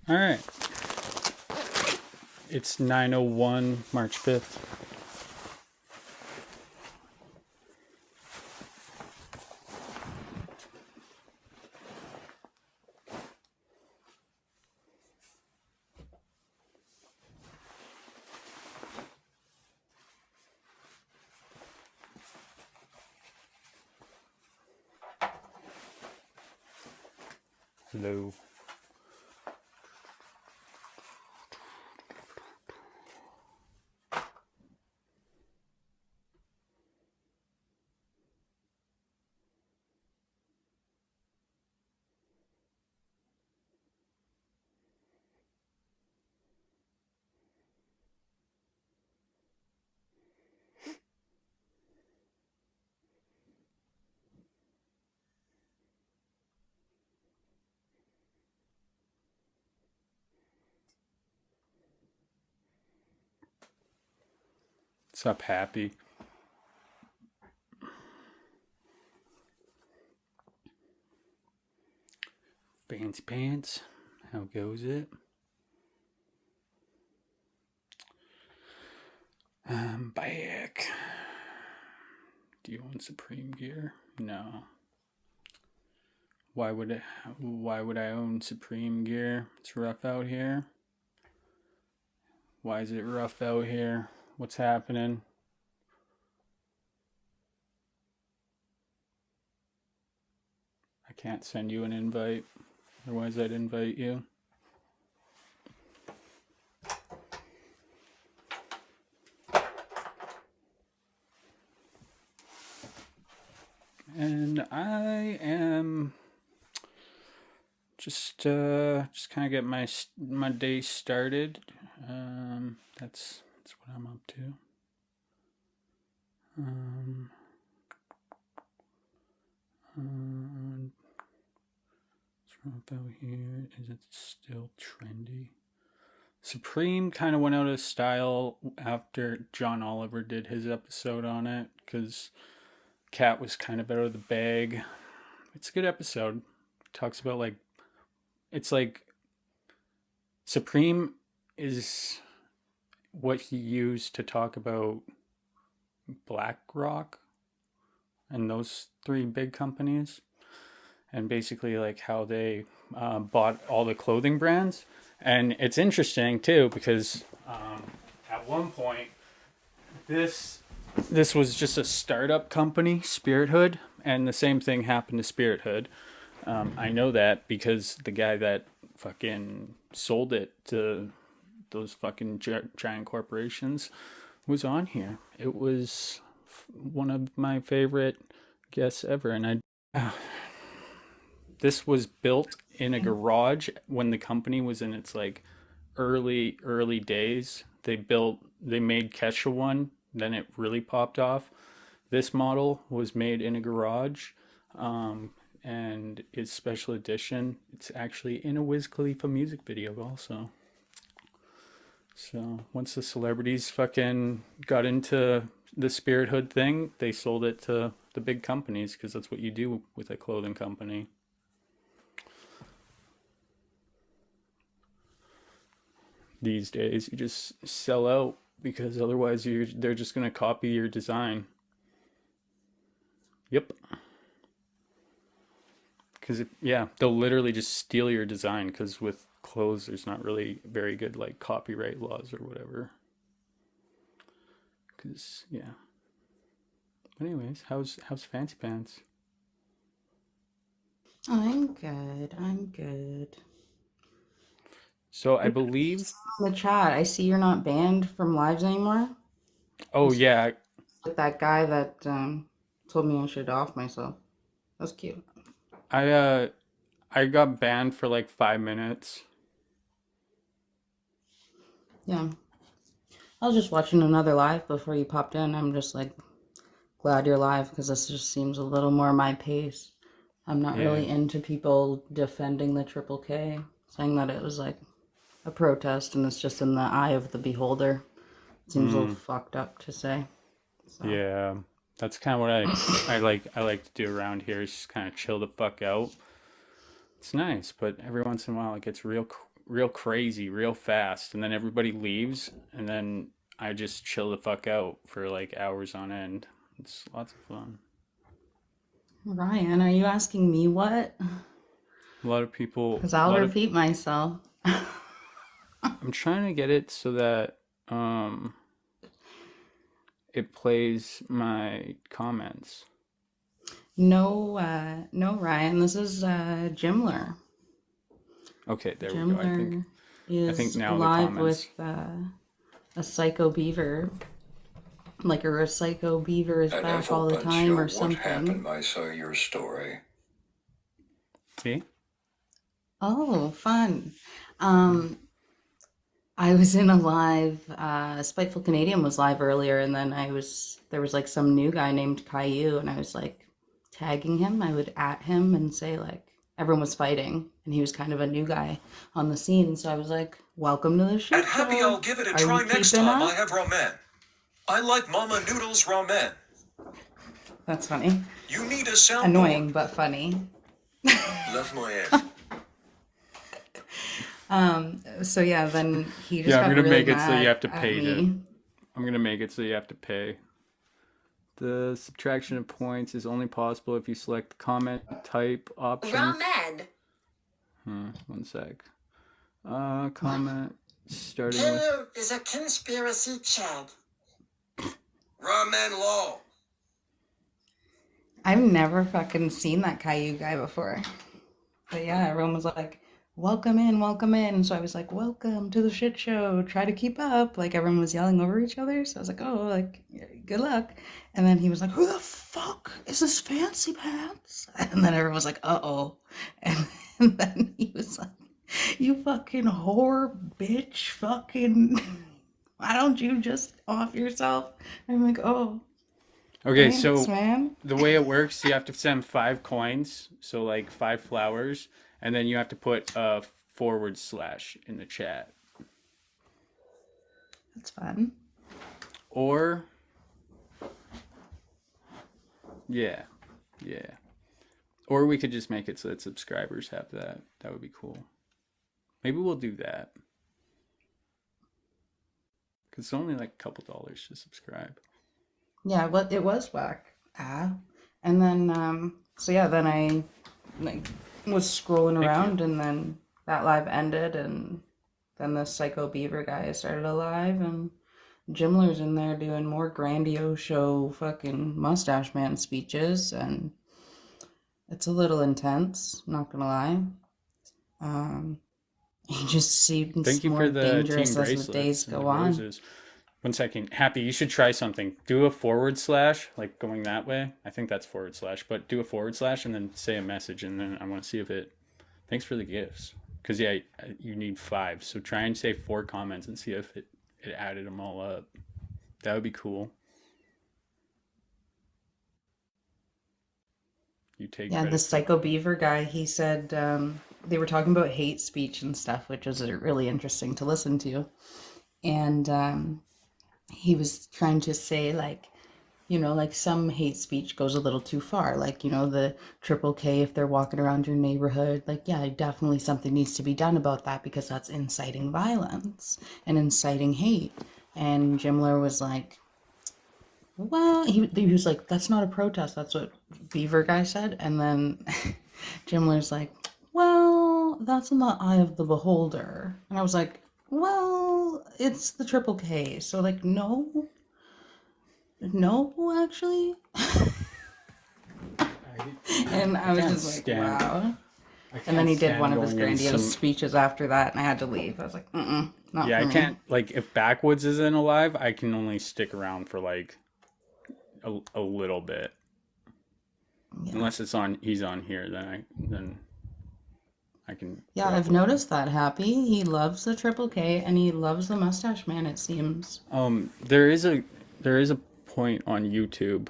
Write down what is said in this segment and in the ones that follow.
All right. It's 9:01, March 5th. Hello. What's up, Happy? Fancy pants. How goes it? I'm back. Do you own Supreme gear? No. Why would I own Supreme gear? It's rough out here. Why is it rough out here? What's happening? I can't send you an invite. Otherwise, I'd invite you. And I am just kind of get my day started. That's what I'm up to. What's wrong about here? Is it still trendy? Supreme kind of went out of style after John Oliver did his episode on it, because Cat was kind of out of the bag. It's a good episode. It talks about it's like Supreme is what he used to talk about BlackRock and those three big companies, and basically like how they bought all the clothing brands. And it's interesting too because at one point this was just a startup company, Spirit Hood, and the same thing happened to Spirit Hood. I know that because the guy that fucking sold it to those fucking giant corporations was on here. It was one of my favorite guests ever, and this was built in a garage when the company was in its like early days. They made Kesha one, then it really popped off. This model was made in a garage, and it's special edition. It's actually in a Wiz Khalifa music video also. So once the celebrities fucking got into the Spirit Hood thing, they sold it to the big companies because that's what you do with a clothing company. These days, you just sell out because otherwise they're just going to copy your design. Yep. Because they'll literally just steal your design because with clothes there's not really very good like copyright laws or whatever. Because but anyways, how's Fancy Pants? I'm good. So I believe. In the chat, I see you're not banned from lives anymore. Oh Just yeah, with that guy that told me I should off myself. That's cute. I got banned for like 5 minutes. Yeah. I was just watching another live before you popped in. I'm just like glad you're live because this just seems a little more my pace. I'm not Yeah. really into people defending the Triple K, saying that it was like a protest and it's just in the eye of the beholder. It seems a little Mm, fucked up to say. So. yeah. That's kind of what I like to do around here is just kind of chill the fuck out. It's nice, but every once in a while it gets real crazy, real fast, and then everybody leaves, and then I just chill the fuck out for like hours on end. It's lots of fun. Ryan, are you asking me what? A lot of people, Because a I'll lot of repeat myself. I'm trying to get it so that it plays my comments. No, no, Ryan. This is Jimler. Okay, there we go. Jimler I think is now the live with comments. a psycho beaver. Like a psycho beaver is And back info all the punch time you or what happened. something. I saw your story. See? Oh, fun. Yeah. Um, I was in a live, Spiteful Canadian was live earlier, and then there was like some new guy named Caillou, and I was like tagging him. I would at him and say, like, everyone was fighting, and he was kind of a new guy on the scene. So I was like, welcome to the At shit Happy, show. I'll give it a Are you try next keeping time. I up? have ramen. I like Mama Noodle's ramen. That's funny. You need a soundboard. Annoying, but funny. Love my ass. So yeah, then he just Yeah, I'm got gonna really make it so you mad have to at pay to. me. I'm gonna make it so you have to pay. The subtraction of points is only possible if you select the comment type option. Ramen. One sec. Comment starting with. Caillou is a conspiracy chad. Ramen law. I've never fucking seen that Caillou guy before. But yeah, everyone was like, welcome in, welcome in. So I was like, welcome to the shit show. Try to keep up. Like everyone was yelling over each other. So I was like, oh, like, good luck. And then he was like, who the fuck is this Fancy Pants? And then everyone was like, uh-oh. And then he was like, you fucking whore, bitch, fucking, why don't you just off yourself? And I'm like, oh, Okay, thanks, so man. the way it works, you have to send 5 coins, so like 5 flowers, and then you have to put a / in the chat. That's fun. Or, yeah, yeah. Or we could just make it so that subscribers have that. That would be cool. Maybe we'll do that. Because it's only like a couple dollars to subscribe. Yeah, but it was whack. Ah. And then, so yeah, then I like was scrolling Thank you. around, and then that live ended, and then the Psycho Beaver guy started a live, and Jimler's in there doing more grandiose show fucking mustache man speeches, and it's a little intense, not gonna lie. Um, he just Thank seems you more for the dangerous team as the days bracelets and the go on. roses. 1 second. Happy, you should try something. Do a /, like going that way. I think that's /, but do a / and then say a message, and then I want to see if it. Thanks for the gifts. Because, yeah, you need 5. So try and say 4 comments and see if it added them all up. That would be cool. You take Yeah, the credit for Psycho that. Beaver guy, he said they were talking about hate speech and stuff, which was really interesting to listen to. And he was trying to say, like, you know, like some hate speech goes a little too far. Like, you know, the triple K, if they're walking around your neighborhood, like, yeah, definitely something needs to be done about that because that's inciting violence and inciting hate. And Jimler was like, well, he was like, that's not a protest. That's what Beaver guy said. And then Jimler's like, well, that's in the eye of the beholder. And I was like, well, it's the triple K. So, like, no, no, actually. And I I was can't just like, stand. wow. I And then can't he did one stand of his going in grandiose some. speeches after that, and I had to leave. I was like, not Yeah, for I me. can't. Like, if Backwoods isn't alive, I can only stick around for like a little bit. Yeah. Unless he's on here, then I can Yeah, rock I've with him. noticed that, Happy. He loves the triple K, and he loves the mustache man, it seems. There is a point on YouTube.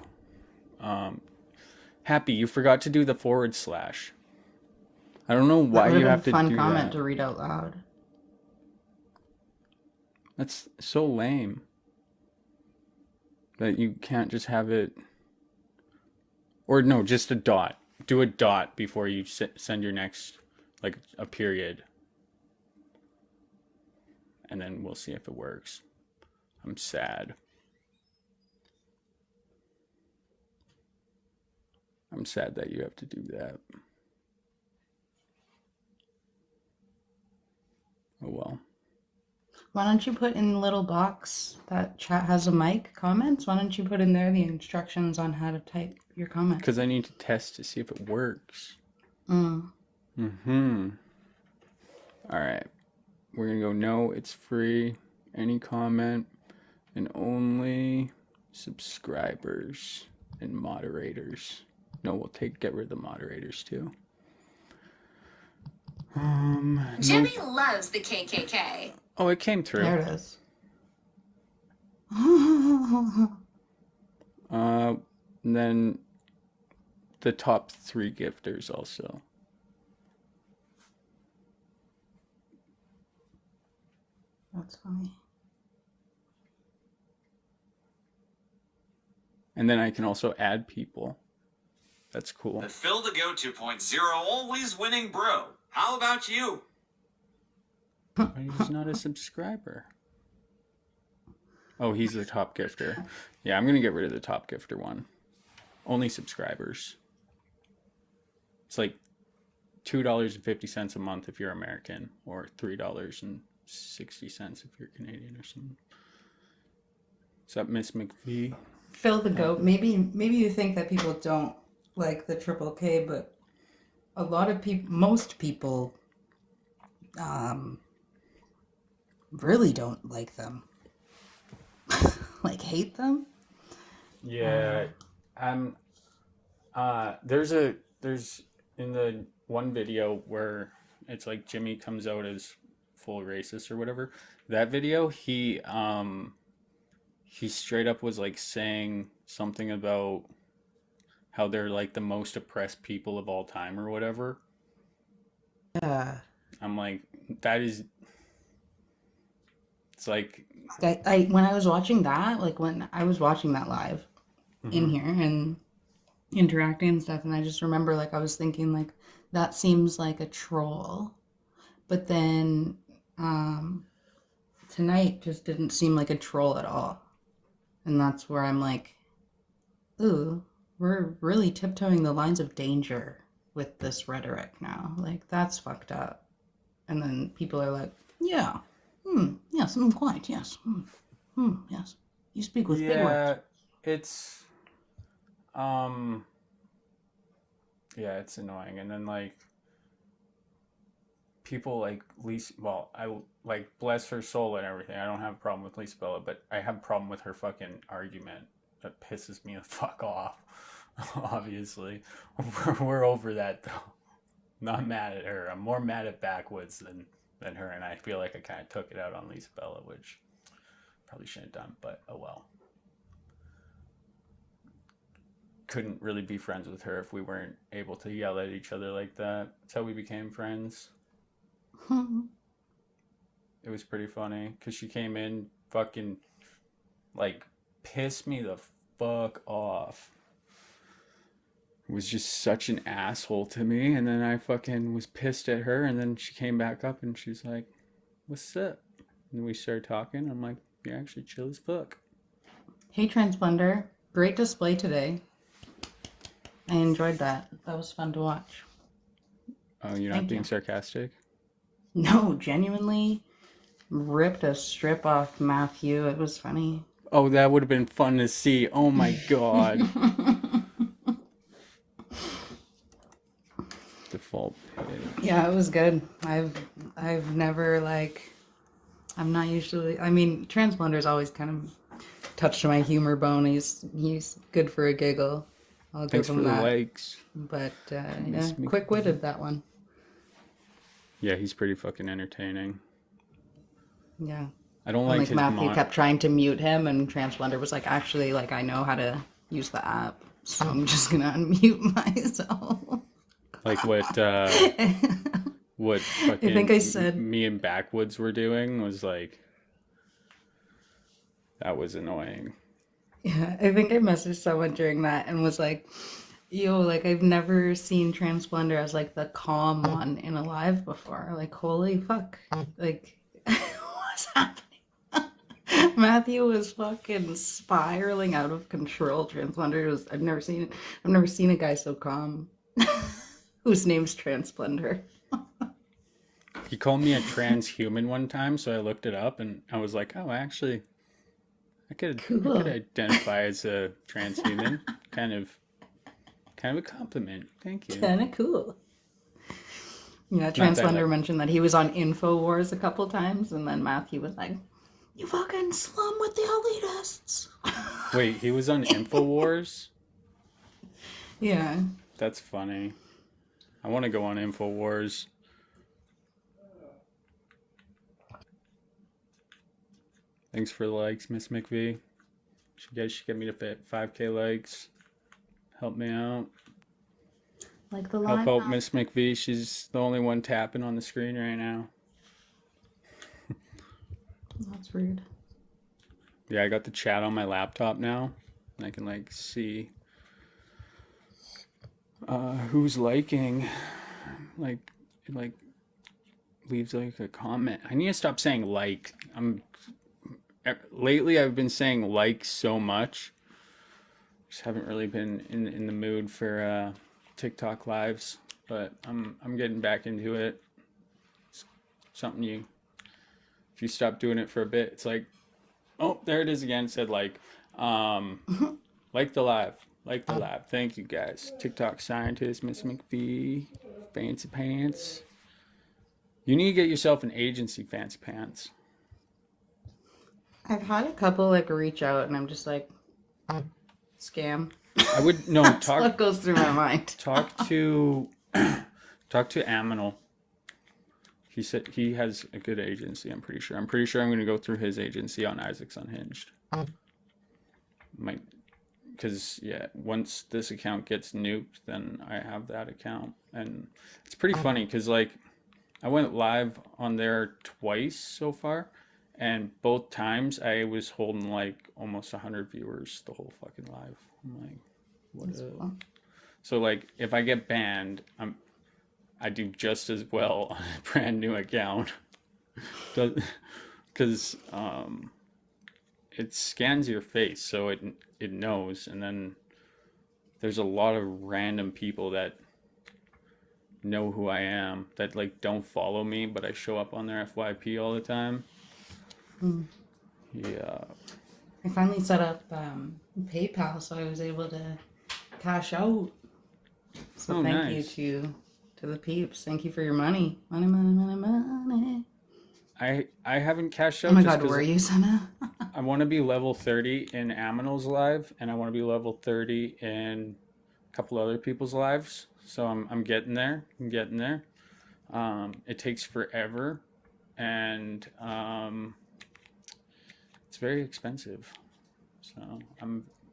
Happy, you forgot to do the /. I don't know That why would have you been a have to fun do comment that. to read out loud. That's so lame that you can't just have it. Or no, just a dot. Do a dot before you send your next, like a period. and then we'll see if it works. I'm sad. I'm sad that you have to do that. Oh well. Why don't you put in the little box that chat has a mic comments? Why don't you put in there the instructions on how to type your comment? Because I need to test to see if it works. Mm. Mm-hmm. All right. We're going to go, no, it's free. Any comment. And only subscribers and moderators. No, we'll get rid of the moderators too. Jimmy No. loves the KKK. Oh, it came through. There it is. And then the top 3 gifters also. That's funny. And then I can also add people. That's cool. The Phil the Go 2.0 always winning bro. How about you? But he's not a subscriber. Oh, he's the top gifter. Yeah, I'm going to get rid of the top gifter one. Only subscribers. It's like $2.50 a month if you're American, or $3.60 if you're Canadian or something. What's up, Miss McVie? Phil the goat. Maybe you think that people don't like the triple K, but a lot of people, most people, really don't like them. Like hate them. Yeah, there's in the one video where it's like Jimmy comes out as full racist or whatever. That video, he straight up was like saying something about how they're like the most oppressed people of all time or whatever. Yeah. I'm like, that is, it's like, I when I was watching that, like when I was watching that live in here and interacting and stuff, and I just remember like I was thinking like that seems like a troll, but then tonight just didn't seem like a troll at all, and that's where I'm like, ooh, we're really tiptoeing the lines of danger with this rhetoric now. Like that's fucked up. And then people are like, yeah. Yes, quite, yes. Yes. You speak with big words. yeah, it's, yeah, it's annoying. And then like people like Lisa, well, I like bless her soul and everything. I don't have a problem with Lisa Bella, but I have a problem with her fucking argument. That pisses me the fuck off. Obviously, we're over that though. Not mad at her. I'm more mad at Backwoods than her, and I feel like I kind of took it out on Lisa Bella, which probably shouldn't have done, but oh well. Couldn't really be friends with her if we weren't able to yell at each other like that. That's how we became friends. It was pretty funny, because she came in fucking, like, pissed me the fuck off. Was just such an asshole to me, and then I fucking was pissed at her, and then she came back up and she's like, what's up? And we started talking. I'm like, you're actually chill as fuck. Hey, Transponder. Great display today. I enjoyed that. That was fun to watch. Oh, you're not Thank being you. sarcastic? No, genuinely ripped a strip off Matthew. It was funny. Oh, that would have been fun to see. Oh my god. Default page. Yeah, it was good. I've never like I'm not usually I mean Transponder's always kind of touched my humor bone. He's good for a giggle. I'll Thanks give for him the that. likes. But yeah, Miss quick-witted that one. Yeah, he's pretty fucking entertaining. Yeah. I don't And like like his Matthew kept trying to mute him, and Transponder was like, actually, like I know how to use the app, so I'm just gonna unmute myself. like what fucking I think I said me and Backwoods were doing was like, that was annoying. yeah, I think I messaged someone during that and was like, yo, like I've never seen Transponder as like the calm one in a live before. Like, holy fuck. Like what was happening. Matthew was fucking spiraling out of control. Transponder was I've never seen a guy so calm. Whose name's Transponder. He called me a transhuman one time, so I looked it up and I was like, oh, actually, I could Cool. identify as a transhuman. Kind of a compliment. Thank you. Kinda cool. Yeah, Not that Transponder mentioned that he was on InfoWars a couple times, and then Matthew was like, "You fucking slum with the elitists." wait, he was on InfoWars? Yeah. That's funny. I want to go on InfoWars. Thanks for the likes, Miss McVie. You guys should get me to 5K likes. Help me out. Like the Help live out Miss McVie. She's the only one tapping on the screen right now. That's rude. Yeah, I got the chat on my laptop now. And I can like see who's liking. Like it like leaves like a comment. I need to stop saying like. Lately I've been saying like so much. Just haven't really been in the mood for TikTok lives, but I'm getting back into it. It's something if you stop doing it for a bit, it's like, oh, there it is again. It said like like the live. Like the live. Thank you guys. TikTok scientist, Miss McVie, Fancy Pants. You need to get yourself an agency, Fancy Pants. I've had a couple like reach out, and I'm just like, scam. I would no That's talk what goes through my mind. talk to talk to Aminal. He said he has a good agency. I'm pretty sure. I'm going to go through his agency on Isaac's Unhinged. Might because yeah, once this account gets nuked, then I have that account, and it's pretty funny because like I went live on there twice so far, and both times I was holding like almost 100 viewers the whole fucking live. I'm like, what? Cool. So like if I get banned, I do just as well on a brand new account. Because it scans your face, so it knows, and then there's a lot of random people that know who I am that like don't follow me, but I show up on their FYP all the time. Yeah. I finally set up PayPal, so I was able to cash out. So Oh, thank nice. you to the peeps. Thank you for your money. Money, money, money, money. I haven't cashed out Oh my just god, were 'cause you, Senna? I want to be level 30 in Aminal's live, and I want to be level 30 in a couple other people's lives. So I'm getting there. I'm getting there. It takes forever, and it's very expensive. So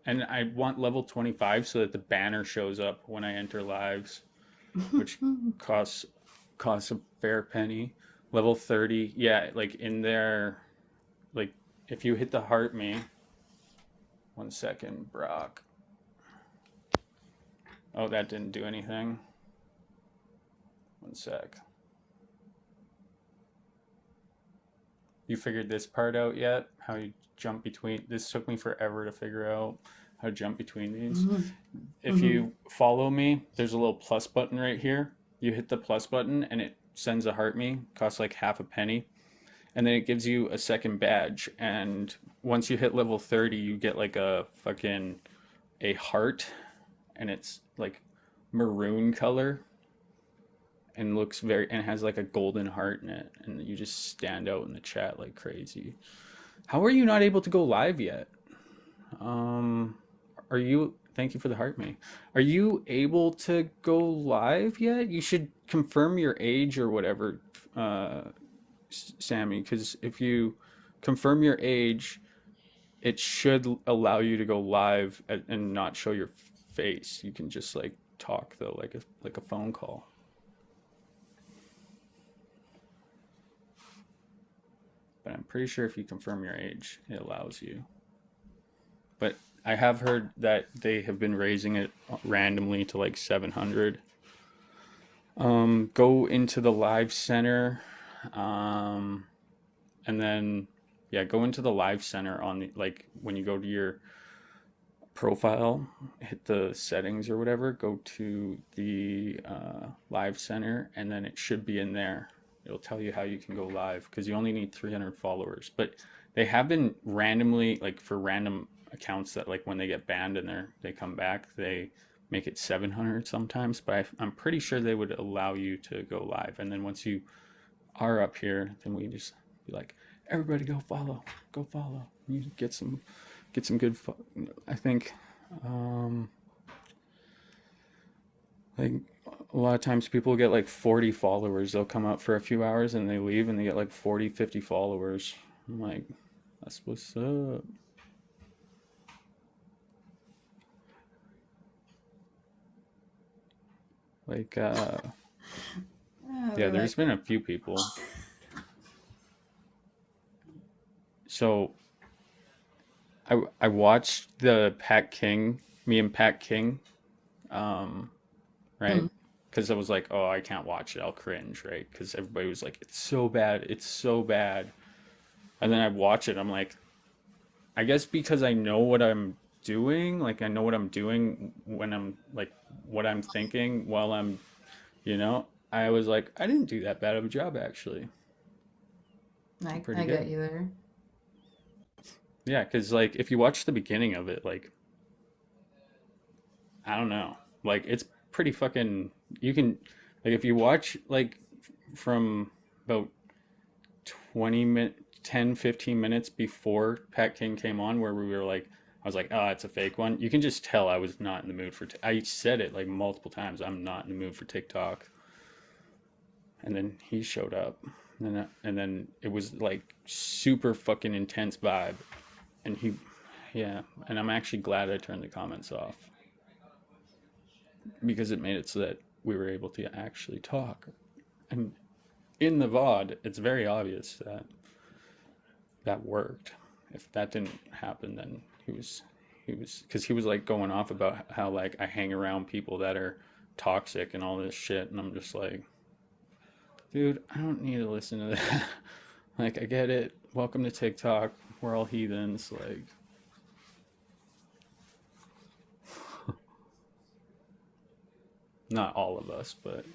and I want level 25 so that the banner shows up when I enter lives, which costs a fair penny. Level 30, yeah, like in there, like if you hit the heart me. 1 second, Brock. Oh, that didn't do anything. 1 sec. You figured this part out yet? How you jump between? This took me forever to figure out how to jump between these. If you follow me, there's a little plus button right here. You hit the plus button and it sends a heart me. Costs like half a penny. And then it gives you a second badge. And once you hit level 30, you get like a heart. And it's like maroon color. And looks and has like a golden heart in it. And you just stand out in the chat like crazy. How are you not able to go live yet? Are you... Thank you for the heart, me. Are you able to go live yet? You should confirm your age or whatever, Sammy, because if you confirm your age, it should allow you to go live and not show your face. You can just like talk though, like a phone call. But I'm pretty sure if you confirm your age, it allows you. But I have heard that they have been raising it randomly to like 700. Go into the live center, and then yeah, go into the live center on the like when you go to your profile, hit the settings or whatever, go to the live center, and then it should be in there. It'll tell you how you can go live because you only need 300 followers. But they have been randomly, like for random accounts that like when they get banned and they come back, they make it 700 sometimes. But I'm pretty sure they would allow you to go live. And then once you are up here, then we just be like, everybody go follow. You get some good. I think, like a lot of times people get like 40 followers. They'll come up for a few hours and they leave and they get like 40, 50 followers. I'm like, that's what's up. Like, yeah, there's been a few people. So I watched the Pat King, me and Pat King, right? Because I was like, oh, I can't watch it. I'll cringe, right? Because everybody was like, it's so bad. It's so bad. And then I watch it. I'm like, I guess because I know what I'm doing. Like, I know what I'm doing when I'm like, what I'm thinking while I'm, I was like, I didn't do that bad of a job, actually. I Pretty get good. you there. Yeah, because like, if you watch the beginning of it, like, I don't know. Like, it's pretty fucking. You can, like, if you watch, like, from about 10, 15 minutes before Pat King came on, where we were like, I was like, oh, it's a fake one. You can just tell I was not in the mood for. I said it like multiple times. I'm not in the mood for TikTok. And then he showed up, and then it was like super fucking intense vibe, and yeah. And I'm actually glad I turned the comments off because it made it so that we were able to actually talk. And in the VOD, it's very obvious that that worked. If that didn't happen, then because he was like going off about how like I hang around people that are toxic and all this shit, and I'm just like, dude, I don't need to listen to that. Like, I get it. Welcome to TikTok. We're all heathens. Like, not all of us, but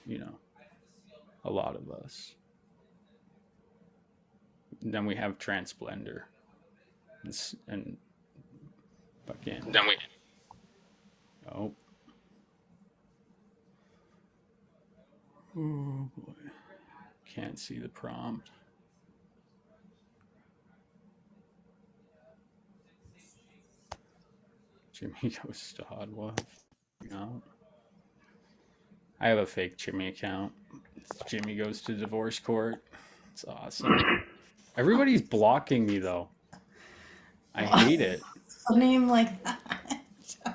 a lot of us. Then we have Transblender and fucking. Then we. Oh. Oh boy. Can't see the prompt. Jimmy goes to Hotwolf. No. I have a fake Jimmy account. It's Jimmy goes to divorce court. It's awesome. Everybody's blocking me though. I hate it. A name like that.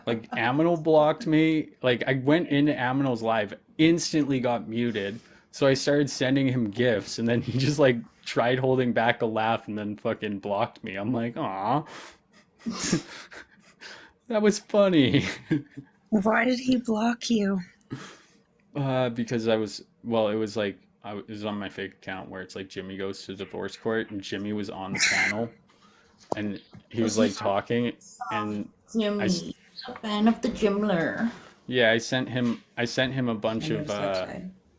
Like Aminal blocked me. Like I went into Aminal's live, instantly got muted. So I started sending him gifts, and then he just like tried holding back a laugh and then fucking blocked me. I'm like, aw. That was funny. Why did he block you? Because it was like it was on my fake account where it's like Jimmy goes to divorce court, and Jimmy was on the panel, and he was like talking, and Jimmy, a fan of the Gimler. yeah, I sent him a bunch of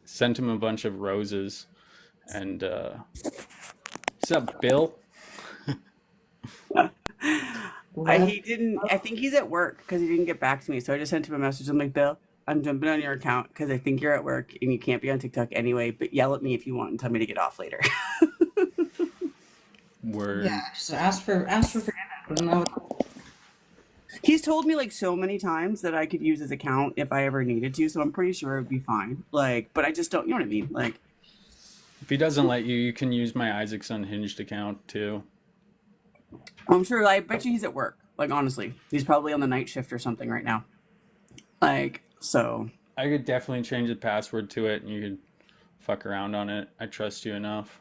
sent him a bunch of roses, and what's up, Bill? He didn't. I think he's at work because he didn't get back to me. So I just sent him a message. I'm like, Bill, I'm jumping on your account because I think you're at work and you can't be on TikTok anyway. But yell at me if you want and tell me to get off later. Word. Yeah, just ask for forgiveness. He's told me like so many times that I could use his account if I ever needed to. So I'm pretty sure it'd be fine. Like, but I just don't. You know what I mean? Like, If he doesn't let you, you can use my Isaac's Unhinged account too. I'm sure. I bet you he's at work. Like, honestly, he's probably on the night shift or something right now. Like, so. I could definitely change the password to it, and you could fuck around on it. I trust you enough.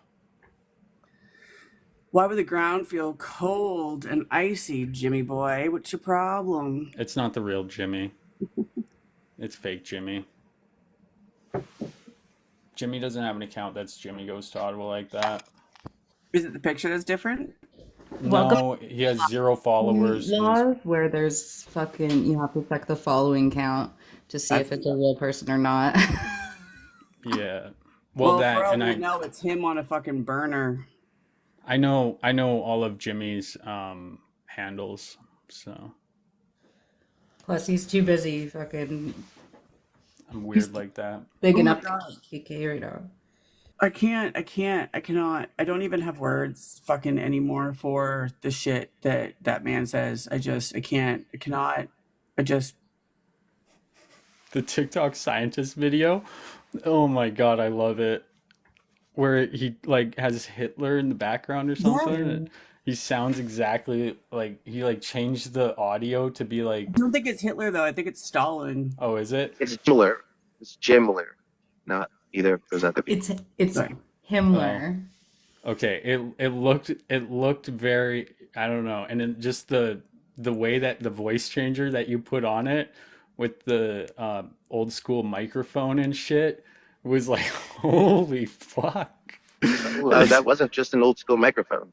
Why would the ground feel cold and icy, Jimmy boy? What's your problem? It's not the real Jimmy. It's fake Jimmy. Jimmy doesn't have an account that's Jimmy Goes to Ottawa like that. Is it the picture that's different? Welcome No, he has 0 followers. laws where there's fucking you have to check the following count to see if That's it's a real person or not. Yeah. Well, well, for that all and we know, it's him on a fucking burner. I know all of Jimmy's handles. So Plus, he's too busy fucking I'm he's weird like that. big Oh my enough god. to KK right now. I cannot. I don't even have words fucking anymore for the shit that that man says. I can't. I cannot. I just, The TikTok scientist video. Oh my god, I love it. Where he like has Hitler in the background or something. yeah. And he sounds exactly like he like changed the audio to be like, I don't think it's Hitler though. I think it's Stalin. oh, is it? It's Himmler. It's Jim Miller, not either of those other people. It's Sorry. Himmler. Okay, it looked very, I don't know, and then just the way that the voice changer that you put on it with the old school microphone and shit was like holy fuck. That wasn't just an old school microphone.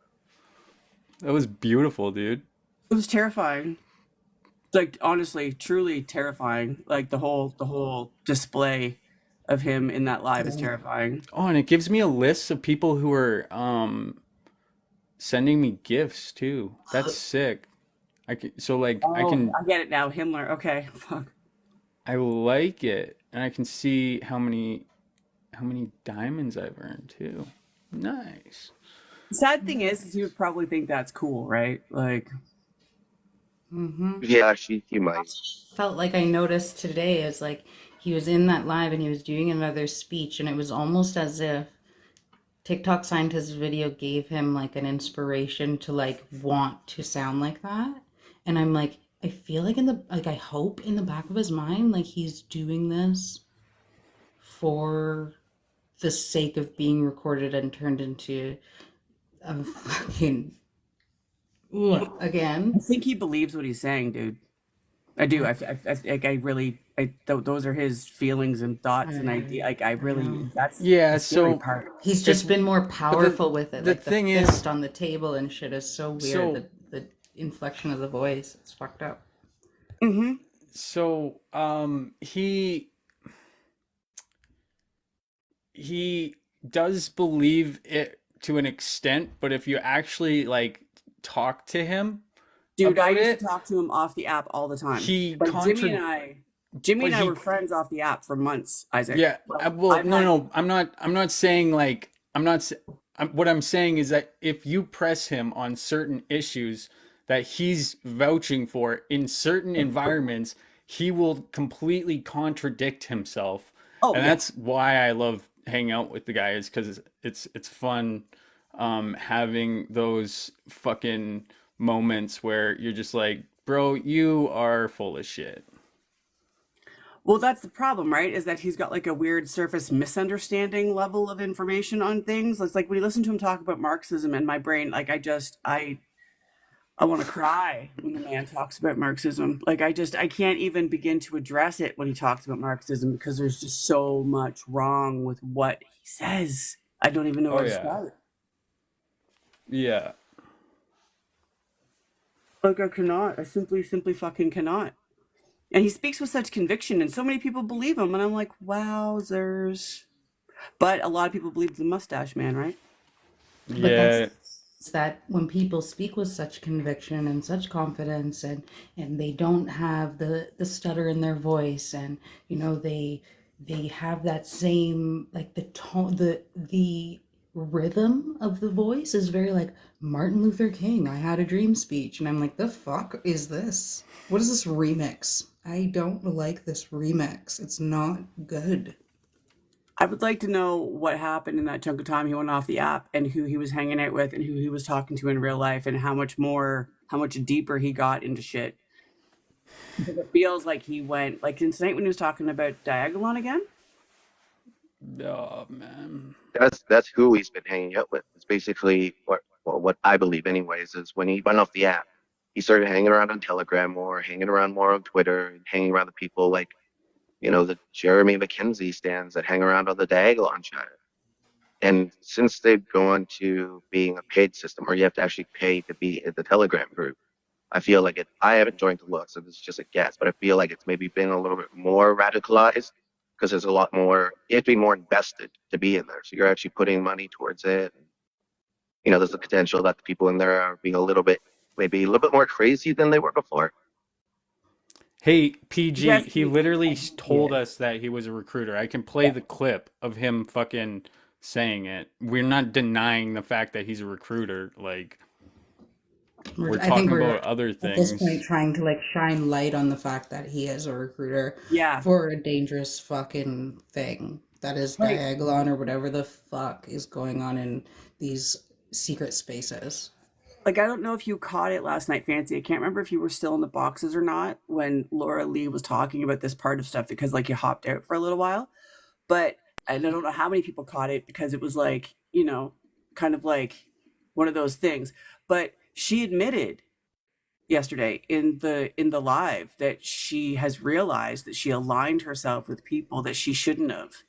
That was beautiful, dude. It was terrifying. Like honestly, truly terrifying. Like the whole display of him in that live is terrifying. Oh, and it gives me a list of people who are sending me gifts too. That's sick. So like I Oh, can I get it now. Himmler. Okay. Fuck. I like it, and I can see how many diamonds I've earned too. Nice. Sad thing is you would probably think that's cool, right? Like, Yeah, you might. Felt like I noticed today is like he was in that live and he was doing another speech, and it was almost as if TikTok scientist video gave him like an inspiration to like want to sound like that. And I'm like, I feel like I hope in the back of his mind, like he's doing this for the sake of being recorded and turned into a fucking again. I think he believes what he's saying, dude. I do. Like, those are his feelings and thoughts and idea. Like, I really, that's Yeah, the scary so part. He's just been more powerful with it. the Like the thing is- fist on the table and shit is so weird. So- The inflection of the voice, it's fucked up. Mm-hmm. So he does believe it to an extent, but if you actually like talk to him Dude, I about used it, to talk to him off the app all the time. he Like, contra- Jimmy and but I he- were friends off the app for months, Isaac. yeah. Well, I've no, had- no, I'm not saying like what I'm saying is that if you press him on certain issues that he's vouching for in certain environments, he will completely contradict himself. Oh, And yeah. that's why I love hanging out with the guys, because it's fun having those fucking moments where you're just like, bro, you are full of shit. Well, that's the problem, right? Is that he's got like a weird surface misunderstanding level of information on things. It's like when you listen to him talk about Marxism, and my brain, like I want to cry when the man talks about Marxism. Like I can't even begin to address it when he talks about Marxism because there's just so much wrong with what he says. I don't even know where to yeah. start. Yeah. Like I cannot. I simply fucking cannot. And he speaks with such conviction, and so many people believe him, and I'm like, wowzers. But a lot of people believe the mustache man, right? But Yeah. that's that when people speak with such conviction and such confidence, and they don't have the stutter in their voice, and you know they have that same like the tone, the rhythm of the voice is very like Martin Luther King, I had a dream speech, and I'm like, the fuck is this? What is this remix? I don't like this remix. It's not good. I would like to know what happened in that chunk of time he went off the app, and who he was hanging out with, and who he was talking to in real life, and how much deeper he got into shit. Because it feels like he went, like tonight when he was talking about Diagolon again. Oh man. That's who he's been hanging out with. It's basically what I believe, anyways, is when he went off the app, he started hanging around on Telegram more, hanging around more on Twitter, hanging around the people like, the Jeremy McKenzie stands that hang around on the Diagolon chat. And since they've gone to being a paid system, or you have to actually pay to be in the Telegram group, I feel like it. I haven't joined the look, so this is just a guess, but I feel like it's maybe been a little bit more radicalized because there's a lot more. You have to be more invested to be in there, so you're actually putting money towards it. There's the potential that the people in there are being maybe a little bit more crazy than they were before. Hey, PG, Yes, he PG. literally Yeah. told us that he was a recruiter. I can play the clip of him fucking saying it. We're not denying the fact that he's a recruiter. Like, we're I think talking we're about other at this point things. trying to like shine light on the fact that he is a recruiter Yeah. for a dangerous fucking thing that is Right. Diagolon or whatever the fuck is going on in these secret spaces. Like, I don't know if you caught it last night, Fancy. I can't remember if you were still in the boxes or not when Laura Lee was talking about this part of stuff because, like, you hopped out for a little while. But and I don't know how many people caught it because it was like, kind of like one of those things. But she admitted yesterday in the live that she has realized that she aligned herself with people that she shouldn't have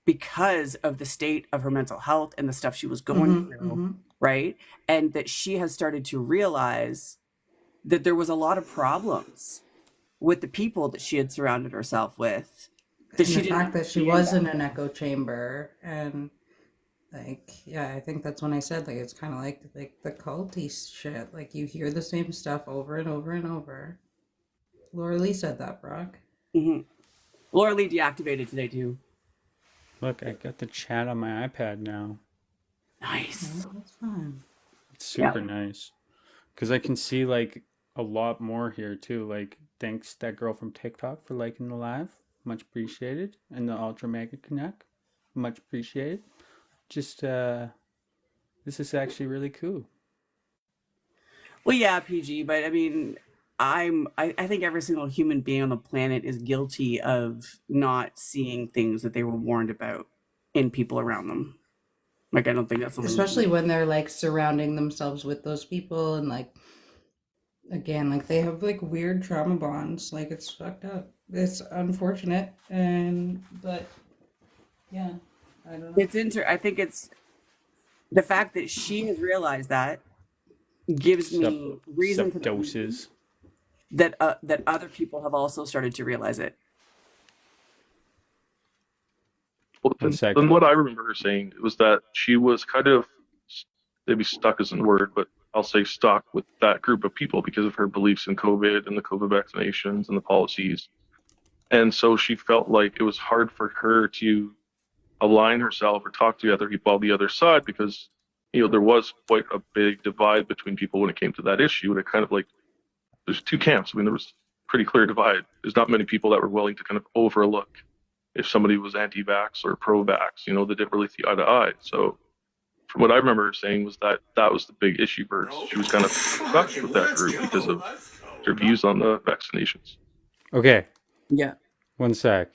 because of the state of her mental health and the stuff she was going through, right? And that she has started to realize that there was a lot of problems with the people that she had surrounded herself with that And she the didn't fact that she understand was that. in an echo chamber and like yeah, I think that's when I said like it's kind of like the culty shit. Like you hear the same stuff over and over and over. Laura Lee said that, Brock. Mm-hmm. Laura Lee deactivated today too. Look, I got the chat on my iPad now. Nice. Oh, that's fun. It's Yeah. super nice. Because I can see, like, a lot more here, too. Like, thanks that girl from TikTok for liking the live. Much appreciated. And the Ultra Mega Connect. Much appreciated. Just, this is actually really cool. Well, yeah, PG, but I mean, I think every single human being on the planet is guilty of not seeing things that they were warned about in people around them. Like, I don't think that's Especially something. when they're like surrounding themselves with those people and like again like they have like weird trauma bonds. Like it's fucked up. It's unfortunate and but yeah, I don't know. I think it's the fact that she has realized that gives Sup, me reason sup to believe doses. that other people have also started to realize it. Well, One then second. what I remember her saying was that she was kind of maybe stuck isn't a word, but I'll say stuck with that group of people because of her beliefs in COVID and the COVID vaccinations and the policies. And so she felt like it was hard for her to align herself or talk to the other people on the other side because, there was quite a big divide between people when it came to that issue. And it kind of like, there's two camps. I mean, there was pretty clear divide. There's not many people that were willing to kind of overlook if somebody was anti-vax or pro-vax, they didn't really see eye to eye. So from what I remember her saying was that that was the big issue for her. She was kind of stuck with that group because of their views on the vaccinations. Okay, Yeah. one sec.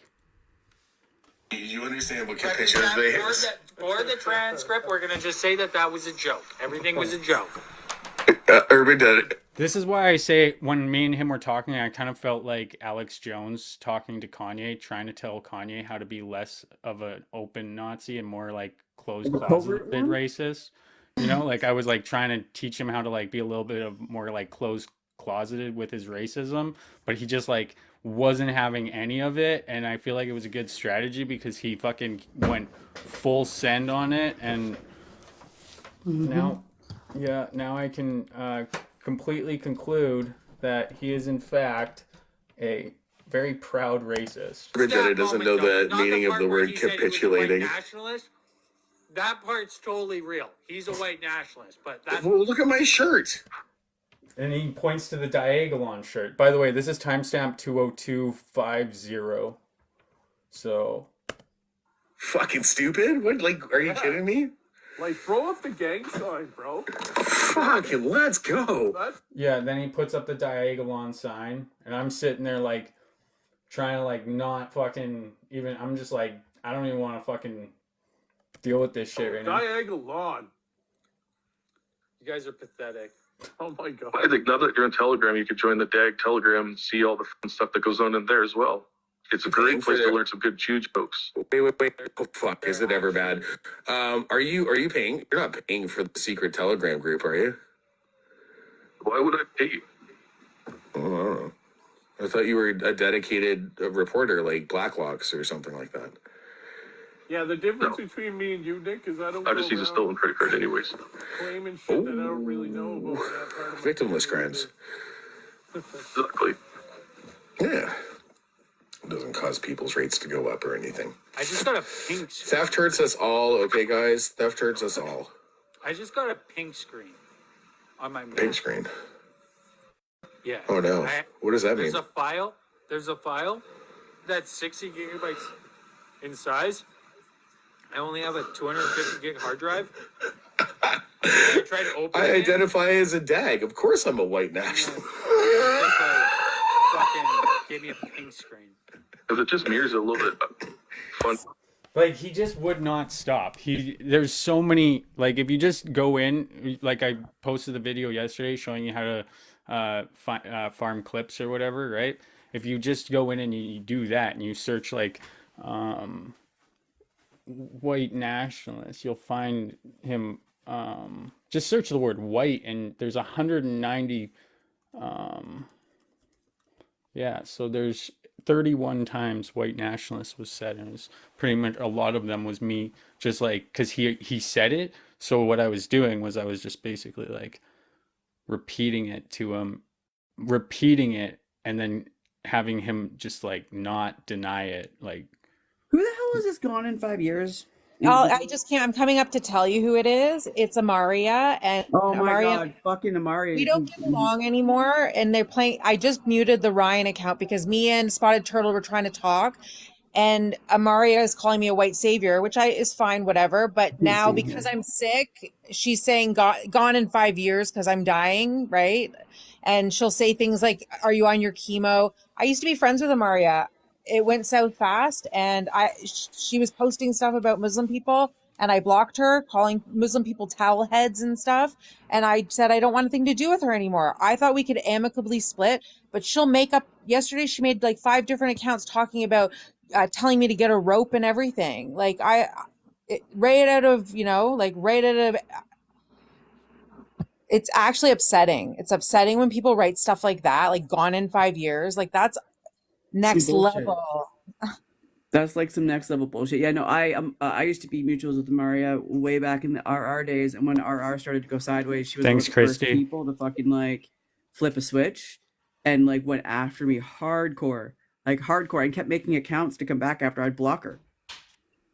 You understand what capitulation is? For the transcript, we're gonna just say that was a joke. Everything was a joke. Urban did it. This is why I say when me and him were talking, I kind of felt like Alex Jones talking to Kanye, trying to tell Kanye how to be less of an open Nazi and more like closed The covert closeted one? racist. Like I was like trying to teach him how to like be a little bit of more like closed closeted with his racism, but he just like wasn't having any of it. And I feel like it was a good strategy because he fucking went full send on it. And now, yeah, now I can completely conclude that he is in fact a very proud racist. Urban did it doesn't know the meaning of the word capitulating. Nationalist. That part's totally real. He's a white nationalist, but that. Well, look at my shirt. And he points to the Diagolon shirt. By the way, this is timestamp 20250. So. Fucking stupid. What? Like, are you kidding me? Like, throw up the gang sign, bro. Fucking let's go. Yeah, then he puts up the Diagolon sign, and I'm sitting there like trying to like not fucking even. I'm just like I don't even want to fucking deal with this shit right now. Diagolon. You guys are pathetic. Oh my god. I think now that you're on Telegram, you could join the DAG Telegram and see all the fun stuff that goes on in there as well. It's a great place to learn some good chew jokes. Wait. Oh, fuck. Is it ever bad? Are you paying? You're not paying for the secret Telegram group, are you? Why would I pay you? Oh, I don't know. I thought you were a dedicated reporter like Blacklocks or something like that. Yeah, the difference between me and you, Nick, is I don't. I just use a stolen credit card anyways. Claiming shit that I don't really know about that part of my Victimless crimes. Exactly. Yeah. It doesn't cause people's rates to go up or anything. I just got a pink. Theft hurts us all, okay, guys? Theft hurts us all. I just got a pink screen on my Mac. Pink screen. Yeah. Oh no. What does that mean? There's a file that's 60 gigabytes in size. I only have a 250 gig hard drive. I tried to open I it. identify as a DAG. Of course I'm a white national. Fucking gave me a pink screen. Because it just mirrors a little bit fun. Like, he just would not stop. There's so many, like, if you just go in, like I posted the video yesterday showing you how to farm clips or whatever, right? If you just go in and you do that and you search like white nationalist, you'll find him. Just search the word white and there's 190. Yeah, so there's 31 times white nationalist was said, and it was pretty much a lot of them was me just like, because he said it. So what I was doing was I was just basically like repeating it to him, and then having him just like not deny it. Like, Who the hell is this gone in 5 years? I just can't. I'm coming up to tell you who it is. It's Amaria, and Oh my Amaria. god, fucking Amaria. We don't get along anymore, and they're playing. I just muted the Ryan account because me and Spotted Turtle were trying to talk, and Amaria is calling me a white savior, which is fine, whatever. But now because I'm sick, she's saying gone in 5 years because I'm dying, right? And she'll say things like, "Are you on your chemo?" I used to be friends with Amaria. It went south fast, and she was posting stuff about Muslim people, and I blocked her, calling Muslim people towel heads and stuff. And I said I don't want anything to do with her anymore. I thought we could amicably split, but she'll make up. Yesterday, she made like 5 different accounts talking about telling me to get a rope and everything. Like right out of. It's actually upsetting. It's upsetting when people write stuff like that, like gone in 5 years. Like that's next level. That's like some next level bullshit. Yeah, no, I used to be mutuals with Maria way back in the RR days, and when RR started to go sideways, she was one of the first people to fucking like flip a switch and like went after me hardcore, and kept making accounts to come back after I'd block her.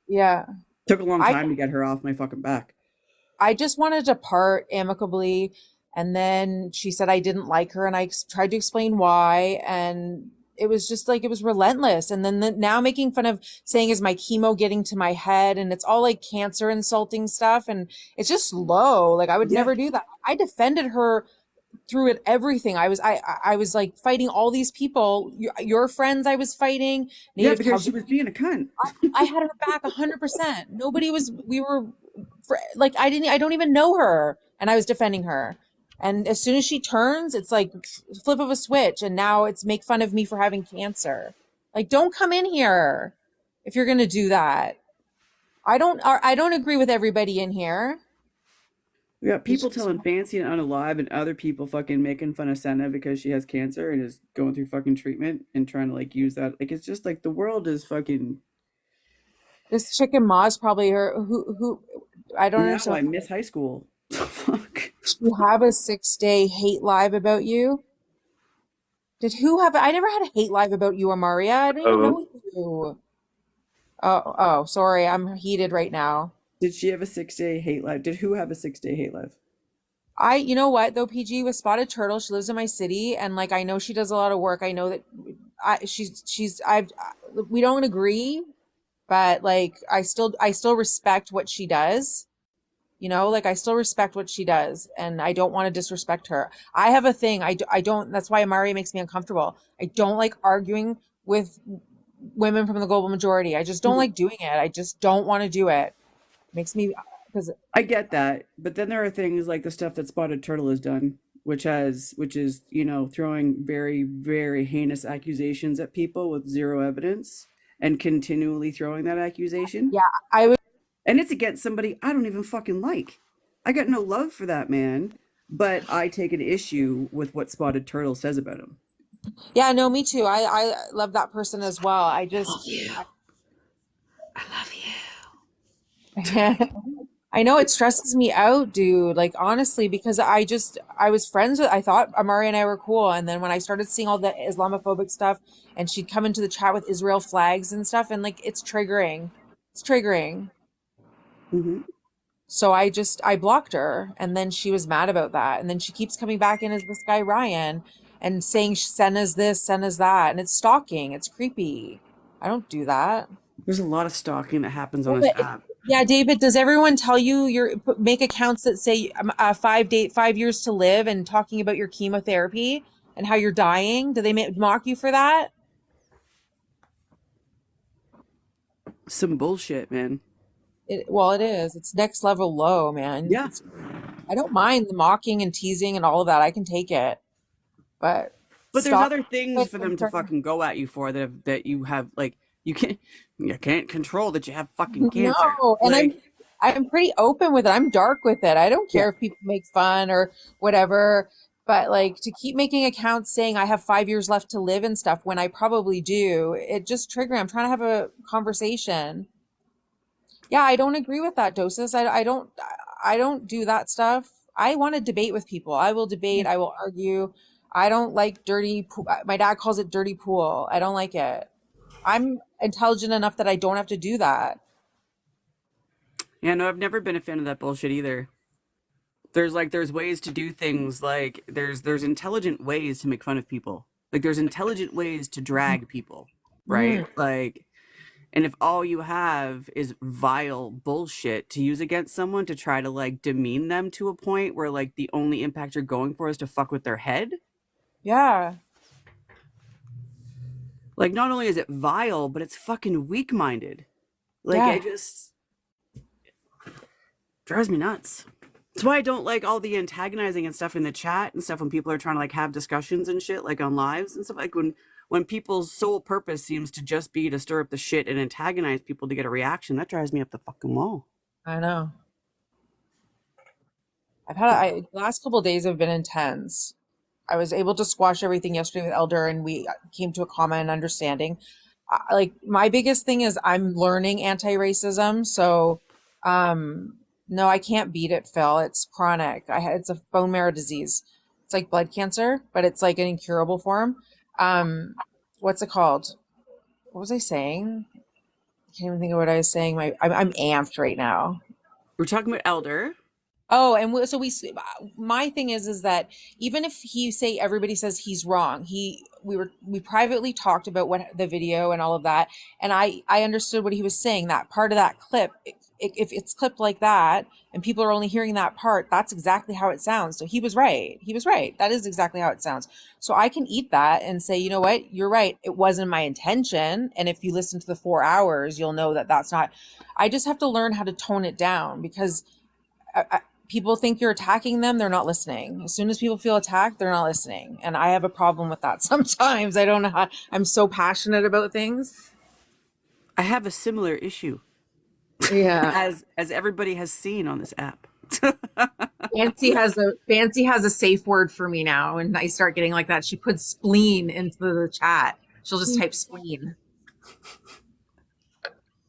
Yeah, took a long time to get her off my fucking back. I just wanted to part amicably, and then she said I didn't like her, and I tried to explain why, and it was just like, it was relentless. And then now making fun of saying, is my chemo getting to my head? And it's all like cancer insulting stuff. And it's just low. Like I would never do that. I defended her through it, everything. I was like fighting all these people, your friends I was fighting. Yeah, because she was being a cunt. I had her back 100%. I don't even know her. And I was defending her. And as soon as she turns, it's like flip of a switch. And now it's make fun of me for having cancer. Like, don't come in here if you're going to do that. I don't agree with everybody in here. We got people telling Fancy and Unalive and other people fucking making fun of Senna because she has cancer and is going through fucking treatment and trying to like use that. Like, it's just like the world is fucking. This chicken Ma's probably her who I don't understand. I miss high school. Fuck. You have a 6-day hate live about you. I never had a hate live about you, Amaria. I didn't even know you. Oh, sorry. I'm heated right now. Did she have a 6-day hate live? Did who have a 6-day hate live? You know what though, PG, with Spotted Turtle, she lives in my city, and like I know she does a lot of work. I know that we don't agree, but like I still respect what she does. You know, like I still respect what she does, and I don't want to disrespect her. I have a thing. I don't. That's why Amari makes me uncomfortable. I don't like arguing with women from the global majority. I just don't like doing it. I just don't want to do it. Makes me, because I get that, but then there are things like the stuff that Spotted Turtle has done which is throwing very, very heinous accusations at people with zero evidence and continually throwing that accusation. Yeah, I was. And it's against somebody I don't even fucking like. I got no love for that man, but I take an issue with what Spotted Turtle says about him. Yeah, no, me too. I love that person as well. I just. I love you. I know it stresses me out, dude. Like honestly, because I was friends with I thought Amari and I were cool, and then when I started seeing all the Islamophobic stuff, and she'd come into the chat with Israel flags and stuff, and like it's triggering. It's triggering. Mm-hmm. So I blocked her, and then she was mad about that, and then she keeps coming back in as this guy Ryan, and saying Senna's this, Senna's that, and it's stalking. It's creepy. I don't do that. There's a lot of stalking that happens on Well, this app. yeah, David, does everyone tell you make accounts that say 5 years to live and talking about your chemotherapy and how you're dying? Do they mock you for that? Some bullshit, man. Well, it is. It's next level low, man. Yeah. I don't mind the mocking and teasing and all of that. I can take it. But there's stop other things for them to fucking go at you for that you have like you can't control that you have fucking cancer. No, and Like, I'm pretty open with it. I'm dark with it. I don't care Yeah. if people make fun or whatever. But like to keep making accounts saying I have 5 years left to live and stuff when I probably do, it just triggers. I'm trying to have a conversation. Yeah, I don't agree with that, Doses. I don't do that stuff. I want to debate with people. I will debate. I will argue. I don't like my dad calls it dirty pool. I don't like it. I'm intelligent enough that I don't have to do that. Yeah, no, I've never been a fan of that bullshit either. There's ways to do things, like there's intelligent ways to make fun of people. Like there's intelligent ways to drag people, right? Like, and if all you have is vile bullshit to use against someone to try to like demean them to a point where like the only impact you're going for is to fuck with their head. Yeah. Like not only is it vile, but it's fucking weak-minded. Like Yeah. it just drives me nuts. That's why I don't like all the antagonizing and stuff in the chat and stuff when people are trying to like have discussions and shit like on lives and stuff. Like when people's sole purpose seems to just be to stir up the shit and antagonize people to get a reaction, that drives me up the fucking wall. I know. The last couple of days have been intense. I was able to squash everything yesterday with Elder, and we came to a common understanding. Like my biggest thing is I'm learning anti-racism, so no, I can't beat it, Phil. It's chronic. It's a bone marrow disease. It's like blood cancer, but it's like an incurable form. What's it called? What was I saying? I can't even think of what I was saying. I'm amped right now. We're talking about Elder. Oh, and my thing is that even if everybody says he's wrong, we privately talked about what the video and all of that, and I understood what he was saying. That part of that clip, if it's clipped like that and people are only hearing that part, that's exactly how it sounds. So he was right. He was right. That is exactly how it sounds. So I can eat that and say, you know what, you're right. It wasn't my intention. And if you listen to the 4 hours, you'll know that that's not. I just have to learn how to tone it down because. People think you're attacking them, they're not listening. As soon as people feel attacked, they're not listening. And I have a problem with that sometimes. I don't know how, I'm so passionate about things. I have a similar issue. Yeah. As everybody has seen on this app. Fancy has a safe word for me now. And I start getting like that. She puts spleen into the chat. She'll just type spleen.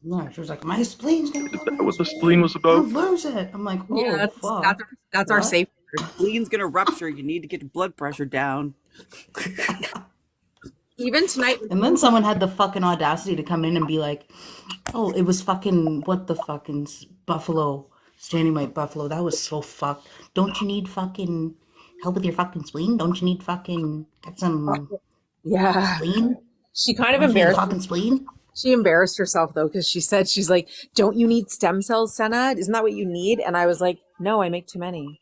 Yeah, she was like, my spleen's gonna go. Is that what the spleen was about? I'll lose it. I'm like, oh, yeah, fuck. That's our safe word. Spleen's gonna rupture. You need to get your blood pressure down. Even tonight. And then someone had the fucking audacity to come in and be like, oh, it was fucking, what the fucking buffalo, standing white buffalo. That was so fucked. Don't you need fucking help with your fucking spleen? Don't you need fucking get some spleen? She kind of embarrassed fucking spleen. She embarrassed herself though, because she's like, don't you need stem cells, Senna? Isn't that what you need? And I was like, no, I make too many.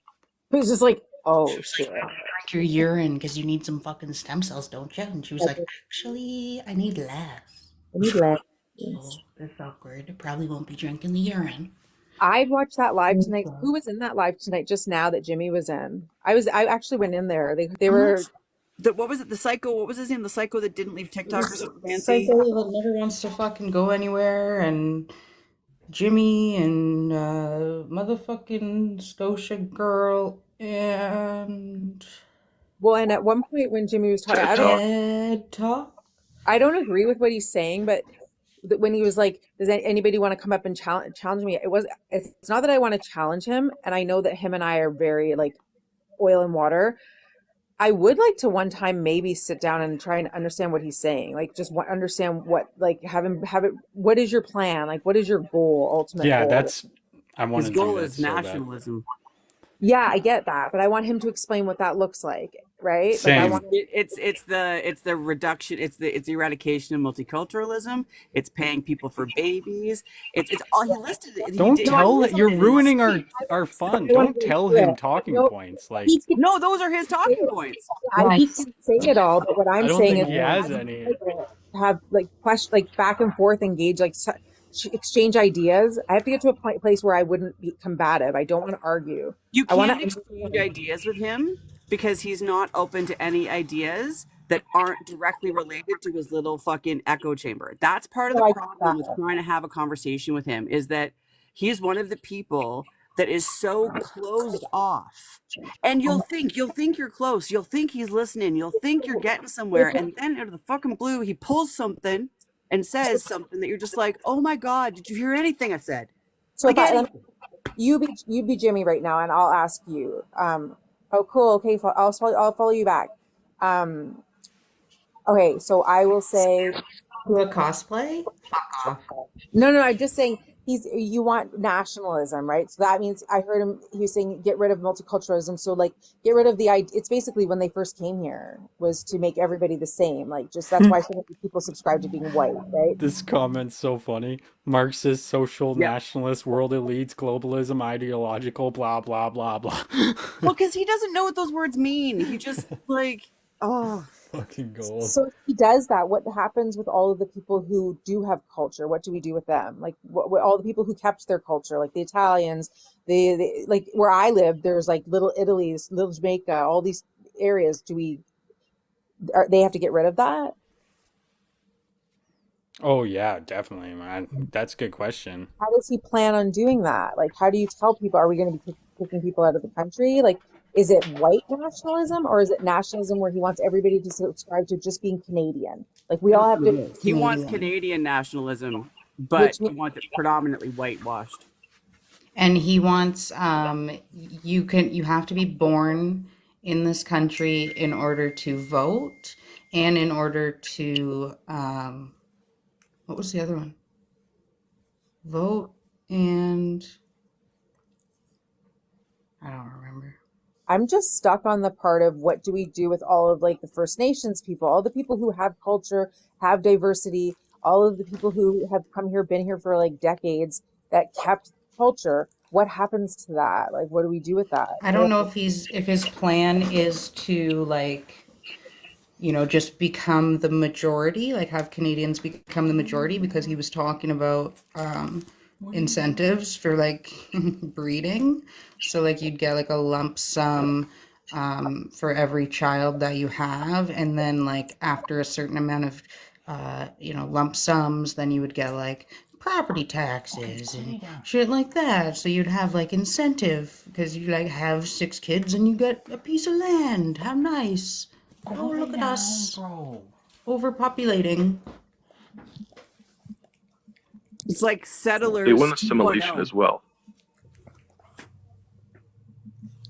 It was just like, oh, shit. Drink your urine because you need some fucking stem cells, don't you? And she was like, actually, I need less. I need less. So that's awkward. I probably won't be drinking the urine. I watched that live tonight. Who was in that live tonight just now that Jimmy was in? I actually went in there. They were What was it? The psycho. What was his name? The psycho that didn't leave TikTok or This something fancy. psycho that never wants to fucking go anywhere, and Jimmy and motherfucking Scotia girl and well, and at one point when Jimmy was talking, TED Talk. I don't agree with what he's saying, but when he was like, "Does anybody want to come up and challenge me?" It's not that I want to challenge him, and I know that him and I are very like oil and water. I would like to one time maybe sit down and try and understand what he's saying. Like just understand what, like have it. What is your plan? Like what is your goal, ultimate Yeah, goal? I want His to do goal that is so bad. nationalism. Yeah, I get that, but I want him to explain what that looks like, right? Same. Like I want It's the reduction. It's the eradication of multiculturalism. It's paying people for babies. It's all he listed. Don't tell it. You're ruining our fun. I wanna Don't go tell through him it. talking No, points. Like, he can No, those are his talking points. he can say it all, but what I'm I don't saying think is he has any. have like question, like back and forth, engage, like exchange ideas. I have to get to a place where I wouldn't be combative. I don't want to argue. You I want can't exchange ideas with him because he's not open to any ideas that aren't directly related to his little fucking echo chamber. That's part of the problem with trying to have a conversation with him, is that he's one of the people that is so closed off. And you'll think you're close. You'll think he's listening. You'll think you're getting somewhere. And then out of the fucking blue, he pulls something and says something that you're just like, oh my God, did you hear anything I said? So Like anything. you be Jimmy right now, and I'll ask you. Oh, cool. Okay, I'll follow you back. Okay, so I will say. Do a cosplay? Fuck off. No. I'm just saying you want nationalism, right? So that means I heard him. He was saying get rid of multiculturalism. So like get rid of the idea. It's basically when they first came here was to make everybody the same. Like just that's why so many people subscribe to being white, right? This comment's so funny. Marxist, social, nationalist, world elites, globalism, ideological, blah blah blah blah. Well, because he doesn't know what those words mean. He just like, oh. Fucking gold. So if he does that, what happens with all of the people who do have culture? What do we do with them? Like what all the people who kept their culture, like the Italians, the like where I live, there's like little Italy's, little Jamaica, all these areas. They have to get rid of that? Oh yeah, definitely, man. That's a good question. How does he plan on doing that? Like, how do you tell people, are we going to be kicking people out of the country? Like, is it white nationalism or is it nationalism where he wants everybody to subscribe to just being Canadian? Like, we all have to. He wants Canadian nationalism, but he wants it predominantly whitewashed. And he wants you have to be born in this country in order to vote and in order to what was the other one? Vote and I don't remember. I'm just stuck on the part of what do we do with all of like the First Nations people, all the people who have culture, have diversity, all of the people who have come here, been here for like decades that kept culture. What happens to that? Like, what do we do with that? I don't know if his plan is to like, you know, just become the majority, like have Canadians become the majority, because he was talking about incentives for like breeding. So like you'd get like a lump sum for every child that you have, and then like after a certain amount of lump sums, then you would get like property taxes and shit like that. So you'd have like incentive because you like have 6 kids and you get a piece of land. How nice. Oh, look at us overpopulating. It's like settlers. They want assimilation as well.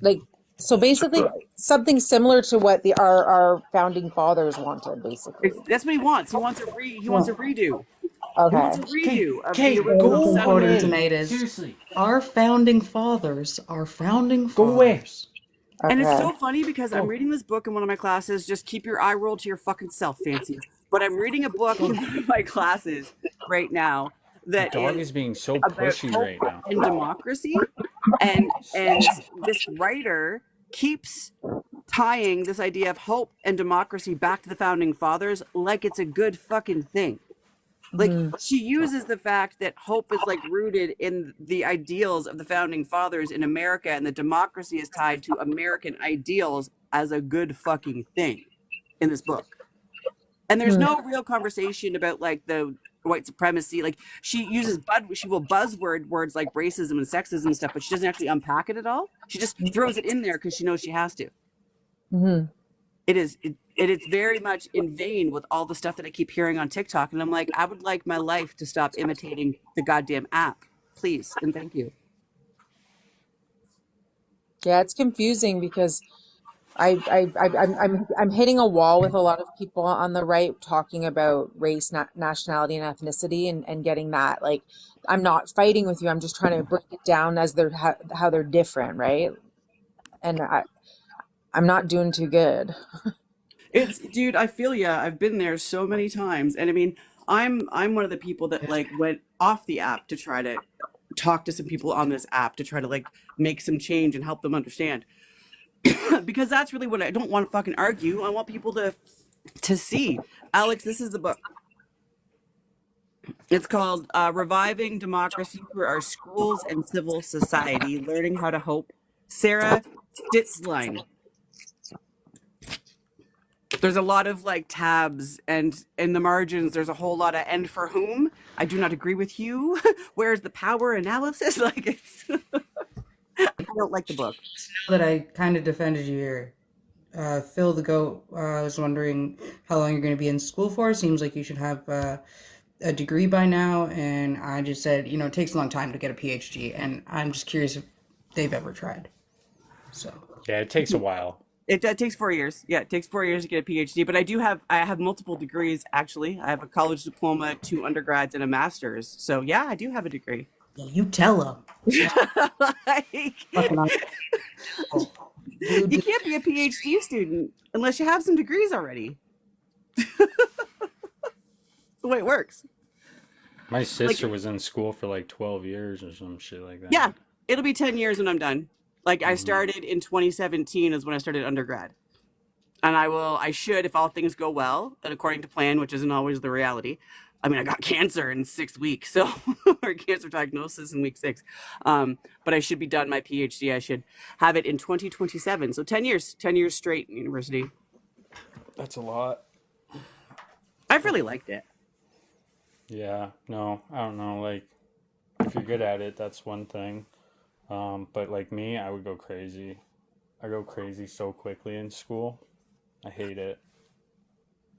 Like, so basically something similar to what our founding fathers wanted, basically. That's what he wants. He wants a redo. Okay. He wants a redo of Okay, the original go settlement. tonight is seriously. Our founding fathers are founding fathers. Go away. And it's so funny because I'm reading this book in one of my classes. Just keep your eye rolled to your fucking self, Fancy. But I'm reading a book in one of my classes right now that The dog is being so pushy right now. and democracy, and this writer keeps tying this idea of hope and democracy back to the founding fathers like it's a good fucking thing. Like, Mhm. she uses the fact that hope is like rooted in the ideals of the founding fathers in America, and the democracy is tied to American ideals as a good fucking thing in this book. And there's Hmm. no real conversation about like the white supremacy. Like, she will buzzword words like racism and sexism and stuff, but she doesn't actually unpack it at all. She just throws it in there because she knows she has to. Mhm. It's very much in vain with all the stuff that I keep hearing on TikTok, and I'm like, I would like my life to stop imitating the goddamn app, please, and thank you. Yeah, it's confusing because I'm hitting a wall with a lot of people on the right talking about race, nationality, and ethnicity, and getting that. Like, I'm not fighting with you. I'm just trying to break it down as how they're different, right? And I'm not doing too good. It's, dude, I feel ya. I've been there so many times, and I mean, I'm one of the people that like went off the app to try to talk to some people on this app to try to like make some change and help them understand. Because that's really what I don't want to fucking argue. I want people to see. Alex, this is the book. It's called Reviving Democracy Through Our Schools and Civil Society, Learning How to Hope. Sarah Stitzline. There's a lot of like tabs, and in the margins there's a whole lot of "and for whom." I do not agree with you. Where's the power analysis? Like, it's I don't like the book. That I kind of defended you here. Phil the Goat was wondering how long you're going to be in school for. Seems like you should have a degree by now. And I just said, you know, it takes a long time to get a PhD. And I'm just curious if they've ever tried. So, Yeah, it takes a while. It takes 4 years. Yeah, it takes 4 years to get a PhD. But I have multiple degrees actually. I have a college diploma, 2 undergrads, and a master's. So yeah, I do have a degree. yeah, you tell them. Like, Fucking you can't be a PhD student unless you have some degrees already. The way it works. My sister Like, was in school for like 12 years or some shit like that. yeah, it'll be 10 years when I'm done. Like, I Hmm. started in 2017 is when I started undergrad. And I should, if all things go well, and according to plan, which isn't always the reality. I mean, I got cancer in 6 weeks, so, or cancer diagnosis in week 6. But I should be done my PhD. I should have it in 2027. So 10 years straight in university. That's a lot. I've really liked it. Yeah, no, I don't know. Like, if you're good at it, that's one thing. But like me, I would go crazy. I go crazy so quickly in school. I hate it.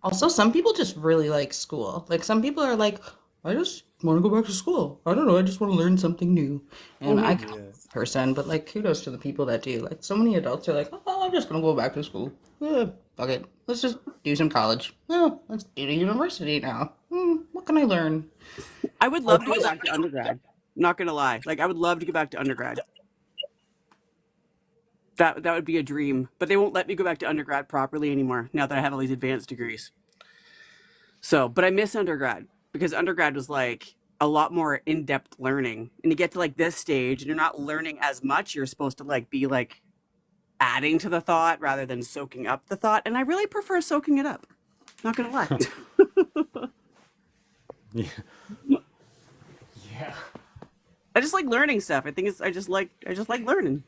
Also, some people just really like school. Like, some people are like, I just want to go back to school. I don't know. I just want to learn something new. And I Mm-hmm. kind Yeah. of person, but like, kudos to the people that do. Like, so many adults are like, oh, I'm just gonna go back to school. Fuck it. Let's just do some college. Oh, let's do the university now. What can I learn? I would love to go back to undergrad. Not gonna lie. Like, I would love to go back to undergrad. That would be a dream. But they won't let me go back to undergrad properly anymore now that I have all these advanced degrees. So, but I miss undergrad because undergrad was like a lot more in-depth learning. And you get to like this stage and you're not learning as much. You're supposed to like be like adding to the thought rather than soaking up the thought. And I really prefer soaking it up. Not gonna lie. Yeah. Yeah. I just like learning stuff. I just like learning.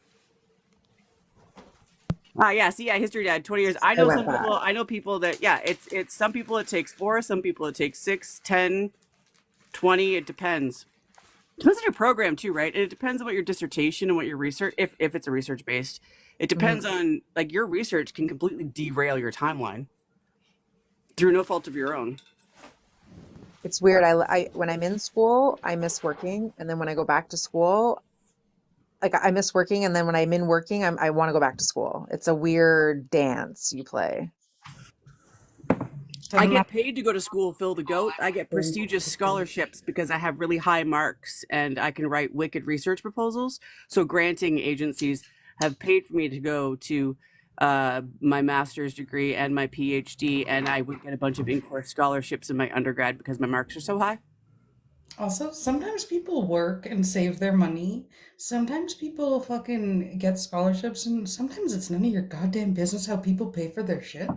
Yeah, see, yeah, history dad, 20 years. I went back. I know people that, yeah, it's some people it takes 4, some people it takes 6, 10, 20. It depends. Depends on your program too, right? And it depends on what your dissertation and what your research, if it's a research based, it depends on, like, your research can completely derail your timeline through no fault of your own. It's weird. I when I'm in school, I miss working, and then when I go back to school, like I miss working, and then when I'm in working, I want to go back to school. It's a weird dance you play. I get paid to go to school, Phil the Goat. I get prestigious scholarships because I have really high marks and I can write wicked research proposals. So granting agencies have paid for me to go to my master's degree and my PhD, and I would get a bunch of in-course scholarships in my undergrad because my marks are so high. Also, sometimes people work and save their money. Sometimes people fucking get scholarships, and sometimes it's none of your goddamn business how people pay for their shit.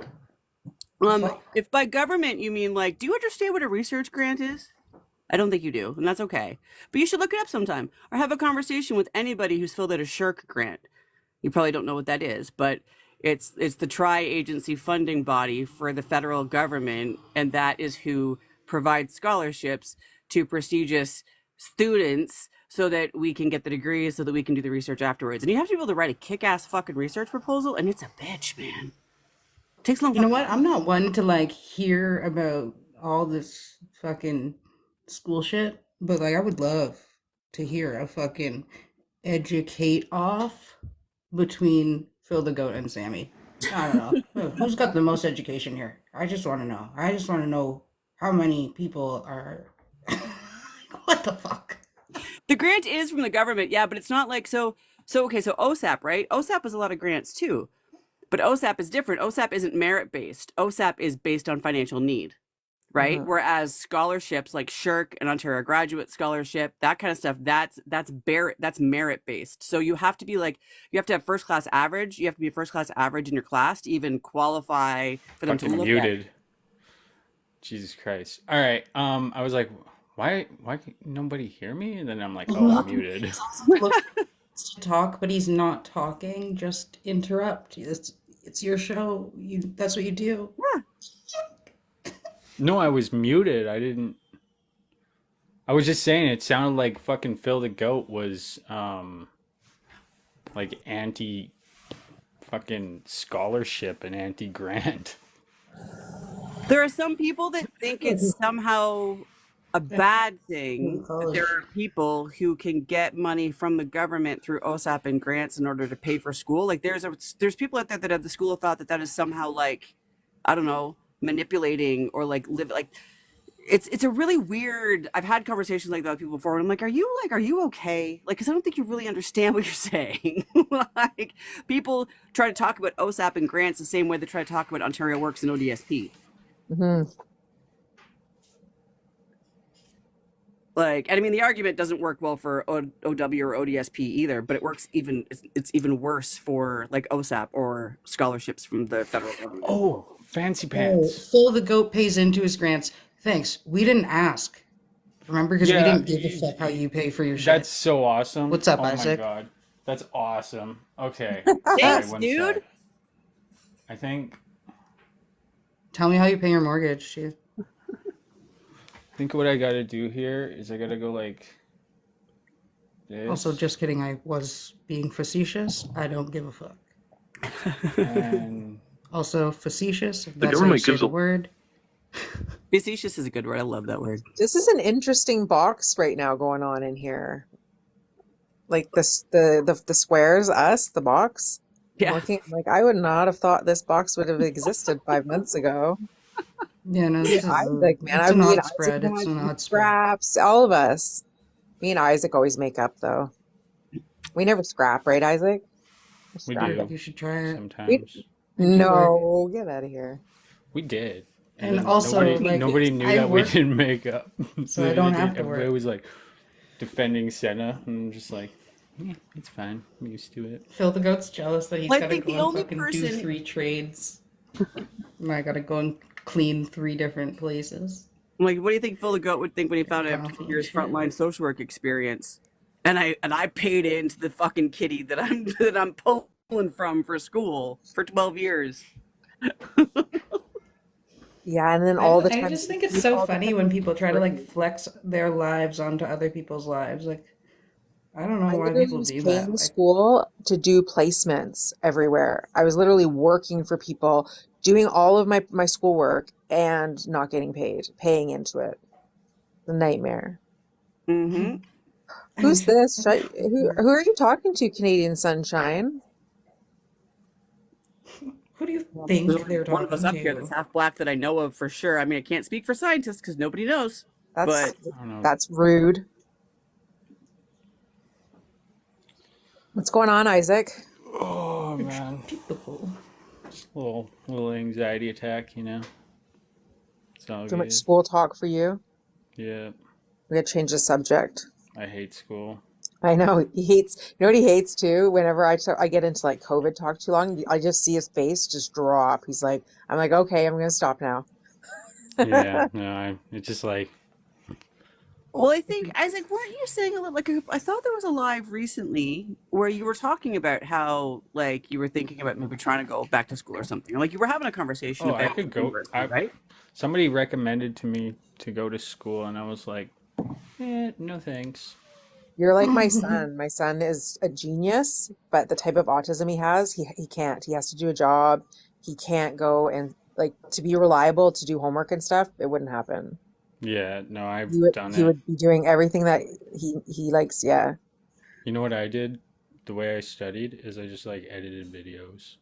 If by government you mean, like, do you understand what a research grant is? I don't think you do, and that's okay. But you should look it up sometime or have a conversation with anybody who's filled out a SHIRK grant. You probably don't know what that is, but it's the tri-agency funding body for the federal government, and that is who provides scholarships to prestigious students so that we can get the degrees so that we can do the research afterwards. And you have to be able to write a kick-ass fucking research proposal, and it's a bitch, man. It takes a long You know time. what? I'm not one to like hear about all this fucking school shit, but like I would love to hear a fucking educate off between Phil the Goat and Sammy. I don't know. Who's got the most education here? I just want to know. I just want to know how many people are. What the fuck? The grant is from the government, yeah, but it's not like so okay, so OSAP, right? OSAP has a lot of grants too. But OSAP is different. OSAP isn't merit based. OSAP is based on financial need, right? Mhm. Whereas scholarships like SHIRK and Ontario Graduate Scholarship, that kind of stuff, that's merit based. So you have to be like you have to have first class average. You have to be a first class average in your class to even qualify for them to Fucking look at. muted. Jesus Christ. All right. I was like, why can nobody hear me? And then I'm like, oh, I'm muted. Look, to talk, but he's not talking. Just interrupt. It's your show. That's what you do. No, I was muted. I didn't. I was just saying it sounded like fucking Phil the Goat was like anti fucking scholarship and anti grant. There are some people that think it's somehow a bad thing that there are people who can get money from the government through OSAP and grants in order to pay for school. Like there's people out there that have the school of thought that that is somehow like, I don't know, manipulating or like live like it's a really weird. I've had conversations like that with people before, and I'm like, are you okay? Like, because I don't think you really understand what you're saying. Like, people try to talk about OSAP and grants the same way they try to talk about Ontario Works and ODSP. Mhm. Like, and I mean, the argument doesn't work well for OW or ODSP either, but it works even, it's even worse for like OSAP or scholarships from the federal government. Oh, fancy Oh, pants. Phil the Goat pays into his grants. Thanks. We didn't ask. Remember? Because we Yeah, didn't give a fuck how you pay for your that's shit. so awesome. What's up, Oh my Isaac? god. That's awesome. Okay. All right, Thanks, one dude. sec. I think Tell me how you pay your mortgage, dude. what I gotta do here is I gotta go like Also, this just kidding. I was being facetious. I don't give a fuck. and Also, facetious. If The that's how you government say gives the a word. Facetious is a good word. I love that word. This is an interesting box right now going on in here. Like this, the squares, us, the box. I'm Yeah. looking like I would not have thought this box would have existed 5 months ago. Yeah, no, this is Isaac, man, it's I an mean, odd Isaac spread. and It's I an keep odd spread. scraps. All of us. Me and Isaac always make up though. We never scrap, right, Isaac? We're we scrapping. do You should try it. sometimes. I do work. No, get out of here. We did. And And then also, like, nobody knew I that we work, didn't make up. so I don't have to Everybody work. was like defending Senna, and I'm just like, yeah, it's fine. I'm used to it. Phil the Goat's jealous that he's Well, I got to think go the and only fucking do person 3 trades. And I got to go and clean 3 different places. Like, what do you think Phil the Goat would think when he found out after Coffee and years shit. frontline social work experience? And I paid into the fucking kitty that I'm pulling from for school for 12 years. Yeah, and then all the I time, just think it's so all the funny time when people try to like free. flex their lives onto other people's lives. Like, I don't know I why literally people was do that. paying Like, school to do placements everywhere. I was literally working for people, doing all of my schoolwork and not getting paid, paying into it. The nightmare. Mm-hmm. Who's this? Who are you talking to, Canadian Sunshine? who do you There's think only they're one of us talking up here that's to? half black that I know of for sure. I mean, I can't speak for scientists because nobody knows. That's But I don't know. that's rude. What's going on, Isaac? Oh man, People. just a little anxiety attack, you know. It's all Too much good. school talk for you? Yeah, We gotta change the subject. I hate school. I know he hates. You know what he hates too? Whenever I get into like COVID talk too long, I just see his face just drop. He's like, I'm like, okay, I'm gonna stop now. Yeah, no, it's just like Well, I think Isaac, weren't you saying a little like I thought there was a live recently where you were talking about how like you were thinking about maybe trying to go back to school or something. Like you were having a conversation Oh, I about could go. university, I right? Somebody recommended to me to go to school, and I was like, no thanks. You're like my son. My son is a genius, but the type of autism he has, he can't. He has to do a job. He can't go and like to be reliable to do homework and stuff. It wouldn't happen. Yeah, no, I've He would done he it. would be doing everything that he likes. Yeah. You know what I did? The way I studied is I just like edited videos.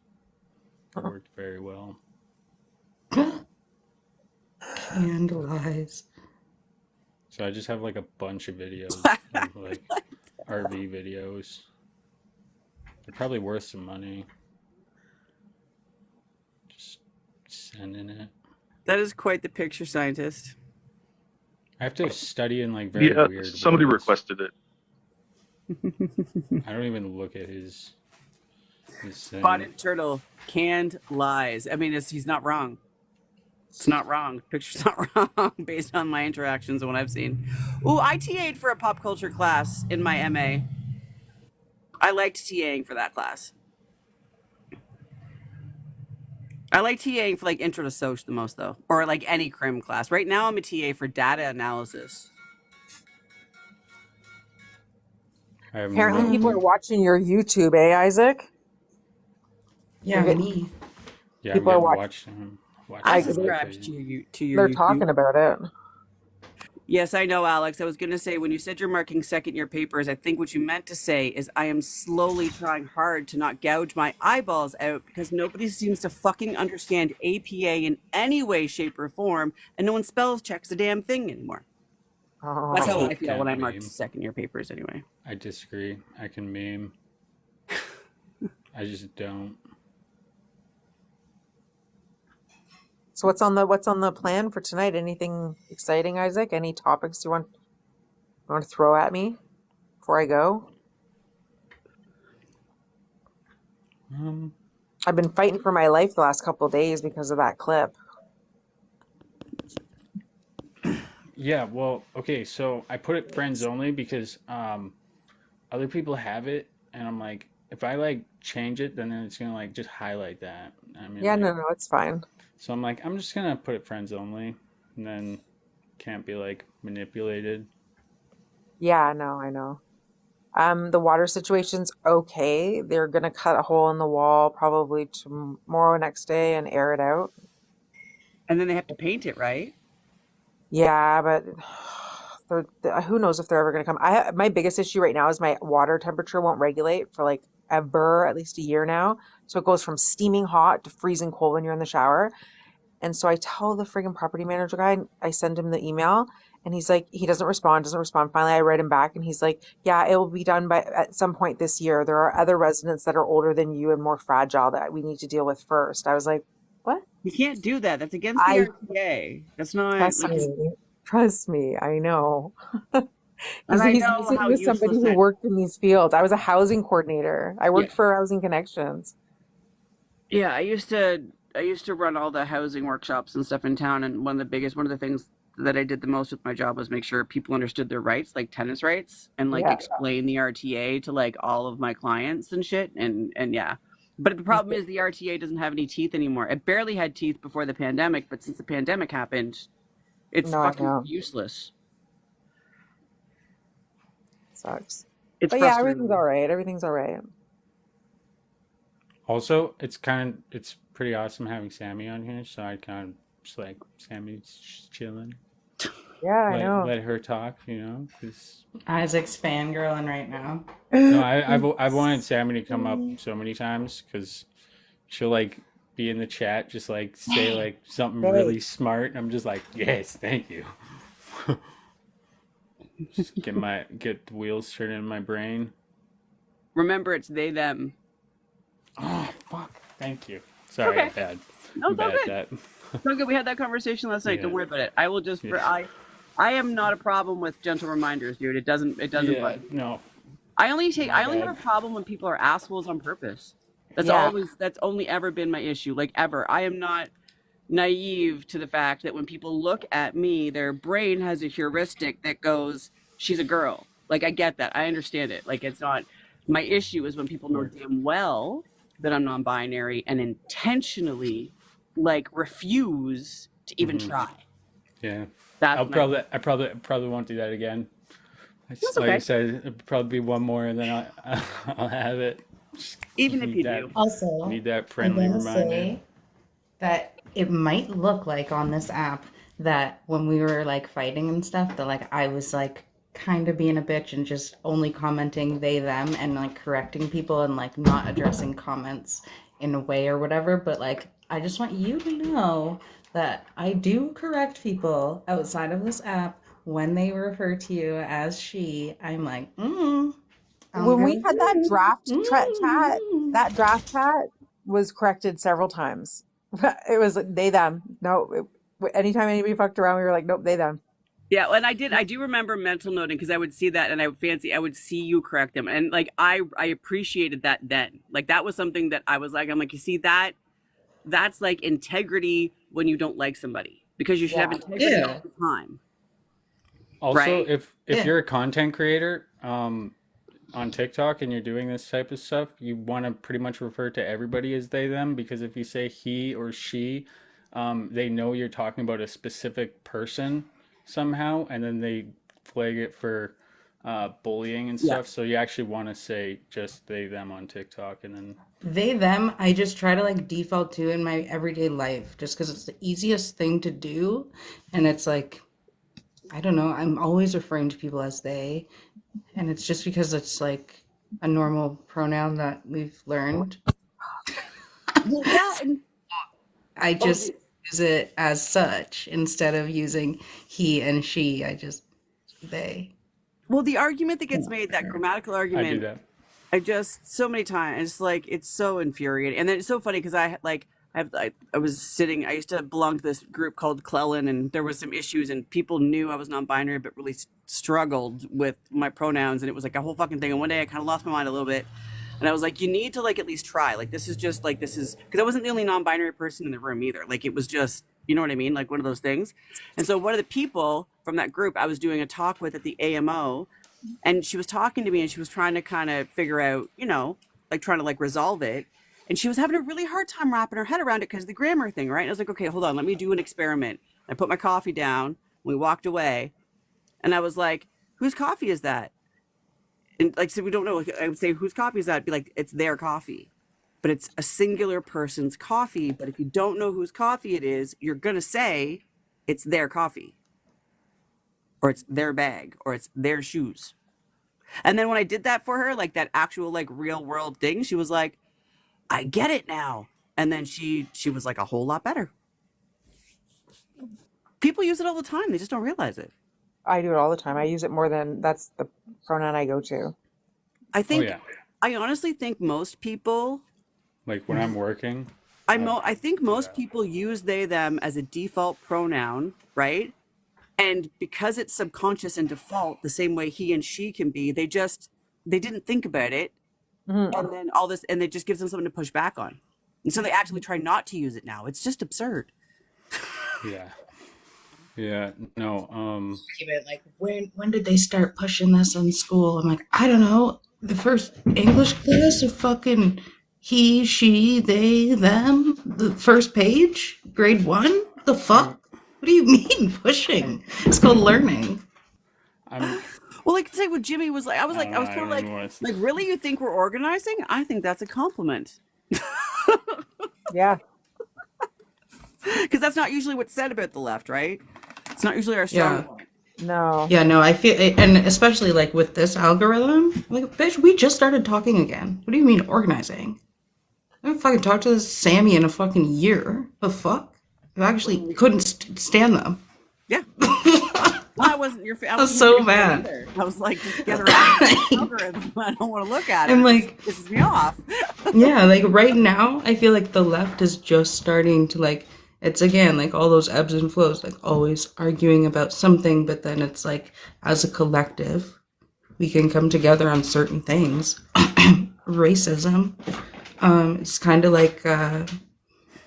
It worked very well. Candle eyes. So I just have like a bunch of videos of like RV videos. They're probably worth some money. Just sending it. That is quite the picture scientist. I have to study in like very Yeah, weird somebody words. requested it. I don't even look at his thing. Spotted turtle, canned lies. I mean, he's not wrong. It's not wrong. Picture's not wrong based on my interactions and what I've seen. Ooh, I TA'd for a pop culture class in my MA. I liked TAing for that class. I like TAing for like intro to Soch the most though, or like any crim class. Right now I'm a TA for data analysis. Apparently people are watching your YouTube, eh, Isaac? Yeah, me. Yeah, People are I'm watching. watching I my subscribed page. to your They're YouTube. talking about it. Yes, I know, Alex. I was going to say, when you said you're marking second year papers, I think what you meant to say is I am slowly trying hard to not gouge my eyeballs out because nobody seems to fucking understand APA in any way, shape, or form, and no one spell checks the damn thing anymore. Oh. That's how I feel Can't when I mark meme. second year papers anyway. I disagree. I can meme. I just don't. So what's on the plan for tonight? Anything exciting, Isaac? Any topics you want to throw at me before I go? I've been fighting for my life the last couple of days because of that clip. Yeah, well, okay, so I put it friends only because other people have it, and I'm like, if I like change it, then it's gonna like just highlight that. I mean, Yeah, like, no, it's fine. so I'm like, I'm just gonna put it friends only, and then can't be like manipulated. Yeah, no, I know. The water situation's okay. They're gonna cut a hole in the wall probably tomorrow, next day, and air it out. And then they have to paint it, right? Yeah, but who knows if they're ever going to come. My biggest issue right now is my water temperature won't regulate for like ever, at least a year now. So it goes from steaming hot to freezing cold when you're in the shower. And so I tell the friggin' property manager guy, I send him the email, and he's like, he doesn't respond. Finally, I write him back, and he's like, yeah, it will be done by at some point this year. There are other residents that are older than you and more fragile that we need to deal with first. I was like, what? You can't do that. That's against the RTA. That's not Trust like. me. Trust me. I know. And I He's know messing how with somebody useless who that. worked in these fields. I was a housing coordinator. I worked Yeah. for Housing Connections. Yeah, I used to run all the housing workshops and stuff in town, and one of the things that I did the most with my job was make sure people understood their rights, like tenants' rights, and like Yeah. explain the RTA to like all of my clients and shit. And yeah. But the problem is the RTA doesn't have any teeth anymore. It barely had teeth before the pandemic, but since the pandemic happened, it's No, I fucking know. useless. Sucks. It's But yeah, frustrating. Everything's all right. Also, it's pretty awesome having Sammy on here, so I kind of just like Sammy's just chilling. Yeah, I know. Let her talk, you know, because Isaac's fangirling right now. no, I've wanted Sammy to come up so many times because she'll like be in the chat, just like say like something really smart, and I'm just like, yes, thank you. Just get the wheels turning in my brain. Remember, it's they them. Oh fuck! Thank you. Sorry, Okay. bad. No, it's all Bad good. at that. It's all good. We had that conversation last night. Yeah. Don't worry about it. I will just Yeah. I am not a problem with gentle reminders, dude. It doesn't Yeah, bug me. no. I only have bad. a problem when people are assholes on purpose. That's Yeah. only ever been my issue. Like ever. I am not naive to the fact that when people look at me, their brain has a heuristic that goes, she's a girl. Like, I get that. I understand it. Like, it's not my issue is when people know damn well that I'm non-binary and intentionally like refuse to even try. Yeah. That's I probably won't do that again. That's Like I okay. said, it'll probably be one more, and then I'll have it. Just Even if need you that do. Also, need that I'm friendly gonna reminder. say that it might look like on this app that when we were like fighting and stuff, that like I was like kind of being a bitch and just only commenting they them and like correcting people and like not addressing comments in a way or whatever. But like I just want you to know that I do correct people outside of this app when they refer to you as she. I'm like, I'm When we gonna had that chat, mm. that draft chat was corrected several times. It was like they them. No, anytime anybody fucked around, we were like, nope, they them. Yeah, and I do remember mental noting because I would see that and I would see you correct them. And like I appreciated that then. Like that was something that I was like, I'm like, you see that's like integrity when you don't like somebody. Because you should have integrity all Yeah. the time. Also, Right? if Yeah. you're a content creator on TikTok and you're doing this type of stuff, you want to pretty much refer to everybody as they them, because if you say he or she, they know you're talking about a specific person somehow, and then they flag it for bullying and Yeah. stuff. So you actually want to say just they them on TikTok, and then They, them, I just try to like default to in my everyday life just because it's the easiest thing to do. And it's like, I don't know, I'm always referring to people as they. And it's just because it's like a normal pronoun that we've learned. Well, yeah, and I just use it as such instead of using he and she. I just, they. well, the argument that gets made, that grammatical I do argument, that. I just so many times it's like it's so infuriating. And then it's so funny because I was sitting. I used to belong to this group called Clellan, and there was some issues, and people knew I was non-binary, but really struggled with my pronouns, and it was like a whole fucking thing. And one day I kind of lost my mind a little bit, and I was like, you need to like at least try. Like this is just like this is because I wasn't the only non-binary person in the room either. Like it was just you know what I mean, like one of those things. And so one of the people from that group I was doing a talk with at the AMO, and she was talking to me, and she was trying to kind of figure out, like trying to like resolve it. And she was having a really hard time wrapping her head around it because of the grammar thing, right? And I was like, okay, hold on, let me do an experiment. I put my coffee down. We walked away, and I was like, whose coffee is that? And like, so we don't know. I would say, whose coffee is that? I'd be like, it's their coffee, but it's a singular person's coffee. But if you don't know whose coffee it is, you're gonna say it's their coffee, or it's their bag, or it's their shoes. And then when I did that for her, like that actual like real world thing, she was like, I get it now. And then she was like a whole lot better. People use it all the time. They just don't realize it. I do it all the time. I use it more than that's the pronoun I go to. I Oh think yeah, I honestly think most people like when I'm working. I think most people use they them as a default pronoun, right? And because it's subconscious and default the same way he and she can be, they didn't think about it. And then all this and it just gives them something to push back on. And so they actually try not to use it now. It's just absurd. Yeah, yeah. No. Like when did they start pushing this in school? I'm like, I don't know. The first English class of fucking he, she, they, them. The first page, grade 1. The fuck? What do you mean pushing? It's called learning. I'm. Well, like say what Jimmy was like, I was I like, don't I know. was I kind of don't even want to. like, really, you think we're organizing? I think that's a compliment Yeah. because that's not usually what's said about the left, right? It's not usually our strong Yeah. point. No. Yeah, no, I feel, and especially like with this algorithm, like, bitch, we just started talking again. What do you mean organizing? I haven't fucking talked to this Sammy in a fucking year. The fuck? I actually couldn't stand them. Yeah. Well, I wasn't your fan. I That's wasn't so your fan bad. either. I was like, just get her out of the algorithm. I don't want to look at it. I'm It like, pisses me off. yeah, like right now, I feel like the left is just starting to like, it's again like all those ebbs and flows, like always arguing about something, but then it's like as a collective, we can come together on certain things. Racism. It's kind of like a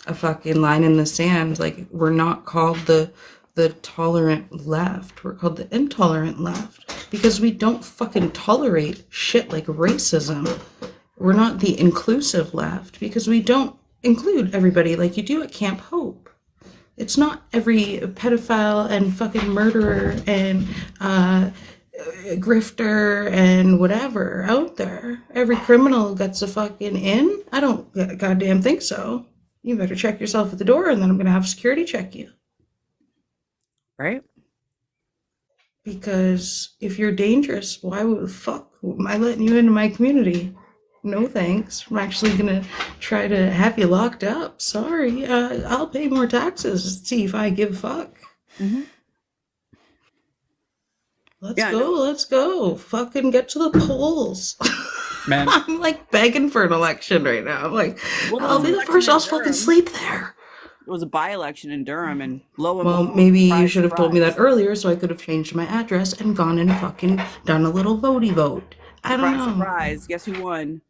a fucking line in the sand. Like, we're not called the tolerant left. We're called the intolerant left because we don't fucking tolerate shit like racism. We're not the inclusive left because we don't include everybody like you do at Camp Hope. It's not every pedophile and fucking murderer and grifter and whatever out there. Every criminal gets a fucking in. I don't goddamn think so. You better check yourself at the door, and then I'm gonna have security check you. Right? Because if you're dangerous, why would the fuck am I letting you into my community? No thanks. I'm actually gonna try to have you locked up. Sorry, I'll pay more taxes. See if I give a fuck. Mm-hmm. Let's go. Fucking get to the polls. Man, I'm like begging for an election right now. I'm like, Well, I'll be the first. I'll fucking sleep there. It was a by-election in Durham, and lo and Well, behold, maybe you surprise, should have told me that surprise. earlier so I could have changed my address and gone and fucking done a little votey vote. I don't Surprise, know. surprise. Guess who won?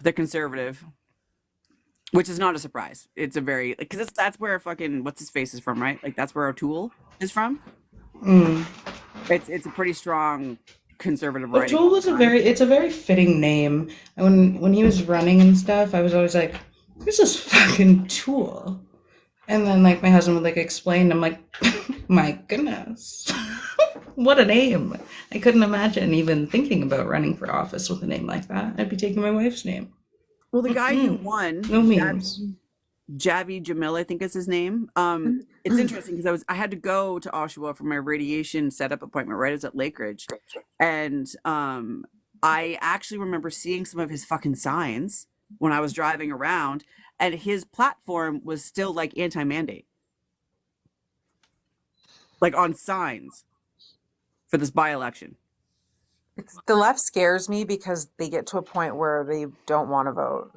The conservative. Which is not a surprise. It's a very, because that's where fucking, what's his face is from, right? Like, that's where O'Toole is from. Mm. It's a pretty strong conservative writing. O'Toole was it's a very fitting name. And when he was running and stuff, I was always like, who's this fucking Tool? And then like my husband would like explain, I'm like, my goodness. What a name. I couldn't imagine even thinking about running for office with a name like that. I'd be taking my wife's name. Well, the guy who won, No memes. Javi Jamil, I think is his name. It's interesting because I had to go to Oshawa for my radiation setup appointment, right? It was at Lake Ridge. And I actually remember seeing some of his fucking signs when I was driving around, and his platform was still like anti-mandate. Like on signs for this by-election. The left scares me because they get to a point where they don't want to vote.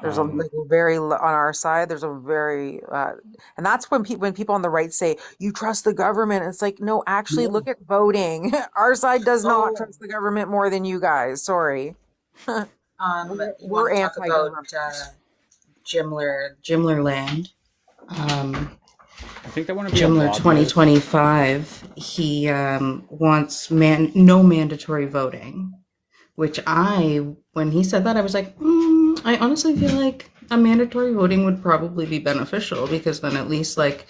There's a very on our side. There's a very and that's when people on the right say you trust the government. It's like no, actually look at voting. Our side does not trust the government more than you guys. Sorry. We're anti-government. Jimlerland. I think they want to be Jimler 2025. He wants no mandatory voting, which when he said that, I was like, I honestly feel like a mandatory voting would probably be beneficial because then at least like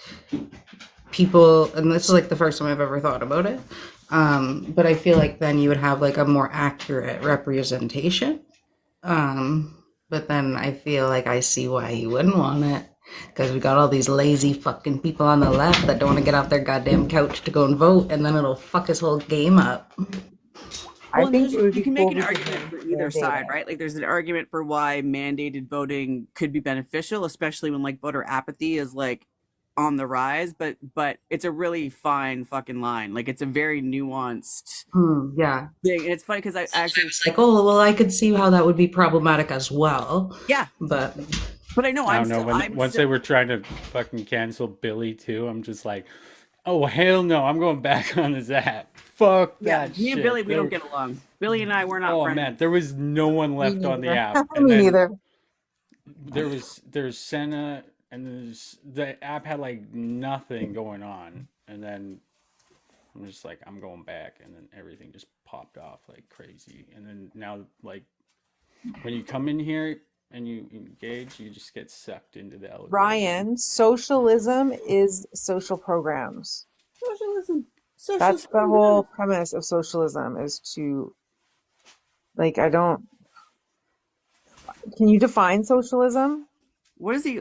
people, and this is like the first time I've ever thought about it, but I feel like then you would have like a more accurate representation. But then I feel like I see why he wouldn't want it. Because we got all these lazy fucking people on the left that don't want to get off their goddamn couch to go and vote, and then it'll fuck his whole game up. I think you can make an argument for either side, right? Like there's an argument for why mandated voting could be beneficial, especially when like voter apathy is like on the rise, but it's a really fine fucking line. Like it's a very nuanced yeah thing. And it's funny because I actually like, oh well, I could see how that would be problematic as well. Yeah. But I know I don't know. Once they were trying to fucking cancel Billy too, I'm just like, oh hell no, I'm going back on his app. Fuck that shit. Me and Billy, we don't get along. Billy and I, we're not friends. Oh man, there was no one left on the app. Me neither. There's Senna, and the app had like nothing going on, and then I'm just like, I'm going back, and then everything just popped off like crazy, and then now like when you come in here and you engage, you just get sucked into the algorithm. Ryan, socialism is social programs. Socialism. That's the whole premise of socialism is to, like, can you define socialism? What is he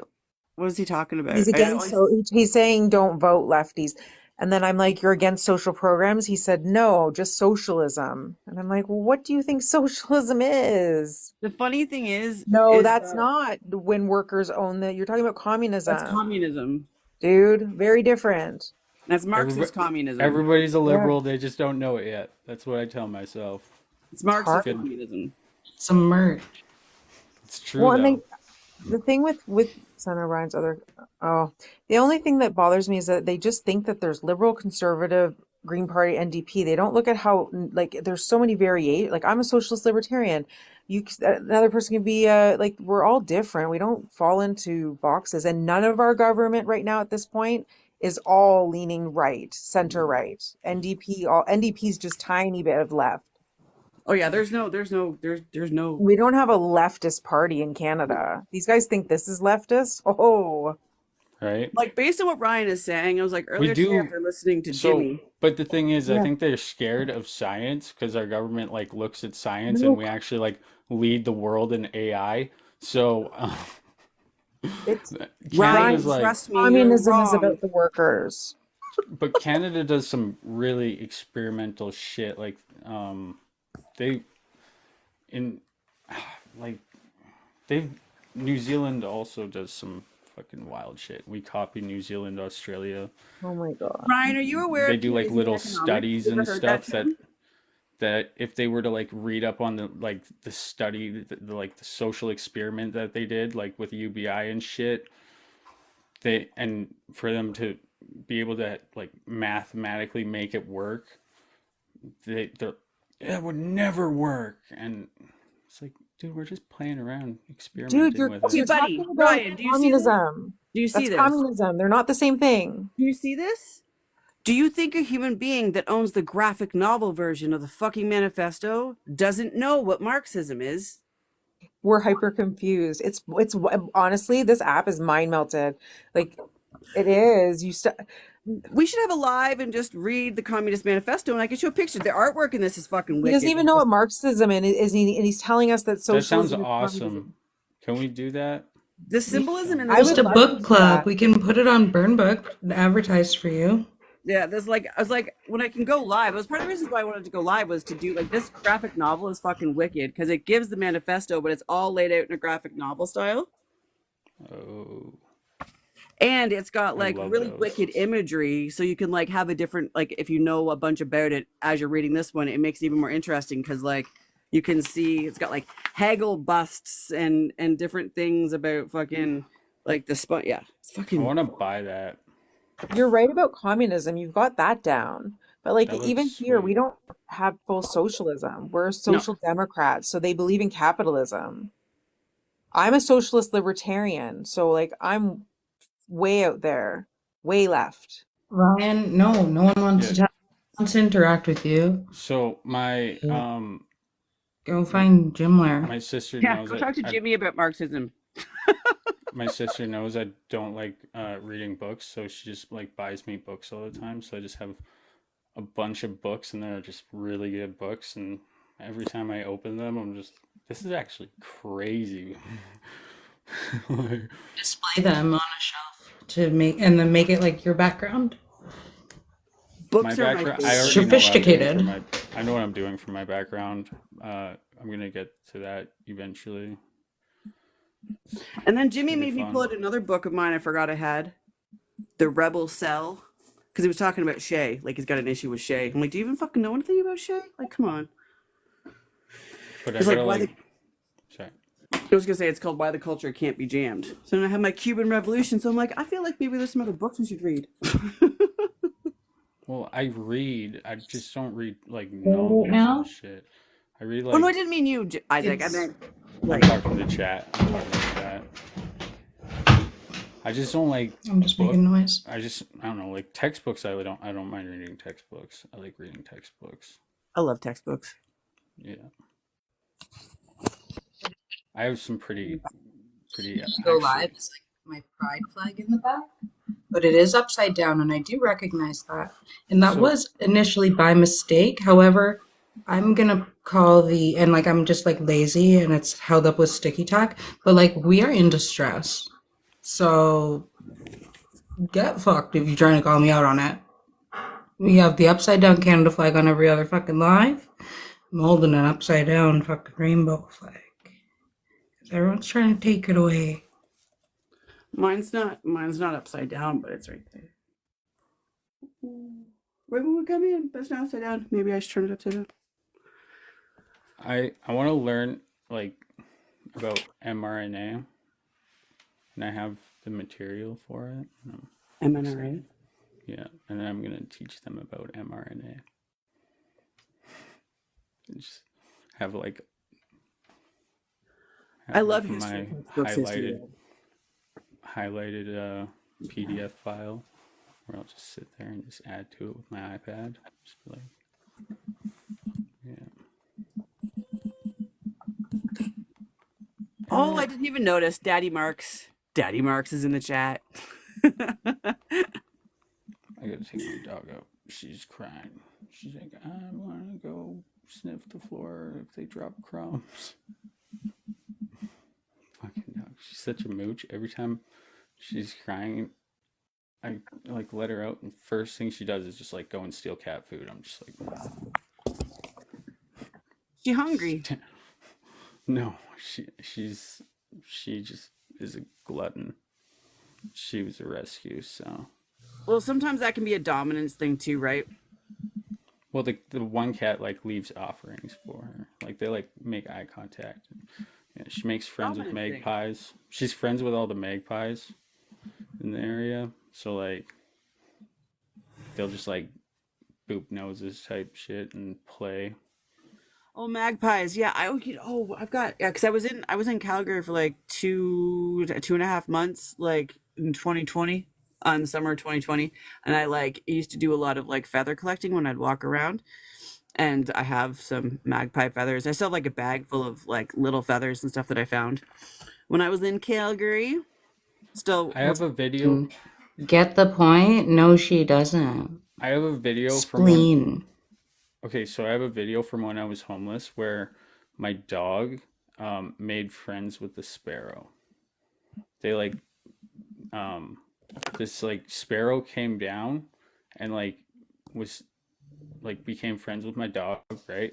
talking about? He's against, he's saying don't vote lefties. And then I'm like, you're against social programs? He said, no, just socialism. And I'm like, well, what do you think socialism is? The funny thing is... No, that's not when workers own you're talking about communism. That's communism. Dude, very different. That's Marxist communism. Everybody's a liberal, they just don't know it yet. That's what I tell myself. It's Marxist communism. It's a merge. It's true, well, the thing with Senator Ryan's the only thing that bothers me is that they just think that there's liberal, conservative, Green Party, NDP. They don't look at how like there's so many variations. Like I'm a socialist libertarian. Another person can be like we're all different. We don't fall into boxes, and none of our government right now at this point is all leaning right, center right. NDP's just tiny bit of left. Oh yeah, there's no. We don't have a leftist party in Canada. These guys think this is leftist. Oh, right? Like based on what Ryan is saying, I was like We earlier today do. after listening to So, Jimmy. but the thing is, I yeah. think they're scared of science because our government like looks at science and No, we actually like lead the world in AI. So, it's Ryan, Canada's like, trust me, you're communism is wrong. about the workers. but Canada does some really experimental shit. Like, they in like they've New Zealand also does some fucking wild shit. We copy New Zealand, Australia. Oh my God. Ryan, are you aware They of do like Canadian little economics? studies You ever and heard that stuff that term? if they were to like read up on the study like the social experiment that they did like with UBI and shit, they and for them to be able to like mathematically make it work, they it would never work. And it's like, dude, we're just playing around Dude, experimenting with Okay, you're it. buddy, talking about Ryan, do you see this? communism. Do you see That's this? communism. They're not the same thing. Do you see this? Do you think a human being that owns the graphic novel version of the fucking manifesto doesn't know what Marxism is? We're hyper confused. It's honestly, this app is mind melted. Like it is. We should have a live and just read the Communist Manifesto, and I can show pictures. The artwork in this is fucking He doesn't wicked. even know what Marxism is, and he's telling us that That sounds socialism is awesome. communism. Can we do that? The symbolism in I this Just would a love to book do club. that. We can put it on Burn Book, advertise for you. Yeah, there's like I was like when I can go live. It was part of the reasons why I wanted to go live was to do like this graphic novel is fucking wicked because it gives the manifesto, but it's all laid out in a graphic novel style, Oh, and it's got I like love really those. wicked imagery, so you can like have a different like if you know a bunch about it as you're reading this one, it makes it even more interesting because like you can see it's got like Hegel busts and different things about fucking like the spot. Yeah, it's I fucking. want to buy that. You're right about communism. You've got that down. But like That looks even here, we sweet. don't have full socialism. We're No, social democrats, so they believe in capitalism. I'm a socialist libertarian, so like I'm way out there, way left. Ryan, no one wants Yeah. to wants to interact with you. So my Go find Jimler. my sister yeah. knows Go that talk to Jimmy about Marxism. my sister knows I don't like reading books, so she just like buys me books all the time. So I just have a bunch of books, and they're just really good books. And every time I open them, I'm just, this is actually crazy. Like, Display them on a shelf to make and then make it like your background. my Books are my background, favorite. I already know what I'm doing for Sophisticated. I know what I'm doing for my background. I'm gonna get to that eventually. And then Jimmy It'll be made me fun. pull out another book of mine I forgot I had, The Rebel Cell, because he was talking about Shay. Like he's got an issue with Shay. I'm like, do you even fucking know anything about Shay? Like, come on. But I It's like gotta why like, sorry. I was gonna say it's called Why the Culture Can't Be Jammed. So then I have my Cuban Revolution. So I'm like, I feel like maybe there's some other books we should read. Well, I read. I just don't read like It novels now? and shit. I read Oh no, I like, didn't mean you, Isaac. I It's meant I'm like talking to chat. I'm talking to chat. I just don't like I'm just book. making noise. I don't know, like textbooks. I don't mind reading textbooks. I like reading textbooks. I love textbooks. Yeah. I have some pretty Go actually. live is like my pride flag in the back, but it is upside down, and I do recognize that. And that So was initially by mistake. However, I'm gonna call and like I'm just like lazy, and it's held up with sticky tack. But like we are in distress, so get fucked if you're trying to call me out on it. We have the upside down Canada flag on every other fucking live. I'm holding an upside down fucking rainbow flag. 'Cause everyone's trying to take it away. Mine's not upside down, but it's right there. Right when we come in, but it's not upside down. Maybe I should turn it upside down. I want to learn like about mRNA, and I have the material for it. I'm MNRA. excited. Yeah, and then I'm gonna teach them about mRNA. Just have like I have love like history my textbooks, history. highlighted PDF file where I'll just sit there and just add to it with my iPad. Just be like, yeah. Oh, I didn't even notice. Daddy Marks. Daddy Marks is in the chat. I gotta take my dog out. She's crying. She's like, I want to go sniff the floor if they drop crumbs. Fucking dog. She's such a mooch. Every time she's crying, I like let her out, and first thing she does is just like go and steal cat food. I'm just like, She hungry? no, she just is a glutton. She was a rescue, so. Well, sometimes that can be a dominance thing too, right? Well, the one cat like leaves offerings for her. Like they like make eye contact. Yeah, she makes friends with Dominance thing. magpies. She's friends with all the magpies in the area. So like they'll just like boop noses type shit and play. Oh, magpies. Yeah, I've got, yeah, because I was in Calgary for like 2.5 months, like in 2020, on summer 2020, and I like used to do a lot of like feather collecting when I'd walk around, and I have some magpie feathers. I still have like a bag full of like little feathers and stuff that I found when I was in Calgary. Still, I have a video. Get the point? No, she doesn't. I have a video from when. Spleen. Okay, so I have a video from when I was homeless where my dog made friends with the sparrow. They like this like sparrow came down and like was like became friends with my dog, right?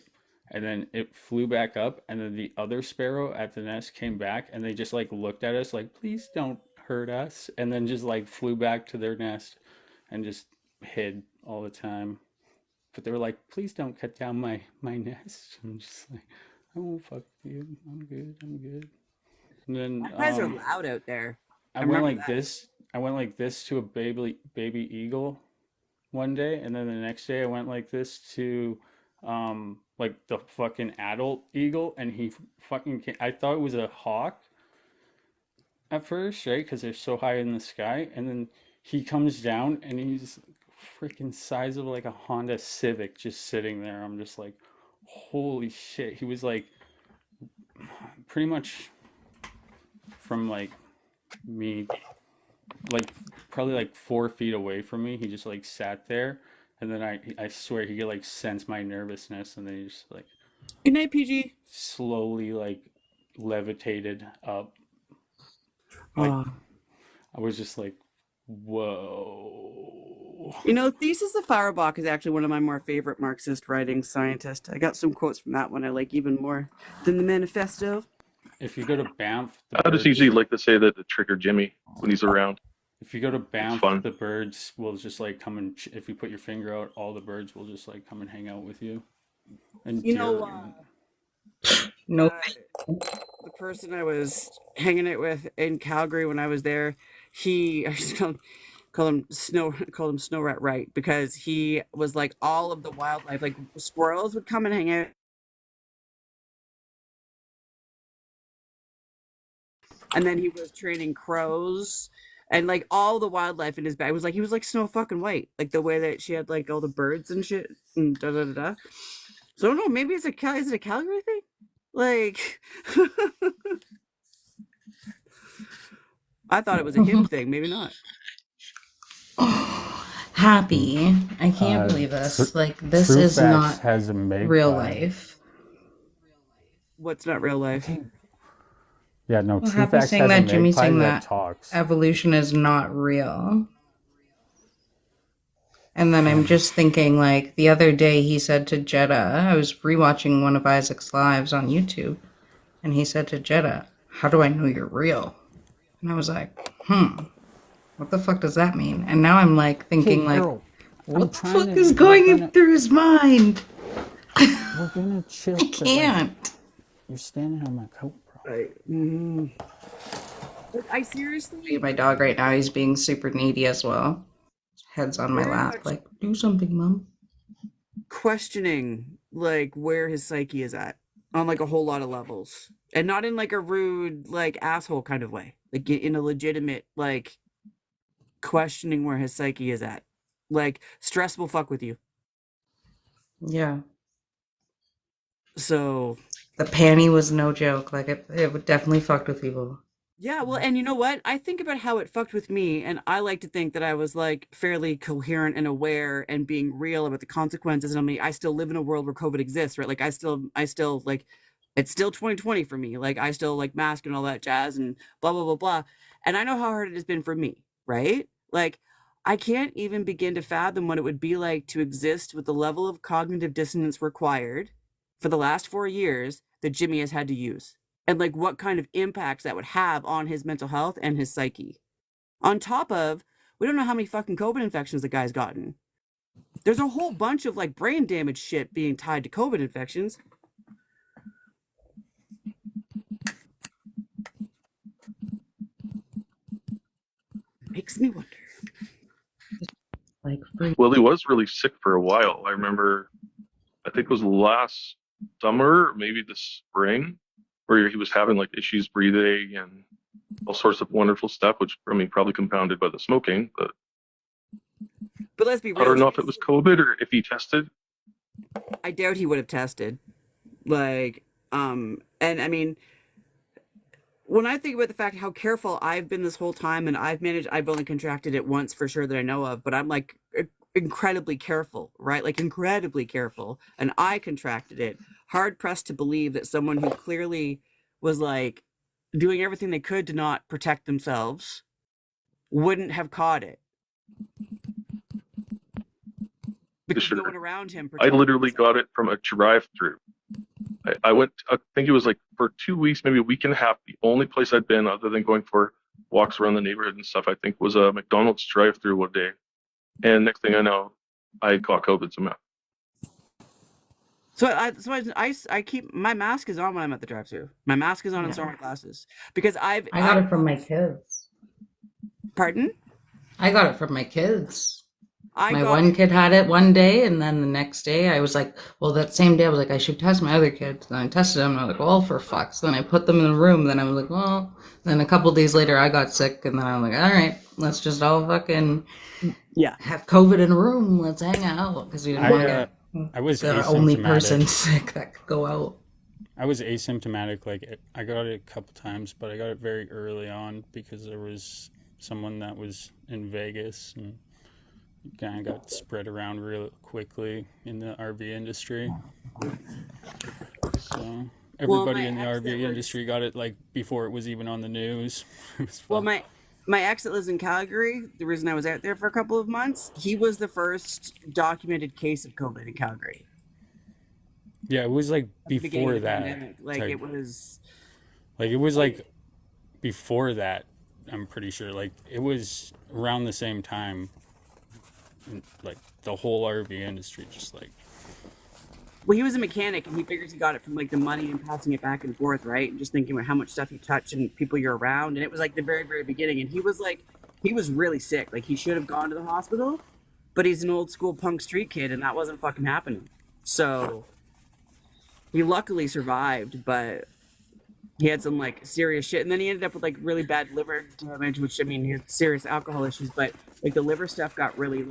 And then it flew back up, and then the other sparrow at the nest came back, and they just like looked at us like, please don't hurt us, and then just like flew back to their nest and just hid all the time. But they were like, please don't cut down my nest. I'm just like, I won't fuck with you. I'm good. I'm good. And then magpies are loud out there. I went like this. I went like this to a baby eagle one day, and then the next day I went like this to like the fucking adult eagle, and he fucking came. I thought it was a hawk at first, right? Because they're so high in the sky, and then he comes down, and he's freaking size of like a Honda Civic just sitting there. I'm just like, holy shit. He was like pretty much from like me, like probably like 4 feet away from me. He just like sat there, and then I swear he could like sense my nervousness, and then he just like Good night, PG. slowly like levitated up. Like I was just like, whoa. You know, Thesis of Feuerbach is actually one of my more favorite Marxist writing scientists. I got some quotes from that one I like even more than the Manifesto. If you go to Banff, I just usually like to say that to trigger Jimmy when he's around. if you go to Banff, fun. the birds will just like come and if you put your finger out, all the birds will just like come and hang out with you. And You know, No. the person I was hanging out with in Calgary when I was there, I just call him Snow Rat Right, because he was like all of the wildlife, like squirrels would come and hang out, and then he was training crows and like all the wildlife in his bag. It was like he was like Snow fucking White, like the way that she had like all the birds and shit and da da da da. So I don't know, maybe is it a Calgary thing? Like I thought it was a him thing, maybe not. Happy. I can't believe this. Like, this is not has a real life. What's not real life? Yeah, no, Well, Happy's saying that Jimmy's saying that talks. evolution is not real. And then I'm just thinking, like, the other day he said to Jetta, I was rewatching one of Isaac's lives on YouTube, and he said to Jetta, how do I know you're real? And I was like, what the fuck does that mean? And now I'm like thinking, what the fuck is going through his mind? We're gonna chill. I can't. You're standing on my coat, bro. I seriously, My dog right now, he's being super needy as well. Head's on my Very lap, much like, do something, mom. questioning like where his psyche is at on like a whole lot of levels, and not in like a rude like asshole kind of way, like in a legitimate like questioning where his psyche is at. Like stress will fuck with you. Yeah. So The panty was no joke. Like, it would definitely fucked with people. yeah, well, and you know what? I think about how it fucked with me, and I like to think that I was like fairly coherent and aware and being real about the consequences. And I mean, I still live in a world where COVID exists, right? Like, I still like, it's still 2020 for me. Like, I still like mask and all that jazz and blah blah blah blah. And I know how hard it has been for me, right? Like, I can't even begin to fathom what it would be like to exist with the level of cognitive dissonance required for the last 4 years that Jimmy has had to use, and like what kind of impacts that would have on his mental health and his psyche. On top of, we don't know how many fucking COVID infections the guy's gotten. There's a whole bunch of like brain damage shit being tied to COVID infections. Makes me wonder. Like, Well, he was really sick for a while. I remember, I think it was last summer, maybe the spring, where he was having like issues breathing and all sorts of wonderful stuff, which I mean probably compounded by the smoking. But Let's be I real. don't know if it was COVID or if he tested. I doubt he would have tested. Like, and I mean, when I think about the fact how careful I've been this whole time, and I've only contracted it once for sure that I know of, but I'm like incredibly careful, right? Like incredibly careful. And I contracted it. Hard pressed to believe that someone who clearly was like doing everything they could to not protect themselves wouldn't have caught it. Because Sure. no one around him I protected literally himself. got it from a drive-through. I went, I think it was like for 2 weeks, maybe a week and a half. The only place I'd been other than going for walks around the neighborhood and stuff, I think was a McDonald's drive-through one day. And next thing I know, I got COVID somehow. So I keep my mask is on when I'm at the drive-thru. My mask is on and so are my glasses, because I got it from my kids. Pardon? I got it from my kids. My one kid had it one day, and then the next day I was like, well, that same day I was like, I should test my other kids. Then I tested them, and I was like, well, for fucks. Then I put them in the room. Then I was like, well. Then a couple days later I got sick, and then I was like, all right, let's just all fucking have COVID in a room. Let's hang out, because we didn't want to get I was the only asymptomatic. person sick that could go out. I was asymptomatic. Like, I got it a couple times, but I got it very early on because there was someone that was in Vegas, and it kind of got spread around real quickly in the RV industry. So everybody in the RV industry got it like before it was even on the news. Well, my ex that lives in Calgary, the reason I was out there for a couple of months, he was the first documented case of COVID in Calgary. Yeah, it was like before that. Like it was like before that. I'm pretty sure. Like it was around the same time. Like the whole RV industry, just like. Well, he was a mechanic, and he figures he got it from like the money and passing it back and forth, right? And just thinking about how much stuff you touch and people you're around, and it was like the very, very beginning. And he was really sick. Like he should have gone to the hospital, but he's an old school punk street kid, and that wasn't fucking happening. So he luckily survived, but he had some like serious shit, and then he ended up with like really bad liver damage, which I mean, he had serious alcohol issues, but like the liver stuff got really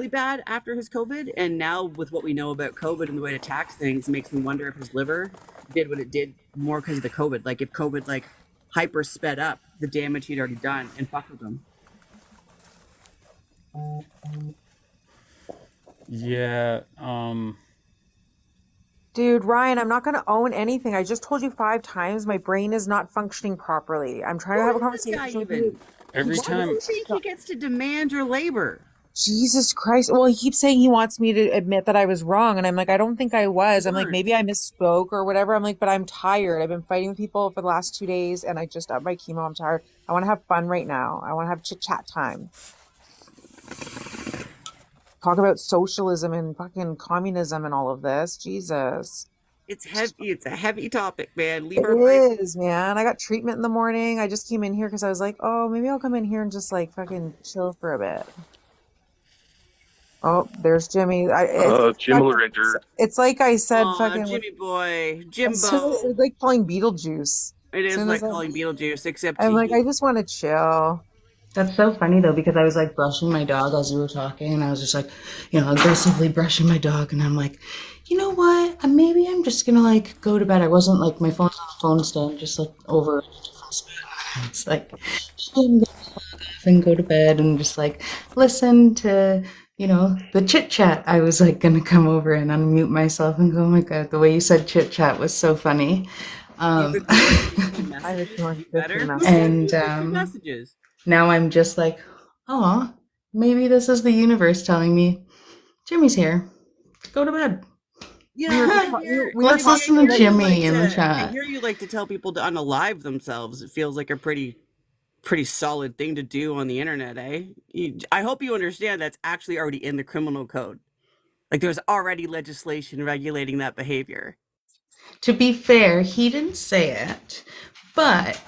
bad after his COVID. And now with what we know about COVID and the way it attacks things, it makes me wonder if his liver did what it did more because of the COVID. Like if COVID like hyper sped up the damage he'd already done and fucked with him. Yeah. Dude, Ryan, I'm not going to own anything. I just told you 5 times my brain is not functioning properly. I'm trying to have a conversation with you. Every time. Why does he think he gets to demand your labor? Jesus Christ. Well, he keeps saying he wants me to admit that I was wrong. And I'm like, I don't think I was. I'm like, maybe I misspoke or whatever. I'm like, but I'm tired. I've been fighting with people for the last 2 days, and I just upped my chemo. I'm tired. I want to have fun right now. I want to have chit-chat time. Talk about socialism and fucking communism and all of this. Jesus. It's heavy. It's a heavy topic, man. Leave It our brain. is, man. I got treatment in the morning. I just came in here because I was like, oh, maybe I'll come in here and just like fucking chill for a bit. Oh, there's Jimmy. It's Jim fucking. Miller entered. It's like I said, Aw, fucking. Jimmy boy, As soon as, Jimbo. it's like calling Beetlejuice. It As is soon as like calling Beetlejuice, except I'm like, he. I just want to chill. That's so funny though, because I was like brushing my dog as you were talking, and I was just like, aggressively brushing my dog, and I'm like, you know what? Maybe I'm just gonna like go to bed. I wasn't like my phone's on the phone stand, just like over a different spot. It's like I'm gonna log off and go to bed and just like listen to the chit chat. I was like gonna come over and unmute myself and go, oh my god, the way you said chit chat was so funny. You've Um, ignored 50 I messages just to want be 50 better. messages. and Who sent 50 messages? now I'm just like, oh, maybe this is the universe telling me Jimmy's here. Go to bed. You We were know, just I hear, we were Let's Jimmy, listen talking to about Jimmy in the I chat. hear you like to tell people to unalive themselves. It feels like a pretty solid thing to do on the internet, eh? I hope you understand that's actually already in the criminal code. Like there's already legislation regulating that behavior. To be fair, he didn't say it, but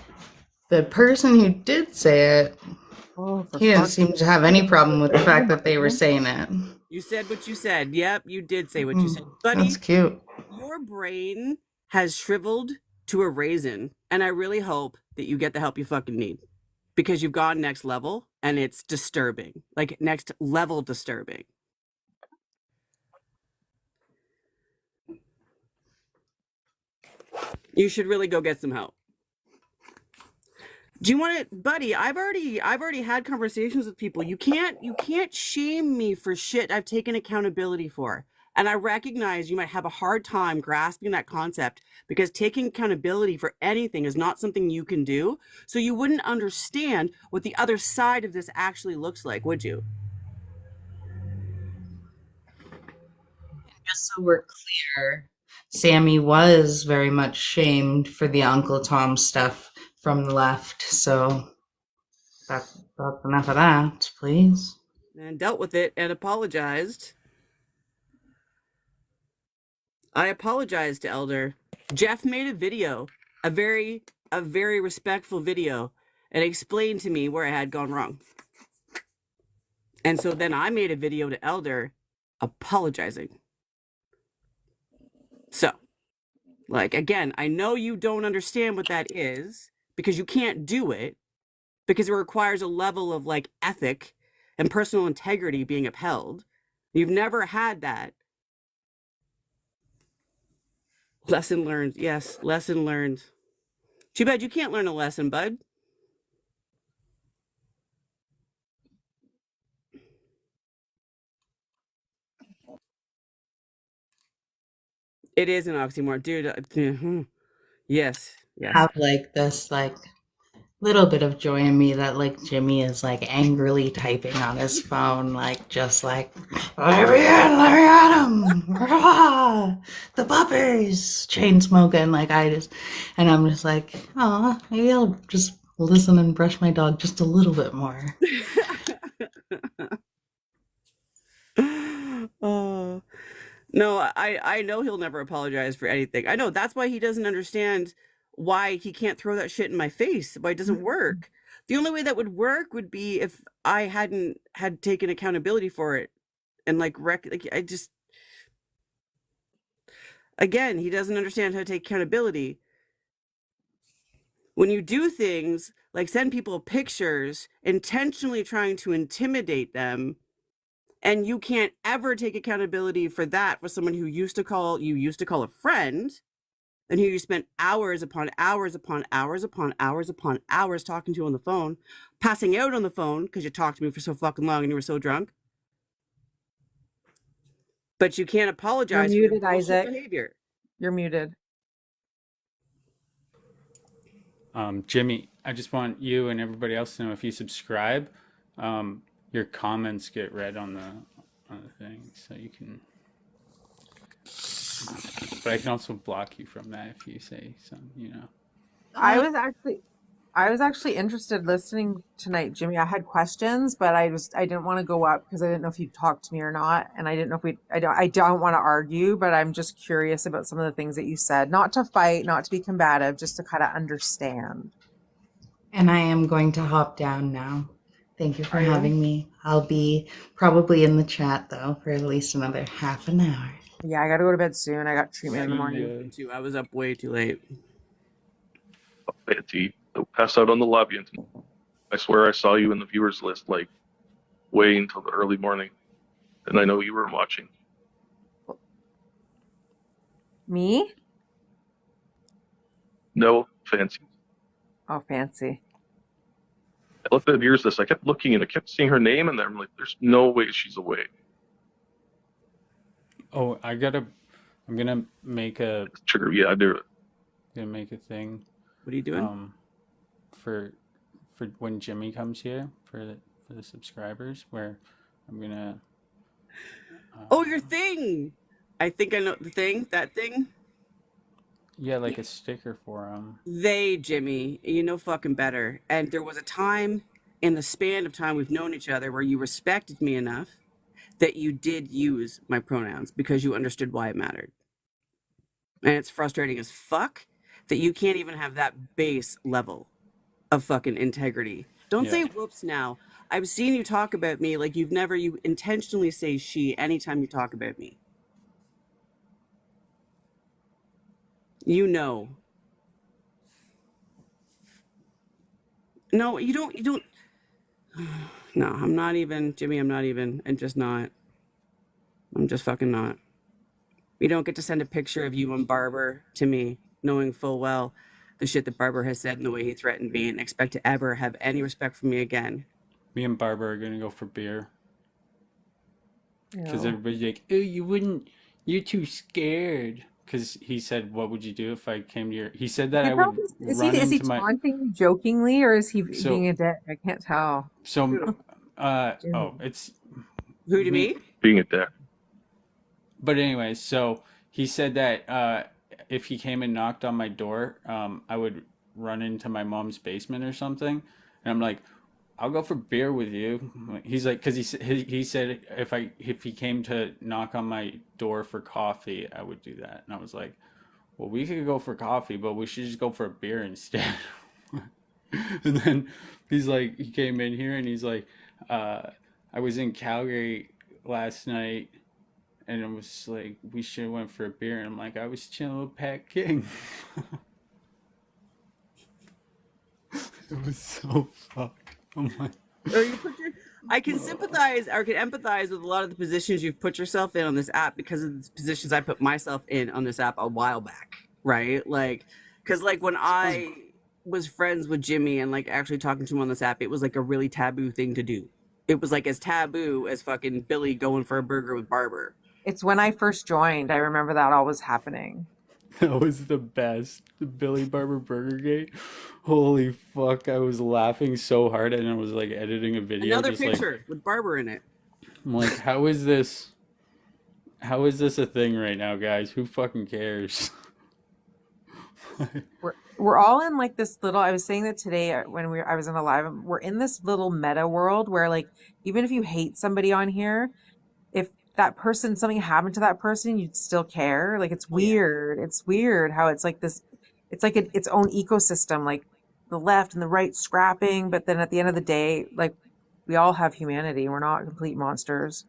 the person who did say it, Oh, for he didn't fuck's seem to have any problem with the sake. fact that they were saying it. You said what you said. Yep, you did say what you said. That's Buddy, cute. your brain has shriveled to a raisin, and I really hope that you get the help you fucking need. Because you've gone next level and it's disturbing. Like next level disturbing. You should really go get some help. Do you want it, buddy? I've already had conversations with people. You can't shame me for shit I've taken accountability for. And I recognize you might have a hard time grasping that concept because taking accountability for anything is not something you can do. So you wouldn't understand what the other side of this actually looks like, would you? Just so we're clear, Sammy was very much shamed for the Uncle Tom stuff from the left. So that's enough of that, please. And dealt with it and apologized. I apologized to Elder. Jeff made a video, a very respectful video, and explained to me where I had gone wrong. And so then I made a video to Elder apologizing. So, like, again, I know you don't understand what that is because you can't do it because it requires a level of like ethic and personal integrity being upheld. You've never had that. Lesson learned. Yes, lesson learned. Too bad you can't learn a lesson, bud. It is an oxymoron, dude. Yes, yes. Have like this little bit of joy in me that like Jimmy is like angrily typing on his phone, like just like let me at him, the puppies, chain smoking, like and I'm just like, oh, maybe I'll just listen and brush my dog just a little bit more. Oh no, I know he'll never apologize for anything. I know that's why he doesn't understand why he can't throw that shit in my face, why it doesn't work. The only way that would work would be if I hadn't had taken accountability for it and like I just again, he doesn't understand how to take accountability. When you do things like send people pictures intentionally trying to intimidate them, and you can't ever take accountability for that for someone who used to call a friend, and who you spent hours upon hours upon hours upon hours upon hours talking to on the phone, passing out on the phone because you talked to me for so fucking long and you were so drunk. But you can't You're apologize for your muted, bullshit Isaac. behavior. You're muted. Jimmy, I just want you and everybody else to know if you subscribe, your comments get read on the thing, so you can. But I can also block you from that if you say some, I was actually I was actually interested listening tonight, Jimmy. I had questions, but I didn't want to go up because I didn't know if you'd talk to me or not, and I didn't know if I don't want to argue, but I'm just curious about some of the things that you said. Not to fight, not to be combative, just to kind of understand. And I am going to hop down now. Thank you for Are you? having me. I'll be probably in the chat though for at least another half an hour. Yeah, I got to go to bed soon. I got treatment Yeah, in the See morning. ya. me too. I was up way too late. Fancy. They'll pass out on the lobby. And I swear I saw you in the viewers list like way until the early morning. And I know you were watching. Me? No, Fancy. Oh, fancy. I looked at the viewers list. I kept looking and I kept seeing her name in there. I'm like, there's no way she's away. Oh, I'm gonna make a Trigger. Yeah, I do it. thing. What are you doing? For when Jimmy comes here for the subscribers, where I'm gonna. Oh, your thing. I think I know the thing. That thing. Yeah, like a sticker for him. Jimmy, you know fucking better. And there was a time in the span of time we've known each other where you respected me enough that you did use my pronouns because you understood why it mattered. And it's frustrating as fuck that you can't even have that base level of fucking integrity. Don't Yeah. say whoops now. I've seen you talk about me like you intentionally say she anytime you talk about me. You know. No, you don't. No, I'm not even, Jimmy, I'm not even. I'm just not. I'm just fucking not. You don't get to send a picture of you and Barber to me, knowing full well the shit that Barber has said and the way he threatened me, and expect to ever have any respect for me again. Me and Barbara are gonna go for beer because No. everybody's like, "Oh, you wouldn't. You're too scared." Because he said, "What would you do if I came to your?" He said that I I can't tell would is run he into my. taunting you jokingly or is he So being a dick? I can't tell. so, Jimmy. it's Who to me. me? Being a dick. But anyway, so he said that if he came and knocked on my door, I would run into my mom's basement or something. And I'm like, I'll go for beer with you. He's like, because he said if he came to knock on my door for coffee, I would do that. And I was like, well, we could go for coffee, but we should just go for a beer instead. And then he's like, he came in here and he's like, I was in Calgary last night and it was like we should have went for a beer and I'm like I was chilling with Pat King. It was so fucked. I'm like, Or I can sympathize or can empathize with a lot of the positions you've put yourself in on this app because of the positions I put myself in on this app a while back, right? Like, because like when I was friends with Jimmy and like actually talking to him on this app, it was like a really taboo thing to do. It was like as taboo as fucking Billy going for a burger with Barber. It's when I first joined. I remember that always happening. that was the best. The Billy Barber Burger Gate. Holy fuck! I was laughing so hard and I was like editing a video. Another just picture with Barber in it. I'm like, how is this? How is this a thing right now, guys? Who fucking cares? We're all in like this little. I was saying that today when I was in a live. We're in this little meta world where like even if you hate somebody on here, if that person something happened to that person, you'd still care. Like it's weird. It's weird how it's like this. It's like its own ecosystem. Like the left and the right scrapping, but then at the end of the day, like we all have humanity. We're not complete monsters.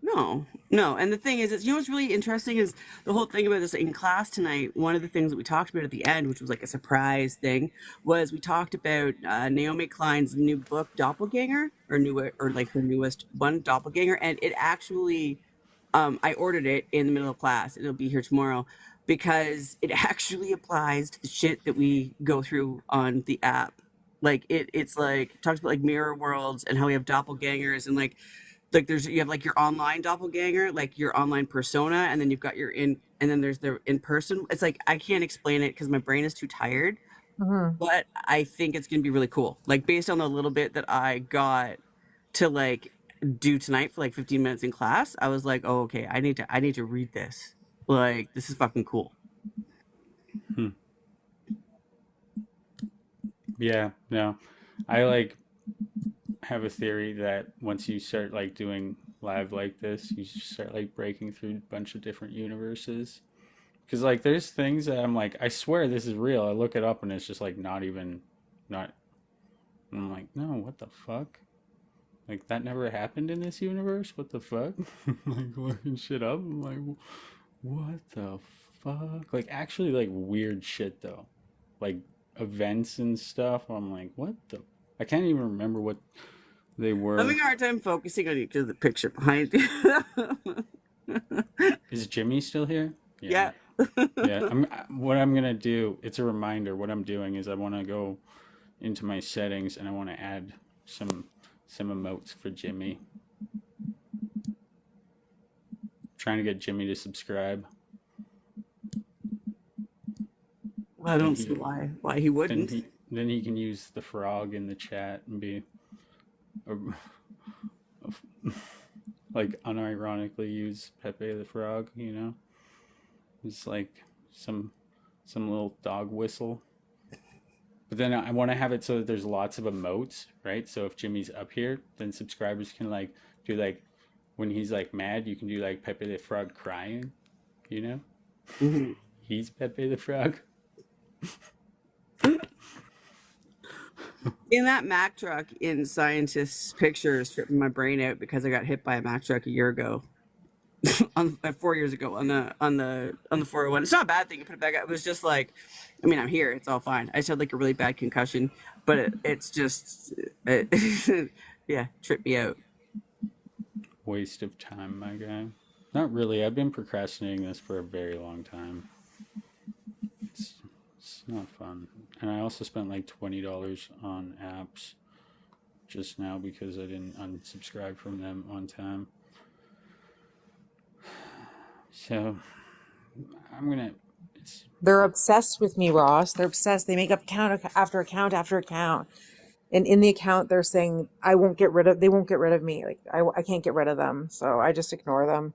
No, no. And the thing is, you know what's really interesting is the whole thing about this in class tonight. One of the things that we talked about at the end, which was like a surprise thing, was we talked about Naomi Klein's new book, Doppelganger, or like her newest one, Doppelganger. And it actually, I ordered it in the middle of class. It'll be here tomorrow because it actually applies to the shit that we go through on the app. Like it's like it talks about like mirror worlds and how we have doppelgangers and like you have like your online doppelganger, like your online persona, and then you've got and then there's the in person. It's like I can't explain it because my brain is too tired, but I think it's gonna be really cool. Like based on the little bit that I got to like do tonight for like 15 minutes in class, I was like, oh okay, I need to read this. Like this is fucking cool. Yeah, no. I like have a theory that once you start like doing live like this, you just start like breaking through a bunch of different universes. Because like there's things that I'm like, I swear this is real. I look it up and it's just like not even not. And I'm like, no, what the fuck? Like that never happened in this universe. What the fuck? Like looking shit up. I'm like, what the fuck? Like actually like weird shit though. Like events and stuff. I'm like, what the? I can't even remember what they I'm were. having a hard time focusing on you because of the picture behind you. Is Jimmy still here? Yeah. Yeah. What I'm gonna do. It's a reminder. What I'm doing is I want to go into my settings and I want to add some emotes for Jimmy. Trying to get Jimmy to subscribe. Well, I don't see why he wouldn't. Then he can use the frog in the chat and be like unironically use Pepe the Frog, you know? It's like some little dog whistle. But then I want to have it so that there's lots of emotes, right? So if Jimmy's up here, then subscribers can like do like when he's like mad, you can do like Pepe the Frog crying, you know? Mm-hmm. He's Pepe the Frog. In that Mack truck in scientists' pictures, tripping my brain out because I got hit by a Mack truck a year ago. 4 years ago on the 401. It's not a bad thing to put it back up. It was just like, I mean, I'm here. It's all fine. I just had like a really bad concussion, but it's just, yeah, tripped me out. Waste of time, my guy. Not really. I've been procrastinating this for a very long time. It's not fun. And I also spent like $20 on apps just now because I didn't unsubscribe from them on time. So I'm gonna. They're obsessed with me, Ross. They're obsessed. They make up account after account after account, and in the account they're saying I won't get rid of. They won't get rid of me. Like I can't get rid of them, so I just ignore them.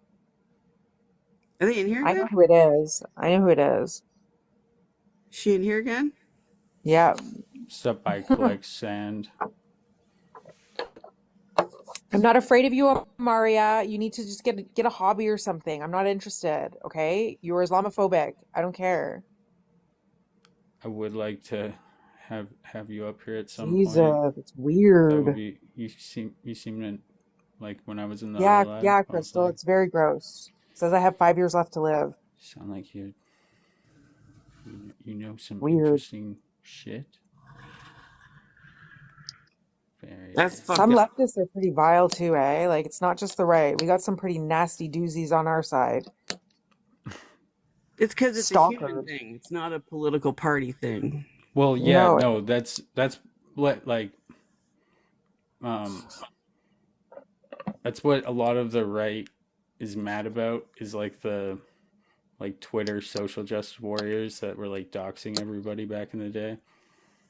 Are they in here I again? know who it is. I know who it is. She in here again? Yeah. Stuff I collect sand. I'm not afraid of you, Maria. You need to just get a hobby or something. I'm not interested. Okay, you're Islamophobic. I don't care. I would like to have you up here at some Jesus, point. it's weird. That would be. You seem to like when I was in the Yeah, other live. yeah, Crystal. Like, it's very gross. It says I have 5 years left to live. Sound like you know some Weird. interesting shit. That's fucked Some up. leftists are pretty vile too, eh? Like it's not just the right. We got some pretty nasty doozies on our side. It's because it's a human thing. It's not a political party thing. Well, yeah, no, that's what like that's what a lot of the right is mad about is like the like Twitter social justice warriors that were like doxing everybody back in the day.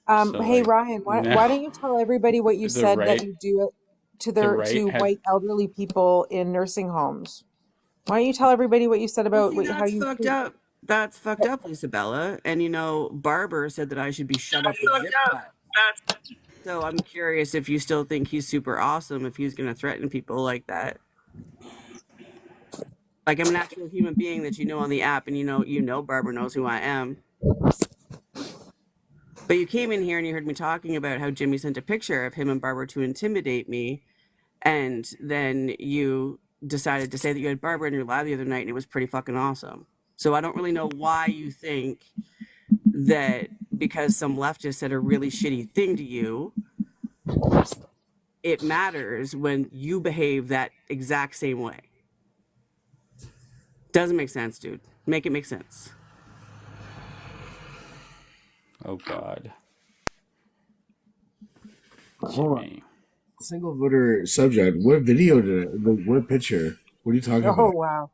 So, Hey like, Ryan, why don't you tell everybody what you said that you do to white elderly people in nursing homes? Why don't you tell everybody what you said about how you fucked up. That's fucked up, Isabella. And you know, Barber said that I should be shut up with zip cut. So I'm curious if you still think he's super awesome if he's going to threaten people like that. Like I'm an actual human being that you know on the app, and you know Barber knows who I am. But you came in here and you heard me talking about how Jimmy sent a picture of him and Barber to intimidate me, and then you decided to say that you had Barber in your lab the other night, and it was pretty fucking awesome. So I don't really know why you think that because some leftist said a really shitty thing to you, it matters when you behave that exact same way. Doesn't make sense, dude. Make it make sense. Oh God. Jimmy. Single voter subject. What video did it? What picture? What are you talking about? Oh wow.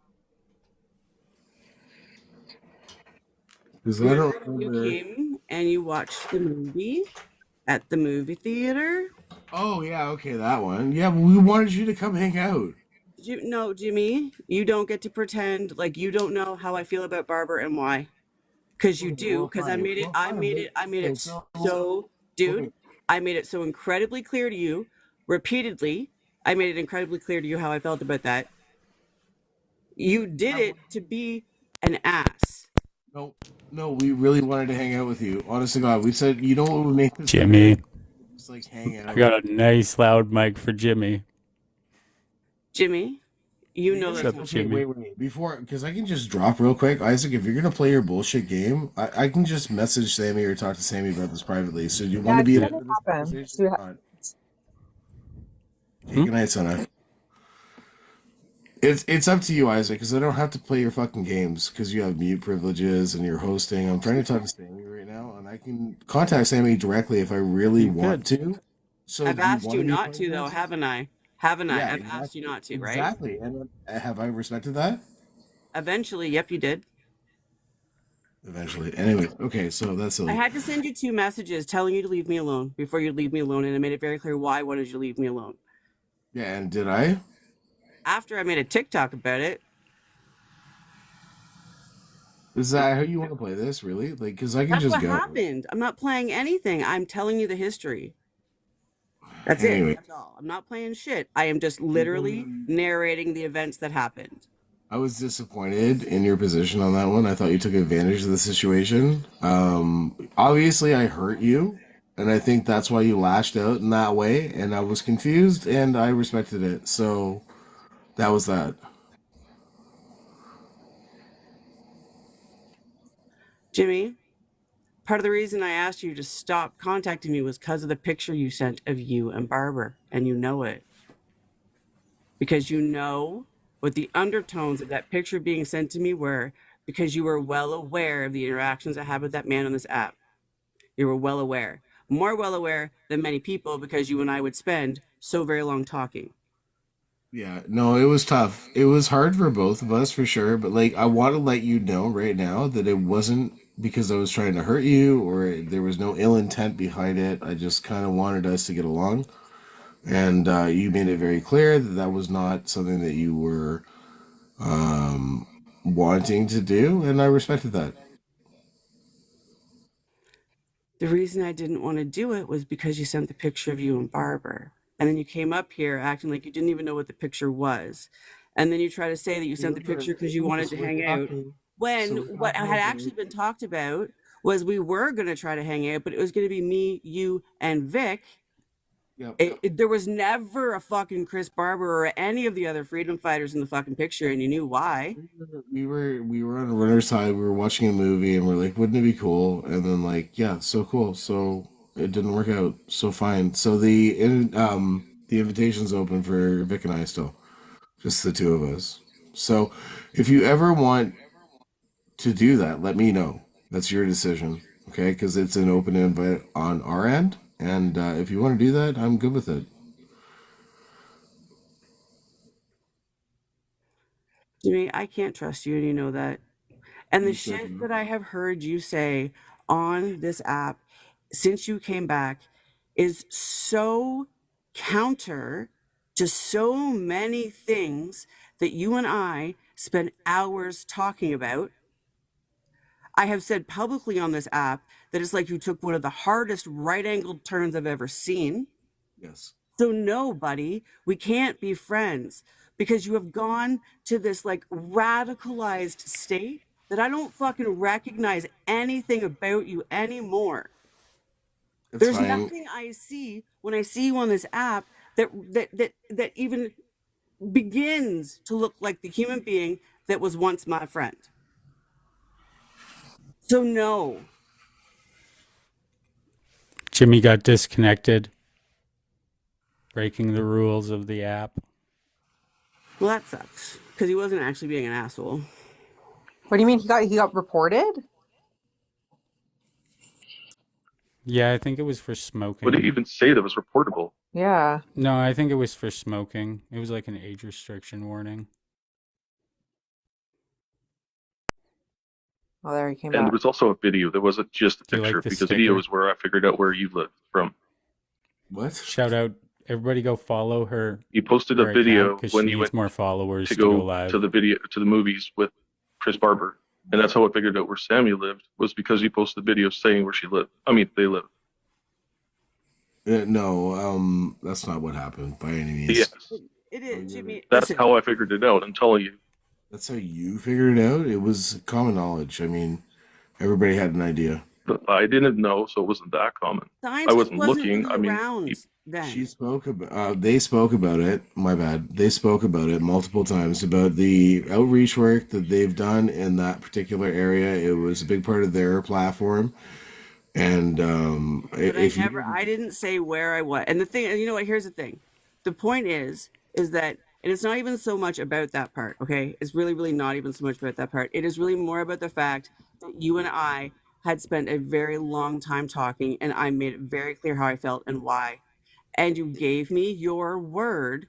Because I don't remember. You came and you watched the movie at the movie theater. Oh yeah, okay, that one. Yeah, but we wanted you to come hang out. No, Jimmy, you don't get to pretend like you don't know how I feel about Barber and why. Because you do. Because I made it. I made it so Dude, I made it so incredibly clear to you repeatedly. I made it incredibly clear to you how I felt about that. You did it to be an ass. No, no, we really wanted to hang out with you. Honest to God, we said, you know what would make this Jimmy, better? Just like hang I out. got a nice loud mic for Jimmy. Jimmy, you know What's that's up, not Jimmy? Wait. Before, because I can just drop real quick. Isaac, if you're going to play your bullshit game, I can just message Sammy or talk to Sammy about this privately. So do you want Yeah, to be just in let it this happen. conversation or not? Okay, good night, Sana. It's up to you, Isaac, because I don't have to play your fucking games because you have mute privileges and you're hosting. I'm trying to talk to Sammy right now, and I can contact Sammy directly if I really You want could. to. So I've do you asked want you to be a not part of to, though, this? haven't I? Haven't I? Yeah, I've asked you not to, right? exactly. And have I respected that? Eventually, yep, you did. Eventually. Anyway, okay, so that's I silly. had to send you 2 messages telling you to leave me alone before you leave me alone, and I made it very clear why I wanted you to leave me alone. Yeah, and did I? After I made a TikTok about it, Is that how you want to play this, really? Like, because I can that's just what go. happened. I'm not playing anything. I'm telling you the history. That's it. Anyway, That's all. I'm not playing shit. I am just literally narrating the events that happened. I was disappointed in your position on that one. I thought you took advantage of the situation. Obviously, I hurt you, and I think that's why you lashed out in that way. And I was confused, and I respected it. So that was that. Jimmy, part of the reason I asked you to stop contacting me was because of the picture you sent of you and Barbara, and you know it. Because you know what the undertones of that picture being sent to me were, because you were well aware of the interactions I had with that man on this app. You were well aware. More well aware than many people because you and I would spend so very long talking. Yeah, no, it was tough. It was hard for both of us for sure, but like I want to let you know right now that it wasn't because I was trying to hurt you or there was no ill intent behind it. I just kind of wanted us to get along. And you made it very clear that that was not something that you were wanting to do, and I respected that. The reason I didn't want to do it was because you sent the picture of you and Barbara. And then you came up here acting like you didn't even know what the picture was. And then you try to say that you sent the picture because you wanted to hang out. When what had actually been talked about was we were going to try to hang out, but it was going to be me, you, and Vic. Yep. There was never a fucking Chris Barber or any of the other freedom fighters in the fucking picture, and you knew why. We were on a runner's high. We were watching a movie, and we're like, "Wouldn't it be cool?" And then like, yeah, so cool. So it didn't work out. So fine. So the invitation's open for Vic and I still, just the two of us. So if you ever want to do that, let me know. That's your decision, okay? Because it's an open invite on our end, and if you want to do that, I'm good with it. Jimmy, I can't trust you, and you know that. And the You said shit that I have heard you say on this app since you came back is so counter to so many things that you and I spend hours talking about. I have said publicly on this app that it's like you took one of the hardest right angled turns I've ever seen. yes. So, no, buddy, we can't be friends because you have gone to this like radicalized state that I don't fucking recognize anything about you anymore. It's There's fine. nothing I see when I see you on this app that even begins to look like the human being that was once my friend. So, no. Jimmy got disconnected, breaking the rules of the app. Well, that sucks because he wasn't actually being an asshole. What do you mean he got reported? Yeah, I think it was for What smoking. did he even say that was reportable? Yeah. No, I think it was for smoking. It was like an age restriction warning. Oh, there he came And there back. was also a video. There wasn't just a Do you like picture the because the video sticker? is where I figured out where you live from. What? Shout out, everybody go follow her. You posted a her video account because when she you needs went more followers to to go go live. to the movies with Chris Barber, and that's how I figured out where Sammy lived was because you posted the video saying where she lived. I mean, they live. No, that's not what happened by any means. Yes, It Oh, is, Jimmy. that's Listen, how I figured it out. I'm telling you. that's how you figured it out. It was common knowledge. I mean, everybody had an idea. But I didn't know, so it wasn't that common. I scientists wasn't wasn't looking. really I mean, around then. She spoke about. They spoke about it. My bad. They spoke about it multiple times about the outreach work that they've done in that particular area. It was a big part of their platform. And But I if never, you I didn't say where I was. And the thing, and you know what? Here's the thing. The point is that, and it's not even so much about that part. Okay, it's really, really not even so much about that part. It is really more about the fact that you and I had spent a very long time talking, and I made it very clear how I felt and why. And you gave me your word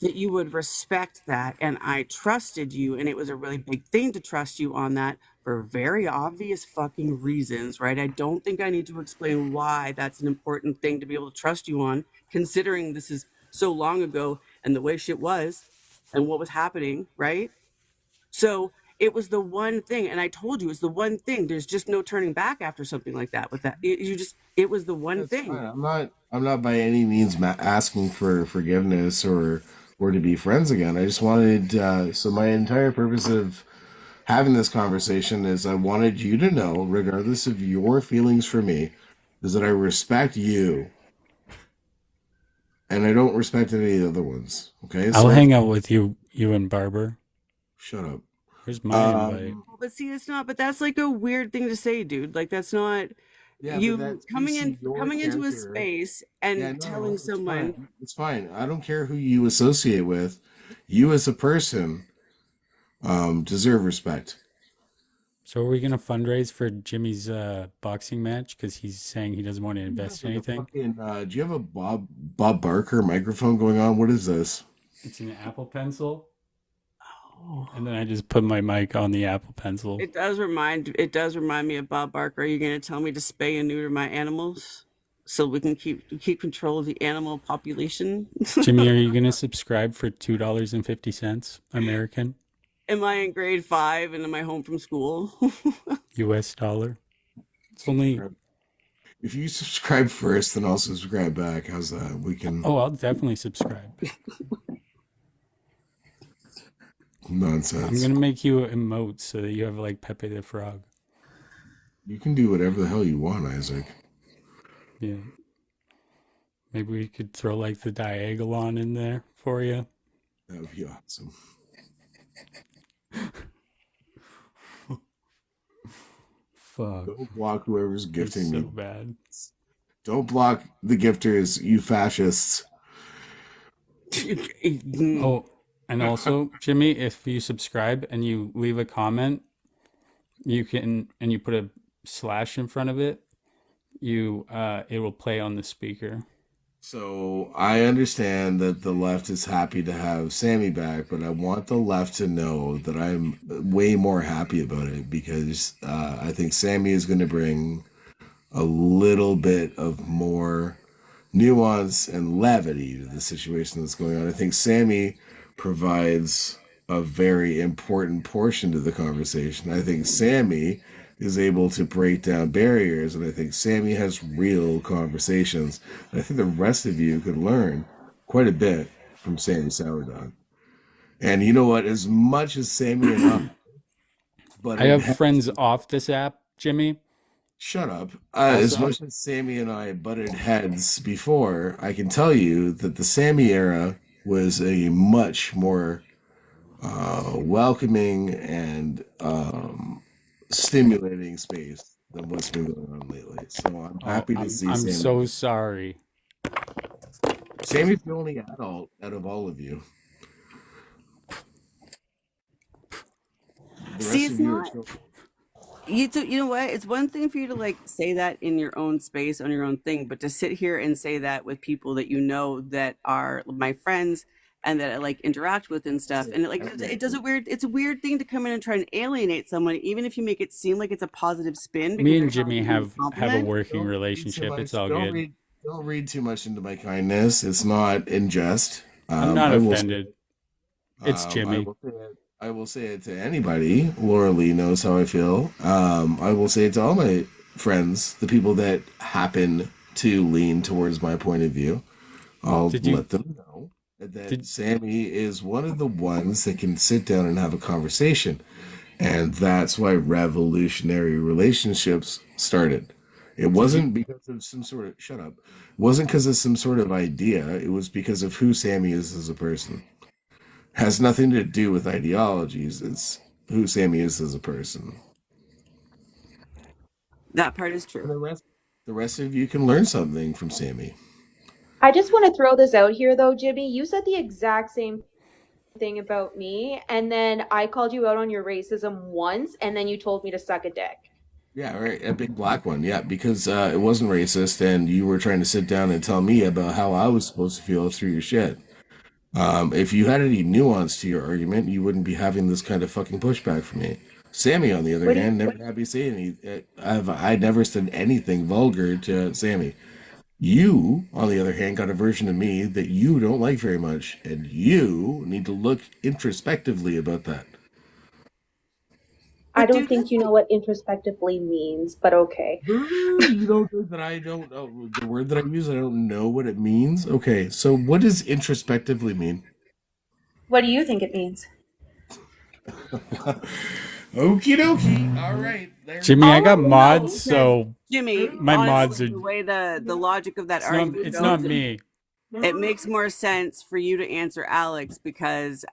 that you would respect that, and I trusted you, and it was a really big thing to trust you on that for very obvious fucking reasons, right? I don't think I need to explain why that's an important thing to be able to trust you on, considering this is so long ago and the way shit was and what was happening, right? So it was the one thing, and I told you it's the one thing. There's just no turning back after something like that. With that, you just it was the one That's thing. fine. I'm not by any means asking for forgiveness or to be friends again. I just wanted. So my entire purpose of having this conversation is I wanted you to know, regardless of your feelings for me, is that I respect you and I don't respect any of the other ones. Okay, I'll so hang out with you and Barber. shut up. Where's my invite? Um, But see, it's not. But that's like a weird thing to say, dude. Like that's not yeah, but you that speaks to your coming into a character. space Yeah, and telling no, it's someone. fine. It's fine. I don't care who you associate with. You as a person deserve respect. So are we gonna fundraise for Jimmy's boxing match because he's saying he doesn't want to You have invest in like a anything? fucking. Do you have a Bob Barker microphone going on? What is this? It's an Apple Pencil, Oh, and then I just put my mic on the Apple Pencil. it does remind me of Bob Barker. Are you going to tell me to spay and neuter my animals so we can keep control of the animal population? Jimmy, are you gonna subscribe for $2.50 American Am I in grade 5 and am I home from school? US dollar? It's only. Subscribe. If you subscribe first, then I'll subscribe back. How's that? We can Oh, I'll definitely subscribe. I'm nonsense. gonna make you emotes so that you have like Pepe the Frog. You can do whatever the hell you want, Isaac. Yeah. Maybe we could throw like the Diagolon in there for you. That would be awesome. Fuck. Don't block whoever's It's gifting so me. bad. Don't block the gifters, you fascists. Oh, and also, Jimmy, if you subscribe and you leave a comment, you can, and you put a slash in front of it, it will play on the speaker. So I understand that the left is happy to have Sammy back, but I want the left to know that I'm way more happy about it because I think Sammy is going to bring a little bit of more nuance and levity to the situation that's going on. I think Sammy provides a very important portion to the conversation. I think Sammy is able to break down barriers, and I think Sammy has real conversations. And I think the rest of you could learn quite a bit from Sammy Sourdough. And you know what? As much as Sammy and I I butted have heads, friends off this app, Jimmy. shut up. As Also, much as Sammy and I butted heads before, I can tell you that the Sammy era was a much more welcoming and stimulating space than what's been going on lately. So I'm oh, happy to see I'm Sammy. so sorry. Sammy's the only adult out of all of you. The See, rest it's of you are not. children. You know what? It's one thing for you to like say that in your own space on your own thing, but to sit here and say that with people that you know that are my friends and that I like interact with and stuff, and it does a weird. It's a weird thing to come in and try and alienate someone, even if you make it seem like it's a positive spin because Me they're and trying Jimmy to give you a have a compliment. working Don't read too relationship. It's much. all good. Don't read too much into my kindness. It's not in jest. I'm not I will say offended. It's I Jimmy. will say it. I will say it to anybody. Laura Lee knows how I feel. I will say it to all my friends, the people that happen to lean towards my point of view, I'll Did you let them know that did Sammy is one of the ones that can sit down and have a conversation. And that's why revolutionary relationships started. It did you wasn't because of some sort of, shut up. It wasn't because of some sort of idea. It was because of who Sammy is as a person. Has nothing to do with ideologies. It's who Sammy is as a person. That part is And true. the rest of you can learn something from Sammy. I just want to throw this out here though, Jimmy. You said the exact same thing about me, and then I called you out on your racism once, and then you told me to suck a dick. Yeah, right. A big black one. Yeah, because it wasn't racist, and you were trying to sit down and tell me about how I was supposed to feel through your shit. If you had any nuance to your argument, you wouldn't be having this kind of fucking pushback from me. Sammy, on the other What do you, hand, never had me say any. I never said anything vulgar to Sammy. You, on the other hand, got a version of me that you don't like very much, and you need to look introspectively about that. I But don't dude, think that's you know like, what introspectively means, but okay. You don't think that I don't know the word that I use. I don't know what it means. Okay, so what does introspectively mean? What do you think it means? Okie dokie. All right, there we Jimmy, I all go. got I know mods, because so Jimmy, my mods honestly, are the way the logic of that argument it's not goes, me. it makes more sense for you to answer Alex because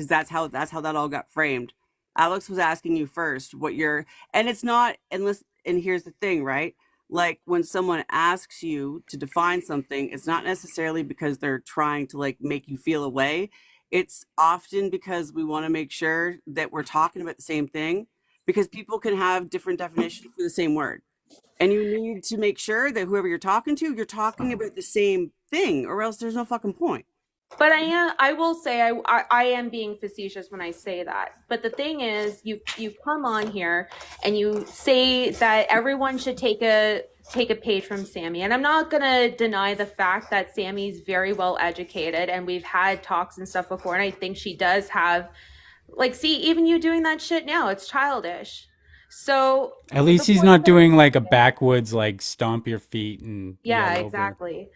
that's how that all got framed. Alex was asking you first what you're, and it's not unless, and here's the thing, right? Like when someone asks you to define something, it's not necessarily because they're trying to like make you feel a way. It's often because we want to make sure that we're talking about the same thing because people can have different definitions for the same word. And you need to make sure that whoever you're talking about the same thing, or else there's no fucking point. But I will say I am being facetious when I say that. But the thing is, you come on here and you say that everyone should take a page from Sammy. And I'm not gonna deny the fact that Sammy's very well educated and we've had talks and stuff before, and I think she does have, like, see, even you doing that shit now, it's childish. So At the least he's point not that I'm doing trying like to a get at, backwoods like stomp your feet and yeah, yell over. exactly.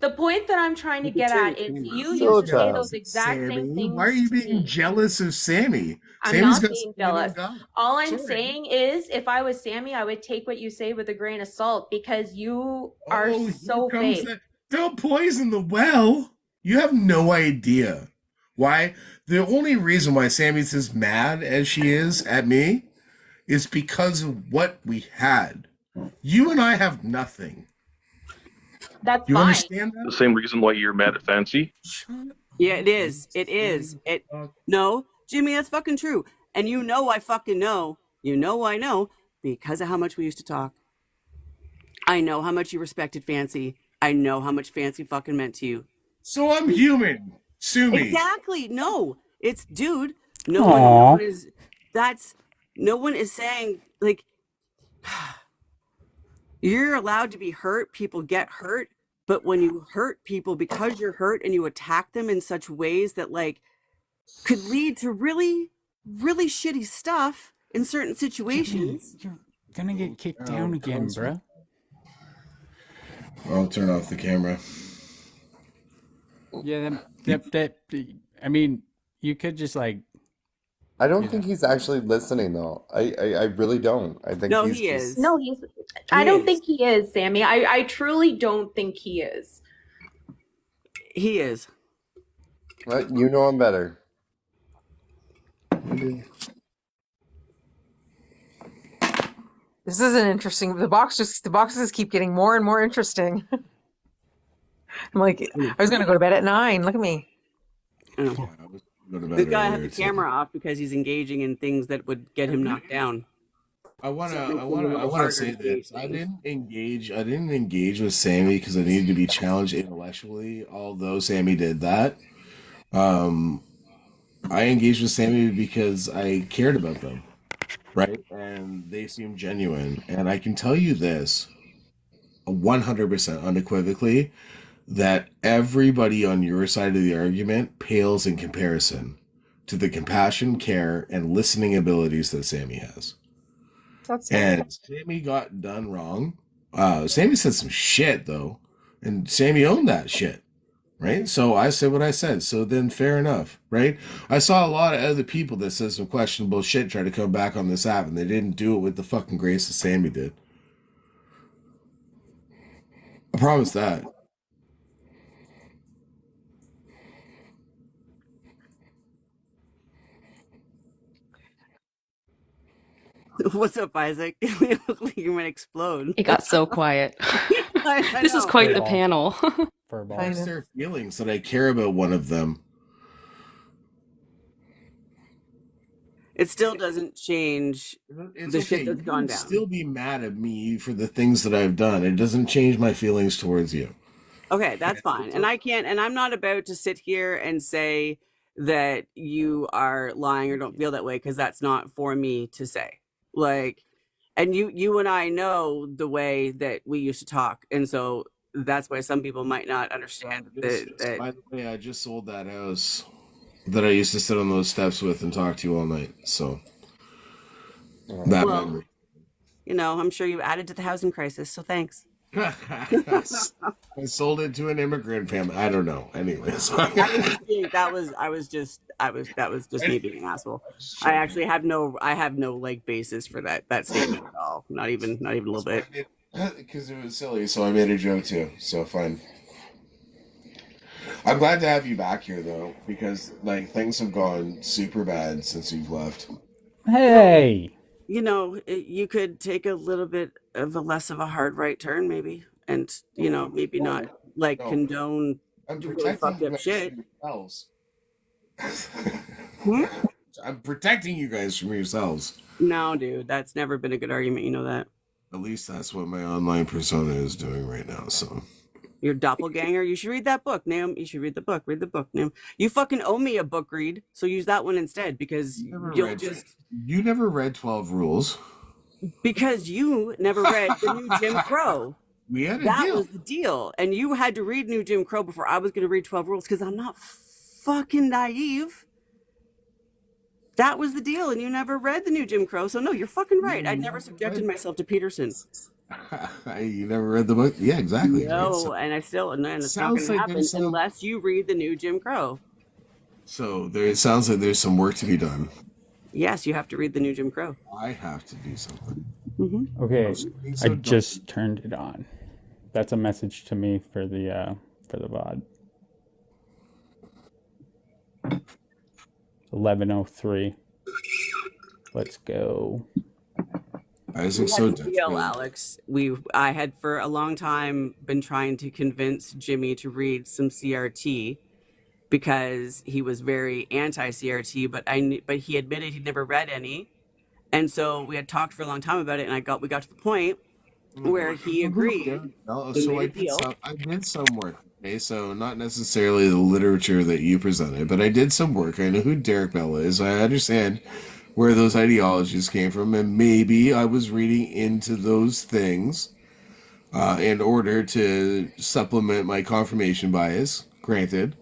The point that I'm trying to Look at get Sammy at is being you used to say jealous those of exact same Sammy. Why are things you to being me. jealous of Sammy? I'm Sammy's not got being something you jealous. don't got. All I'm Sorry. saying is, if I was Sammy, I would take what you say with a grain of salt because you are Oh, here so comes fake. that. Don't poison the well. You have no idea. Why? The only reason why Sammy's as mad as she is at me is because of what we had. You and I have nothing. That's You fine. understand The that? same reason why you're mad at Fancy. Shut Yeah, up. it is. It is. It no, Jimmy, that's fucking true. And you know I fucking know. You know I know because of how much we used to talk. I know how much you respected Fancy. I know how much Fancy fucking meant to you. So I'm human. Sue me. Exactly. No. It's dude. No one Aw. is that's no one is saying like you're allowed to be hurt, people get hurt, but when you hurt people because you're hurt and you attack them in such ways that like could lead to really, really shitty stuff in certain Jimmy, situations. you're gonna get kicked down Oh, again, bro. I'll turn off the camera. Yeah, that I mean, you could just like, I don't you think know. he's actually listening though. I really don't. I think No, he's he just is. No, I He don't is. think he is, Sammy. I truly don't think he is. He is. you know him better. This is an interesting. The boxes keep getting more and more interesting. I'm like, I was gonna go to bed at 9. Look at me. I know. Yeah, I was going to The bed guy had earlier the too. camera off because he's engaging in things that would get him knocked down. I wanna, So it I makes it a wanna, I little wanna harder say to gauge this. I things. didn't engage with Sammy because I needed to be challenged intellectually. Although Sammy did that, um, I engaged with Sammy because I cared about them, right? And they seemed genuine. And I can tell you this, 100% unequivocally, that everybody on your side of the argument pales in comparison to the compassion, care, and listening abilities that Sammy has. That's nice. And Sammy got done wrong Sammy said some shit though, and Sammy owned that shit. Right? So I said what I said. So then fair enough, right? I saw a lot of other people that said some questionable shit try to come back on this app, and they didn't do it with the fucking grace that Sammy did. I promise that. What's up, Isaac? You look like you might explode. It got so quiet. I This is know. quite the Furball. panel. Furball. Hurts their feelings that I care about one of them. It still doesn't change It's the okay. shit You that's gone can down. still be mad at me for the things that I've done. It doesn't change my feelings towards you. Okay, that's fine. And I can't, and I'm not about to sit here and say that you are lying or don't feel that way, because that's not for me to say. Like, and you and I know the way that we used to talk, and so that's why some people might not understand that. By the way, I just sold that house that I used to sit on those steps with and talk to you all night. So that Well, memory. you know, I'm sure you added to the housing crisis, so thanks. I sold it to an immigrant family. I don't know. Anyways, That was just me being an asshole. I actually have no like basis for that statement at all. Not even a little bit. Because it was silly, so I made a joke too. So fine. I'm glad to have you back here though, because like things have gone super bad since you've left. Hey. You know, you could take a little bit of a less of a hard right turn, maybe, and you know, maybe not like condone I'm really protecting fucked you up guys shit. from yourselves. Hmm? I'm protecting you guys from yourselves. No, dude, that's never been a good argument. You know that. At least that's what my online persona is doing right now. So Your doppelganger. You should read that book, Nam. You should read the book. Read the book, Nam. You fucking owe me a book read, so use that one instead, because you never read 12 Rules. Because you never read the new Jim Crow. We had a That deal. was the deal, and you had to read New Jim Crow before I was going to read 12 Rules, because I'm not fucking naive. That was the deal, and you never read the new Jim Crow, so no, you're fucking right. I never subjected myself to Peterson. You never read the book? Yeah, exactly. No, right? So, and it's not going to Sounds like happen there's some- unless you read the new Jim Crow. so there, it sounds like there's some work to be done. Yes, you have to read the new Jim Crow. I have to do something. Okay, So I just turned it on. That's a message to me for the VOD. 11:03. Let's go. Isaac's so deal, Alex. I had for a long time been trying to convince Jimmy to read some CRT because he was very anti-CRT, but he admitted he'd never read any, and so we had talked for a long time about it, and we got to the point where he agreed. So I did some work. Okay, so not necessarily the literature that you presented, but I did some work. I know who Derek Bell is. I understand where those ideologies came from, and maybe I was reading into those things in order to supplement my confirmation bias. Granted.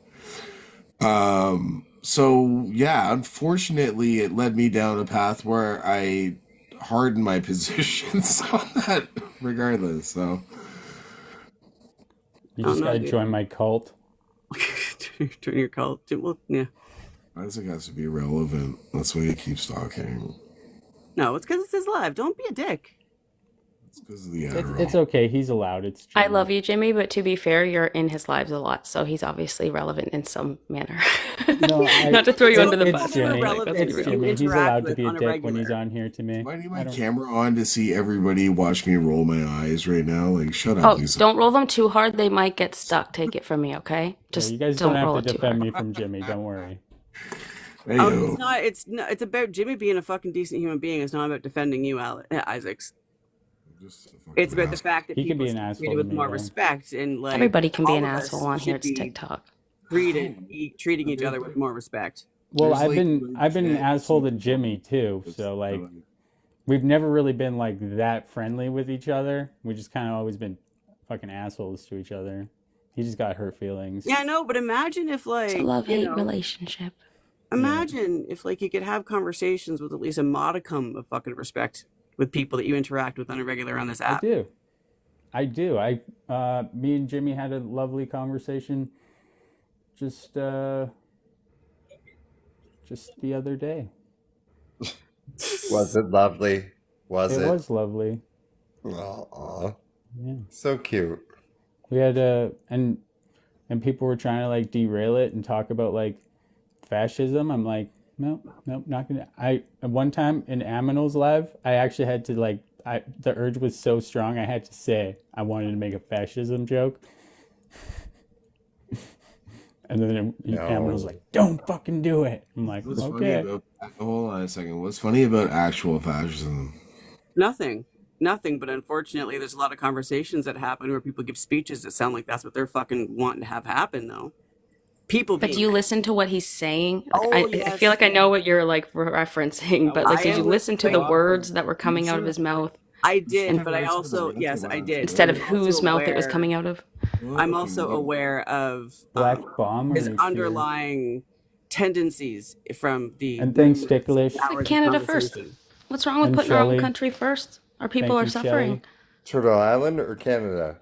So yeah, unfortunately, it led me down a path where I hardened my positions on that, regardless. So You just gotta join my cult. Join your cult. Well, yeah. Isaac has to be relevant. That's why he keeps talking. No, it's because it's his live. Don't be a dick. It's because of the Adderall. It's okay. He's allowed. It's I love you, Jimmy, but to be fair, you're in his lives a lot, so he's obviously relevant in some manner. No, Not to throw you under the it's bus. Jimmy. Like, let's be It's real. Jimmy. He's allowed to be a dick when he's on here to me. Why do you my camera on to see everybody watch me roll my eyes right now? Like, shut up, Oh, Lisa. don't roll them too hard. They might get stuck. Take it from me, okay? Just You guys don't don't roll have it to too defend hard. me from Jimmy. Don't worry. Oh, it's about Jimmy being a fucking decent human being. It's not about defending you, Isaacs. It's about the fact that He can people be an should be asshole treated to with me, more though. respect, and like Everybody can be all an of us asshole on here. should It's be TikTok. treating each other with more respect. Well, I've been an asshole to Jimmy too. So like, we've never really been like that friendly with each other. We just kind of always been fucking assholes to each other. He just got hurt feelings. Yeah, I know, but imagine if like It's a love-hate relationship. Imagine if like you could have conversations with at least a modicum of fucking respect with people that you interact with on a regular on this app. I do. I do. Me and Jimmy had a lovely conversation just the other day. Was it lovely? Was It it? was lovely. Aw, Yeah. so cute. We had and people were trying to like derail it and talk about like fascism. I'm like, nope, not gonna. I at one time in Aminal's live, I actually had to like, the urge was so strong, I had to say I wanted to make a fascism joke, and then Aminal was No. like, don't fucking do it. I'm like, What's funny okay. about hold on a second. What's funny about actual fascism? Nothing. Nothing, but unfortunately, there's a lot of conversations that happen where people give speeches that sound like that's what they're fucking wanting to have happen, though. People But being. do you listen to what he's saying? Like, Oh, I yes. feel like I know what you're like referencing, but like, I did you am listen to the listening. words that were coming out of his mouth? I did, And but I also, yes, I did. instead of I'm whose also mouth it was aware- coming out of? I'm also aware of Black bomb or his you underlying tendencies from the. And thanks, Ticklish. hours of Canada first. conversation. What's wrong with And putting our own Shelley. country first? Our people Thank are you, suffering. Shelley. Turtle Island or Canada?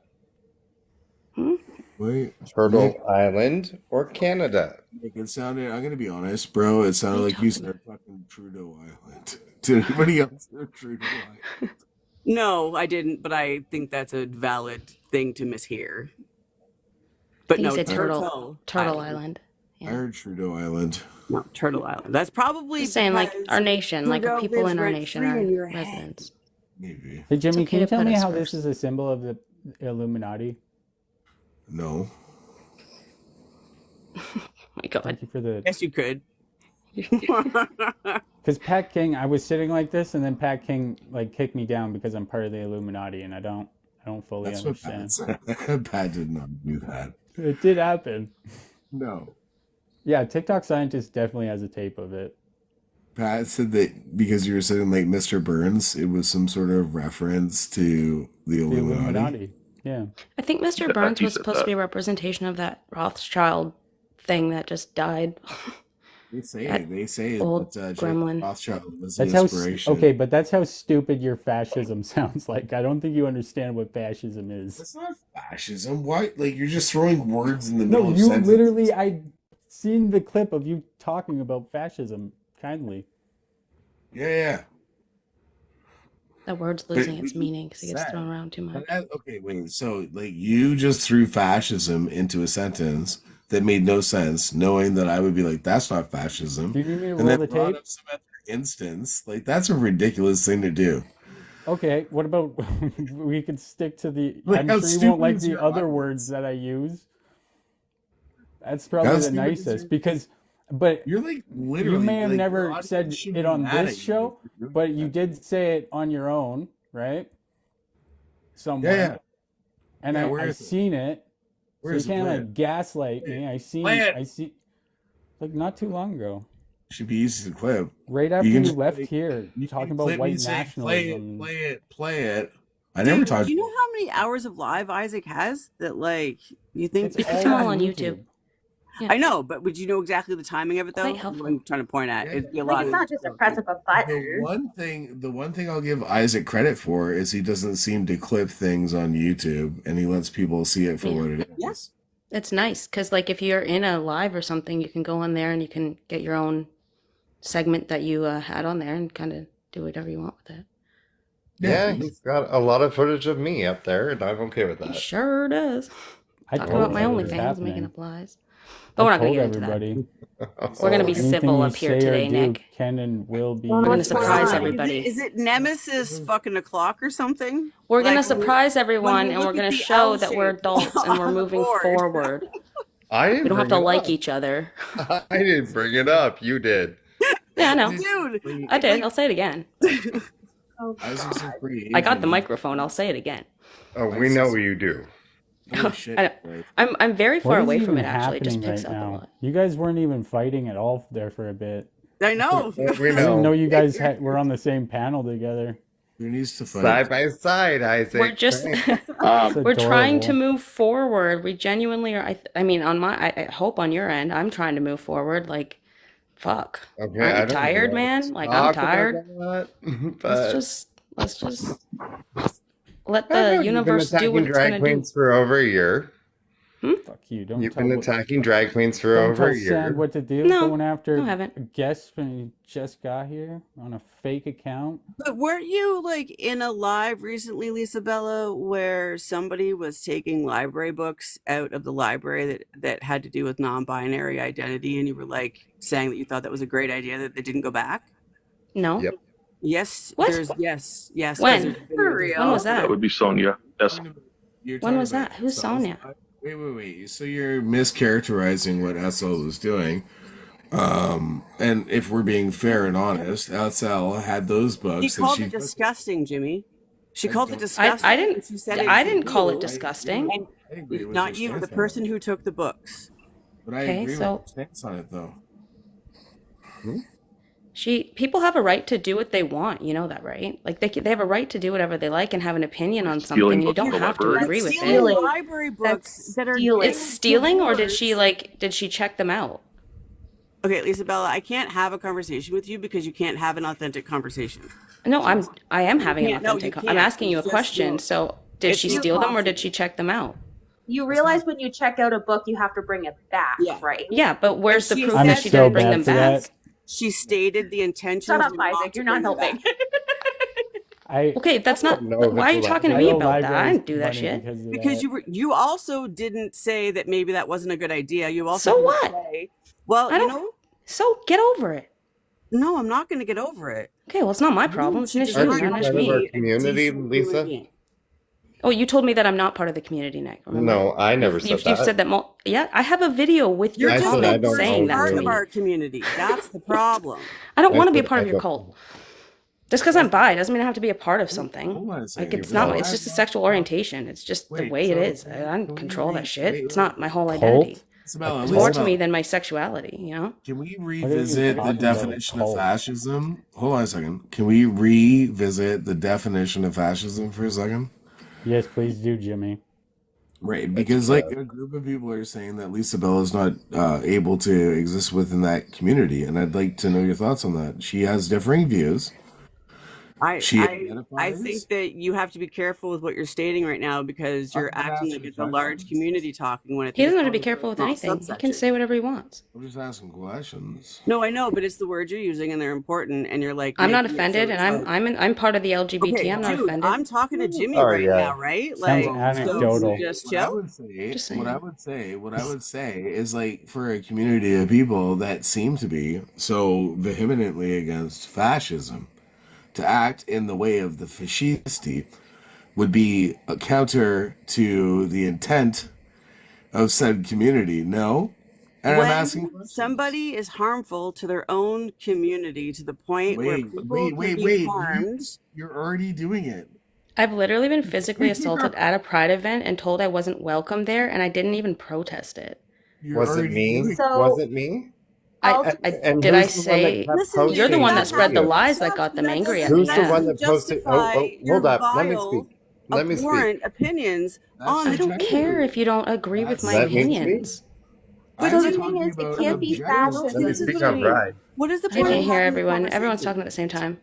Wait, Turtle Nick, Island or Canada? Nick, it sounded. I'm gonna be honest, bro. It sounded like you said fucking Trudeau Island. Did anybody else know Trudeau Island? No, I didn't, but I think that's a valid thing to mishear. I But think no, he said Turtle Island. I heard Trudeau Island. No, Turtle Island. That's probably Just saying, like, because our nation, like, Trudeau people lives in our rent nation free are in your head. residents. Maybe. Hey Jimmy, okay can you to tell put me us how first. this is a symbol of the Illuminati? No. My God. Thank you for the. Yes, you could. Because Pat King, I was sitting like this, and then Pat King like kicked me down because I'm part of the Illuminati, and I don't fully That's what understand. Pat said. Pat did not do that. It did happen. No. Yeah, TikTok scientist definitely has a tape of it. Pat said that because you were sitting like Mr. Burns, it was some sort of reference to the The Illuminati. Illuminati. Yeah. I think Mr. Burns He was said supposed to that. be a representation of that Rothschild thing that just died. They say That it. They say old that gremlin. Rothschild was the That's how inspiration. okay, but that's how stupid your fascism sounds like. I don't think you understand what fascism is. That's not fascism. Why? Like you're just throwing words in the middle No, of you sentences. literally. I seen the clip of you talking about fascism. Kindly. Yeah. That word's But losing its you meaning because it gets said- thrown around too much. Okay, wait. So like you just threw fascism into a sentence that made no sense, knowing that I would be like, "That's not fascism," Do you need me to and roll then the brought tape? up some other instance. Like that's a ridiculous thing to do. Okay, what about we could stick to the. Like, I'm how sure you stupid won't like is the your other audience? words that I use. That's probably How the stupid is nicest your- because, but You're like you literally. may have like, never your audience said should it be on mad at this you show, for doing but you that. did say it on your own, right? Somewhere. Yeah. And Yeah, I where is it? seen it. Where So is you it? can't Play like it. gaslight Play me. Play it. I see like not too long ago. Should be easy to clip. Right after can you just left play- here, You talking can about clip me white saying, nationalism. Play it. I never Dude, talked. do you know how many hours of live Isaac has that, like, you think... It's He puts them all on YouTube. Yeah. I know, but would you know exactly the timing of it, though? Quite That's helpful. what I'm trying to point at. Yeah. It'd be a Like, lot it's of... not just a press of a button. The one thing I'll give Isaac credit for is he doesn't seem to clip things on YouTube, and he lets people see it for Yeah. what it is. Yes. It's nice because, like, if you're in a live or something, you can go on there and you can get your own segment that you had on there and kind of do whatever you want with it. Yeah, he's got a lot of footage of me up there, and I'm okay with He that. sure does. I Talk told about my you it was OnlyFans happening. making up lies. But we're not going to get into that. everybody. We're going to be Anything civil you up here say or today, do Nick. can and will be. We're going to What's going surprise on? everybody. Is it Nemesis fucking o'clock or something? We're going to Like, when we- surprise when everyone we and we're look going at to the show L that we're shape adults and we're on the moving board. forward. I didn't We don't have to bring it like up. each other. I didn't bring it up. You did. Yeah, I know. Dude, I did. I'll say it again. Isaac's a pretty I got the agent. microphone. I'll say it again. Oh, we know you do. Holy shit, I know. right. I'm very What far is away from even it, actually. It just happening picks right up a now? lot. You guys weren't even fighting at all there for a bit. I know. We I didn't know know. you guys were on the same panel together. Who needs to fight? Side by side, Isaac. We're just It's we're trying to adorable. move forward. We genuinely are. I mean, on my, I hope on your end, I'm trying to move forward. Like, fuck. Okay, Aren't I you don't tired, want man? to Like, I'm talk about tired. that, Let's but just let I the know, you've been universe do what attacking it's drag gonna do. queens for over a year. Fuck you. Don't You've tell been attacking drag queens for don't over tell a Sand year. what to do. No, Going after I haven't. guests when he just got here on a fake account. But weren't you like in a live recently, Lisa Bella, where somebody was taking library books out of the library that had to do with non-binary identity, and you were like saying that you thought that was a great idea that they didn't go back? No. Yep. Yes, What? yes, because When? there's a video. For There's When was also- that? That would be Sonia. Yes. You're When talking was about that? Who's SL. Sonia? Wait. So you're mischaracterizing what SL was doing. And if we're being fair and honest, SL had those She books that called she it disgusting, Jimmy. She called it I disgusting. didn't and she said it I to didn't call you, it disgusting. and I agree with not your you, the stance on person it. who took the books. But I Okay, agree with so your stance on it, though. people have a right to do what they want. You know that, right? Like they have a right to do whatever they like and have an opinion on Stealing something. You books from don't the have to library. agree with Stealing it. library books That's that are stealing. It's stealing, or did she check them out? Okay, Lisa Bella, I can't have a conversation with you because you can't have an authentic conversation. No, I am having an can't- no, you authentic. I'm can't. asking you a It's just question. no. So did It's she not steal them or possible. did she check them out? You realize when you check out a book, you have to bring it back, right? Yeah, but where's the she proof said that she so didn't bring bad them for back? that. She stated the intention. Shut up, Isaac. You're not helping. Okay, that's not. know if Why are you it's talking to I me owe about that? I libraries didn't do that money shit. because of Because that. you also didn't say that maybe that wasn't a good idea. You also So didn't what? say, well, I you don't. know, So get over it. no, I'm not going to get over it. Okay, well, it's not my problem. It's an issue, Aren't not you an part issue of our me. community, Lisa? Oh, you told me that I'm not part of the community, Nick. Remember? No, I never You've said that. said that. Yeah, I have a video with your You're I just said I comment don't saying know that part to you. of me. our community. That's the problem. I don't I want to be a said part I of your don't cult. know. Just because I'm bi doesn't mean I have to be a part of something. Hold on a second. Like it's You not. know. It's just a sexual orientation. It's just the Wait, way it so is. I can don't we control that shit. wait, It's not my whole Cult? identity. Isabella, It's more to Isabella, me than my sexuality. You know. can we What are you revisit the talking about, definition of cult? fascism? Hold on a second. Can we revisit the definition of fascism for a second? Yes, please do, Jimmy. Right, because like a group of people are saying that Lisa Bell is not able to exist within that community, and I'd like to know your thoughts on that. She has differing views. She I identifies. think that you have to be careful with what you're stating right now because you're I'm acting like asking it's a large questions. community talking when it's He doesn't have to probably be a careful with small anything. He can subsection. say whatever he wants. I'm just asking questions. No, I know, but it's the words you're using and they're important, and you're like. I'm not making it offended, so and it's like- I'm part of the LGBT. Okay, I'm not dude, offended. I'm talking to Jimmy Oh, right yeah. now, right? Sounds Like, anecdotal. so just What I chill. would say, Just saying. what I would say is like for a community of people that seem to be so vehemently against fascism, to act in the way of the fascisti would be a counter to the intent of said community. No, and I'm asking When questions. somebody is harmful to their own community to the point where Wait, people wait, can wait, be wait. harmed. You're already doing it. I've literally been physically assaulted at a pride event and told I wasn't welcome there, and I didn't even protest it. You're Was it already me? doing it. So- Was it me? Did And who's I the one that say kept Listen, posting you're the one that this spread the video? lies that got them That angry at doesn't- me? Who's the Yeah. one that posted? justify Hold up. Let me your speak. vile, Let me speak. abhorrent opinions That's on I the don't subjective. care if you don't agree with my Let me speak. opinions. But I'm the thing talking is, it about can't be objective fascism. Let me This is speak what on I mean. Pride. What is the I point can't of hear having a everyone. Everyone's conversation? talking at the same time.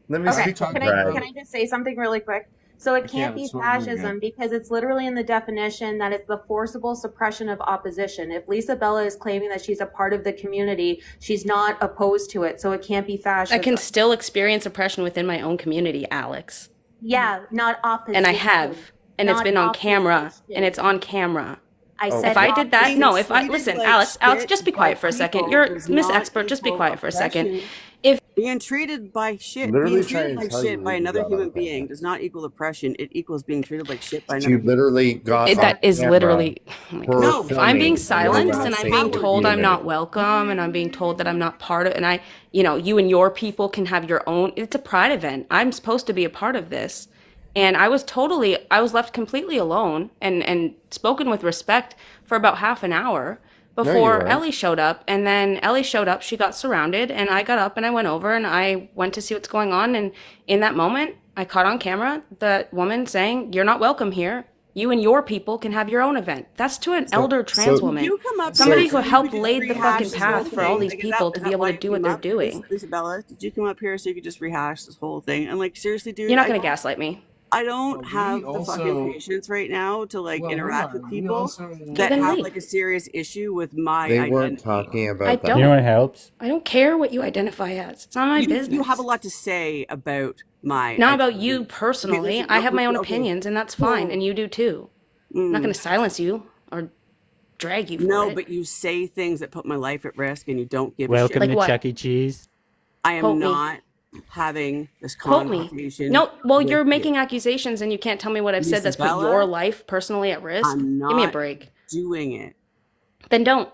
Let me Okay, speak on can Pride. I just say something really quick? So it can't be It's not doing fascism it. because it's literally in the definition that it's the forcible suppression of opposition. If Lisa Bella is claiming that she's a part of the community, she's not opposed to it, so it can't be fascism. I can still experience oppression within my own community, Alex. Yeah, not opposition. And I have. And it's Not been on camera. opposition. And it's on camera. I Oh, said If I did that, Being no, if I treated listen, like Alex, shit just be by quiet for a second. people You're does Miss not Expert, just be equal quiet for a second. oppression. If Being treated by shit, Literally being trying treated to like tell shit you by you another got human on being camera. does not equal oppression. It equals being treated like shit by She another. literally got that on is camera literally oh my her No, God. If I'm being filming silenced and I'm harassing being the told I'm not community. welcome and I'm being told that I'm not part of, and you and your people can have your own, it's a pride event. I'm supposed to be a part of this. And I was left completely alone and spoken with respect for about half an hour No, you before weren't. Ellie showed up. And then Ellie showed up, she got surrounded, and I got up and I went over and I went to see what's going on. And in that moment, I caught on camera that woman saying, "You're not welcome here. You and your people can have your own event." That's to an elder trans woman. You come up Somebody here who so you helped could just laid the rehash fucking this whole path for all thing. these Like, people to is be that able why to you do what came they're up? doing. Isabella, did you come up here so you could just rehash this whole thing? And like, seriously, dude, You're not I going to don't- gaslight me. I don't But we have the fucking also, patience right now to like well, hold interact with on. We people also, that Then have leave. like a serious issue with my They weren't identity. talking I about You know don't. what helps? I don't care what you identify as. It's not my You have business. a lot to say about my Not about identity. you Okay, personally. listen. I have my own Okay. opinions, and that's fine, and you do too. I'm not going Mm. to silence you or drag you for No, it. but you say things that put my life at risk, and you don't give a Welcome shit. to Like what? Chuck E. Cheese. I am Quote me. not having this Quote me. conversation No, well, with you're you. making accusations, and you can't tell me what I've said that's put your Isabella, life personally at risk. I'm Give me a not break. doing it. Then don't.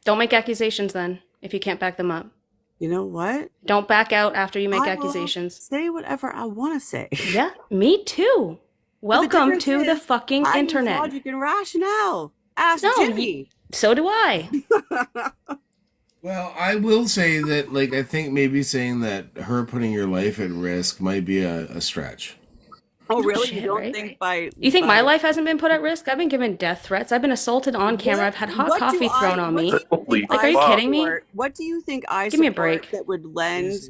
Don't make accusations then, if you can't back them up. You know what? Don't back out after you make I will accusations. say whatever I want to say. Yeah, me too. But the Welcome difference to the is, fucking I use internet. logic and rationale. Ask No, Jimmy. so do I. well, I will say that, like, I think maybe saying that her putting your life at risk might be a stretch. Oh, No really? You shit, don't right? think by You think my by life hasn't been put at risk? I've been given death threats. I've been assaulted on camera. I've had hot what do coffee thrown I on what me. do you Holy think Like, are I you fuck. kidding me? support? What do you think I Give me a support break. that would lend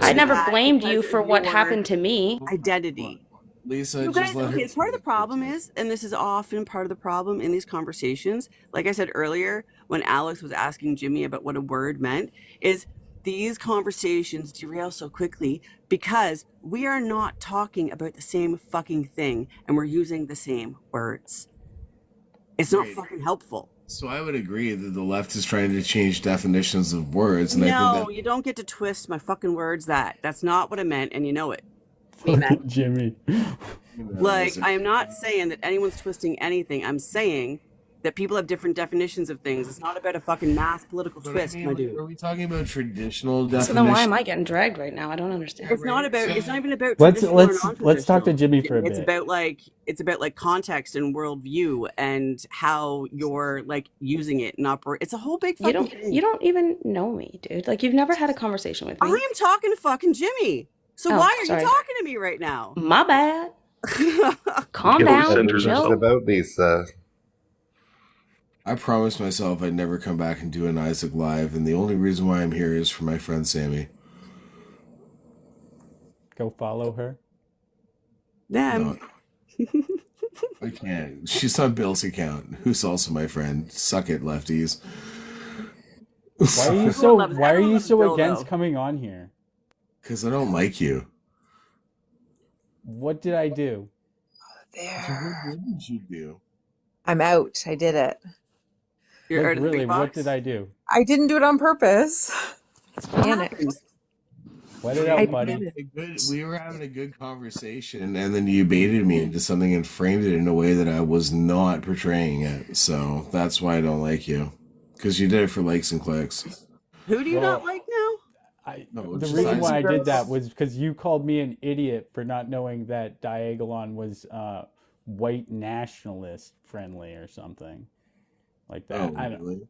I to never that blamed because you of for what your happened to me. identity? Lisa, You just guys, let her. okay, part of the problem is, and this is often part of the problem in these conversations, like I said earlier, when Alex was asking Jimmy about what a word meant, is these conversations derail so quickly because we are not talking about the same fucking thing and we're using the same words. It's not Right. fucking helpful. So I would agree that the left is trying to change definitions of words, and I No, think that you don't get to twist my fucking words that's not what I meant, and you know it. Fucking Jimmy. Like, I am not saying that anyone's twisting anything. I'm saying that people have different definitions of things. It's not about a fucking mass political But I twist, mean, my like, dude. are we talking about traditional So then definitions? why am I getting dragged right now? I don't understand. It's not about. It's not even about Let's traditional or let's non-traditional. let's talk to Jimmy for a It's bit. about like context and worldview and how you're like using it and operate. It's a whole big fucking thing. You don't even know me, dude. Like, you've never had a conversation with I me. am talking to fucking Jimmy. So Oh, why are sorry. you talking to me right now? My bad. Calm Guilty down. centers It's Chill. herself. about Lisa. I promised myself I'd never come back and do an Isaac live, and the only reason why I'm here is for my friend Sammy. Go follow her. Them. No, I can't. She's on Bill's account, who's also my friend. Suck it, lefties. Why are you so why are you so against coming on here? Because I don't like you. What did I do? What did you do? I'm out. I did it. Like, really, what did I do? I didn't do it on purpose. Panic. Let it out, buddy. We were having a good conversation, and then you baited me into something and framed it in a way that I was not portraying it. So that's why I don't like you. Because you did it for likes and clicks. Who do you Well, not like now? The reason why I did that was because you called me an idiot for not knowing that Diagolon was white nationalist friendly or something like that. Oh, I don't. really?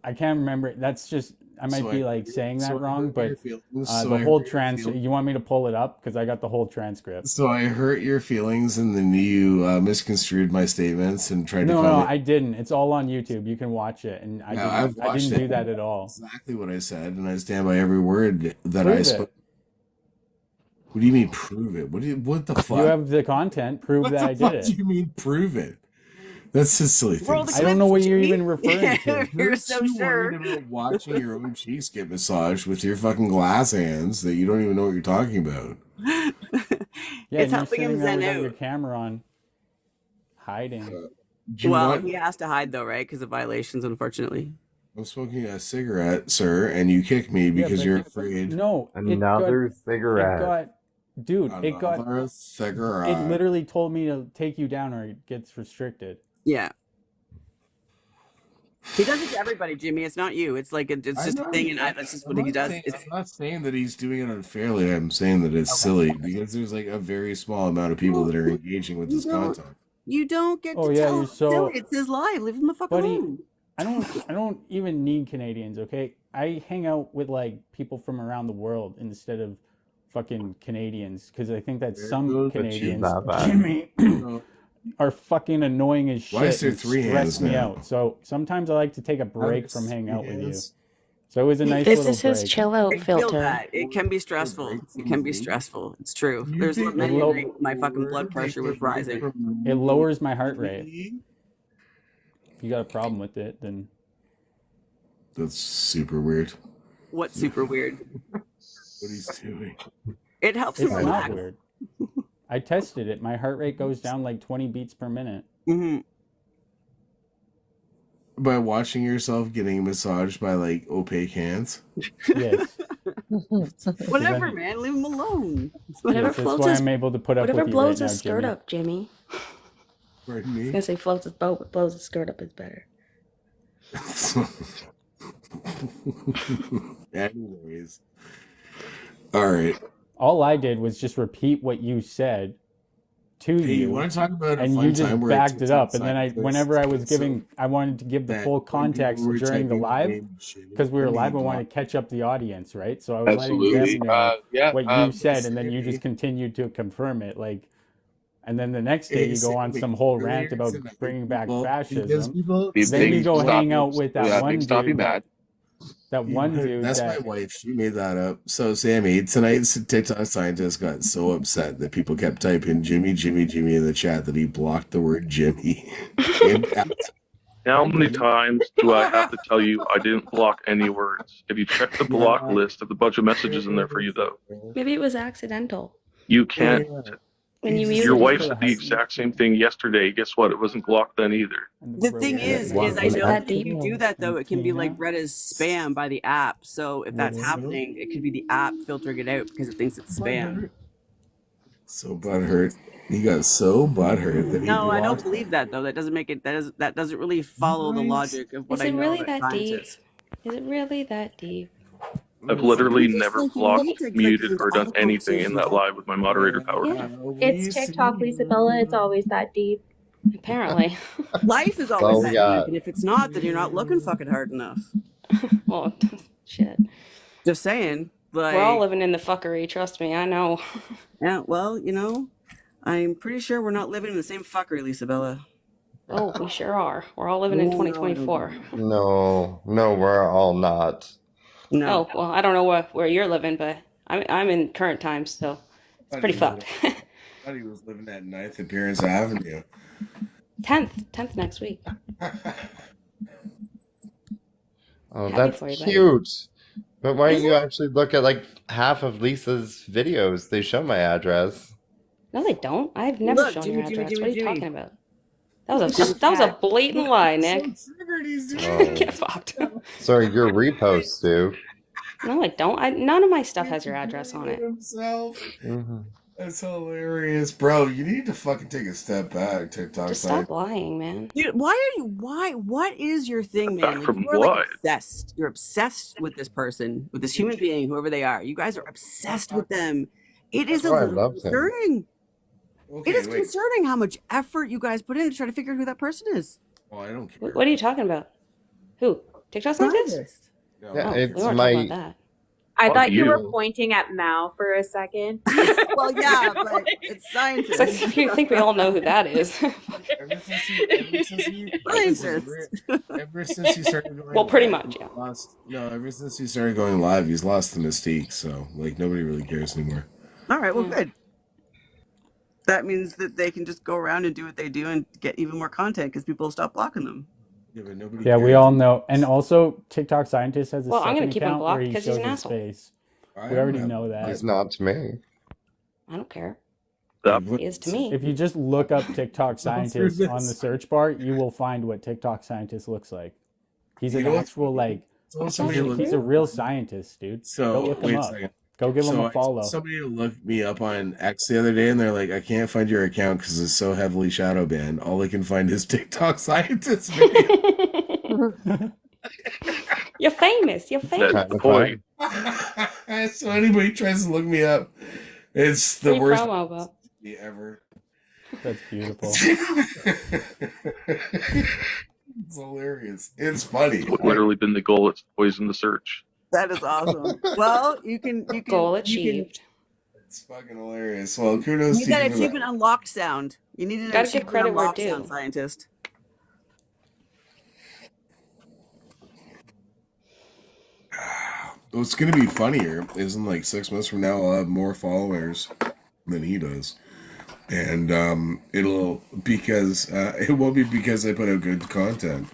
I can't remember. That's just I might So be I- like saying that so I wrong, hurt but your feelings, so the I whole hurt your transcript. feelings. You want me to pull it up because I got the whole transcript. So I hurt your feelings, and then you misconstrued my statements and tried to No, call no, me. I didn't. It's all on YouTube. You can watch it, and I No, I've didn't. I watched didn't it. do that at all. Exactly what I said, and I stand by every word that Prove I it. spoke. What do you mean prove it? What the fuck? You have the content. Prove What that the I fuck did do it. you mean prove it? That's a silly thing. Roll to the say. I don't know what you're Jimmy. even referring to. You're You're so too sure. worried about watching your own cheeks get massaged with your fucking glass hands that you don't even know what you're talking about. Yeah, It's and you're helping him sitting there zen without your out. camera on, hiding. Do you Well, want? he has to hide though, right? Because of violations, unfortunately. I'm smoking a cigarette, sir, and you kick me because but you're afraid. No, Another it cigarette. got, dude, it got. Another It cigarette. literally told me to take you down or it gets restricted. Yeah. He does it to everybody, Jimmy. It's not you. It's like it's just a thing, and that's just what he does. I'm not saying that he's doing it unfairly. I'm saying that it's silly because there's like a very small amount of people that are engaging with this content. You don't get Oh to yeah, tell you're him so. silly. It's his life. Leave him the fuck Buddy, alone. I don't even need Canadians. Okay, I hang out with like people from around the world instead of fucking Canadians because I think that some Canadians, Jimmy, are fucking annoying as shit. Why is there and three stress hands me now? out. So sometimes I like to take a break from hanging out with you. So it was a nice This little is his break. chill out I feel filter. that. It can be stressful. It can be stressful. It's true. You There's think many a low- night my fucking blood pressure was rising. It lowers my heart rate. If you got a problem with it, then That's super weird. What's super weird? What he's doing. It helps him it's relax. not weird. I tested it. My heart rate goes down like 20 beats per minute. Mm-hmm. By watching yourself getting massaged by like opaque hands. Yes. Whatever, man. Leave him alone. Whatever Yes, that's floats why his, I'm able to put up whatever with you right blows now, his skirt Jimmy. up, Jimmy. Pardon I was me? gonna say floats his boat, but blows his skirt up is better. Anyways. All right. All I did was just repeat what you said to Hey, you, you want to talk about a and fun you just time where backed it TikTok up. And then scientists whenever I was said giving, I wanted to give the that full when people context were during the typing live name shit, because we were when live. they I wanted block- to catch up the audience, right? So I was letting Absolutely. them know Yeah, what you said, and then you just continued to confirm it, like. And then the next day you go on some whole rant about bringing back because fascism. people Then you go hang out with that one Things stop you dude. mad. That one dude. That's that, my wife. She made that up. So, Sammy, tonight's TikTok scientist got so upset that people kept typing Jimmy, Jimmy, Jimmy in the chat that he blocked the word Jimmy. How many times do I have to tell you I didn't block any words? If you check the block list, there's a bunch of messages in there for you, though. Maybe it was accidental. You can't. When you Your muted wife it. said the exact same thing yesterday. Guess what? It wasn't blocked then either. The thing is I know that if you do that though, it can be like read as spam by the app. So if that's happening, it could be the app filtering it out because it thinks it's spam. So butthurt. He got so butthurt that he No, I don't blocked believe that though. That doesn't make it. That doesn't really follow the logic of what Is I it know really about that deep? scientists. Is it really that deep? I've literally Just never like you blocked, need to click muted, into or all done the anything in that conversations. live with my moderator power. Yeah. It's TikTok, Lisa Bella. It's always that deep. Apparently. Life is always Oh, that yeah. deep, and if it's not, then you're not looking fucking hard enough. Well, shit. Just saying. Like, We're all living in the fuckery, trust me, I know. yeah. Well, you know, I'm pretty sure we're not living in the same fuckery, Lisa Bella. Oh, we sure are. We're all living in 2024. No, we're all not. No. Oh, well, I don't know where you're living, but I'm in current times, so it's pretty fucked. I thought he was living at 9th Appearance Avenue. 10th next week. Oh, Happy that's for you, buddy. cute. But why don't you actually look at like half of Lisa's videos? They show my address. No, they don't. I've never Look, shown Jimmy, your Jimmy, address. Jimmy, What are you Jimmy. talking about? That was a blatant lie, Nick. Oh. Get fucked. Sorry, your reposts do. No, I don't. None of my stuff has your address on it. Himself. Mm-hmm. That's hilarious, bro. You need to fucking take a step back, TikTok. Just stop lying, man. Dude, what is your thing, man? Like, From you are like what? obsessed. You're obsessed with this person, with this human being, whoever they are. You guys are obsessed with them. It is a Oh, I little love him. concerning. Okay, It is wait. concerning how much effort you guys put in to try to figure out who that person is. Well, I don't care. What are you talking about? Who? TikTok scientist? Yeah, Oh, it's we weren't my. talking about that. I Fuck thought you you. were pointing at Mao for a second. Well, yeah, but it's scientists. It's like, you think we all know who that is? Ever since he started going Well, pretty live, much, yeah. ever since he started going live, he's lost the mystique. So, like, nobody really cares anymore. All right, well, good. That means that they can just go around and do what they do and get even more content because people stop blocking them. Yeah, but nobody Yeah, we cares. all know. And also, TikTok scientist has a Well, I'm gonna second keep him account blocked where he because shows he's an his asshole. face. I We already don't know that. He's not to me. I don't care. Stop. He is to me. If you just look up TikTok scientist this. on the search bar, you will find what TikTok scientist looks like. He's You an know what's actual like. So somebody look- He's a real scientist, dude. So, Go look him wait a up. second. Go give him So a follow. somebody looked me up on X the other day, and they're like, "I can't find your account because it's so heavily shadow banned. All I can find is TikTok scientist video." You're famous. You're famous. That's the point. So anybody tries to look me up, it's the Free worst promo, but publicity ever. That's beautiful. It's hilarious. It's funny. It's literally been the goal. It's poisoned the search. That is awesome. Well, you can goal you achieved. It's fucking hilarious. Well, kudos You to got you an for that. achievement unlocked sound. You need an Gotta give achievement credit where unlocked due. sound scientist. What's gonna be funnier is in like 6 months from now, I'll have more followers than he does, and it'll because it won't be because I put out good content.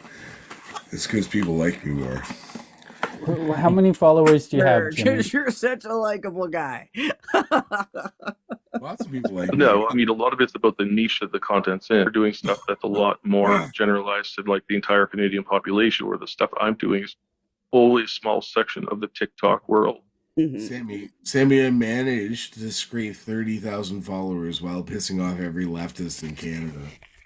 It's because people like me more. How many followers do you have, Jimmy? Because you're such a likable guy. Lots of people like me. No, I mean, a lot of it's about the niche that the content's in. We're doing stuff that's a lot more generalized to like the entire Canadian population, where the stuff I'm doing is only a small section of the TikTok world. Sammy, I managed to scrape 30,000 followers while pissing off every leftist in Canada.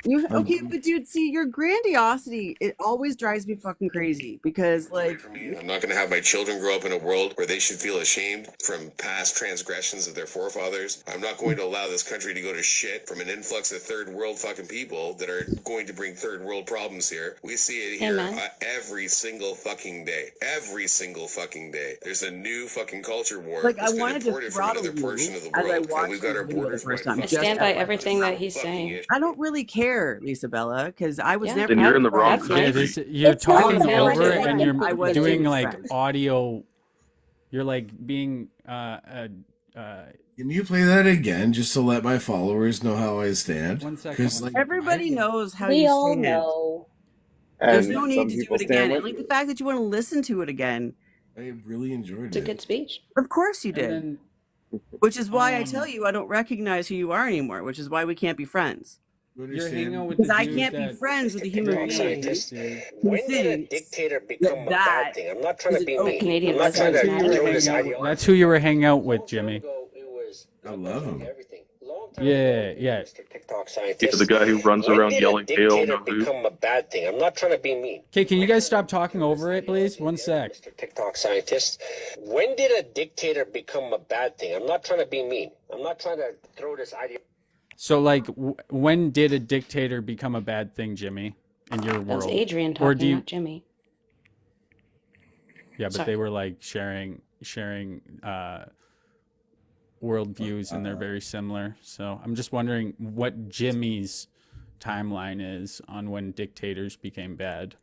Okay, but dude, see, your grandiosity, it always drives me fucking crazy because, like, I'm not going to have my children grow up in a world where they should feel ashamed from past transgressions of their forefathers. I'm not going to allow this country to go to shit from an influx of third world fucking people that are going to bring third world problems here. We see it here every single fucking day. Every single fucking day. There's a new fucking culture war like I that's been wanted to imported from throttle another you portion of the as I world. And watched we've got this our video the borders first right time. I fucking stand by open. everything that he's Fucking saying. it. I don't really care, Lisa Bella, because I was Yeah. never. Then you're in the wrong That's Yeah, country. nice. you're It's not talking fair. over it, I and wasn't- you're I doing wasn't like friends. audio. You're like being Can you play that again just to let my followers know how I stand? 1 second. Because like Everybody knows how We you all stand. know. There's And no some need to do people it stand again. with Like you. the fact that you want to listen to it again. I really enjoyed It's a it. good speech. Of course you And did. then Which is why I tell you I don't recognize who you are anymore, which is why we can't be friends. You you're hanging out understand? with Because the I dude can't be that friends with a you're human hanging out being with this who dude. When did a thinks dictator become a that bad thing? I'm not trying is to be okay. mean. Canadian I'm not trying That's to who you were throw this hanging out with. ideology. That's who you were hanging out with, Jimmy. It was I love him. everything. Long time Yeah, ago, yeah. Mr. TikTok Yeah, scientist. the guy who runs When around did a yelling "Hail dictator Nauvoo." become a bad thing? I'm not trying to be mean. Okay, can you guys stop talking over it, please? 1 sec. Mr. TikTok scientist. When did a dictator become a bad thing? I'm not trying to be mean. I'm not trying to throw this idea. So, like, when did a dictator become a bad thing, Jimmy, in your That was world? Adrian Or talking, do you? not Jimmy. Yeah, but Sorry. they were like sharing worldviews, and they're very similar. So I'm just wondering what Jimmy's timeline is on when dictators became bad.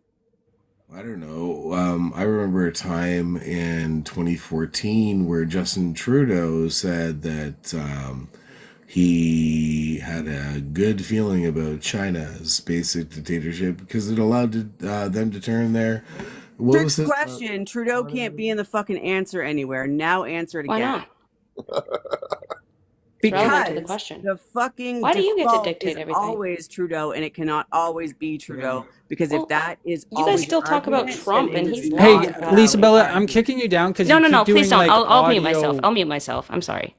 I don't know. I remember a time in 2014 where Justin Trudeau said that he had a good feeling about China's basic dictatorship because it allowed them to turn their. What Trick was it? question. Trudeau can't be in the fucking answer anywhere. Now answer it Why again. not? It's relevant to the Because question. the fucking Why do you get to default dictate is everything? always Trudeau, and it cannot always be Trudeau. Because Well, if that is you guys always still your talk about argument, Trump, then and it he's is Hey, not not about Lisa valid Bella, I'm argument. kicking you down because No, you no, keep no. doing Please don't. like I'll mute myself. audio. I'll mute myself. I'm sorry.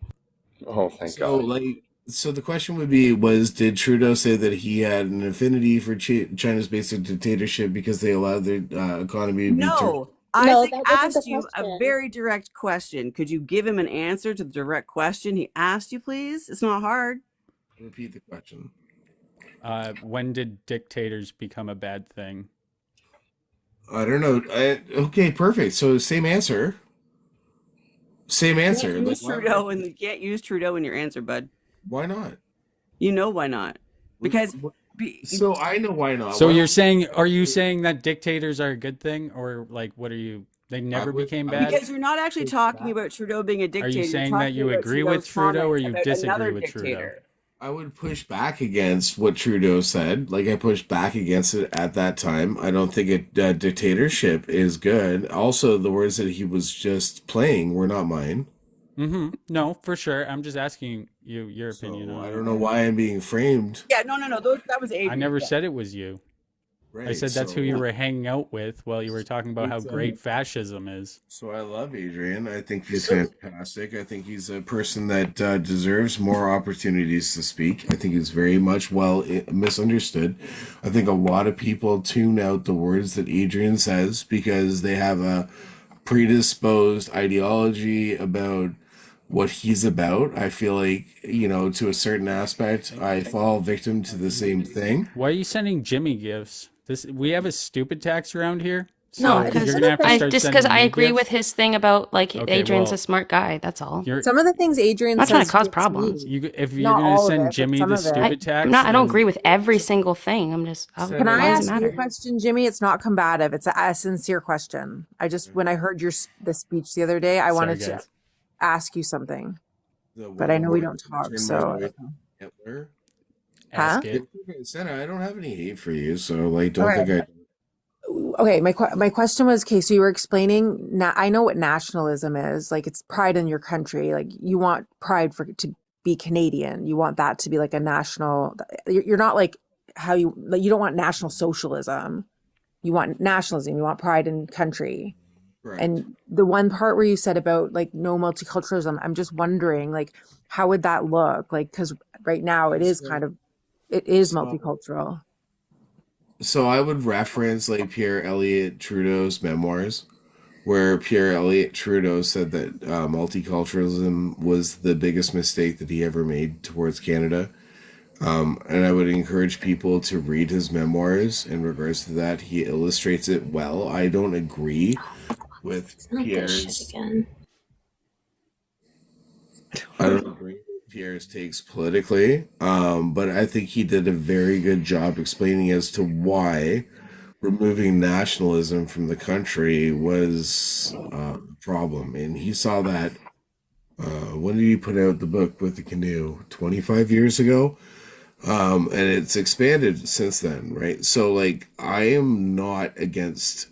Oh, thank So God. like, so the question would be: did Trudeau say that he had an affinity for China's basic dictatorship because they allowed their economy to be? No. No, Isaac that wasn't asked the you a question. very direct question. Could you give him an answer to the direct question he asked you, please? It's not hard. Repeat the question. When did dictators become a bad thing? I don't know. Okay, perfect. So same answer. Same You answer. can't Like, use Trudeau, and you can't use Trudeau in your answer, bud. why not? You know why not? Because So I know why not. So Why you're don't- saying, are you saying that dictators are a good thing, or like, what are you? They never became bad. because you're not actually talking about Trudeau being a dictator. Are you You're saying that talking you about agree Trudeau's with Trudeau or comments you about disagree another with Trudeau? dictator. I would push back against what Trudeau said. Like I pushed back against it at that time. I don't think dictatorship is good. Also, the words that he was just playing were not mine. Mm-hmm. No, for sure. I'm just asking you your opinion on I it. don't know why I'm being framed. Yeah, no. That was Adrian. I never Yeah. said it was you. I Right, said that's who you so- were hanging out with while you were talking about how It's, great fascism is. So I love Adrian. I think he's fantastic. I think he's a person that deserves more opportunities to speak. I think he's very much misunderstood. I think a lot of people tune out the words that Adrian says because they have a predisposed ideology about what he's about. I feel like, to a certain aspect, I fall victim to the same thing. Why are you sending Jimmy gifts? We have a stupid tax around here. No, So Some because you're of gonna the have to I things, start just because sending I me agree with gifts. his thing about like Okay, Adrian's a well, smart guy. That's all. you're some of the things I'm Adrian not trying to says cause fits problems. me. if you're Not gonna all of send it, but Jimmy some the of it. stupid text, I don't then agree with every single thing. Can I why does it ask you a matter? question, Jimmy? It's not combative. It's a sincere question. I just, when I heard the speech the other day, I sorry, wanted to guys. ask you something, but I What, know we what, don't talk, turn my so I voice don't know. Hitler? Huh? Ask it. Senna, I don't have any hate for you, so like, don't Okay. think I. Okay, my question was, okay, so you were explaining, I know what nationalism is. Like, it's pride in your country. Like, you want pride to be Canadian. You want that to be like a national, you're not like like, you don't want national socialism. You want nationalism. You want pride in country. Correct. And the one part where you said about like no multiculturalism, I'm just wondering, like, how would that look? Like, because right now it is it is So, multicultural. so I would reference like Pierre Elliott Trudeau's memoirs, where Pierre Elliott Trudeau said that multiculturalism was the biggest mistake that he ever made towards Canada. And I would encourage people to read his memoirs in regards to that. He illustrates it well. I don't agree with Not this shit Pierre's. again. I don't agree with Pierre's takes politically, but I think he did a very good job explaining as to why removing nationalism from the country was a problem. And he saw that. When did he put out the book with the canoe? 25 years ago? And it's expanded since then, right? So, like, I am not against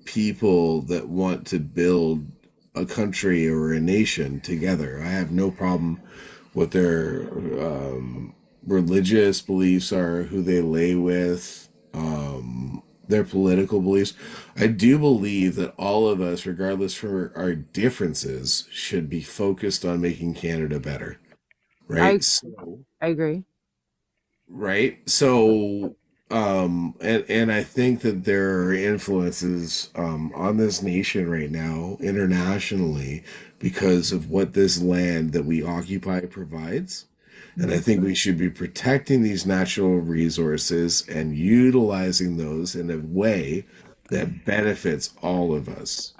people that want to build a country or a nation together. I have no problem with their religious beliefs are, who they lay with, their political beliefs. I do believe that all of us, regardless for our differences, should be focused on making Canada better, I right? So, I agree. right? So, and I think that there are influences on this nation right now internationally because of what this land that we occupy provides. And I think we should be protecting these natural resources and utilizing those in a way that benefits all of us.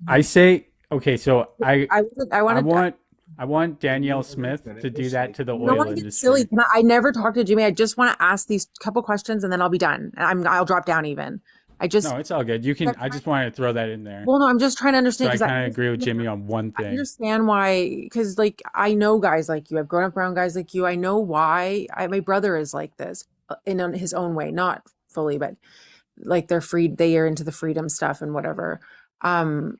I say okay. So I I wanted. want I want Can Danielle you let me Smith to do finish? that to the You don't oil want to get silly. industry. I never talked to Jimmy. I just want to ask these couple questions and then I'll be done. I'll drop down even. I just, No, it's all good. You can. I just wanted to throw that in there. well, no, I'm just trying to So understand I because kind of agree with Jimmy on one I thing. understand why, because like I know guys like you. I've grown up around guys like you. I know why. My brother is like this in his own way, not fully, but like they are into the freedom stuff and whatever. Um,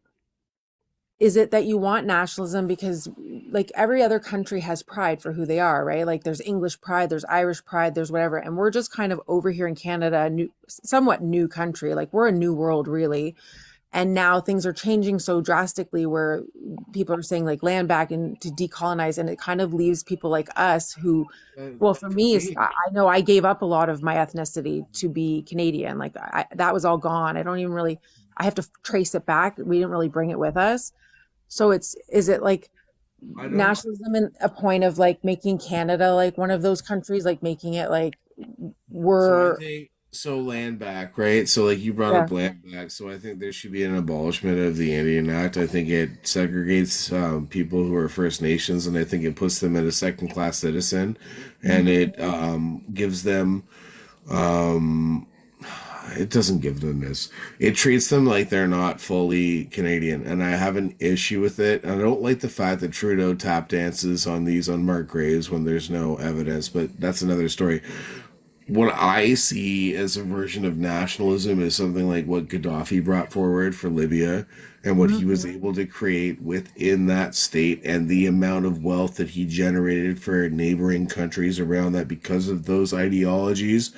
is it that you want nationalism because like every other country has pride for who they are, right? Like there's English pride, there's Irish pride, there's whatever, and we're just kind of over here in Canada, somewhat new country. Like we're a new world, really. And now things are changing so drastically where people are saying like land back and to decolonize, and it kind of leaves people like us who, well, for For me, me, I know I gave up a lot of my ethnicity to be Canadian. Like that was all gone. I don't even really, I have to trace it back. We didn't really bring it with us. So is it like I don't. nationalism in a point of like making Canada like one of those countries, like making it like So I we're, think so land back, right? So like you brought yeah. up land back. So I think there should be an abolishment of the Indian Act. I think it segregates people who are First Nations, and I think it puts them at a second class citizen, and it gives them um, it doesn't give them this. It treats them like they're not fully Canadian, and I have an issue with it. I don't like the fact that Trudeau tap dances on these unmarked graves when there's no evidence, but that's another story. What I see as a version of nationalism is something like what Gaddafi brought forward for Libya and what he was able to create within that state and the amount of wealth that he generated for neighboring countries around that because of those ideologies.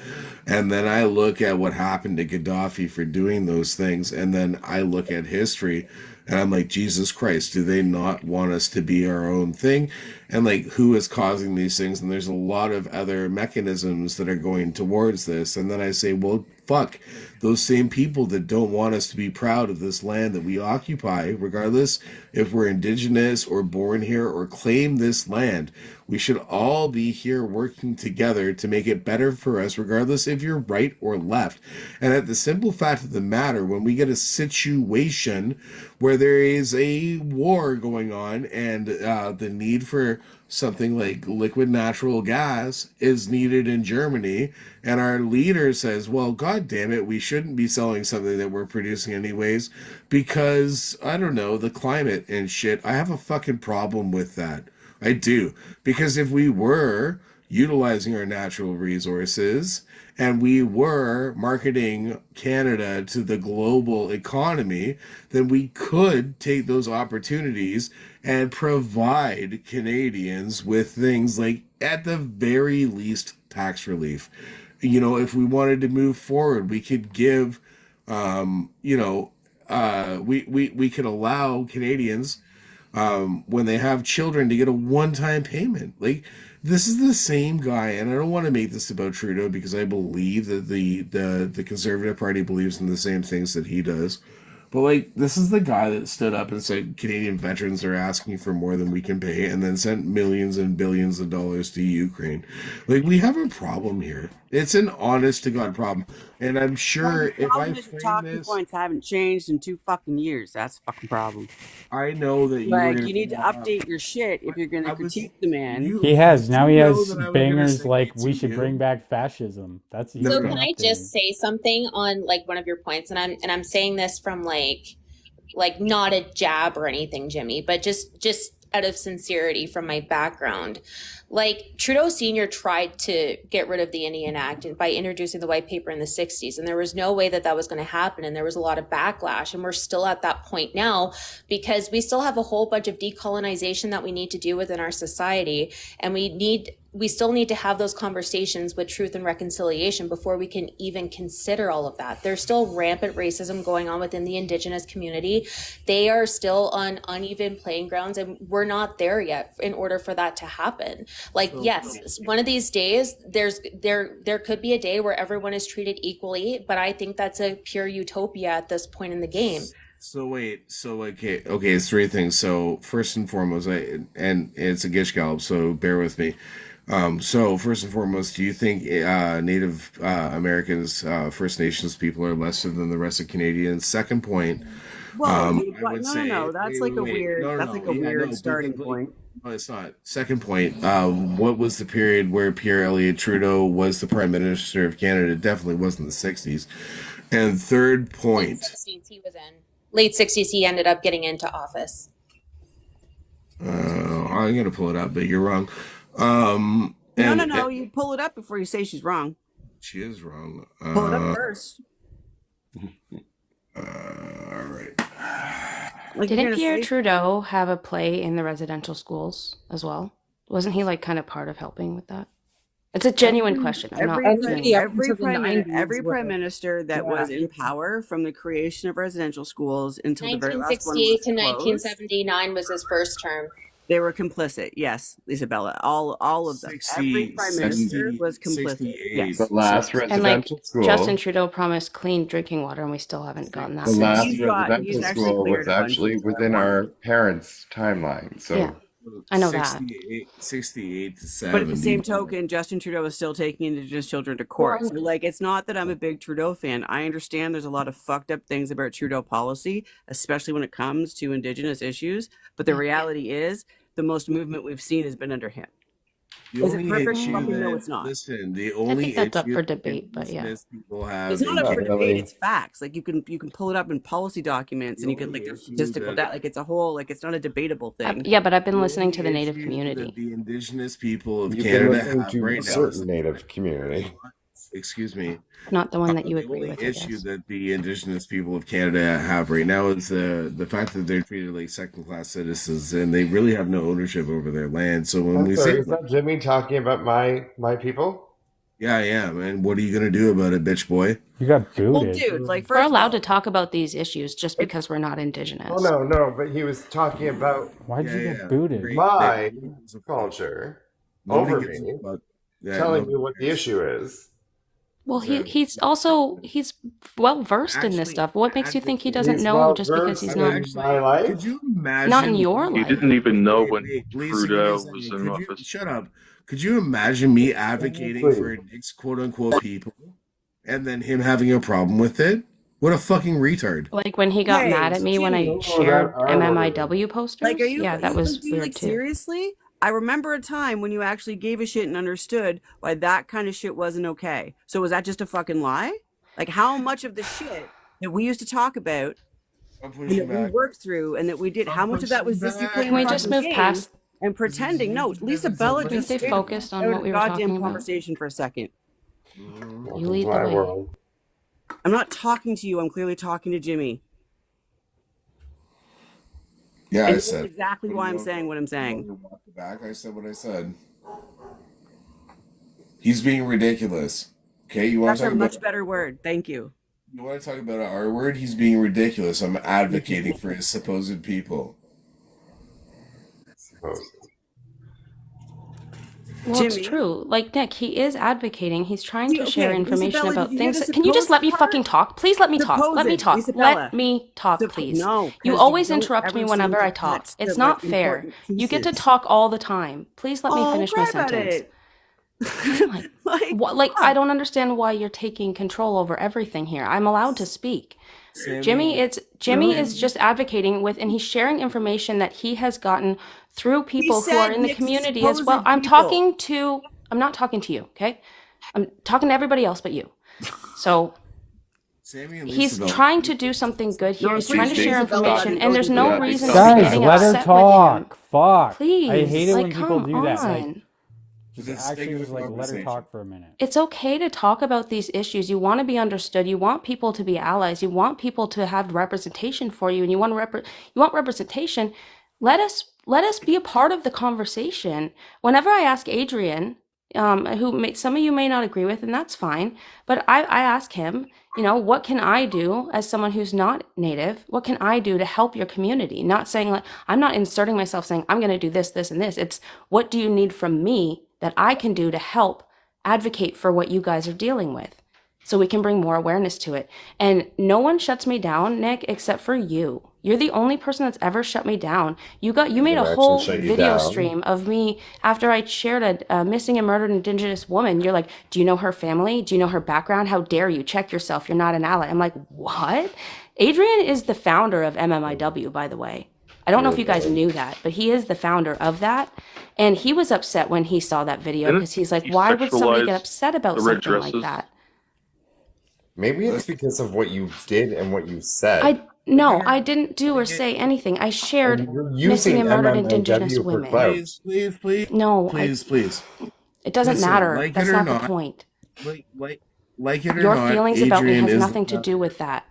And then I look at what happened to Gaddafi for doing those things, and then I look at history and I'm like, Jesus Christ, do they not want us to be our own thing? And like, who is causing these things? And there's a lot of other mechanisms that are going towards this. And then I say, well, fuck, those same people that don't want us to be proud of this land that we occupy, regardless if we're indigenous or born here or claim this land, We should all be here working together to make it better for us, regardless if you're right or left. And at the simple fact of the matter, when we get a situation where there is a war going on and the need for something like liquid natural gas is needed in Germany, and our leader says, well, god damn it, we shouldn't be selling something that we're producing anyways because, I don't know, the climate and shit, I have a fucking problem with that. I do. Because if we were utilizing our natural resources and we were marketing Canada to the global economy, then we could take those opportunities and provide Canadians with things like, at the very least, tax relief. You know, if we wanted to move forward, we could give, we could allow Canadians when they have children to get a one-time payment. Like, this is the same guy, and I don't want to make this about Trudeau because I believe that the Conservative Party believes in the same things that he does. But like, this is the guy that stood up and said Canadian veterans are asking for more than we can pay, and then sent millions and billions of dollars to Ukraine. Like, we have a problem here. It's an honest to God problem, and I'm sure The if I problem is your frame talking this, points haven't changed in 2 fucking years. That's a fucking problem. I know that you were Like, gonna you need to update your shit if you're going to critique the man. He has. Did Now you he know has that I was gonna bangers say like it we to should bring you? back fascism. That's No, So even can I updating. just say something on like one of your points? And I'm saying this from like not a jab or anything, Jimmy, but just out of sincerity from my background. Like Trudeau Sr. tried to get rid of the Indian Act by introducing the white paper in the 60s. And there was no way that that was going to happen. And there was a lot of backlash. And we're still at that point now because we still have a whole bunch of decolonization that we need to do within our society. And we still need to have those conversations with truth and reconciliation before we can even consider all of that. There's still rampant racism going on within the Indigenous community. They are still on uneven playing grounds, and we're not there yet in order for that to happen. Like, yes, one of these days there could be a day where everyone is treated equally, but I think that's a pure utopia at this point in the game. So wait, so okay, it's 3 things. So first and foremost, and it's a gish gallop, so bear with me. So first and foremost, do you think Native Americans, First Nations people are lesser than the rest of Canadians? Second point, Whoa, I would say, no. That's like a weird. no, That's no, like a yeah, weird no, starting because point. no, it's not. Second point, what was the period where Pierre Elliott Trudeau was the Prime Minister of Canada? It definitely wasn't the 60s. And third point, Late 60s, he ended up getting into office. I'm gonna pull it up, but you're wrong. No. You pull it up before you say she's wrong. She is wrong. Pull it up first. All right. Like, Didn't Pierre Trudeau have a play in the residential schools as well? Wasn't he like kind of part of helping with that? It's a genuine question. I'm not Every saying- prime minister that was in power from the creation of residential schools until the very last one was 1968 to closed, 1979 was his first term. they were complicit. Yes, Isabella. All of them. Every prime minister was complicit. Yes. The last And like residential school. Justin Trudeau promised clean drinking water, and we still haven't gotten that. The last he's residential actually school cleared was a bunch actually of within our parents' timeline. So Yeah. I know that. 68 to 70. But at the same token, Justin Trudeau is still taking Indigenous children to court. So, like, it's not that I'm a big Trudeau fan. I understand there's a lot of fucked up things about Trudeau policy, especially when it comes to Indigenous issues. But the reality is, the most movement we've seen has been under him. The Is it only perfect? issue Fucking no, that- it's not. Listen, the I only think that's up issue for debate, but yeah. Indigenous people have It's not in up for Canada- debate. It's facts. Like you can pull it up in policy documents, and you can like there's statistical data. Like it's a whole like it's not a debatable thing. Yeah, but I've been The listening to only the Native issue community. that the Indigenous people of you've been Canada listening have to right a now is certain Native community. excuse me. Not the one that you The agree only with, I issue guess. that the Indigenous people of Canada have right now is the fact that they're treated like second-class citizens, and they really have no ownership over their land. So when I'm we sorry, say, is that Jimmy talking about my people? "Yeah, I am," and what are you gonna do about it, bitch boy? You got Well, booted. dude, like We're first of allowed all, to talk about these issues just because we're not Indigenous. Oh no, but he was talking about Why'd you Yeah, get booted? great. my Nobody gives a fuck. culture Nobody over gives a me, fuck. Yeah, telling nobody me what the cares. issue is. Well, he's also he's well versed in this stuff. What makes you think he doesn't He's know well just because versed he's not in my life. Could you not in imagine? your He life? didn't even know Wait, when wait, Lisa, give me a Trudeau was second. in Could you office. shut up? Could you imagine me advocating Seriously. for Nick's quote unquote people and then him having a problem with it? What a fucking retard. Like when he got mad Hey, at me when I Jimmy. Oh, that shared R word. MMIW posters. Like, are you, Yeah, that was dude, weird like, too. seriously? I remember a time when you actually gave a shit and understood why that kind of shit wasn't okay. So was that just a fucking lie? Like, how much of the shit that we used to talk about I'm and pushing that we back. worked through and that we did, how I'm much of that pushing was just you back. playing Can we a just fucking move game past? and pretending? No, Lisa Bella Can we just stay stayed focused on out what of we the were talking goddamn about? conversation for a second. Mhm. You Welcome lead to the my way. world. I'm not talking to you. I'm clearly talking to Jimmy. Yeah, And I you know said. exactly why I'm saying what I'm You saying. walk it back. I said what I said. He's being ridiculous. Okay, you want That's to a talk about much better word. Thank you. you want to talk about an R word? He's being ridiculous. I'm advocating for his supposed people. Well, it's Jimmy, true. Like Nick, he is advocating. He's trying to share okay, information Isabella, did about you hear things. the Can you just let supposed me part? fucking talk? Please let me talk. Let me Supposed, talk. Isabella. Let me talk, please. No, You because you always don't interrupt me ever seem whenever to I talk. touch It's the not fair. important You get to pieces. talk all the time. Please let me Oh, finish my cry about sentence. it. Like, Like, I don't understand why you're taking control over everything here. I'm allowed to speak. Jimmy is just advocating with, and he's sharing information that he has gotten through he people who are said in the Nick's community as supposed well. people. I'm not talking to you, okay? I'm talking to everybody else but you. So Sammy and he's Lisa trying to do something good here. No, He's it's pretty trying to sure share Isabella information, didn't and know there's he no did. reason to be Guys, getting let her upset with him. talk. Fuck. I hate Please, it like, when people come do that. Like, on. just For the sake actually of just the like let her conversation. talk for a minute. It's okay to talk about these issues. You want to be understood. You want people to be allies. You want people to have representation for you, and you want representation. Let us be a part of the conversation. Whenever I ask Adrian, some of you may not agree with, and that's fine, but I ask him, what can I do as someone who's not native? What can I do to help your community? Not saying like I'm not inserting myself saying I'm going to do this, this, and this. It's what do you need from me that I can do to help advocate for what you guys are dealing with so we can bring more awareness to it. And no one shuts me down, Nick, except for you. You're the only person that's ever shut me down. You made a Can actually whole shut you video down. stream of me after I shared a missing and murdered Indigenous woman. You're like, do you know her family? Do you know her background? How dare you? Check yourself. You're not an ally. I'm like, what? Adrian is the founder of MMIW, by the way. I don't know if you guys knew that, but he is the founder of that. And he was upset when he saw that video Didn't because he's like, he why would somebody get sexualize upset about the red something like dresses? that? Maybe it's because of what you did and what you said. I didn't do or say anything. I shared And you're missing using and murdered Indigenous MMIW for women. clout. Please. No, Please. it doesn't Listen, matter. like That's it or not the not, point. like it or Your not, feelings about me Adrian has is nothing to do with that.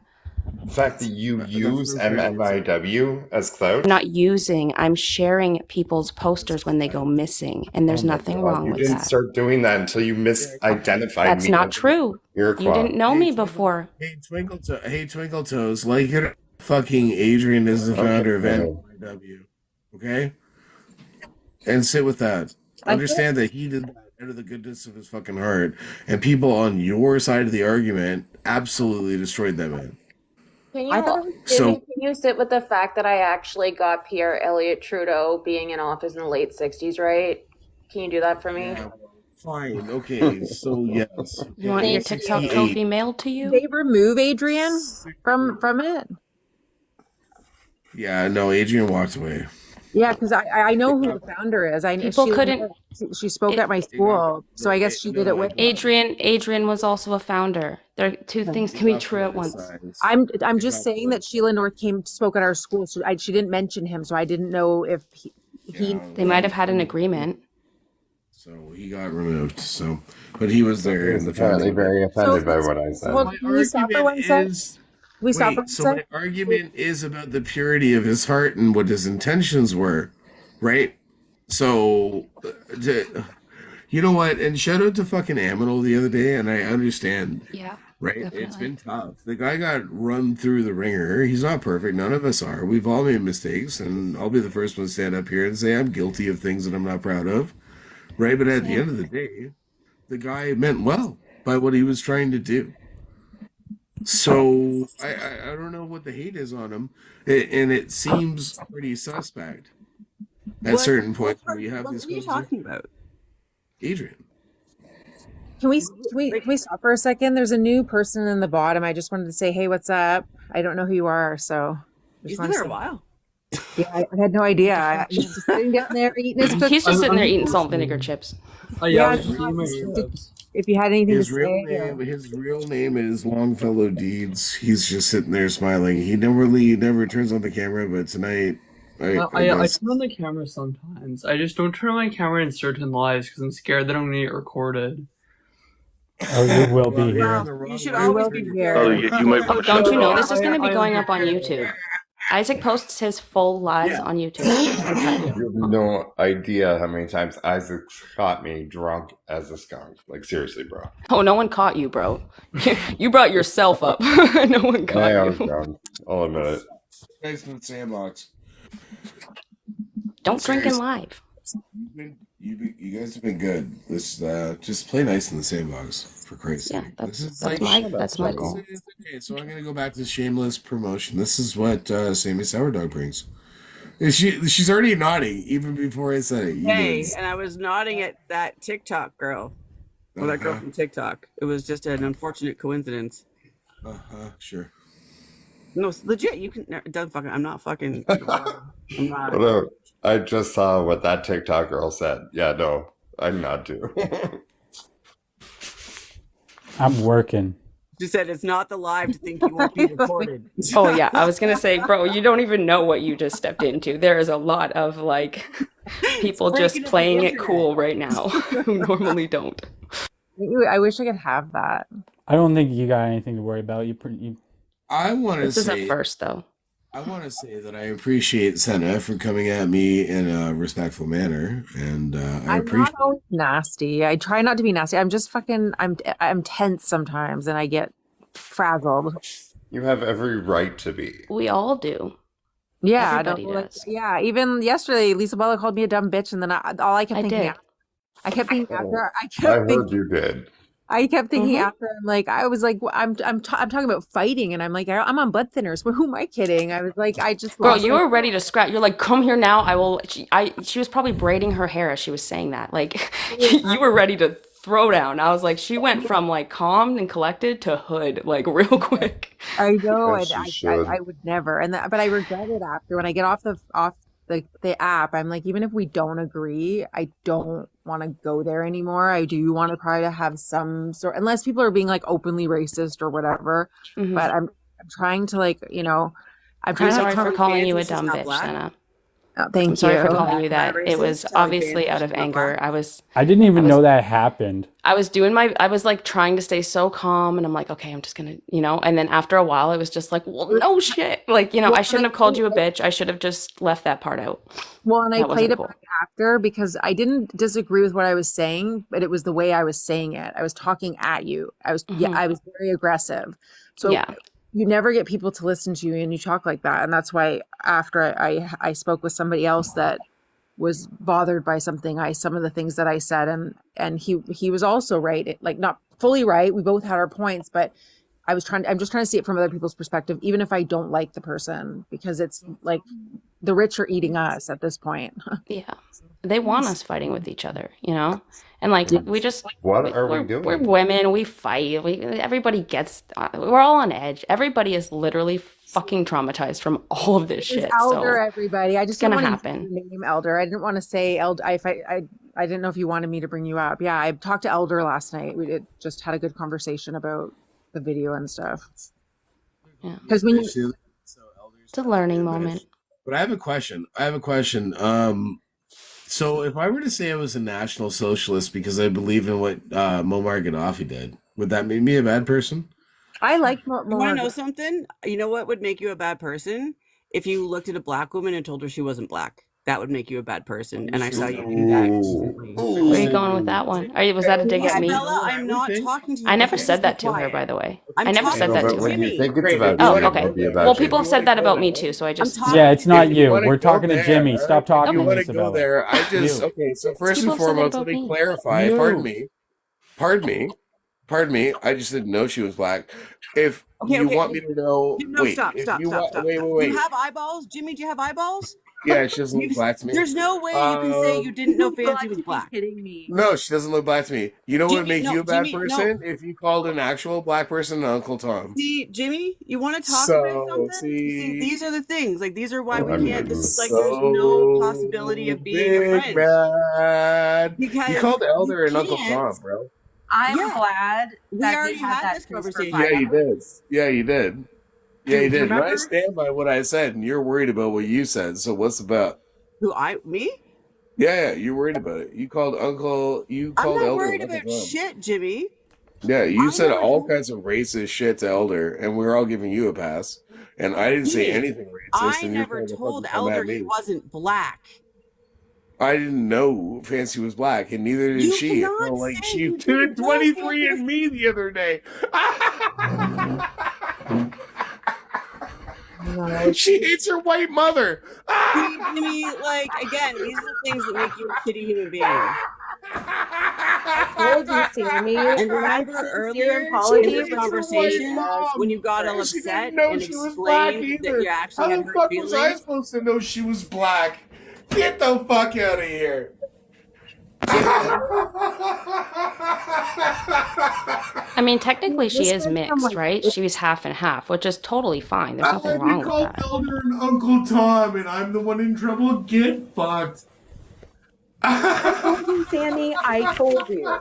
The fact that you that's use no fair. MMIW as clout. I'm not using, I'm sharing people's posters when they go missing, and there's Oh my nothing God, wrong you with didn't that. start doing that until you misidentified That's me not as true. You Iroquois. didn't know me before. Hey, Twinkle Toes, like it or fucking Adrian is the Okay, founder of Sammy. NYW. Okay? And sit with that. Understand that he did that out of the goodness of his fucking heart. And people on your side of the argument absolutely destroyed that man. Can I you, thought Jimmy, So can you sit with the fact that I actually got Pierre Elliott Trudeau being in office in the late 60s, right? Can you do that for me? yeah, fine. Okay, so yes. you want Okay, your Thank you. TikTok 68. trophy mailed to you? They remove Adrian from it. Yeah, no, Adrian walked away. Yeah, because I know who the founder is. I know People couldn't. she spoke at my It, school, so I guess she did it with him. Adrian was also a founder. There, two things can be true at once. I'm just saying that Sheila North spoke at our school. So she didn't mention him, so I didn't know if he They might have had an agreement. So he got removed. So, but he was there He in was the apparently founding. very offended by what I said. Well, My can we stop for one sec? is We stop for one so sec? my argument is about the purity of his heart and what his intentions were, right? So, you know what? And shout out to fucking Aminal the other day, and I understand. Yeah, right? definitely. It's been tough. The guy got run through the ringer. He's not perfect. None of us are. We've all made mistakes, and I'll be the first one to stand up here and say I'm guilty of things that I'm not proud of, right? But at the end of the day, the guy meant well. by what he was trying to do. So I don't know what the hate is on him, and it seems pretty suspect at certain points where you have What these are you conversations. talking about? Adrian. Can we stop for a second? There's a new person in the bottom. I just wanted to say, hey, what's up? I don't know who you are, so He's been there a while. Yeah, I had no idea. He was just sitting down there eating his cookies. He's just sitting there eating salt and vinegar chips. Oh yeah, I Yeah, was just eating my earbuds. if you had anything to His real say, name, his real name is Longfellow Deeds. He's just sitting there smiling. He never turns on the camera, but tonight, I I guess. turn on the camera sometimes. I just don't turn on my camera in certain lives because I'm scared that I'm gonna get recorded. Oh, you will be here. You should always be Oh, prepared. you might Oh, want don't to you know shut this up. is going to be going up on YouTube? Isaac posts his full lives on YouTube. You have no idea how many times Isaac caught me drunk as a skunk. Like, seriously, bro. Oh, no one caught you, bro. You brought yourself up. No one caught I was you. drunk. I'll admit it. Nice in the sandbox. Don't drink in live. You guys have been good. Let's just play nice in the sandbox, for Christ's sake. That's my goal. Okay, so I'm gonna go back to shameless promotion. This is what Sammy Sourdog brings. She's already nodding even before I said it. You Hey, guys- and I was nodding at that TikTok girl. Well, that girl from TikTok. It was just an unfortunate coincidence. Sure. No, it's legit. You can. It doesn't fucking. I'm not fucking. I'm not. Although, I just saw what that TikTok girl said. Yeah, no, I'm not too. I'm working. She said it's not the live to think you won't be recorded. Oh, yeah. I was going to say, bro, you don't even know what you just stepped into. There is a lot of, like, people just breaking up the playing it internet. cool right now who normally don't. I wish I could have that. I don't think you got anything to worry about. You I want to This is say at first, though. I want to say that I appreciate Senna for coming at me in a respectful manner, and I I'm appreciate. not always nasty. I try not to be nasty. I'm just fucking. I'm tense sometimes, and I get frazzled. You have every right to be. We all do. Yeah, Everybody does. yeah. Even yesterday, Lisa Bella called me a dumb bitch, and then all I kept I thinking, did. I kept thinking after, I I kept thinking. heard you did. I kept thinking Mhm. after I'm like I was like I'm talking about fighting and I'm like I'm on blood thinners. But who am I kidding? I was like I just Girl, lost you my- were ready to scrap. You're like, come here now. I will. She was probably braiding her hair as she was saying that. Like, you were ready to throw down. I was like, she went from like calm and collected to hood like real quick. I know As and she should. I would never and but I regret it after when I get off the app. I'm like even if we don't agree, I don't want to go there anymore. I do want to try to have some sort unless people are being like openly racist or whatever. Mhm. But I'm trying to like I'm I'm trying to sorry have for Carly calling you a Fancy, she's dumb not bitch, black? Senna. Oh, thank I'm sorry you. for calling you Not that. It was racist, Carly obviously Fancy, out of she's not anger. black. I didn't even I was- know that happened. I was like trying to stay so calm and I'm like, okay, I'm just gonna, and then after a while it was just like, well, no shit. Like, Well, I shouldn't have called you a bitch. I should have just left that part out. Well, and I That played wasn't it cool. back after because I didn't disagree with what I was saying, but it was the way I was saying it. I was talking at you. I was Mhm. I was very aggressive. So Yeah. you never get people to listen to you and you talk like that. And that's why after I spoke with somebody else that was bothered by some of the things that I said and he was also right. Like not fully right. We both had our points, but I'm just trying to see it from other people's perspective, even if I don't like the person, because it's like the rich are eating us at this point. Yeah. They want us fighting with each other, And like we just What are we we're doing? women, we fight. Everybody gets we're all on edge. Everybody is literally fucking traumatized from all of this It's shit. Elder, So everybody. I just it's gonna didn't want happen. to use your name Elder. I didn't want to say Elder. I didn't know if you wanted me to bring you up. Yeah, I talked to Elder last night. Just had a good conversation about the video and stuff. Yeah. Because when you, It's a learning moment. But I have a question. So if I were to say I was a National Socialist because I believe in what Muammar Gaddafi did, would that make me a bad person? I like You want to more. know something? You know what would make you a bad person? If you looked at a black woman and told her she wasn't black. That would make you a bad person. And I saw you do that recently. Where are you going with that one? Was that a dig at me? Bella, I'm not talking to you. I never Okay, said just that be to her, quiet. by the way. I'm I never talking said No, that but to when her. you think it's Great. about Oh, you, it okay. might be about Well, you. people have said that about me too, so I just Yeah, it's not you. wanna We're go talking to there, Jimmy. Stop talking You to want to Isabella. go there? I just You. okay. So first People and have said that foremost, about let me me. clarify. You. Pardon me. Pardon me. I just didn't know she was black. If Okay, you okay. want me to know, No, wait. stop, If stop, you stop, want, stop, wait, stop. wait, Do you wait. have eyeballs? Jimmy, do you have eyeballs? Yeah, she doesn't look black to me. There's no way you can say you didn't know You've got Fancy was to be black. kidding me. No, she doesn't look black to me. You know what would Jimmy, make no, you a bad Jimmy, no. person? If you called an actual black person an Uncle Tom. See, Jimmy, you want to talk about something? See, See, these are the things. Like, these are why we I'm can't. This is like, there's no possibility so of being a big friend mad. You because called you Elder an Uncle can't. Tom, bro. I'm Yeah, glad we that we already had had that this space for conversation. Yeah, 5 you did. minutes. Yeah, you did. Yeah, Do you did. And I remember stand by what I said, and you're worried about what you said. So what's about? me? Yeah, you're worried about it. You called Uncle. You I'm called not Elder worried an Uncle about Tom. shit, Jimmy. Yeah, you I said never all told kinds of racist shit to Elder, and we're all giving you a pass. And I didn't say Jimmy. anything racist, I and you're never trying to told fucking come Elder at he me. wasn't black. I didn't know Fancy was black, and neither did You she. cannot Until like say she you did didn't know 23 Fancy and was. me the other day. No, She hates her white mother. see, Jimmy, like, again, these are the things that make you a shitty human being. I told you, Sammy, And that remember sincere earlier She in apology this hates was her white conversation ridiculous. when mom. you got all She didn't upset know and she was black explained that either. you actually How had the hurt fuck was I feelings? supposed to know she was black? Get the fuck out of here. I mean, technically, she This is went from mixed, like right? She was half and half, which is totally fine. There's nothing You wrong with called that. Elder and Uncle Tom, and I'm the one in trouble. Get fucked. I told you, Sammy. I told you.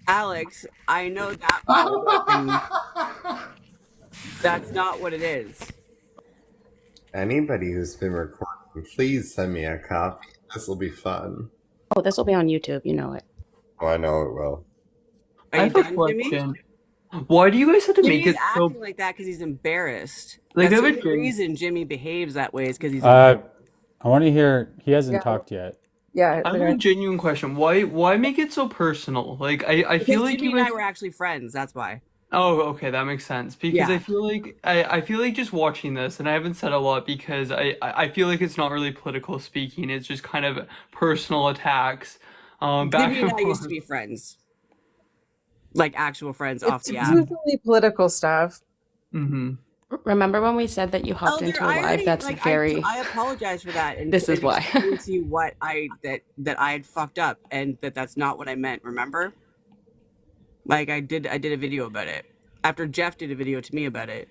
Alex, I know that part of it, and that's not what it is. Anybody who's been recording, please send me a copy. This will be fun. Oh, this will be on YouTube. You know it. Oh, I know it will. Are I you have a done, Jimmy? question. Why do you guys have to make Jimmy's it acting so like that because he's embarrassed. like? I That's have the a only gen- reason Jimmy behaves that way is because he's I embarrassed. want to hear. He hasn't Yeah. talked yet. Yeah, I have a genuine question. Why make it so personal? Like I Because feel like Jimmy you and guys. I were actually friends. That's why. Oh, okay, that makes sense. Because Yeah. I feel like just watching this, and I haven't said a lot because I feel like it's not really political speaking. It's just kind of personal attacks, back Jimmy and and I used to forth. be friends, like actual friends off it's the app. usually political stuff. Mm-hmm. Remember when we said that you hopped Elder, into a I live? already That's like very. I apologize for that, and This is why. explained to you what that I had fucked up, and that's not what I meant. Remember? Like I did a video about it after Jeff did a video to me about it.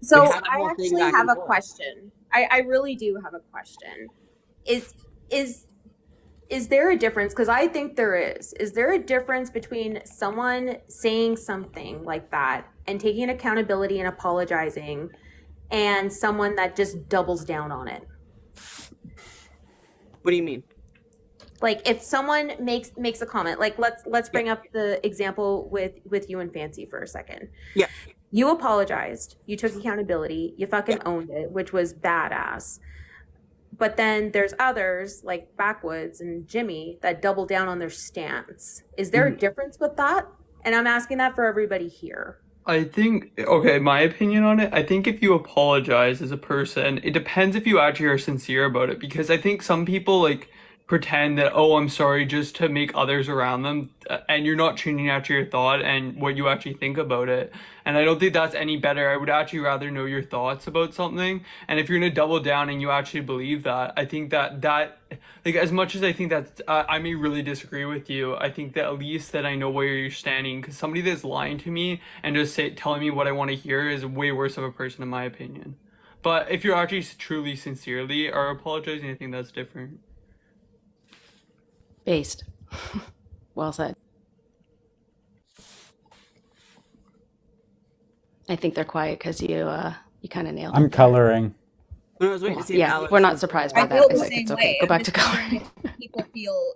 So We had a I whole thing actually back have and a forth. question. I really do have a question. Is there a difference? Because I think there is. Is there a difference between someone saying something like that and taking accountability and apologizing, and someone that just doubles down on it? What do you mean? Like if someone makes a comment, like let's bring up the example with you and Fancy for a second. Yeah. You apologized. You took accountability. You fucking owned it, which was badass. But then there's others like Backwoods and Jimmy that double down on their stance. Is there a difference with that? And I'm asking that for everybody here. I think, okay, my opinion on it, I think if you apologize as a person, it depends if you actually are sincere about it. Because I think some people like pretend that, oh, I'm sorry, just to make others around them, and you're not changing actually your thought and what you actually think about it. And I don't think that's any better. I would actually rather know your thoughts about something. And if you're gonna double down and you actually believe that, I think that like as much as I think that I may really disagree with you, I think that at least that I know where you're standing. Because somebody that's lying to me and just telling me what I want to hear is way worse of a person in my opinion. But if you're actually truly sincerely are apologizing, I think that's different. Based. Well said. I think they're quiet because you kind of nailed it. I'm coloring. I was waiting to see if Yeah, Alex we're not was- surprised by I that. feel the Isaac. same It's okay. way. Go I'm back to just wondering coloring. if people feel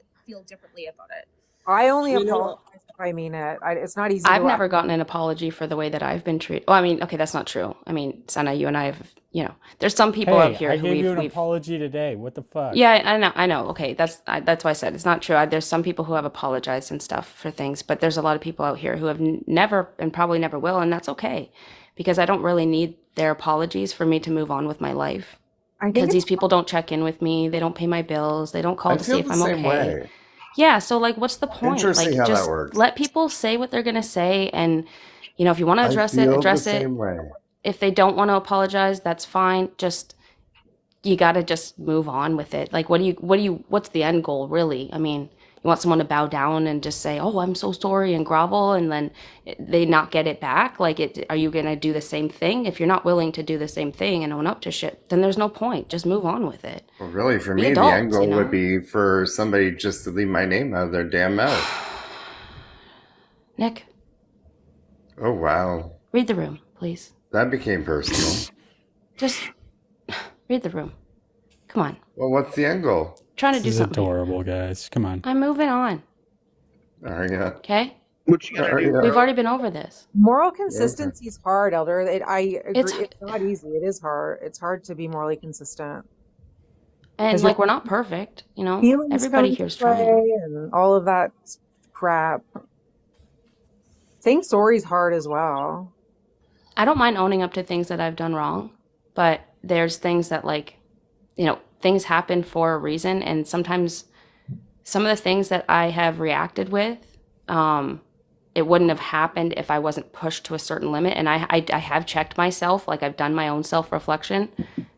differently about it. I only You know- apologize if I mean it. It's not easy. I've to never gotten an apology for the way that I've been treated. Well, I mean, okay, that's not true. I mean, Sana, you and I have, there's some people out Hey, here I who gave you an we've apology today. What the fuck? Yeah, I know. Okay, that's why I said it's not true. There's some people who have apologized and stuff for things, but there's a lot of people out here who have never and probably never will, and that's okay, because I don't really need their apologies for me to move on with my life. I think Because these it's people don't check in with me, they don't pay my bills, they don't call I to see feel if the I'm same okay. way. Yeah, so like what's the point? Interesting Like how that just works. let people say what they're gonna say, and if you want to I address feel the address it. same way. If they don't want to apologize, that's fine. Just you got to just move on with it. Like what's the end goal really? I mean, you want someone to bow down and just say, "Oh, I'm so sorry," and grovel, and then they not get it back? Like are you going to do the same thing? If you're not willing to do the same thing and own up to shit, then there's no point. Just move on with it. Well, really, for Be me, the end adults, goal would be for somebody just to leave my name out of their damn mouth. Nick, Oh, wow. read the room, please. That became personal. Just read the room. Come on. Well, what's the end goal? Trying to This do is something. adorable, guys. Come on. I'm moving on. Are you? Okay? What you gotta do, We've bro? already been over this. Moral consistency is hard, Elder. I agree. It's It's not easy. It is hard. It's hard to be morally consistent. and 'Cause like we're not perfect, feelings Everybody come here's into play trying. and all of that crap. Saying sorry is hard as well. I don't mind owning up to things that I've done wrong, but there's things that things happen for a reason, and sometimes some of the things that I have reacted with, it wouldn't have happened if I wasn't pushed to a certain limit. And I have checked myself, like I've done my own self-reflection.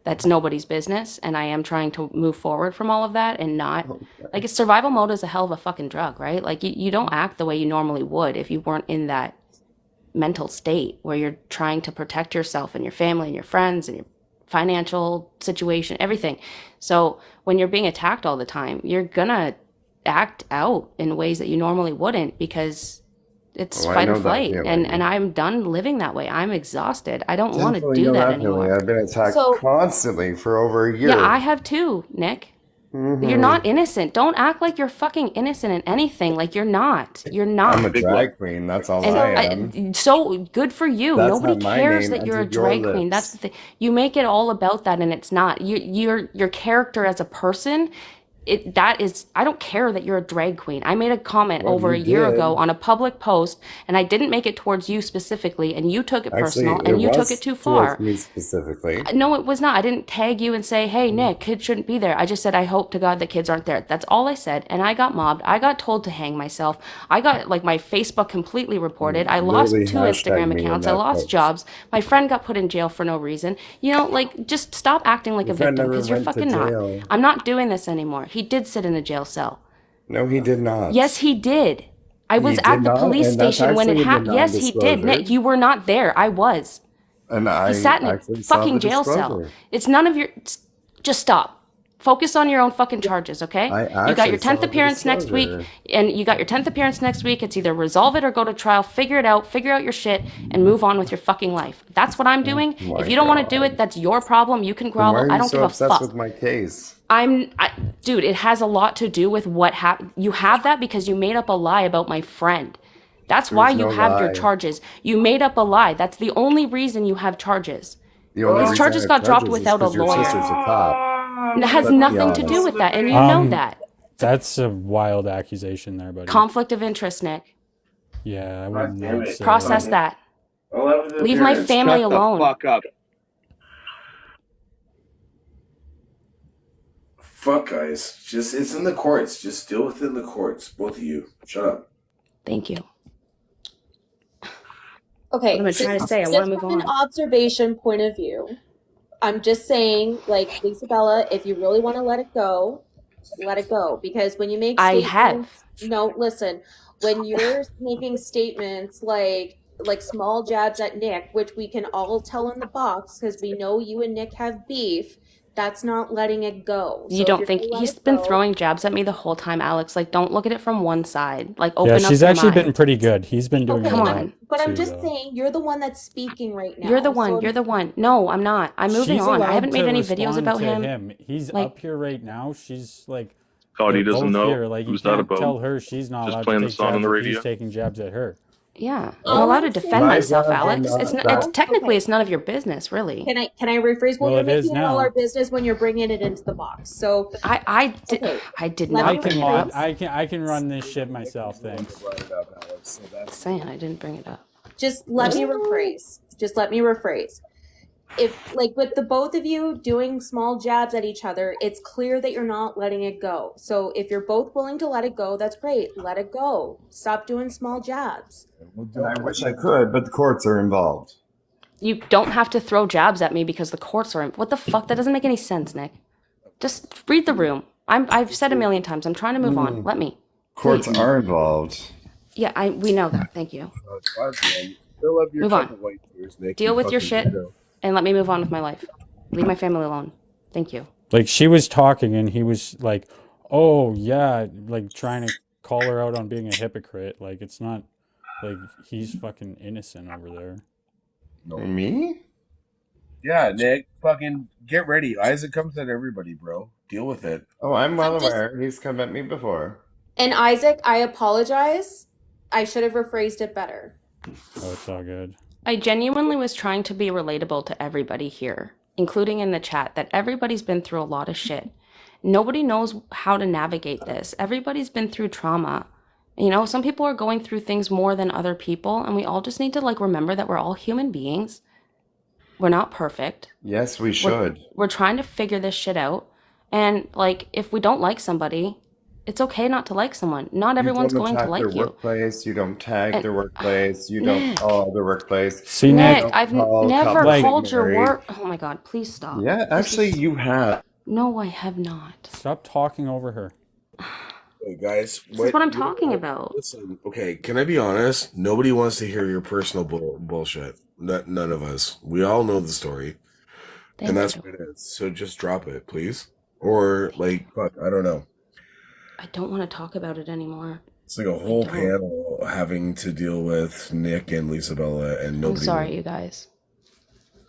That's nobody's business, and I am trying to move forward from all of that and not like survival mode is a hell of a fucking drug, right? Like you don't act the way you normally would if you weren't in that mental state where you're trying to protect yourself and your family and your friends and your financial situation, everything. So when you're being attacked all the time, you're gonna act out in ways that you normally wouldn't because it's I fight or know that flight. feeling. And I'm done living that way. I'm exhausted. I don't want to Definitely do know that that feeling. anymore. I've been attacked So- constantly for over a year. Yeah, I have too, Nick. You're not innocent. Don't act like you're fucking innocent in anything. Like you're not. You're not. I'm a drag queen. That's all And I am. so good for you. That's Nobody not my cares name that you're a until your drag queen. lips. That's the thing. You make it all about that, and it's not. Your character as a person. That is. I don't care that you're a drag queen. I made a comment Well, over you a year did. ago on a public post, and I didn't make it towards you specifically, and you took it Actually, personal, and you took was it too towards far. me specifically. No, it was not. I didn't tag you and say, hey, Nick, kids shouldn't be there. I just said, I hope to God that kids aren't there. That's all I said. And I got mobbed. I got told to hang myself. I got my Facebook completely reported. I lost Literally 2 hashtag Instagram me in accounts. I that lost post. jobs. My friend got put in jail for no reason. Just stop acting like Your a friend victim never because you're went to fucking not. jail. I'm not doing this anymore. He did sit in a jail cell. No, he did not. Yes, he did. I was He at did the not, police and that's station when it actually a happened. Yes, he did. non-disclosure. Nick, you were not there. I was. And I He sat in a actually saw fucking the jail cell. disclosure. It's none of your. Just stop. Focus on your own fucking charges, okay? I You got actually your saw 10th the appearance next week, disclosure. and you got your 10th appearance next week. It's either resolve it or go to trial. Figure it out. Figure out your shit and move on with your fucking life. That's what I'm doing. my If you don't want to do God. it, that's your problem. You can Then why grovel. are I you don't so give a obsessed fuck. with my case? Dude, it has a lot to do with what happened. You have that because you made up a lie about my friend. That's There why was you no have your lie. charges. You made up a lie. That's the only reason you have charges. The only These reason charges I have got dropped charges is without a 'cause your lawyer. sister's a cop. It has Let's be nothing to do honest. with that, and you know that. That's a wild accusation there, buddy. Conflict of interest, Nick. Yeah, I would damn not it. say Process that. Leave my family Shut the alone. fuck up. Fuck, guys. It's in the courts. Just deal with it in the courts. Both of you. Shut up. Thank you. Okay, What am I trying to say? I just want to move from an on. observation point of view, I'm just saying, like Lisa Bella, if you really want to let it go, let it go. Because when you make I statements, have. no, listen, when you're making statements like small jabs at Nick, which we can all tell in the box because we know you and Nick have beef, that's not letting it go. You So if don't you're think gonna let he's it been go, throwing jabs at me the whole time, Alex? Like, don't look at it from one side. Like, Yeah, open up she's your actually mind. been pretty good. He's been doing okay, a Come lot on. but I'm too, just though. saying you're the one that's speaking right now. You're the So one. You're the one. No, I'm not. I'm moving She's on. I allowed haven't made to any videos respond about to him. He's Like, up here right now. She's like, God, he they're doesn't both know. here. Like, you Who's that can't about? tell her she's not Just allowed to playing the take song on jabs the if radio. he's taking jabs at her. yeah, I'm all allowed to I'm defend saying My myself, jabs are Alex. not It's that. technically okay. it's none of your business, really. Can I rephrase? Well, Well, you're it is making it all our now. business when you're bringing it into the box. So I okay, did let not me bring it rephrase. up. I can run this shit myself. Thanks. Brought it up, Alex, so that's Saying I didn't bring it up. Just let me rephrase. Just let me rephrase. if like with the both of you doing small jabs at each other, it's clear that you're not letting it go. So if you're both willing to let it go, that's great. Let it go. Stop doing small jabs. And I wish I could, but the courts are involved. You don't have to throw jabs at me because the courts are in. What the fuck? That doesn't make any sense, Nick. Just read the room. I've said a million times. I'm trying to move on. Let me. Courts Please. are involved. Yeah, we know that. Thank you. Fill up your Move cup on. of white tears, Nick. Deal you with your fucking shit weirdo. and let me move on with my life. Leave my family alone. Thank you. Like she was talking and he was like, "Oh yeah," like trying to call her out on being a hypocrite. Like it's not like he's fucking innocent over there. Me? Yeah, Nick, fucking get ready. Isaac comes at everybody, bro. Deal with it. Oh, I'm well aware. He's come at me before. And Isaac, I apologize. I should have rephrased it better. Oh, it's all good. I genuinely was trying to be relatable to everybody here, including in the chat, that everybody's been through a lot of shit. Nobody knows how to navigate this. Everybody's been through trauma. You know, some people are going through things more than other people, and we all just need to like remember that we're all human beings. We're not perfect. Yes, we should. We're trying to figure this shit out. And like if we don't like somebody, it's okay not to like someone. Not everyone's going to attack like their you. workplace. You don't tag And- their workplace. You Nick. don't call their workplace. See, you Nick, don't I've call never couples called get your married. work. Oh my god, please stop. Yeah, This actually, is- you have. No, I have not. Stop talking over her. Hey guys, This is what I'm talking about. Listen, okay, can I be honest? Nobody wants to hear your personal bullshit. None of us. We all know the story, Thank and that's you. what it is. So just drop it, please. Or like, fuck, I don't know. I don't want to talk about it anymore. It's like a whole panel having to deal with Nick and Lisabella, and I'm nobody. sorry, you guys.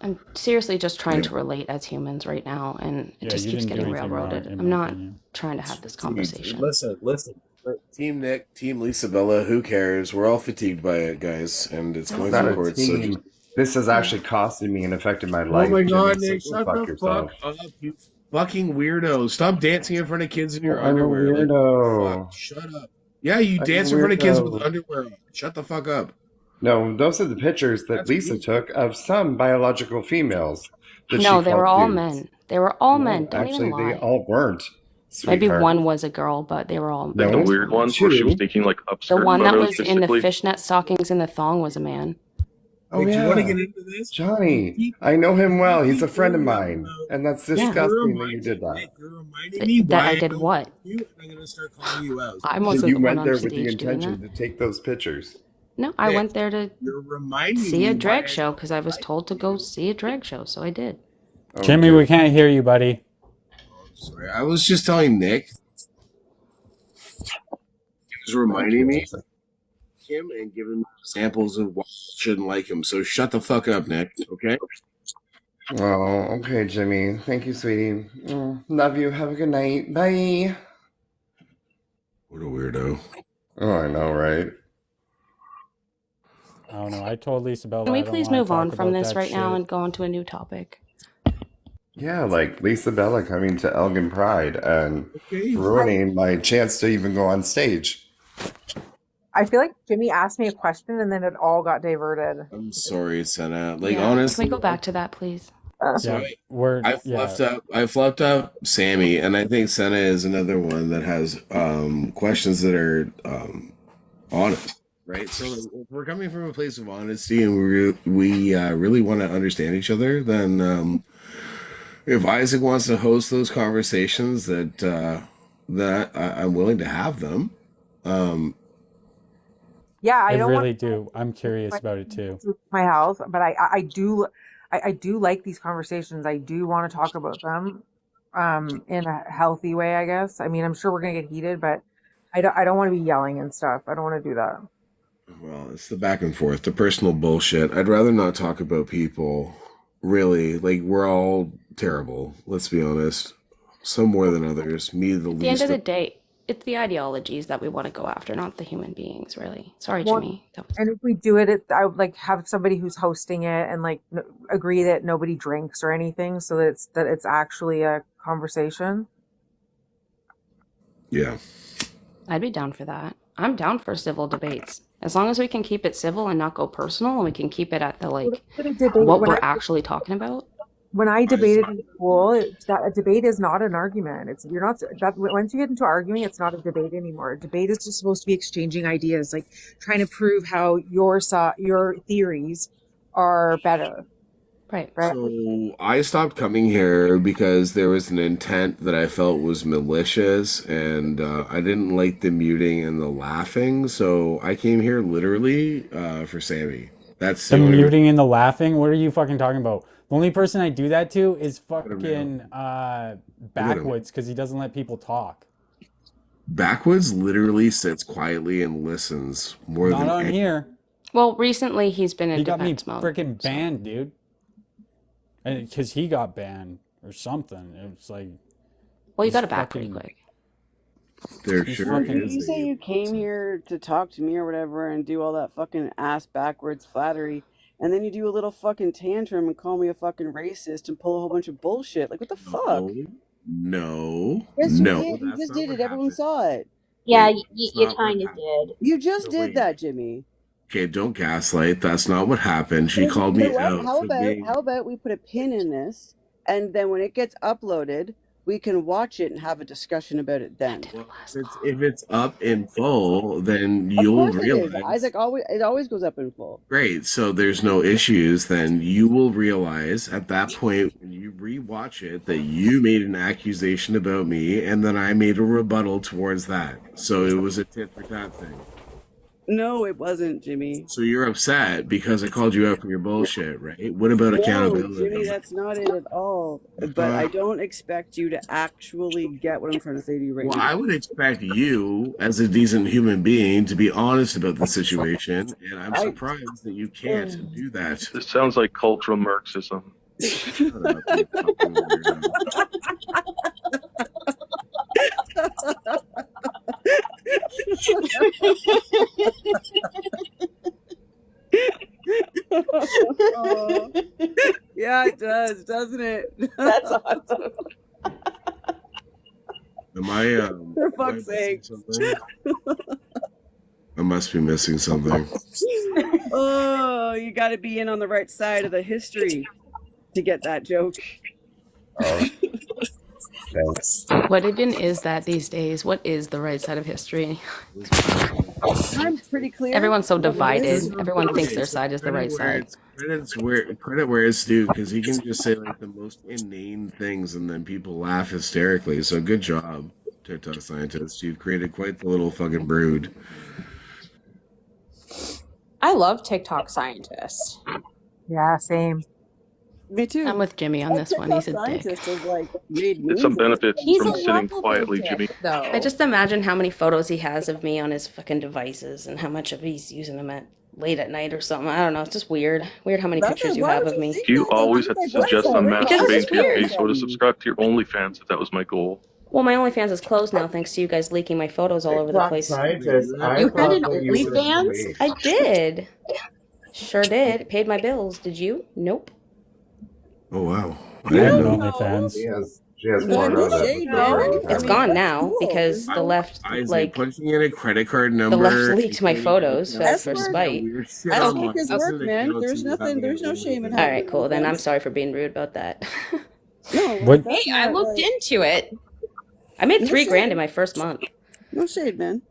I'm seriously just trying to relate as humans right now, and it Yeah, just you keeps didn't do getting anything wrong, railroaded. in I'm my not opinion. trying to have this Dude, conversation. listen. Team Nick, Team Lisabella, who cares? We're all fatigued by it, guys, and it's going It's not through a courts. So team. This has actually costed me and affected my oh life. my Jimmy, god, so Nick, go shut fuck the yourself. fuck up, you fucking weirdo. Stop dancing in front of kids in your I'm a underwear. Like, weirdo. fuck, shut up. Yeah, you I'm a dance in front of kids with weirdo. underwear on. Shut the fuck up. No, those are the pictures that That's Lisa weird. took of some biological females that No, she they were called all dudes. men. They were all No, men. Don't actually, even they lie. all weren't, Maybe sweetheart. one was a girl, but they were all Like the No, weird ones where she was two. taking like The upskirt one that photos, was in the basically. fishnet stockings and the thong was a man. Oh, Nick, do you want to yeah. get into this? Johnny. I know him well. He's a Keep friend of bringing up mine. about. And that's Yeah. disgusting that you did that. Nick, you're reminding me That why I did don't what? like you, and I'm gonna start calling you out. I That wasn't you the one went on there with the stage doing intention that. to take those pictures. No, I Nick, went there to you're reminding see me a why drag I show don't because I was like told to go you. see a drag show, so I did. Jimmy, Okay. we can't hear you, buddy. Sorry, I was just telling Nick. He was reminding me of him and giving me examples of why I shouldn't like him. So shut the fuck up, Nick. Okay. Oh, okay, Jimmy. Thank you, sweetie. Love you. Have a good night. Bye. What a weirdo. Oh, I know, right? I don't know. I told Lisabella Can I we don't please want to move on talk from about this that right now shit. and go on to a new topic? Yeah, like Lisa Bella coming to Elgin Pride and Okay. ruining my chance to even go on stage. I feel like Jimmy asked me a question and then it all got diverted. I'm sorry, Senna. Like Yeah. honestly, Can we go back to that, please? so Yeah, I fluffed up Sammy, and I think Senna is another one that has questions that are honest, right? So like, if we're coming from a place of honesty, and we really want to understand each other, then if Isaac wants to host those conversations, I'm willing to have them. Yeah, I I don't really want do. I'm curious about it too. my health, but I do like these conversations. I do want to talk about them in a healthy way, I guess. I mean, I'm sure we're gonna get heated, but I don't want to be yelling and stuff. I don't want to do that. Well, it's the back and forth, the personal bullshit. I'd rather not talk about people. Really, like we're all terrible. Let's be honest. Some more than others. Me, the At the end least. of the day, it's the ideologies that we want to go after, not the human beings, really. Sorry, Well, Jimmy. and if we do it, I would like have somebody who's hosting it and like agree that nobody drinks or anything, so that it's actually a conversation. Yeah. I'd be down for that. I'm down for civil debates. As long as we can keep it civil and not go personal, and we can keep it at the like But a debate, what when we're I actually talking about. when I debated in school, that a debate is not an argument. It's you're not that once you get into arguing, it's not a debate anymore. A debate is just supposed to be exchanging ideas, like trying to prove how your theories are better. Right. So I stopped coming here because there was an intent that I felt was malicious, and I didn't like the muting and the laughing. So I came here literally for Sammy. That's The the only reason. muting and the laughing. What are you fucking talking about? The only person I do that to is Look at him fucking now. Backwoods because he doesn't let people talk. Backwoods literally sits quietly and listens more Not than on any. here. Well, recently he's been in He got me defense mode. freaking banned, dude. And because he got banned or something. It's like. Well, you he's got it back pretty fucking- quick. There he's sure fucking- You say you came here to talk to me or whatever and do all that fucking ass backwards flattery, and then you do a little fucking tantrum and call me a fucking racist and pull a whole bunch of bullshit. Like, what the fuck? No. Yes, you No. did. You that's just not did what it. Everyone happened. saw it. Yeah, Wait, you that's not what kind of happened. did. You just No, did wait. that, Jimmy. Okay, don't gaslight. That's not what happened. She called me You know what? out for being. How about we put a pin in this, and then when it gets uploaded, we can watch it and have a discussion about it then. Well, if it's up in full, then Of you'll course it is. realize. Isaac always goes up in full. Great. So there's no issues. Then you will realize at that point when you rewatch it that you made an accusation about me, and then I made a rebuttal towards that. So it was a tit for tat thing. No, it wasn't, Jimmy. So you're upset because I called you out for your bullshit, right? What about No, accountability? Jimmy, that's not it at all. But I don't expect you to actually get what I'm trying to say to you right Well, now. I would expect you, as a decent human being, to be honest about the situation, and I'm surprised that you can't do that. This sounds like cultural Marxism. Shut up, you fucking weirdo. Oh. Yeah, it does, doesn't it? That's awesome. Am I, For am I fuck's missing sake. something? I must be missing something. Oh, you got to be in on the right side of the history to get that joke. Oh, thanks. What even is that these days? What is the right side of history? I'm pretty clear. Everyone's so what it divided. is. Everyone thinks Okay, their so side is the credit right where side. credit where it's due, because he can just say like the most inane things and then people laugh hysterically. So good job, TikTok scientist. You've created quite the little fucking brood. I love TikTok scientists. Yeah, same. Me too. I'm with Jimmy on this one. He's a dick. Scientist has like made It's some memes. benefits He's from a sitting lovable quietly, dick, Jimmy. though. I just imagine how many photos he has of me on his fucking devices and how much of he's using them at late at night or something. I don't know. It's just weird. Weird how many That's pictures it. you Why have would of you me. think You that? always have to suggest I'm Because it's masturbating just to your weird. face, so to subscribe to your OnlyFans if that was my goal. Well, my OnlyFans is closed now thanks to you guys leaking my photos all over the TikTok place. scientist, I You had thought an that you were OnlyFans? police. I did. Sure did. Paid my bills. Did you? Nope. Oh wow. I have an No. OnlyFans. She has No, porno no that shade, puts man. her I on mean, It's camera. gone now cool. because the left, Isaac, like, punching in a credit card the number. left leaked my photos for S-word. spite. Weird shit S online. kick his This work, is an man. account There's you nothing. having There's an no shame in OnlyFans. All having right, cool. Then I'm OnlyFans. sorry for being rude about that. No, What? that's Hey, I not, looked like, into it. I made No $3,000 in shade. my first month. No shade, man.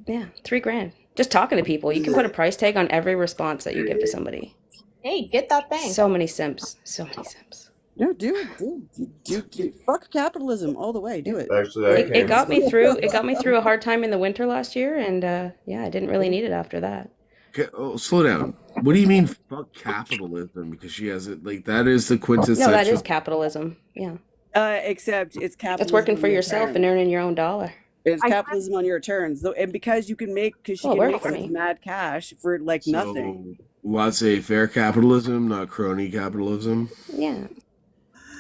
Yeah, $3,000. Just talking to people. You can put a price tag on every response that you give to somebody. Hey, get that thing. So many simps. So many simps. No, do it. Fuck capitalism all the way. Do it. Actually, I It came. got me through. It got me through a hard time in the winter last year, and yeah, I didn't really need it after that. Okay, oh, slow down. What do you mean fuck capitalism? Because she has it like that is the No, quintessential. that is capitalism. Yeah, Except it's capitalism. it's working for on your yourself terms. and earning your own dollar. It's capitalism on your terms, though, and because she can make Well, it worked make for such me. mad cash for like nothing. So laissez-faire capitalism, not crony capitalism. Yeah,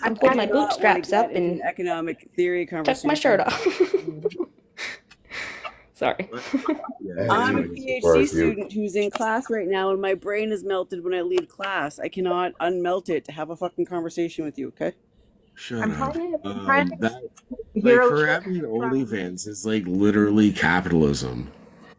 I pulled my do not wanna bootstraps get up into and an economic theory took conversation. my shirt off. Sorry. I'm a Support PhD you. student who's in class right now, and my brain is melted when I leave class. I cannot unmelt it to have a fucking conversation with you. Okay? Shut I'm up. trying to That like hear her having an OnlyFans is like literally capitalism.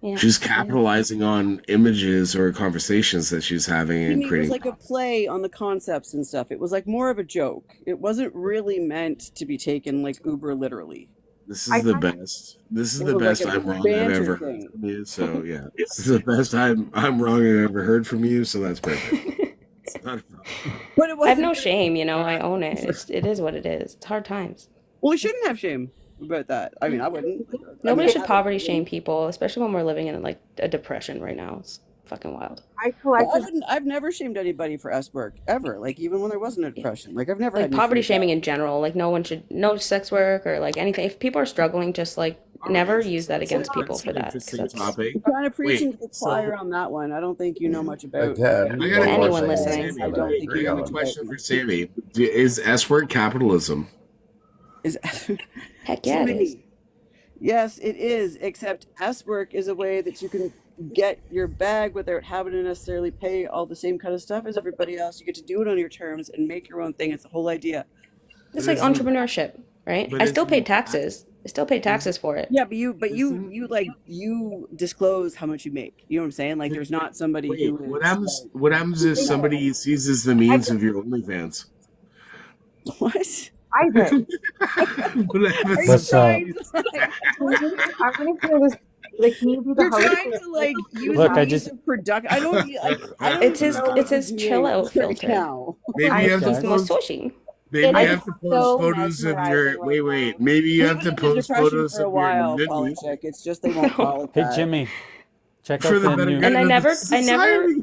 Yeah. She's capitalizing on images or conversations that she's having and Jimmy, it was creating. like a play on the concepts and stuff. It was like more of a joke. It wasn't really meant to be taken like uber literally. This is the best. This is It the was like best a I'm wrong I've banter ever heard thing. from you. So yeah, this is the best I'm wrong I've ever heard from you. So that's perfect. It's not a problem. But it I have wasn't. no shame, you know. I own it. It is what it is. It's hard times. Well, we shouldn't have shame about that. I mean, I wouldn't. Nobody should poverty shame people, especially when we're living in like a depression right now. It's fucking wild. I've never shamed anybody for S work ever. Like even when there wasn't a depression. Like I've never Like had any poverty feedback. shaming in general. Like no one should no sex work or like anything. If people are struggling, just like never use that against people for that. 'cause that's Topic. I'm kind of preaching Wait, to the choir on that one. I don't think you know much about. Again, I got a anyone question for listening. Sammy. I don't think I you know got a much question about. for Sammy. Is S word capitalism? Is Heck yeah, it is. Yes, it is. Except S work is a way that you can get your bag without having to necessarily pay all the same kind of stuff as everybody else. You get to do it on your terms and make your own thing. It's the whole idea. It's like entrepreneurship, right? but I still isn't paid taxes. I still paid taxes for it. Yeah, but you disclose how much you make. You know what I'm saying? Like there's not somebody Wait, who what is happens? What happens if somebody seizes the means of your OnlyFans? what? Isaac, What happens? What's up? I'm gonna feel this. Like, can you be the You're host? trying to like use Look, I means just of production. I don't like. It's his know it's what his you're chill doing out right filter. now. Maybe you have to Guys. post. Mososhi. Maybe you It have is to post so photos of your. mesmerizing Wait. Maybe you have We've to been in post depression photos for a of your while, nudity Polychick. It's just they won't call it Hey that. Jimmy, check for out the the better new. good And I of never society.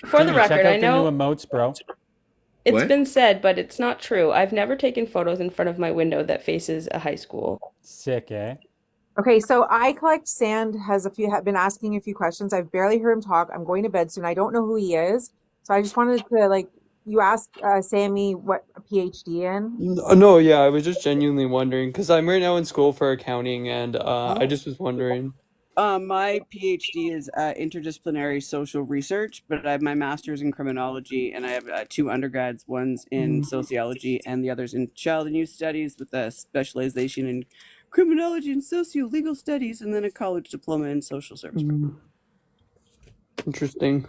for the Jimmy, check record, out I the new know emotes, bro. it's What? been said, but it's not true. I've never taken photos in front of my window that faces a high school. Sick, eh? Okay, so I collect sand has been asking a few questions. I've barely heard him talk. I'm going to bed soon. I don't know who he is, so I just wanted to like you asked Sammy what a PhD in. No, yeah, I was just genuinely wondering because I'm right now in school for accounting, and I just was wondering. My PhD is interdisciplinary social research, but I have my master's in criminology, and I have two undergrads. One's in sociology, and the other's in child and youth studies, with a specialization in criminology and socio-legal studies, and then a college diploma in social service. Interesting.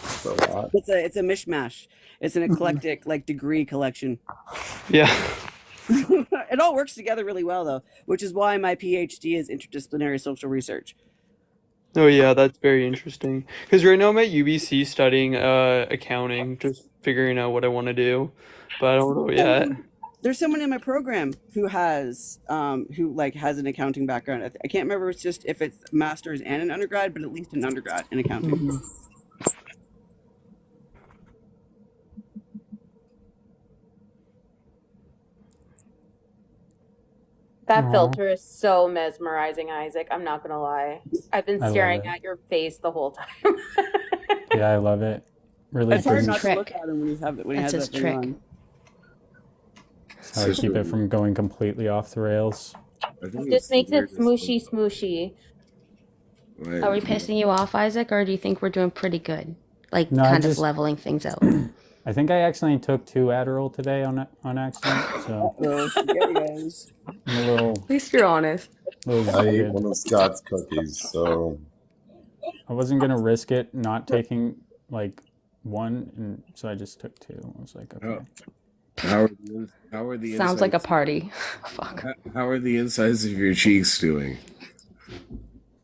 It's a lot. It's a mishmash. It's an eclectic like degree collection. Yeah. It all works together really well, though, which is why my PhD is interdisciplinary social research. Oh yeah, that's very interesting. Because right now I'm at UBC studying accounting, just figuring out what I want to do, but I don't know yet. There's someone in my program who has has an accounting background. I can't remember if it's master's and an undergrad, but at least an undergrad in accounting. That filter is so mesmerizing, Isaac. I'm not gonna lie. I've been I love staring it. at your face the whole time. Yeah, I love it. Really It's hard brings not to trick. look at him when he That's has his that thing trick. on. how I keep it from going completely off the rails. I think Just makes it weirdest smooshy, smooshy. thing. Are we pissing you off, Isaac, or do you think we're doing pretty good? Like No, I kind of just- leveling things out. I think I accidentally took 2 Adderall today on accident, so Spaghetti guys. I'm a little At least you're honest. I ate zooted. one of Scott's cookies, so I wasn't gonna risk it not taking like one, and so I just took 2. I was like, okay. How are the Sounds like a insides- party. Fuck. How are the insides of your cheeks doing?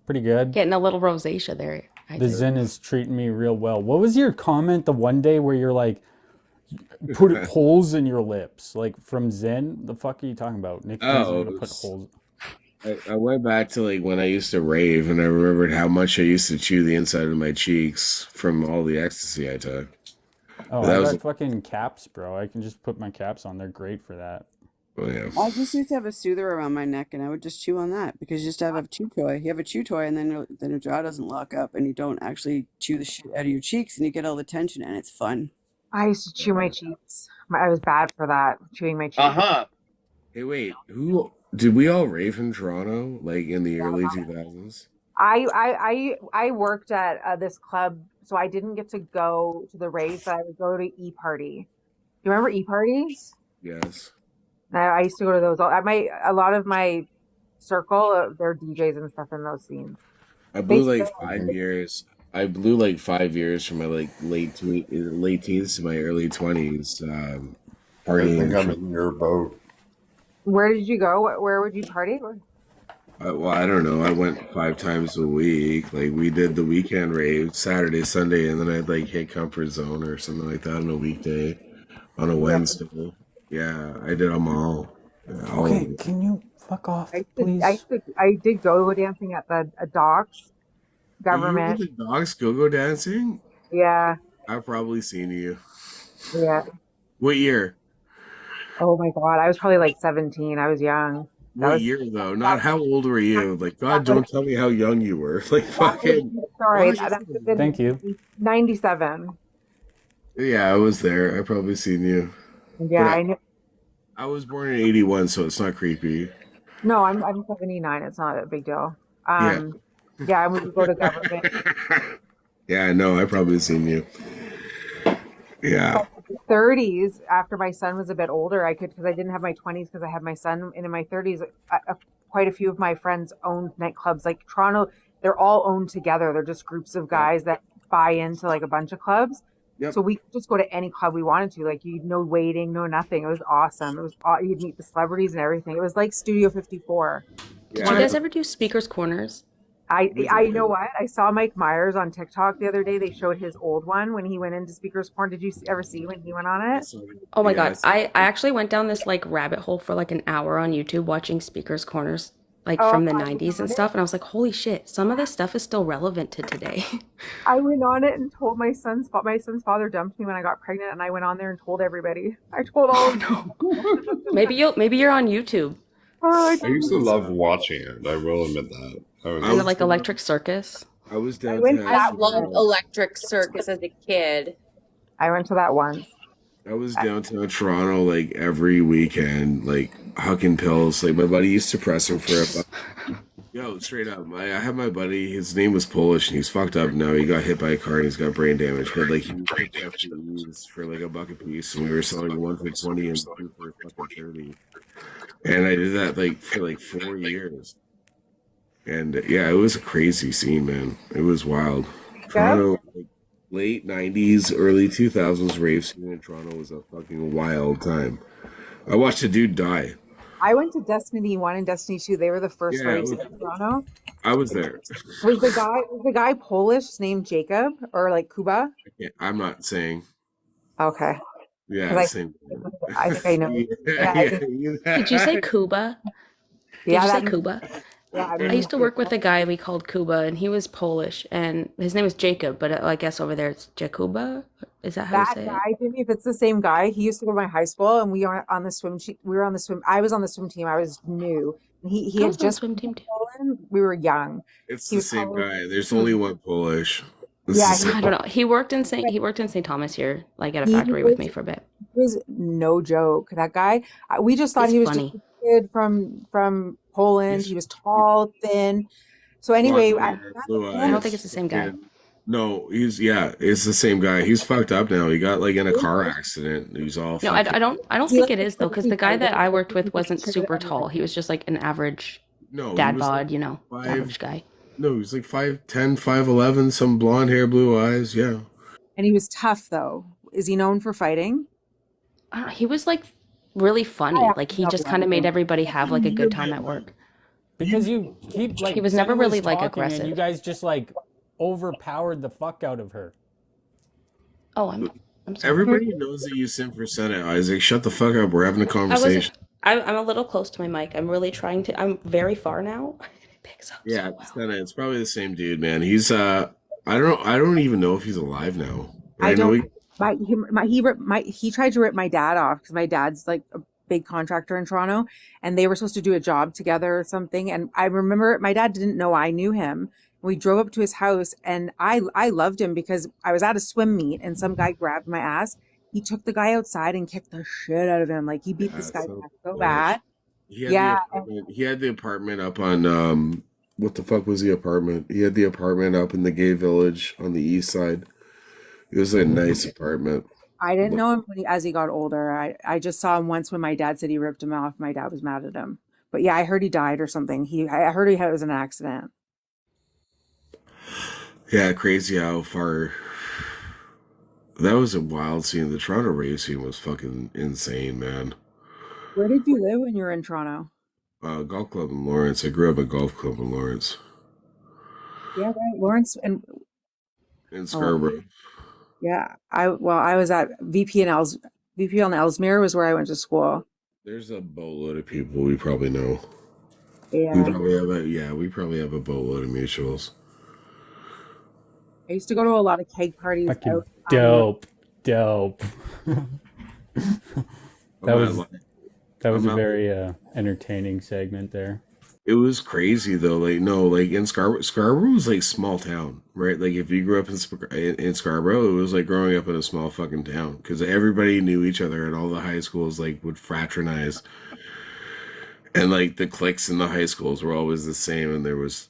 Pretty good. Getting a little rosacea there. The Zen is treating me real well. What was your comment the one day where you're like, put holes in your lips? Like from Zen? The fuck are you talking about? Nick tells you to put holes. I went back to like when I used to rave, and I remembered how much I used to chew the inside of my cheeks from all the ecstasy I took. Oh, That I was- got fucking caps, bro. I can just put my caps on. They're great for that. Oh, yeah. I just used to have a soother around my neck, and I would just chew on that because you just have a chew toy. You have a chew toy, and then your jaw doesn't lock up, and you don't actually chew the shit out of your cheeks, and you get all the tension, and it's fun. I used to chew my cheeks. I was bad for that, chewing my cheeks. Hey, wait. Who did we all rave in Toronto? Like in the early 2000s? I worked at this club, so I didn't get to go to the raves, but I would go to E Party. You remember E Party? Yes. I used to go to those. A lot of my circle, they're DJs and stuff in those scenes. I They blew like still 5 years. I blew like 5 years from my like late teens to my early 20s, I partying think and I'm shit. in your boat. Where did you go? Where would you party? Well, I don't know. I went 5 times a week. Like we did the weekend rave Saturday, Sunday, and then I'd like hit comfort zone or something like that on a weekday, on a Yeah. Wednesday. Yeah, I did them all. Yeah, all of Okay, them. can you fuck off, I please? did go dancing at the docks, You were government. the dogs go-go dancing? Yeah, I've probably seen you. yeah. What year? Oh my God, I was probably like 17. I was young. That What was year though? that, Not how old were you? Like that God, would don't tell me how young you were. Like that would fucking. sorry. Why? That would have been Thank you. 97. Yeah, I was there. I probably seen you. Yeah, But I knew. I was born in '81, so it's not creepy. No, I'm 79. It's not a big deal. Yeah. Yeah, and we would go to government. Yeah, I know. I probably seen you. Yeah. 30s after my son was a bit older. I could because I didn't have my 20s because I had my son. And in my 30s, quite a few of my friends owned nightclubs. Like Toronto, they're all owned together. They're just groups of Yeah. guys that buy into like a bunch of clubs. Yep. So we could just go to any club we wanted to. Like you no waiting, no nothing. It was awesome. It was you'd meet the celebrities and everything. It was like Studio 54. Did you Yeah. guys ever do speakers corners? We I know did. what I saw Mike Myers on TikTok the other day. They showed his old one when he went into Speakers Corn. Did you ever see when he went on I it? saw. Oh my Yeah. I God. saw. I actually went down this like rabbit hole for like an hour on YouTube watching speakers corners like Oh, from the I went 90s and on it. stuff and I was like, "Holy shit, some of this stuff is still relevant to today." I went on it and told my son's father dumped me when I got pregnant, and I went on there and told everybody. I told all Oh of no. them. Maybe you're on YouTube. Oh, I I told used them. to love watching it. I will admit that. I I Kind of was was like down. Electric Circus. I was I down went to to I that loved once. Electric Circus as a kid. I went to that once. I was I, downtown Toronto like every weekend, like hucking pills. Like my buddy used to press him for a buck. Yo, straight up. I had my buddy. His name was Polish, and he's fucked up now. He got hit by a car, and he's got brain damage. But like he picked up these for like a buck a piece, and we were selling one for 20 and two for fucking 30. And I did that like for like 4 years. And yeah, it was a crazy scene, man. It was wild. yeah, Toronto, like, late '90s, early 2000s rave scene in Toronto was a fucking wild time. I watched a dude die. I went to Destiny 1 and Destiny 2. They were the first Yeah, raves in Toronto. I was there. Was the guy Polish named Jacob or like Kuba? Yeah, I'm not saying. Okay, Yeah, because same. I think I know. Yeah, Yeah, I think Did you say Cuba? Did yeah you say that Cuba? yeah. I I mean, used to work with a guy we called Cuba, and he was Polish, and his name was Jacob, but I guess over there it's Jakuba. Is that how you that say it? guy, Jimmy, if it's the same guy, he used to go to my high school, and we are on the we were on the swim. I was on the swim team. I was new, and he I had was on the just swim team too. Poland. We were young. it's He the was same probably guy. There's only one Polish. It's the yeah. same. I don't know. He worked in St. Thomas here, like at a He factory with me for a bit. was no joke. That guy. We just thought He's he was just funny. a kid from Poland. He He's was tall, thin. So blonde anyway, hair, blue I don't and think it's eyes. the same guy. Fucking no, he's yeah, it's the same guy. He's fucked up now. He got like in a car accident. He's all No, fucking. I don't he think like it is though, because crazy the guy that fighter. I Like worked with he wasn't triggered super tall. everybody. He was just like an average No, he dad was like bod, you know, five. average guy. No, he was like 5'10", 5'11", some blonde hair, blue eyes. Yeah. And he was tough though. Is he known for fighting? I don't know, he was like really I funny. Like actually he don't just kind know of made him. everybody have like a good time at work. Because you keep He like was never Senna was really like talking and you aggressive. guys just like overpowered the fuck out of her. Oh, I'm sorry. Everybody knows that you simp for Senate, Isaac. Shut the fuck up. We're having a I was conversation. I'm a little close to my mic. I'm really trying to. I'm very far now. It picks up so Yeah, well. Senate. It's probably the same dude, man. He's I don't even know if he's alive now. But I I know don't. he. He tried to rip my dad off because my dad's like a big contractor in Toronto, and they were supposed to do a job together or something. And I remember my dad didn't know I knew him. We drove up to his house, and I loved him because I was at a swim meet, and some guy grabbed my ass. He took the guy outside and kicked the shit out of him. Like he beat Yeah, this guy so back so Polish. bad. He had the Yeah, apartment. He had the apartment up on what the fuck was the apartment? He had the apartment up in the gay village on the east side. It was a nice apartment. I didn't But know him as he got older. I just saw him once when my dad said he ripped him off. My dad was mad at him. But yeah, I heard he died or something. I heard it was an accident. Yeah, crazy how far. That was a wild scene. The Toronto rave scene was fucking insane, man. Where did you live when you were in Toronto? Golf club in Lawrence. I grew up at golf club in Lawrence. Yeah, right. Lawrence and In oh Scarborough. yeah. I was at VP on Ellesmere was where I went to school. There's a boatload of people we probably know. Yeah. We probably have a boatload of mutuals. I used to go to a lot of keg parties Fucking out dope. I'm not lying. That was I'm a not. very entertaining segment there. It was crazy though. Like no, like in Scarborough was like small town, right? Like if you grew up in Scarborough, it was like growing up in a small fucking town because everybody knew each other, and all the high schools like would fraternize, and like the cliques in the high schools were always the same, and it was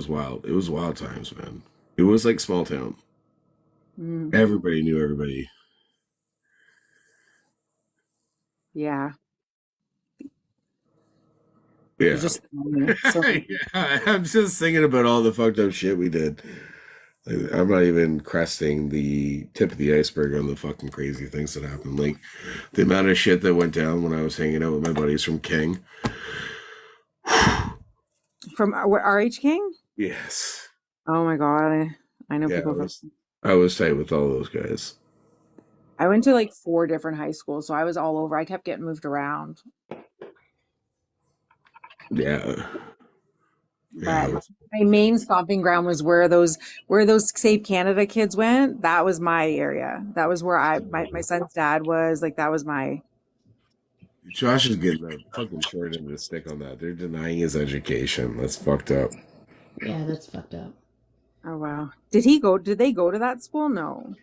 wild. It was wild times, man. It was like small town. Mm, Everybody knew everybody. yeah. Yeah. It's just so Yeah, I'm just thinking about all the fucked up shit we did. Like, I'm not even cresting the tip of the iceberg on the fucking crazy things that happened. Like the amount of shit that went down when I was hanging out with my buddies from King. from RH King? Yes. Oh my God. I know Yeah, people from I was tight with all those guys. I went to like 4 different high schools, so I was all over. I kept getting moved around. Yeah. But my main stomping ground was where those Save Canada kids went. That was my area. That was where my son's dad was. Like that was my Josh is getting the fucking short end of the stick on that. They're denying his education. That's fucked up. Yeah, that's fucked up. Oh wow. Did they go to that school? No.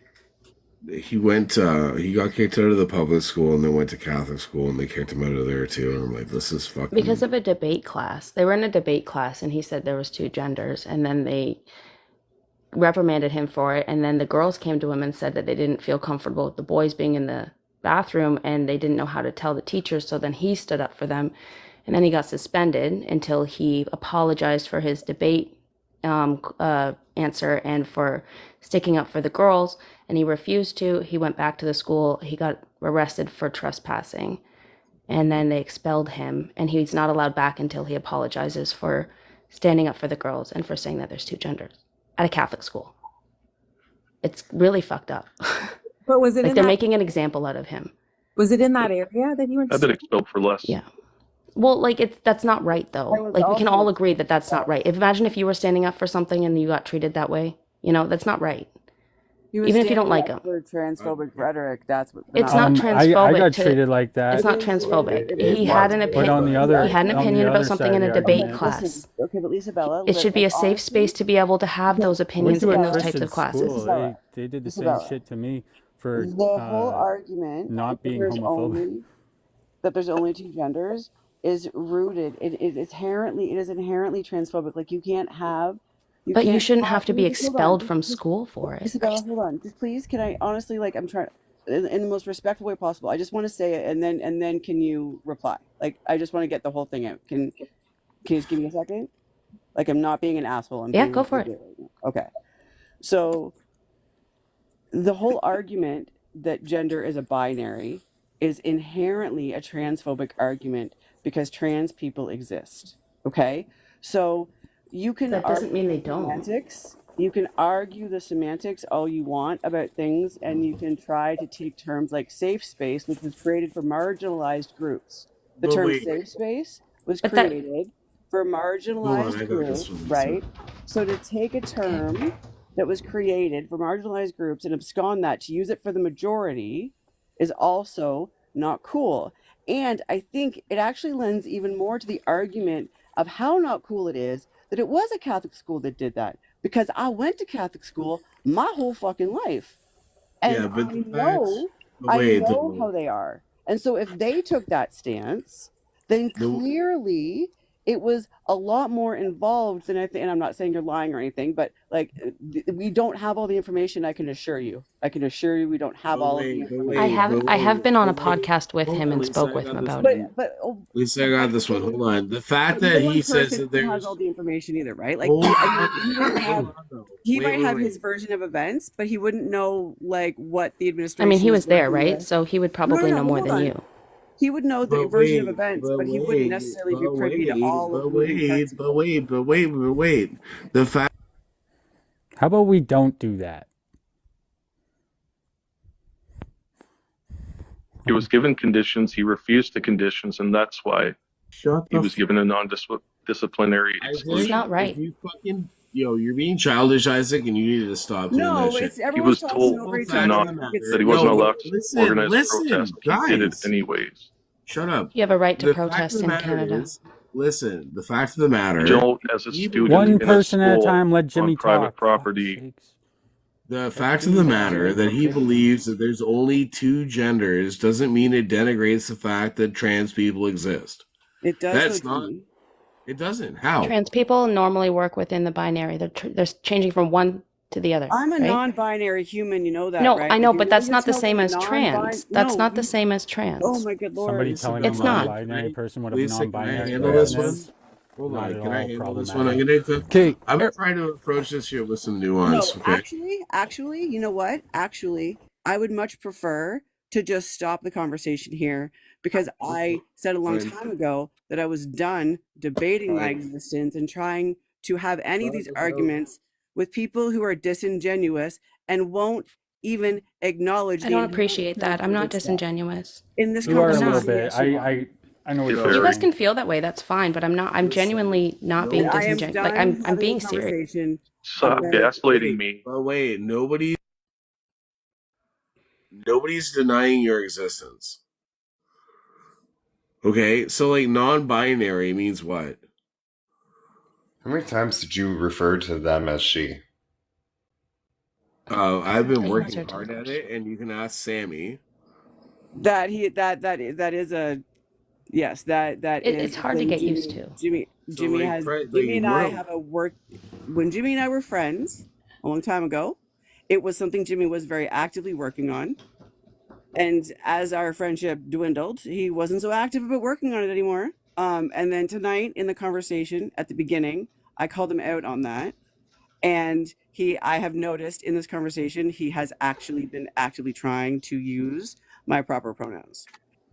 He got kicked out of the public school and then went to Catholic school and they kicked him out of there too. And I'm like, this is fucking. Because of a debate class. They were in a debate class and he said there was 2 genders, and then they reprimanded him for it, and then the girls came to him and said that they didn't feel comfortable with the boys being in the bathroom and they didn't know how to tell the teachers, so then he stood up for them, and then he got suspended until he apologized for his debate answer and for sticking up for the girls, and he refused to. He went back to the school. He got arrested for trespassing, and then they expelled him, and he's not allowed back until he apologizes for standing up for the girls and for saying that there's 2 genders at a Catholic school. It's really fucked up. But was it like in they're that, making an example out of him? Was it in that area that you went to? I've been expelled for less. Yeah. Well, like that's not right though. Like we can all agree that that's not right. Imagine if you were standing up for something and you got treated that way. You know, that's not right. Even if you don't like him. For transphobic rhetoric, that's what. It's not transphobic. I got treated like that. It's not transphobic. He had an opinion. He had an opinion about something in a debate class. Listen, okay, but Lisa Bella, It should be a safe space to be able to have those opinions in those types of classes. They did the same shit to me for the whole argument not being homophobic. That there's only 2 genders is rooted. It is inherently transphobic. Like you can't have. But you shouldn't have to be expelled from school for it. Isabella, hold on. Just please, can I honestly, like, I'm trying in the most respectful way possible. I just want to say it, and then can you reply? Like, I just want to get the whole thing out. Can you just give me a second? Like, I'm not being an asshole. Yeah, go for it. Okay. So, the whole argument that gender is a binary is inherently a transphobic argument because trans people exist. Okay? So, you can That doesn't mean they don't. semantics. You can argue the semantics all you want about things, and you can try to take terms like safe space, which was created for marginalized groups. The term safe space was created for marginalized groups, right? So to take a term that was created for marginalized groups and abscond that to use it for the majority is also not cool. And I think it actually lends even more to the argument of how not cool it is that it was a Catholic school that did that, because I went to Catholic school my whole fucking life, and Yeah, but I know how they are. And so if they took that stance, then clearly it was a lot more involved than I think. And I'm not saying you're lying or anything, but like we don't have all the information. I can assure you. We don't have all of the information. I have been on a but wait. podcast with Hold him on, and Lisa, spoke I with him got this about one. it. But Lisa, I got this one. Hold on. The fact but that no one he says person that has there's all the information either, right? Like hold he might on, have hold on, though. he Wait, might wait, have wait. his version of events, but he wouldn't know like what the I administration mean, he is was there, working right? with. So he would No, no, probably no. know Well, more hold than on. you. He would know the But version of wait, events, but but he wouldn't wait, necessarily be but privy to wait, all of but the moving parts. wait, but wait, but wait, but wait. The fact. How about we don't do that? He was given conditions. He refused the conditions, and that's why Shut he the was given a non-disciplinary Isaac, exclusion. if you fucking you're being childish, Isaac, and you need to stop doing that No, shit. it's He everyone's was talking told over each Fact other. of not the It's that he matter. wasn't No, allowed to organize a protest. listen, He did it guys. anyways. Shut up. You have a right to The fact of protest the in matter Canada. is, listen. The fact of the matter. Joe, as a Even student One in a person at a school time. Let on Jimmy private talk. property, the fact of the matter that he believes that there's only two genders doesn't mean it denigrates the fact that trans people exist. It does. That's though, not. Jimmy. It doesn't. How? Trans people normally work within the binary. They're changing from one to the other, I'm a right? non-binary human. You know that, No, right? I If know, you but want that's to not the tell same what a as trans. non-bin, That's no, not the you. same as Oh trans. my good Somebody lord! telling It's a not. non-binary person what a Lisa, can I non-binary handle this person one? is. Hold Not on, at can I all handle this one? problematic. I'm gonna try to approach this shit with some nuance. No, Okay. actually, you know what? Actually, I would much prefer to just stop the conversation here because I said a long Fine. time ago that I was done debating my Fine. existence and trying to have any of these Shut up. arguments with people who are disingenuous and won't even acknowledge I the don't inherent appreciate that. I'm not privilege stuff. disingenuous. In this You are a little conversation, bit. I know what You're you're You very. guys saying. can feel that way. That's fine, but I'm not. I'm genuinely not being I am disingenuous. Like done I'm having a being serious. conversation Stop about gaslighting me. But wait, nobody's denying your existence. Okay, so like non-binary means what? How many times did you refer to them as she? I've been The working answer to the hard at question. it, and you can ask Sammy. that is a yes, that is It's a hard to thing get used to. So Jimmy like, has like Jimmy and I what? have a work when Jimmy and I were friends a long time ago. It was something Jimmy was very actively working on. And as our friendship dwindled, he wasn't so active about working on it anymore. And then tonight in the conversation at the beginning, I called him out on that. And I have noticed in this conversation, he has actually been actively trying to use my proper pronouns.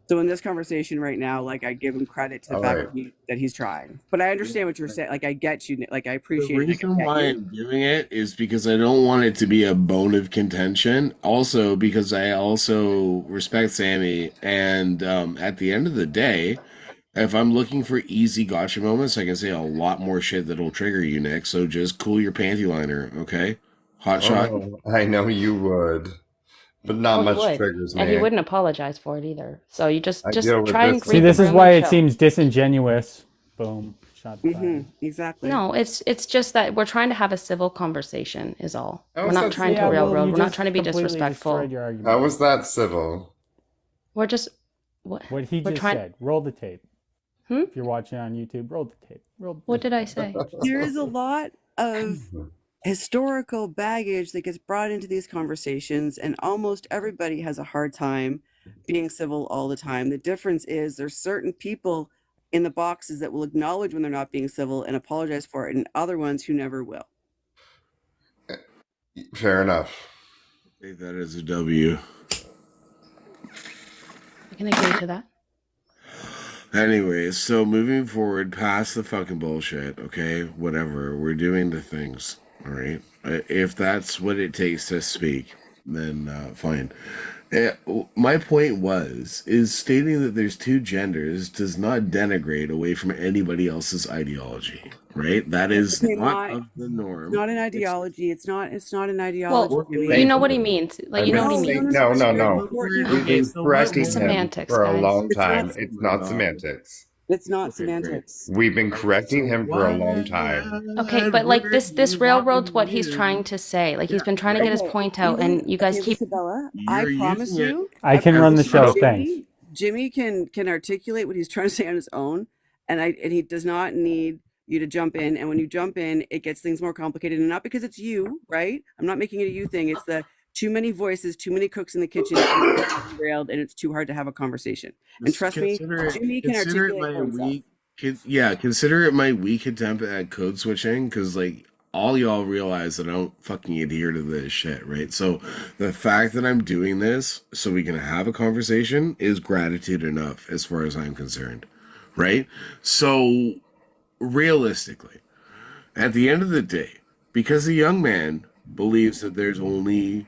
So in this conversation right now, like I give him credit to the All fact right. that he's trying. But I understand what you're saying. Like I get you. Like I The appreciate it. reason I get why you. I'm doing it is because I don't want it to be a bone of contention. Also, because I also respect Sammy, and at the end of the day, if I'm looking for easy gotcha moments, I can say a lot more shit that'll trigger you, Nick. So just cool your panty liner, okay? Hot shot. Oh, I know you would, but not Oh, he much would, triggers and he me. wouldn't apologize for it either. So you I just deal with try and this. See, read the this is room why and it show. seems disingenuous. Boom. Shots fired. Exactly. No, it's just that we're trying to have a civil conversation. Is all. How We're is not that trying to Yeah, well, railroad. you We're not just trying to be completely disrespectful. destroyed your argument. How was that civil? We're just what What he we're just trying. said. Roll the tape. Hmm? If you're watching on YouTube, roll the tape. Roll the What tape. did I say? There is a lot of historical baggage that gets brought into these conversations, and almost everybody has a hard time being civil all the time. The difference is there's certain people in the boxes that will acknowledge when they're not being civil and apologize for it, and other ones who never will. Fair enough. Take that as a W. I can agree to that. Anyways, so moving forward past the fucking bullshit, okay? Whatever. We're doing the things, all right? If that's what it takes to speak, then fine. My point is stating that there's two genders does not denigrate away from anybody else's ideology, right? That is Okay, not my of the norm. Not an ideology. It's not an ideology. Well, Jimmy. you know what he means. Like you know what he means. No. It's We've been correcting him semantics, for a guys. long It's not- time. It's not semantics. It's not Okay, great. semantics. We've been correcting him for a long time. Okay, but like this railroads what he's trying to say. Like he's been trying to get his point out, and you guys keep. Isabella, I You're promise using it you, I can run the show. Thanks. Jimmy can articulate what he's trying to say on his own, and he does not need you to jump in. And when you jump in, it gets things more complicated, and not because it's you, right? I'm not making it a you thing. It's the too many voices, too many cooks in the kitchen, derailed, and it's too hard to have a conversation. And trust me, Jimmy can Consider it articulate my for himself. weak. Consider it my weak attempt at code switching, because like all y'all realize that I don't fucking adhere to this shit, right? So the fact that I'm doing this so we can have a conversation is gratitude enough, as far as I'm concerned, right? So realistically, at the end of the day, because the young man believes that there's only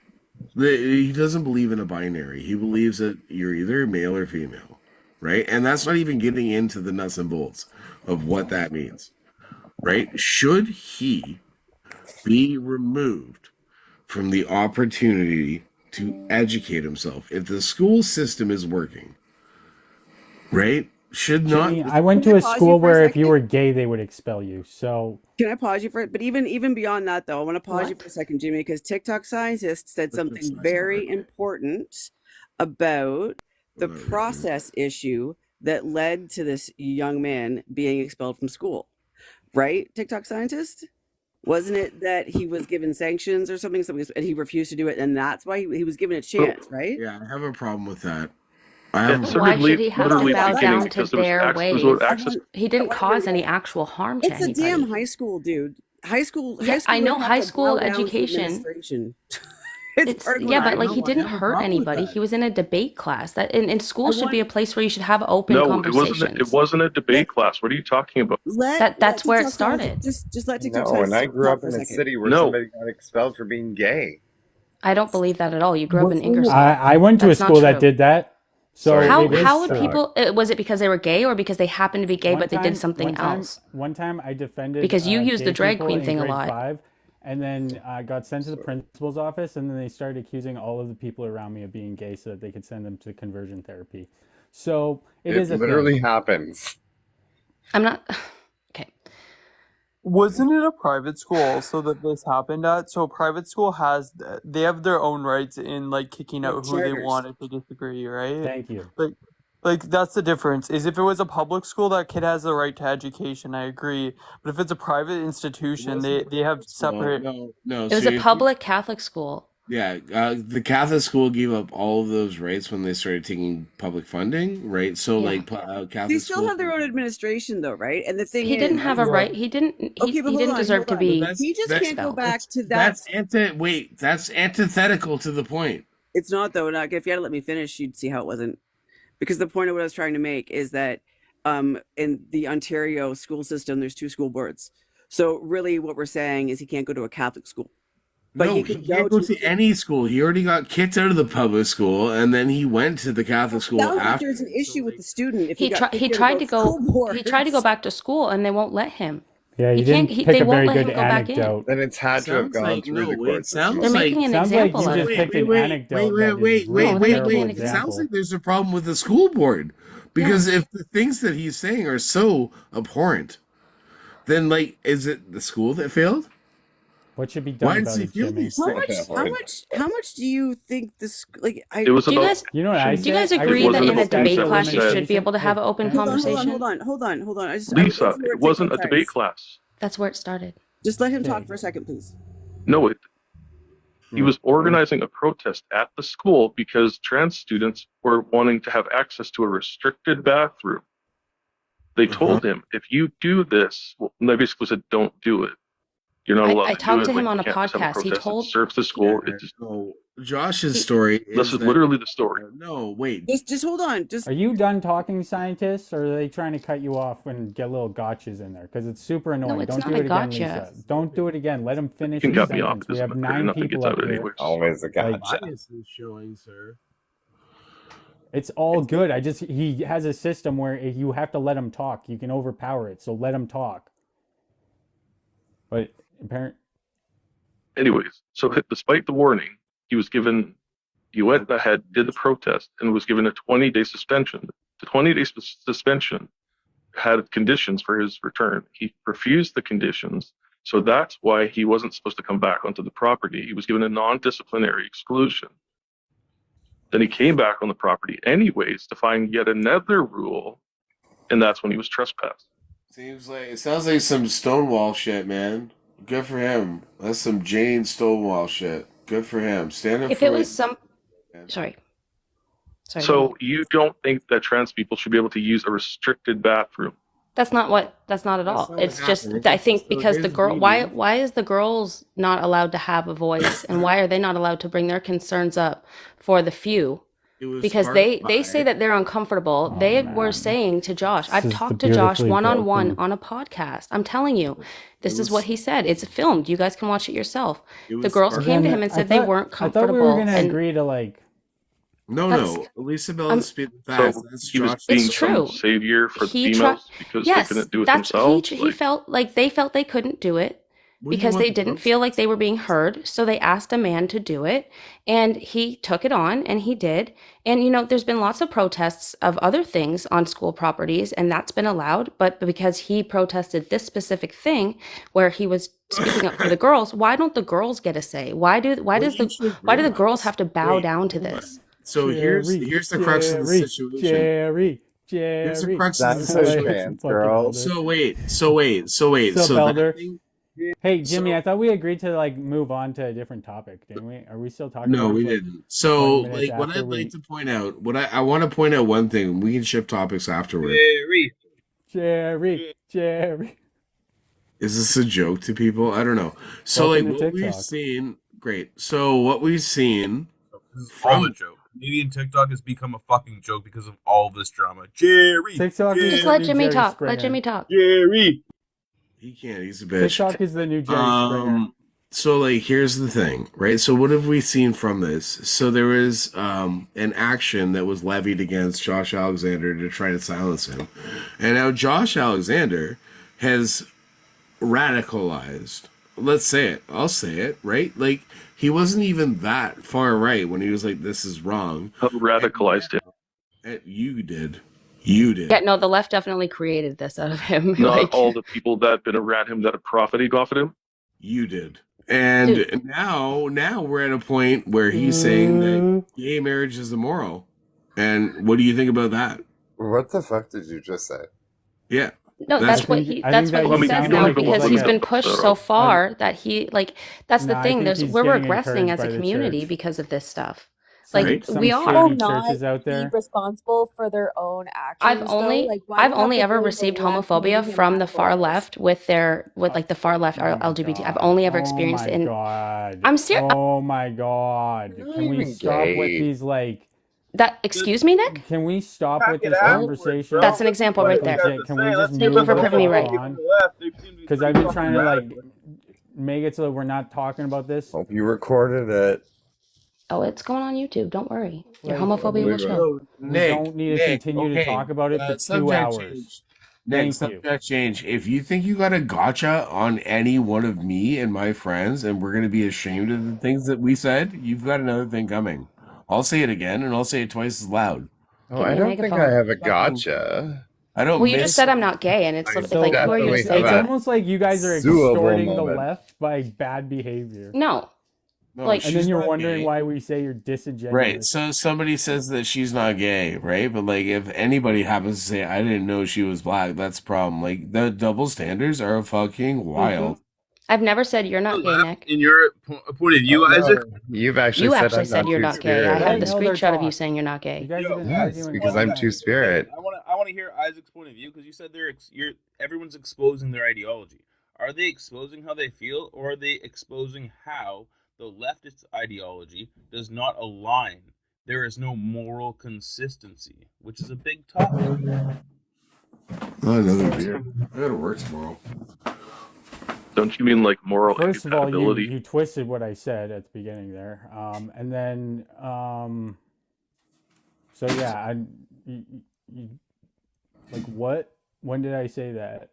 he doesn't believe in a binary. He believes that you're either male or female, right? And that's not even getting into the nuts and bolts of what that means, right? Should he be removed from the opportunity to educate himself? If the school system is working, right? Should Jimmy, not. I went Can to I a pause school you for a where if you second? were gay, they would expel you. So Can I pause you for it? But even beyond that, though, I want to pause you What? for a second, Jimmy, because TikTok scientist said That's something not very smart. important about the process issue that led to this young man being expelled from school. Right, TikTok scientist? Wasn't it that he was given sanctions or something, and he refused to do it, and that's why he was given a chance, right? Yeah, I have a problem with that. I have It a But started why problem. should he have to literally at the bow beginning down to because there was their it was about ways? access. He didn't cause any actual harm to It's a damn anybody. high school, dude. High school Yeah, I know doesn't have high to bow school down to education. administration. It's It's part of going yeah, to but high like he school. didn't I have a hurt problem with anybody. that. He was in a debate class. That in school I should be want a place where you should have open No, it wasn't. It conversations. wasn't a debate let class. What are you talking about? let That's where it TikTok science started. just let TikTok No, and science I grew talk up for a in a second. city where No, somebody got expelled for being gay. I don't believe that at all. You grew up in I, Ingersoll. I went to a That's not school that true. did that. Sorry, So How it is would true. people? Was it because they were gay or because they happened to be gay but they did something else? One time, I defended Because you use the gay drag people queen in thing a grade lot. 5, and then I got sent to the principal's office, and then they started accusing all of the people around me of being gay so that they could send them to conversion therapy. So it It is a thing. literally happens. I'm not. Okay. Wasn't it a private school also that this happened at? So private school they have their own rights in like kicking Like out who they charters. want if they disagree, right? Thank you. Like that's the difference. Is if it was a public school, that kid has the right to education. I agree. But if it's a private It institution, wasn't. they have No, separate. no. It was So a if you, public Catholic school. yeah, the Catholic school gave up all of those rights when they started taking public funding, right? So Yeah. like They Catholic still schools. have their own administration, though, right? And the thing He didn't is, have a right. He didn't. okay, but He hold didn't on, deserve hold to on. But be He just can't go expelled. back to that. That's antithetical to the point. It's not though. Like, if you had to let me finish, you'd see how it wasn't. Because the point of what I was trying to make is that in the Ontario school system, there's 2 school boards. So really, what we're saying is he can't go to a Catholic school, but No, he he could go can't go to. to any school. He already got kicked out of the public school, and then he went to the Catholic school Sounds like after. there's an issue with the student if he He got tried. kicked He out of tried both to school go. He tried to go boards. back to school, and they won't let him. Yeah, you He can't. didn't pick They a won't very let good him go back in. anecdote. Then it's had to have Sounds gone like through the no. It court system. They're sounds like making an Sounds like example you out just of picked him. an anecdote that is really No, they're making terrible an It sounds example. like there's a problem with the school board, because if the things that he's saying are so abhorrent, then like, is it the school that failed? What should be done Why does about he it, feel Jimmy? these How things? much do you think this? Like, it was Do you about. guys? You know what I Do you guys say? I It agree say that wasn't in a about things debate that were class you said. should be able to have an open hold on, conversation? hold on. I would Lisa, love to hear it what wasn't TikTok a debate says. class. That's where it started. Just let him Okay. talk for a second, please. No, he was organizing a protest at the school because trans students were wanting to have access to a restricted bathroom. They told him, if you do this, well, they basically said, don't do it. You're not allowed I to do talked it. to him Like, on you a can't just have a podcast. He protest. It told. serves the school. It just, So Josh's He, story this is is that literally the story. no, wait. Just hold on. Just Are you done talking, scientists, or are they trying to cut you off and get little gotchas in there? Because it's super annoying. no, it's Don't not do a it again, gotcha. Lisa. Don't do it again. Let him You finish can his cut me off. sentence. It We doesn't have matter. 9 Nothing people gets up out here. anyways. Always a Like, gotcha. Bias is showing, sir. it's all good. He has a system where you have to let him talk. You can overpower it, so let him talk. But apparently, Anyways, so despite the warning, he went ahead, did the protest, and was given a 20-day suspension. The 20-day suspension had conditions for his return. He refused the conditions, so that's why he wasn't supposed to come back onto the property. He was given a non-disciplinary exclusion. Then he came back on the property anyways to find yet another rule, and that's when he was trespassed. It sounds like some Stonewall shit, man. Good for him. That's some Jane Stonewall shit. Good for him. Stand up If for it what. was some, sorry, go ahead. So you don't think that trans people should be able to use a restricted bathroom? That's not at That's all. not what It's just happened. I think So because the here's the girl, beauty. why is the girls not allowed to have a voice, and why are they not allowed to bring their concerns up for the few? It was Because sparked they say by. that they're uncomfortable. Oh They were man, saying to Josh, this I've is the talked to Josh beautifully one on one broken. on a podcast. I'm telling you, It this is what was. he said. It's filmed. You guys can watch it yourself. It The was girls sparked. came to Then him and I said they thought weren't I thought we were comfortable, gonna and agree to like. No, that's no. Lisa Bell I'm spit fast. So That's he was Josh. it's being some true. savior for the He tried. females because they Yes, couldn't do it that's themselves. he Like, felt like they felt they couldn't do it What do you because want they the didn't girls? feel like they were being heard. So they asked a man to do it, and he took it on, and he did. And there's been lots of protests of other things on school properties, and that's been allowed. But because he protested this specific thing, where he was speaking up for the girls, why don't the girls get a say? Why do What does you the should why do the girls realize. have to bow Wait, down to hold this? on. So here's the crux of the situation. Here's the crux of the That's so situation. trans, girls. So Sup, so that Elder? thing. Hey, Jimmy, So I thought we agreed to like move on to a different topic, didn't we? Are we still talking no, about this we like didn't. 20 So minutes what after I'd like we? to point out, I want to point out one thing. We can shift topics afterward. Jerry. Is this a joke to people? I don't know. So Welcome like to what we've TikTok. seen, great. So what we've seen This is all a from joke. Canadian TikTok has become a fucking joke because of all this drama. Jerry! TikTok is Just gonna let be Jimmy Jerry talk. Let Springer. Jimmy talk. Jerry! he can't. He's a bitch. TikTok is the new Jerry Springer. So like here's the thing, right? So what have we seen from this? So there was an action that was levied against Josh Alexander to try to silence him. And now Josh Alexander has radicalized. Let's say it. I'll say it, right? Like he wasn't even that far right when he was like this is wrong. how radicalized him. And you did. You Yeah, did. no, the left definitely created this out of him. Not Like, all the people that had been around him that had profited off of him. You did. dude, And now we're at a point where he's saying that gay marriage is immoral. And what do you think about that? What the fuck did you just say? Yeah. no, That's that's what I he think that's that what Well, I he mean, says you sounds don't now like even he's because want like he's to been look at pushed that so up. far that he like that's No, the I thing. think There's he's we're getting regressing encouraged as a by the community church. because of this stuff. Some Like some we shady are. churches out Be there. responsible for their own I've actions, though. only Like, why I've do you have only to ever blame the received left homophobia making him from the act far like this? left with like the far left Oh my LGBT. I've god. only ever Oh experienced my it in. god. I'm serious. Oh my god. You're not Can we even stop with gay. these like That excuse me, Nick. can we stop Pack with it this out, conversation? That's an bro. Listen to example what right these there. guys Legit, are can we saying. just Let's take Thank a you move for the look at proving me all the fuck right. people on on? the left. They seem to be Because I've pretty been fucking trying to like radical. make it so that we're not talking about this. Hope you recorded it. Oh, it's going on YouTube. Don't worry. Your Like homophobia will Believe it. show. So we don't need to continue to okay. talk about it for 2 Subject hours. change. Thank you. Subject change. If you think you got a gotcha on any one of me and my friends, and we're gonna be ashamed of the things that we said, you've got another thing coming. I'll say it again, and I'll say it twice as loud. Oh, Give me I a don't think I megaphone. have a Fucking. gotcha. I don't Well, you just miss. said I'm not gay, and it's I like, So who are you to definitely say have it's a that? almost like you guys are suable extorting the moment. left by bad behavior. No, No, like And then she's you're not wondering gay. why we say you're Right. disingenuous. So somebody says that she's not gay, right? But like, if anybody happens to say I didn't know she was black, that's a problem. Like the double standards are fucking wild. I've never said you're not gay, Nick. In your point of view, Isaac? No, you've actually You said actually I'm said not you're two not gay. I spirit. have the Let Elder screenshot of you talk. saying you're not You gay. guys have been Yes, arguing because all I'm night. two spirit. I want to hear Isaac's point of view because you said everyone's exposing their ideology. Are they exposing how they feel, or are they exposing how the leftist ideology does not align? There is no moral consistency, which is a big topic. Not another beer. I gotta work tomorrow. Don't you mean like moral First of all, incompatibility? you twisted what I said at the beginning there, and then so yeah, you, like what? When did I say that?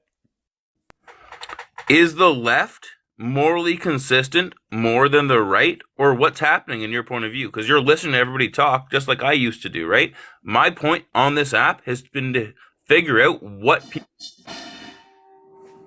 Is the left morally consistent more than the right, or what's happening in your point of view? Because you're listening to everybody talk just like I used to do, right? My point on this app has been to figure out what people.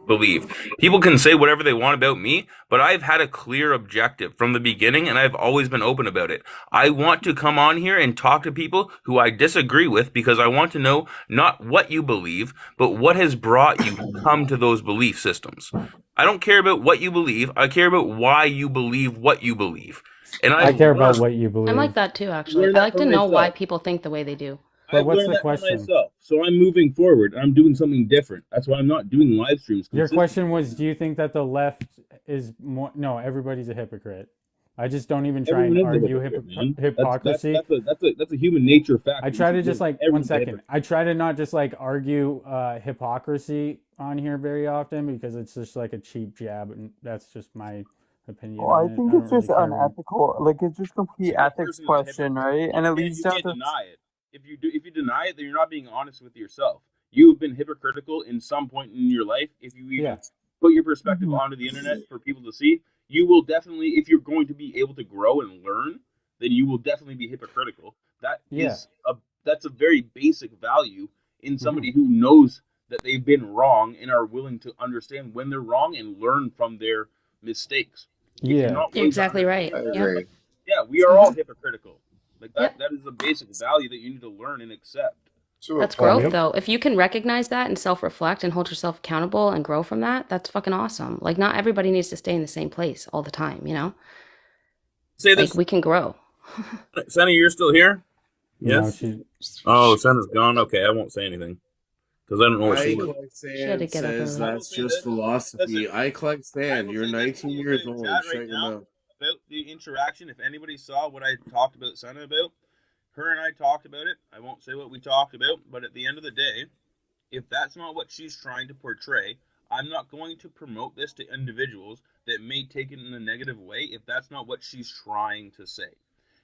believe. People can say whatever they want about me, but I've had a clear objective from the beginning and I've always been open about it. I want to come on here and talk to people who I disagree with because I want to know not what you believe, but what has brought you to come to those belief systems. I don't care about what you believe. I care about why you believe what you believe. And I care about learned- what you believe. I'm like that too, actually. learned I that like for to know why myself. people think the way they do. But I've what's learned the that question? for myself, so I'm moving forward. I'm doing something different. That's why I'm not doing live streams. Your question was, do you think that the left is more? No, everybody's a hypocrite. I just don't even try Everyone and is a argue hypocrite, man. hypocrisy. That's a human nature fact. I that try you to should just know like one everyone's a second. hypocrite. I try to not just like argue hypocrisy on here very often because it's just like a cheap jab, and that's just my opinion. Well, I on it. think I it's don't just really care what- unethical. Like it's just complete That ethics person is a question, right? And it leads You down can't to deny it. If you deny it, then you're not being honest with yourself. You have been hypocritical in some point in your life. If you even Yeah. put your perspective onto the internet for people to see, you will definitely, if you're going to be able to grow and learn, then you will definitely be hypocritical. That Yeah. is that's a very basic value in somebody who knows that they've been wrong and are willing to understand when they're wrong and learn from their mistakes. If you're Yeah. not You're willing to exactly right. understand Yep. that, yeah, we are all hypocritical. Like that is a basic value that you need to learn and accept. That's growth, though. If you can recognize that and self-reflect and hold yourself accountable and grow from that, that's fucking awesome. Like, not everybody needs to stay in the same place all the time, you know? Say Like, this, we can grow. Senna, you're still here? No, Yes. she- Oh, Senna's gone. Okay, I won't say anything because I don't know what I she was. collect She had to sand get up says early. that's just philosophy. I collect sand. You're 19 years old. Chat Shut right your now mouth. about the interaction. If anybody saw what I talked about Senna about, her and I talked about it. I won't say what we talked about, but at the end of the day, if that's not what she's trying to portray, I'm not going to promote this to individuals that may take it in a negative way if that's not what she's trying to say.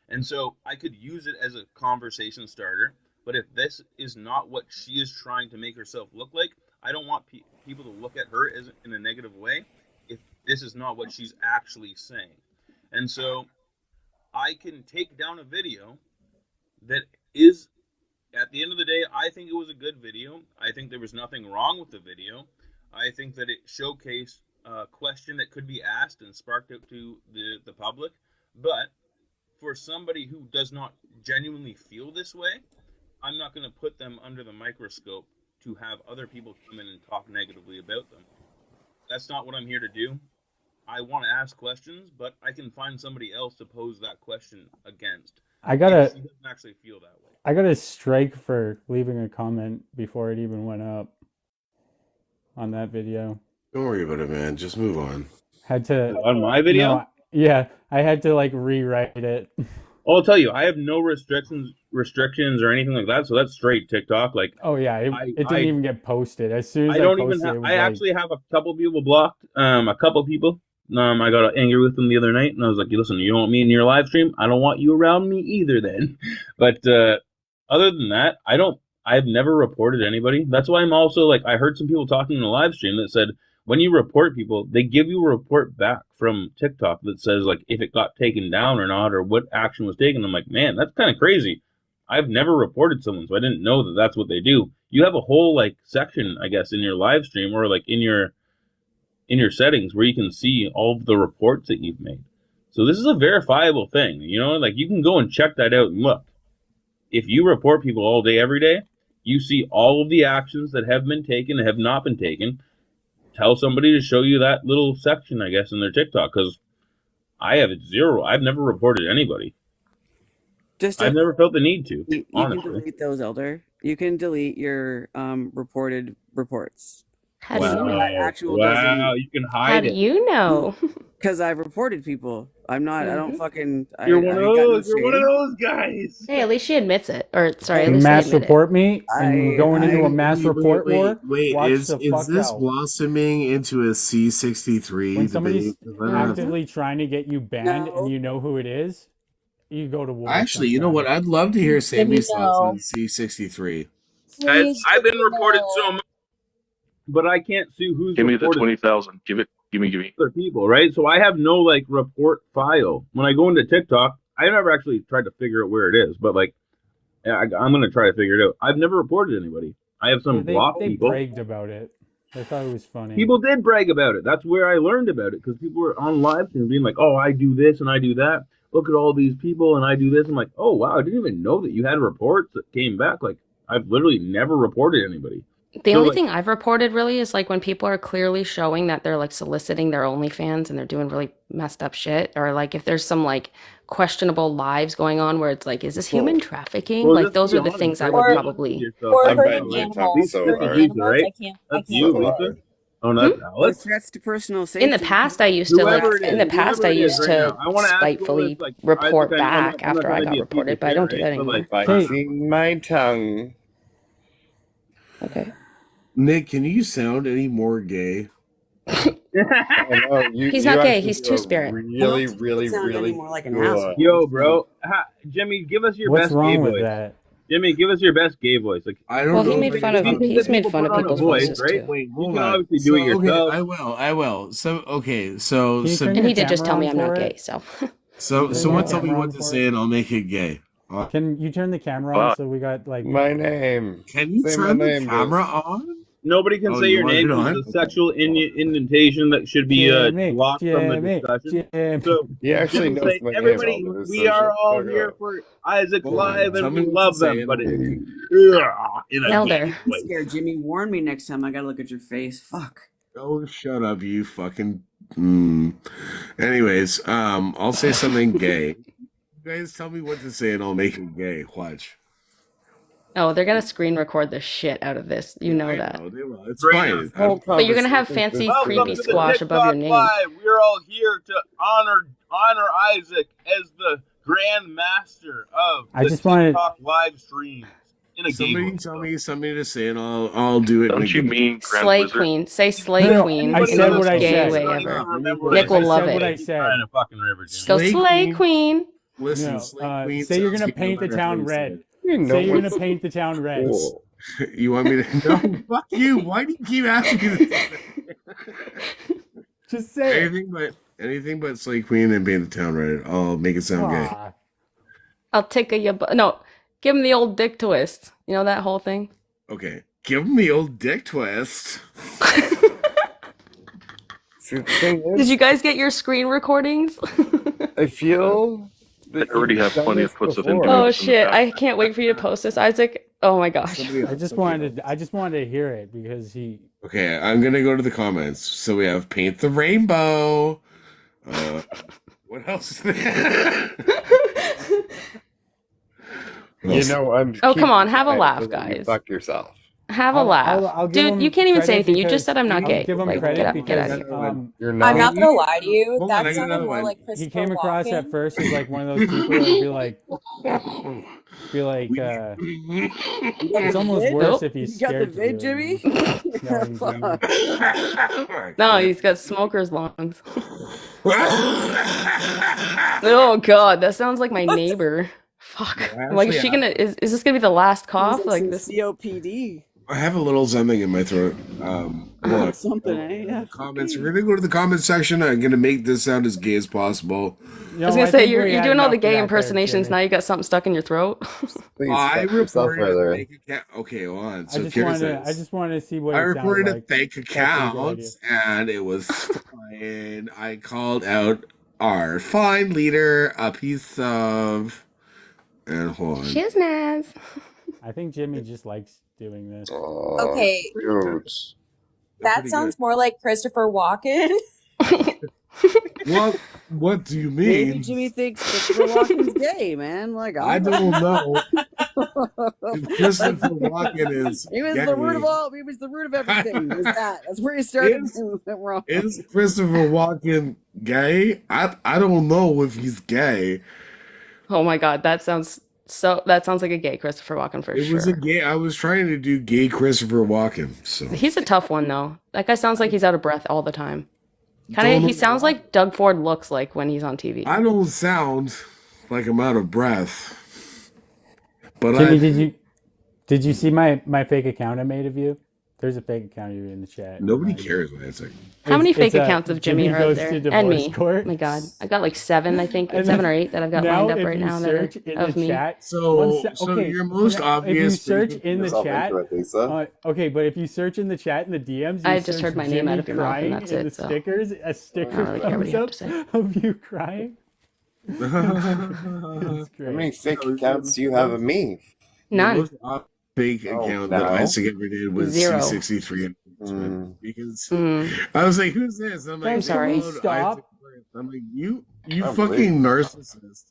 And so I could use it as a conversation starter, but if this is not what she is trying to make herself look like, I don't want people to look at her as in a negative way if this is not what she's actually saying. And so I can take down a video that is, at the end of the day, I think it was a good video. I think there was nothing wrong with the video. I think that it showcased a question that could be asked and sparked out to the public. But for somebody who does not genuinely feel this way, I'm not going to put them under the microscope to have other people come in and talk negatively about them. That's not what I'm here to do. I want to ask questions, but I can find somebody else to pose that question against. I gotta- if she doesn't actually feel that way. I got a strike for leaving a comment before it even went up on that video. Don't worry about it, man. Just move on. Had to On my video? No, yeah, I had to like rewrite it. I'll tell you, I have no restrictions or anything like that, so that's straight TikTok. Like, Oh yeah, it didn't even get posted. As soon as I don't even posted, have. it was I like, actually have a couple people blocked. A couple people. I got angry with them the other night, and I was like, "Listen, you don't want me in your live stream. I don't want you around me either." Then, but other than that, I've never reported anybody. That's why I'm also like, I heard some people talking in the live stream that said when you report people, they give you a report back from TikTok that says like if it got taken down or not, or what action was taken. I'm like, man, that's kind of crazy. I've never reported someone, so I didn't know that that's what they do. You have a whole like section, I guess, in your live stream or like in your settings where you can see all of the reports that you've made. So this is a verifiable thing, you know, like you can go and check that out and look. If you report people all day, every day, you see all of the actions that have been taken and have not been taken. Tell somebody to show you that little section, I guess, in their TikTok, because I have zero. I've never reported anybody. I've never felt the need to, You honestly. can delete those, Elder. You can delete your reported reports. How do you know? That actual Wow, you can hide How it. do you know? Because I've reported people. I'm not. I don't fucking. You're I one of ain't got no those. You're one of shame. those guys. Hey, at least she admits it. Or, sorry, at you least they mass admit report me, and we're going into a Wait, mass wait, report war. Wait, Watch is the fuck this out. blossoming into a C63 When somebody's debate? 'Cause I don't- actively trying to get you banned and you know who it is, you go to war. Actually, you know what? I'd love to hear Sammy's Let me thoughts know. on C63. I've been reported so much, but I can't see who's Give me the reported 20,000. Give me. other people, right? So I have no like report file. When I go into TikTok, I never actually tried to figure out where it is, but like I'm gonna try to figure it out. I've never reported anybody. I have some they blocked they people. bragged about it. I thought it was funny. People did brag about it. That's where I learned about it because people were on live streams being like, "Oh, I do this and I do that. Look at all these people and I do this." I'm like, "Oh wow, I didn't even know that you had reports that came back." Like I've literally never reported anybody. The So, only like, thing I've reported really is like when people are clearly showing that they're like soliciting their OnlyFans and they're doing really messed up shit, or like if there's some like questionable lives going on where it's like, is this human trafficking? well, Like just those be are the honest, things I right? would Be honest with probably. yourself. Or Like, hurting Lisa, animals. Lisa, Hurting right? Lisa, animals. right? I can't That's do you, that. Lisa. Oh, no, that's Or Alex. threats to personal In the safety. past, I used to like. Whoever it In is, the past, I whoever it is used right now. to I want to ask you all this. spitefully Like, report Isaac, I know back I'm not after trying I to got be a piece reported, of but I shit, don't do right? that But anymore. like, Biting my tongue. Okay. Nick, can you sound any more gay? Oh, no, He's you not gay. actually He's do Two it Spirit. really, really, sound any really more like an good. asshole. yo, bro, Jimmy, give us your What's best wrong gay with voice. that? Jimmy, give us your best gay voice. Like, I don't Well, know he if made I fun can of. talk anything He's that made people fun put of on a people's voice, voices right? too. Wait, You hold can on. obviously do it So, okay, yourself. I will. So, okay, so, Can you so, turn And the he did just tell camera me on I'm not for gay, it? so. so, Turn the someone tell me camera what on to for say it. and I'll make it gay. Can you turn the camera on so we got like? My name. Can you Say my turn the name, camera bitch. on? Nobody can Oh, say you your want name it because on? it's a sexual indentation that should be Jimmy, blocked from the Jimmy, discussion. Jimmy. So He actually Jimmy, knows say, my name, everybody, Elvis, we so shut are all the fuck here up. for Isaac's Hold on. live Tell and me we what to love say them, and but I'll it's make it. in a Elder. gay I'm way. scared, Jimmy. Warn me next time. I gotta look at your face. Fuck. Oh, shut up, you fucking. Anyways, I'll say something gay. You guys tell me what to say and I'll make it gay. Watch. Oh, they're gonna screen record the shit out of this. You know I that. know, they will. It's Great. fine. Whole But you're gonna have conversation's fancy, been creepy Welcome to the created. squash above your TikTok name. Live. We're all here to honor Isaac as the Grand Master of I the just wanted. TikTok live streams in a gay Somebody voice. tell me something to say and I'll do it. Don't you mean Grand Slay Wizard? Queen. Say Slay No, Queen I Anybody in the said on what this I most gay stage said. way don't even ever. remember Nick it. will I love said what it. I Keep said. crying a fucking river, Jimmy. Go Slay Slay Queen. Queen. Listen, No, Slay Queen say you're sounds gonna gay no paint the matter how town you say red. it. You know Say you're gonna what's paint the town red. cool. You want me to? No, fuck you. Why do you keep asking me this? Just say it. Anything but Slay Queen and paint the town red. I'll make it sound gay. Aw. I'll take a no. Give him the old dick twist. You know that whole thing. Okay, give him the old dick twist. See, the thing Did is, you guys get your screen recordings? I feel I that already you've have done plenty this of clips of before. him doing Oh this in the shit! past. I can't wait for you to post this, Isaac. Oh my gosh. I just wanted to hear it because he. Okay, I'm gonna go to the comments. So we have paint the rainbow. What else is there? You know, I'm. Oh, keep come on, have a quiet laugh, so that you guys. fuck yourself. Have a laugh. I'll give Dude, him you can't even say credit anything. You just because- said I'm not I'll gay. give him Like, credit get out of because here. You're I'm not. not gonna lie to you. Hold on, That I got sounded another more one. like he Christopher came across Walken. at first as like one of those people that would be like, it's almost worse Nope. if he's You got the scared to vid, do it. Jimmy? No, he's not. Fuck. No, he's got smoker's lungs. Oh god, that sounds like my neighbor. Fuck. I'm like, is she gonna? Is this gonna be the last cough? Sounds Like some this? COPD. I have a little something in my throat. Look, Something, eh? Yeah. comments. We're gonna go to the comment section. I'm gonna make this sound as gay as possible. I was gonna say you're doing all the gay impersonations. Now you got something stuck in your throat. Please I fuck yourself reported further. a fake account. Okay, hold on. I So just here's wanted this. to see what I it sounded reported like. a fake That's a good account, idea. and it was fine. I called out our fine leader a piece of. And hold on. Shiznaz. I think Jimmy just likes doing this. Okay, Cute. that pretty sounds more like Christopher Walken. What do you Maybe mean? Jimmy thinks Christopher Walken's gay, man. Like I don't know. Christopher Walken is. He was gay. the root of all. He was the root of everything. It was that? That's where he started. Is- and went wrong. Is Christopher Walken gay? I don't know if he's gay. Oh my god, that sounds like a gay Christopher Walken for It sure. was a gay. I was trying to do gay Christopher Walken. So He's a tough one though. That guy sounds like he's out of breath all the time. He sounds like Doug Ford looks like when he's on TV. I don't sound like I'm out of breath. But Jimmy, did you see my fake account I made of you There's a fake account of you in the chat. Nobody cares, Isaac. How many fake It's accounts of Jimmy are out goes there? to And divorce me. court. Oh my god. I got like 7, I think. And 7 then or 8 that I've got now lined up if right you now that search are in of the me. chat, So okay, your most if you obvious search in the yourself chat, into it, Lisa. okay, but if you search in the chat in the DMs, you I just search heard my name Jimmy out of your mouth, and crying that's in it, the so stickers. A I sticker don't really care what comes you have up to say. of you crying. It's How great. many fake accounts do you have of me? The None. most fake account that no. Isaac ever did was 0. C63 announcement because Mm. I was like, "Who's this?" I'm like, I'm Guys, can we "They sorry. followed stop? Isaac first." I'm like, "You Oh, fucking narcissist."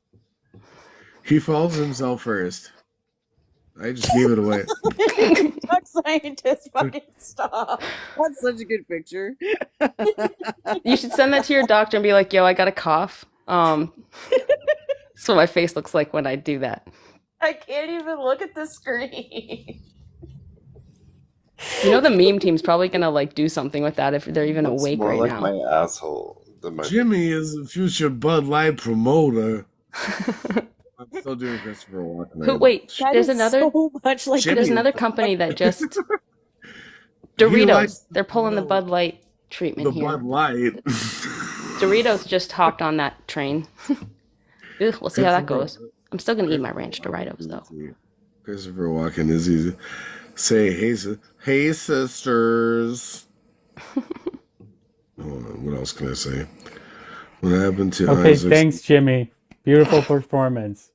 He follows himself first. I just gave it away. Duck scientist, fucking stop. That's such a good picture. You should send that to your doctor and be like, yo, I got a cough. That's what my face looks like when I do that. I can't even look at the screen. You know the meme team's probably gonna like do something with that if they're even Looks awake more right like now. my asshole than my. Jimmy is a future Bud Light promoter. I'm still doing Christopher Walken. Who? Wait, That there's is another. so much like Jimmy There's is another the company that just He Doritos. likes They're pulling the Bud Light treatment the here. Bud Light. Doritos just hopped on that train. Ugh, we'll see how that goes. I'm still gonna eat my ranch Doritos though. Christopher Walken is easy. Say, hey sisters. Hold on, what else can I say? What happened to Okay, Isaac? thanks, Jimmy. Beautiful performance.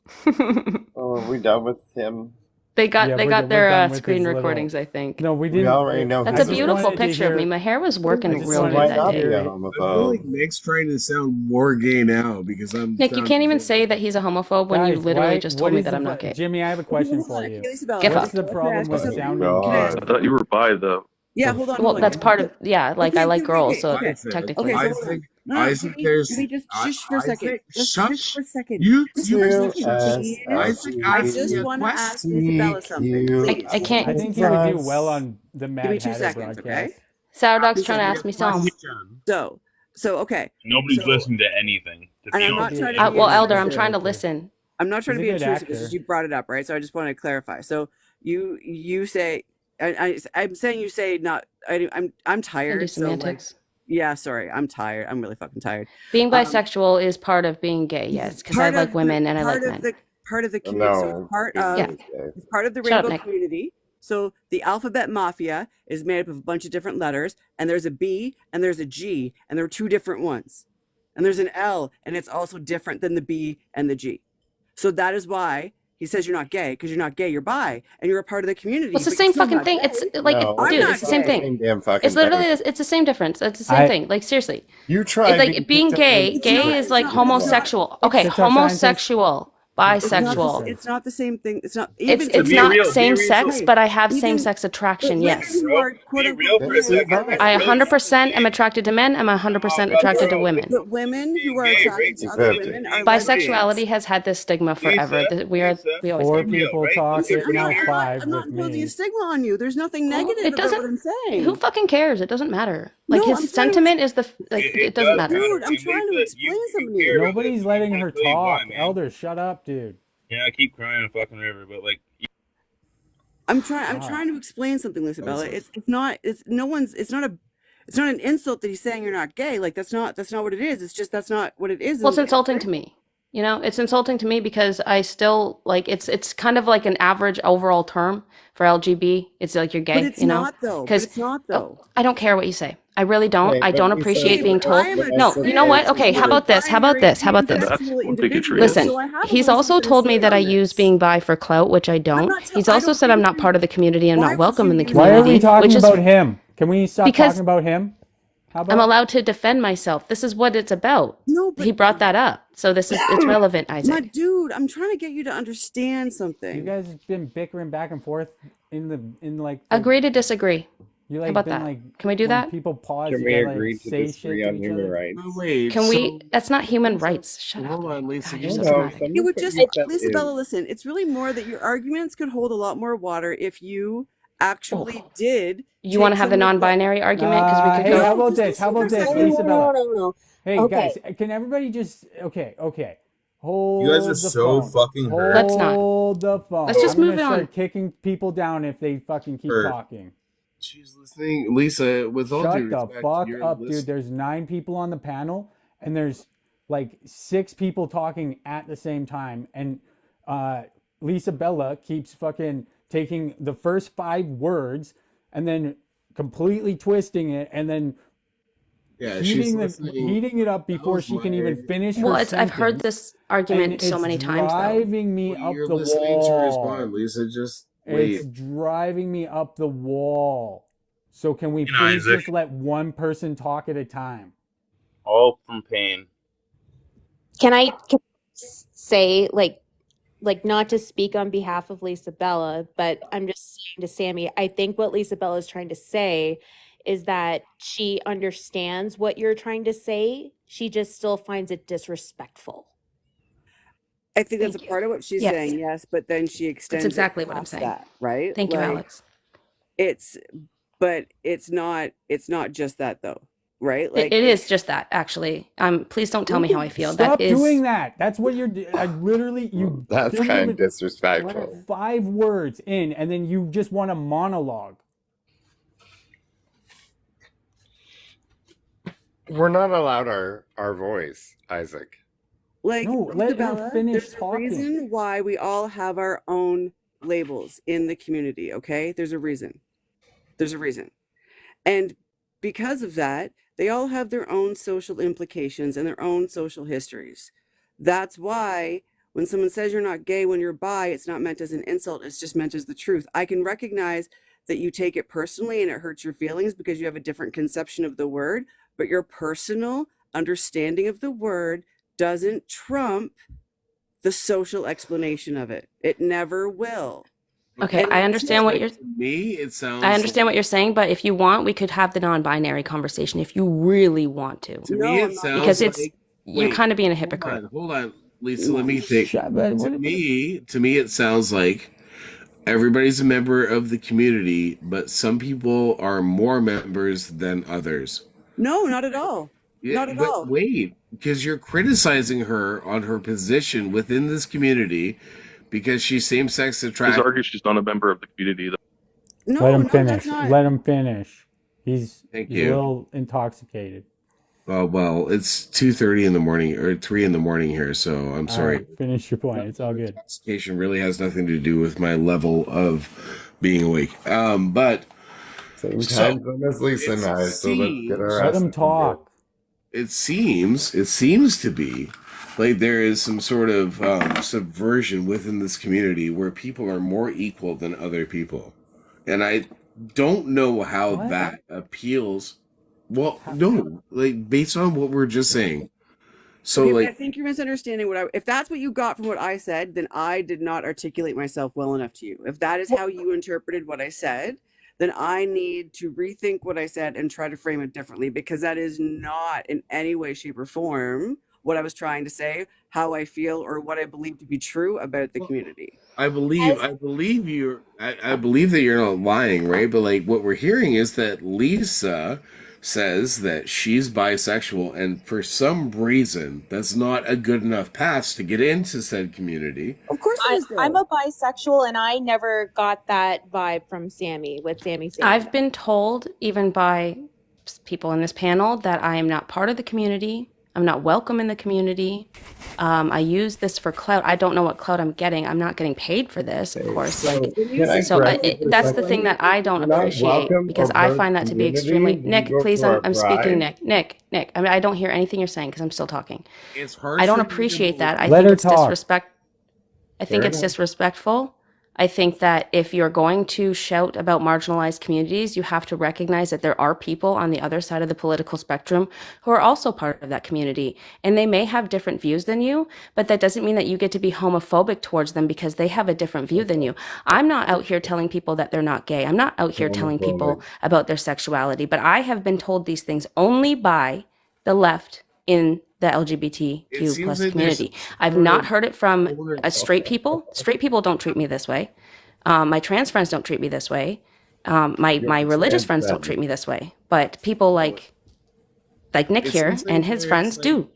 Oh, are we done with him? They got Yeah, they we're got done their with screen his little- recordings, I think. No, we We didn't. already know That's he's a a beautiful wanted to picture of hear- me. My hair was working I just real wanted good to that hear day. it. I feel like Nick's trying to sound more gay now because I'm. Nick, you can't even say that he's a homophobe when you Guys, literally why- just what told me is that the I'm not pro- gay. Jimmy, I have a question Hold on, for you. okay, Isabella, Get What's fucked. the problem with Oh, sounding God. I thought you were bi though. Yeah, hold on. Well, hold on. that's part of like I like girls, so okay. technically. Okay, so hold on. No, Isaac, can we, there's can we just shush for a second? Isaac, Just shush. shush for a second. You Just for a second. CQ, Isaac I asked just me a want to ask question. Isabella something. Please. I can't. I think he would do well on the Give me Mad 2 Hatter seconds, broadcast. okay? Sourdog's 2 trying to seconds. ask me something. So okay. Nobody's So- listening to anything. To And be I'm not honest. trying to be Well, Elder, I'm intrusive. trying to listen. I'm not trying He's to a be good intrusive. It's actor. just you brought it up, right? So I just want to clarify. So you say I'm saying you say not. I'm Can do tired. So like, semantics. yeah, sorry, I'm tired. I'm really fucking tired. Being bisexual is part of being gay, yes, because I like women and I like men. Part of the community. So it's part of Yeah. it's part of the Shut up, rainbow Nick. community. So the alphabet mafia is made up of a bunch of different letters, and there's a B and there's a G, and there are 2 different ones. And there's an L, and it's also different than the B and the G. So that is why he says you're not gay, because you're not gay, you're bi, and you're a part of the community. Well, it's the but you're same still fucking not thing. gay. It's like, dude, it's the same thing. Damn fucking It's literally, thing. it's the same difference. It's the same thing. Like, seriously. You try It's like being gay. Gay is like homosexual. Okay, It's a tough homosexual, It's bisexual. not the same thing. It's not It's even. not same sex, Right. but I have Even- same sex attraction. but women Yes. who are quote unquote gay- I 100% am attracted to men. I'm 100% attracted to women. But women who are attracted to other women are Bisexuality has had this stigma forever. We always 4 have. people talk it, now 5 I'm not with imposing me. a stigma on you. There's nothing negative It about doesn't. what I'm saying. Who fucking cares? It doesn't matter. Like No, I'm his trying to- sentiment is the like. It doesn't matter. Dude, I'm trying to explain something to you. Nobody's letting her tell you why, talk. man. Elder, shut up, dude. Yeah, I keep crying in a fucking river, but like, I'm trying to explain something, Isabella. It's not an insult that he's saying you're not gay. Like that's not what it is. It's just that's not what it is. Well, it's insulting to me. You know, it's insulting to me because I still like it's kind of like an average overall term for LGB. It's like you're gay. But it's you know, not though. But it's not though. I don't care what you say. I really don't. Wait, I but don't you appreciate said- being told. I am a No, you know what? Okay, how about this? How about this? How about this? Listen, he's also told me that I use being bi for clout, which I don't. He's also said I'm not part of the community and not welcome in the Why community. are we talking which is about him? Can we stop Because- talking about him? How about I'm allowed to defend myself. This is what it's about. No, but he brought that up, so it's relevant, My Isaac. dude, I'm trying to get you to understand something. you guys have been bickering back and forth in like Agree to disagree. you How like about been that? like Can we do when that? people pause Can you we gotta, like, agree to say disagree shit on to each human other. rights? Oh, wait, Can so- we? That's not human rights. Shut up. Hold on, Lisa. You're so No, dramatic. someone You would could just, make that Isabella, is- listen, it's really more that your arguments could hold a lot more water if you actually did. You want to have the non-binary argument because we could Hey, go. how about this? How about this, Isabella? No. Hey Okay. guys, can everybody just okay. Hold You guys are the so phone. fucking hurt. Let's not. Hold the phone. Let's just I'm move gonna it on. start kicking people down if they fucking keep Hurt. talking. she's listening, Lisa. With all due Shut the respect, fuck you're up, dude. listening. There's 9 people on the panel, and there's like 6 people talking at the same time, and Lisa Bella keeps fucking taking the first 5 words and then completely twisting it, and then Yeah, she's listening. heating it up That before was she can my. even finish Well, her it's I've heard sentence, this and argument so it's many times though. driving me Well, up you're the listening to respond, wall. Lisa. Just It's wait. driving me up the wall. So can we And please Isaac, just let one person talk at a time? all from pain. Can I say, like not to speak on behalf of Lisa Bella, but I'm just saying to Sammy, I think what Lisa Bella is trying to say is that she understands what you're trying to say. She just still finds it disrespectful. I think that's Thank a you. part of what she's Yes. saying, yes, but then she That's extends exactly it what I'm past saying. that, right? Thank you, Like Alex. it's, but it's not just that though, right? It, Like it is it's just that, actually. Please don't tell me how I feel. Stop That is doing that. That's what you're. I literally, you That's didn't kind of even disrespectful. 5 words in, and then you just want a monologue. We're not allowed our voice, Isaac. like No, let her Isabella, finish there's a talking. reason why we all have our own labels in the community, okay? There's a reason. There's a reason. And because of that, they all have their own social implications and their own social histories. That's why when someone says you're not gay when you're bi, it's not meant as an insult, it's just meant as the truth. I can recognize that you take it personally and it hurts your feelings because you have a different conception of the word, but your personal understanding of the word doesn't trump the social explanation of it. It never will. okay. And I it's understand what you're. To me, it I sounds understand like. what you're saying, but if you want, we could have the non-binary conversation if you really want to, To me, no, it I'm not because sounds it's like. you're Wait, kind of being a hold hypocrite. on, Lisa. Let me think. Shut, but To me, it sounds like everybody's a member of the community, but some people are more members than others. No, not at all. Yeah, Not at but all. wait, because you're criticizing her on her position within this community because she's same-sex His attracted. argument she's not a member of the community. No, let him no, that's finish. not. Let him finish. Thank He's a you. little intoxicated. Oh well, it's 2:30 in the morning or 3 in the morning here, so I'm All sorry. right, finish your point. It's all good. Intoxication really has nothing to do with my level of being awake. But Same so time zone as Lisa and I, so let's get our Let ass him in gear. talk. it seems to be like there is some sort of subversion within this community where people are more equal than other people, and I don't know how What? that appeals. Well, no, like based on what we're just saying. So Okay, but I like, think you're misunderstanding what I. If that's what you got from what I said, then I did not articulate myself well enough to you. If that is how you interpreted what I said, then I need to rethink what I said and try to frame it differently because that is not in any way, shape, or form what I was trying to say, how I feel, or what I believe to be true about the community. I believe I believe that you're not lying, right? But like what we're hearing is that Lisa says that she's bisexual and for some reason that's not a good enough pass to get into said community. Of course it is. I'm a bisexual, and I never got that vibe from Sammy with Sammy saying I've that. been told, even by people in this panel, that I am not part of the community. I'm not welcome in the community. I use this for clout. I don't know what clout I'm getting. I'm not getting paid for this, of course. So Like, can I so correct you for a that's the second? thing that I don't You're not appreciate welcome because or I part find of that the to be community extremely. when you Nick, go please, to our I'm speaking. pride. Nick. I mean, I don't hear anything you're saying because I'm still talking. It's hard I don't for me to appreciate that. I Let think her it's talk. disrespect. I think Fair it's enough. disrespectful. I think that if you're going to shout about marginalized communities, you have to recognize that there are people on the other side of the political spectrum who are also part of that community. And they may have different views than you, but that doesn't mean that you get to be homophobic towards them because they have a different view than you. I'm not out here telling people that they're not gay. I'm not out here telling people about their sexuality, but I have been told these things only by the left in the It LGBTQ seems plus like there's community. some I've sort not of heard it from older. straight people. Straight people don't treat me this way. My trans friends don't treat me this way. My religious friends don't treat me this way. But people like Nick It here seems and like his there's friends like do.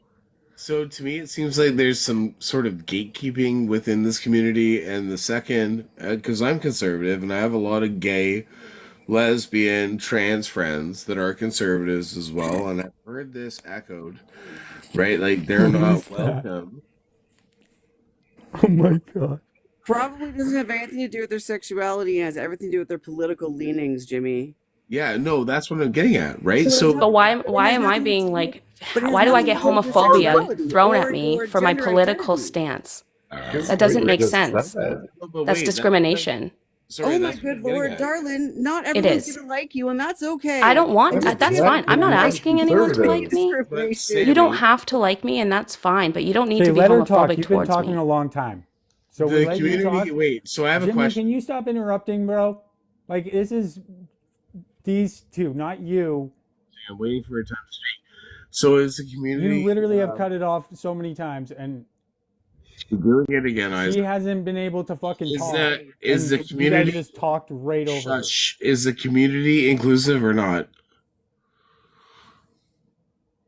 so to me it seems like there's some sort of gatekeeping within this community, and the second because I'm conservative and I have a lot of gay lesbian, trans friends that are conservatives as well, and I've heard this echoed, right? Like they're Who is not that? welcome. Oh my god. Probably doesn't have anything to do with their sexuality. It has everything to do with their political leanings, Jimmy. Yeah, no, that's what I'm getting at, right? So it has So But nothing, it why has am I nothing to being do, like, but it has why do I nothing get to do with your homophobia sexuality thrown at me or for my gender political identity. stance? Because That we doesn't make just said sense. that. but That's wait, discrimination. sorry, Oh my that's what good I'm getting lord, at. darling! Not It everyone's is. gonna like you, and that's okay. I don't want And just that's because fine. I'm people not don't like asking you anyone to doesn't make like it me. But discrimination. You don't Sammy, have to like me, and that's fine, but you don't need Okay, to be let her talk. homophobic You've been towards talking me. a long time. So we the let you community. talk. Wait, so I have a Jimmy, question. can you stop interrupting, bro? Like, this is these two, not you. I'm waiting for a time to speak. So is the community You literally have cut it off so many times, and doing it again, she Isaac? hasn't been able to fucking Is talk. the is And the you guys community just talked right over her. shush? Is the community inclusive or not?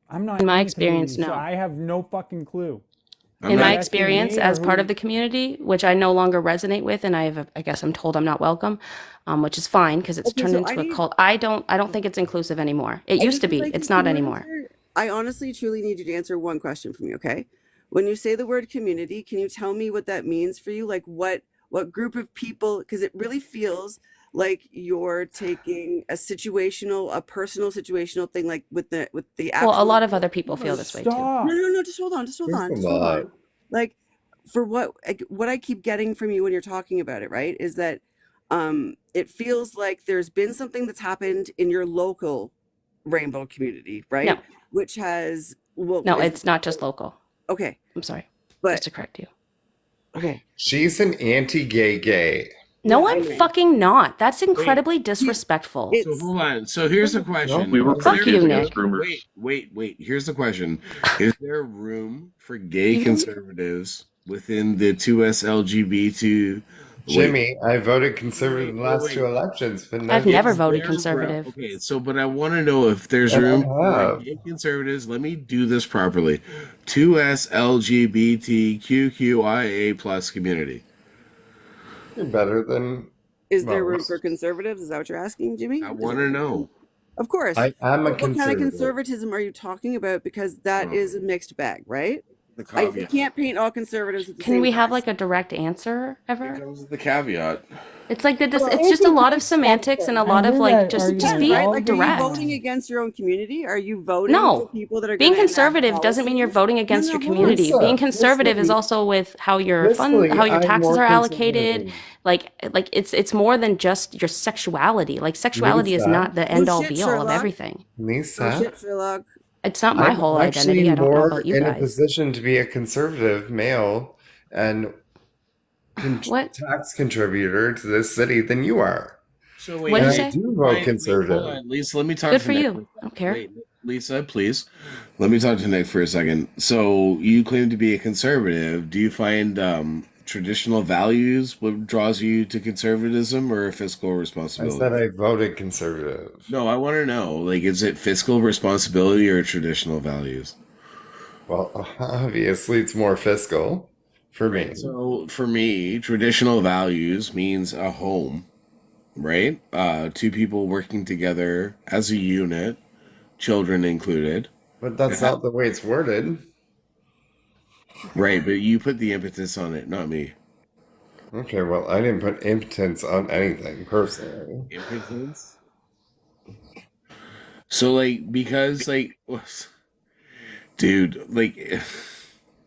I'm not In my in the experience, community, so no. I have no fucking clue. I'm In Are my you not. asking experience, me or as part who? of the community, which I no longer resonate with, and I guess I'm told I'm not welcome, which is fine because it's Okay, turned so I into a need. cult. I don't think it's inclusive anymore. It I used just to would be. like you. It's Can not you anymore. answer? I honestly, truly need you to answer one question for me. Okay, when you say the word community, can you tell me what that means for you? Like what group of people? Because it really feels like you're taking a personal situational thing, like with the Well, a actual. lot of other people feel Bro, this way too. No, stop. no, no. Just hold on. Just hold There's on. a Just hold lot. on. Like for what I keep getting from you when you're talking about it, right? Is that it feels like there's been something that's happened in your local rainbow community, No, right? Which has well no, is it's not just local. okay, I'm sorry, just but to correct you. okay. She's an anti-gay gay. No, Yeah, I I'm know. fucking not. That's Wait. incredibly He's disrespectful. So it's hold on. So here's the No, question: We were Is Fuck there you, confusing as room? Nick. groomers. Wait. Here's the question: Is there room for gay conservatives within the 2S LGBT? Wait, Jimmy, I voted conservative in the last two wait. elections, but I've none. never Is voted there room? conservative. Okay, so but I want to know if there's And room I for have. gay conservatives. Let me do this properly. 2S LGBTQQIA plus community. You're better than is there room for most. conservatives? Is that what you're asking, Jimmy? I Is want there to room? know Of course. I am a But what kind of conservative. conservatism are you talking about? Because that is a mixed bag, right? the You caveat. can't paint all conservatives with the Can same we have brush. like a direct answer It ever? comes with the caveat. It's like Well, it's just a lot of semantics and a I lot of hear like that it just depends, argument right? being all Like, are day you direct. voting long. against your own community? Are you voting for No. people that are going Being to enact conservative doesn't mean you're policies? voting No, against no, your hold on. community. Being Lisa, conservative is fiscally, also with how your fiscally, how your I'm taxes more are conservative. allocated. Like it's more than just your sexuality. Like sexuality is Lisa, not the No end all shit, be all of Sherlock. everything. No Lisa, shit, Sherlock. It's not my I'm whole actually identity. I don't know more about you in a guys. position to be a conservative male and What? tax contributor to this city than you are. So What'd wait, you And I say? do vote wait, hold conservative. on, Lisa. Let me talk Good to for Nick you. for a I don't second. care. Wait, Lisa, please. Let me talk to Nick for a second. So you claim to be a conservative. Do you find traditional values what draws you to conservatism or fiscal I said responsibility? I voted conservative. No, I want to know. Like, is it fiscal responsibility or traditional values? Well, obviously, it's more fiscal for Right. me. So for me, traditional values means a home, right? Two people working together as a unit, children included. But that's not the way it's worded. Right, but you put the impetus on it, not me. Okay, well, I didn't put impotence on anything personally. Impotence? So, like, because, like, dude, like,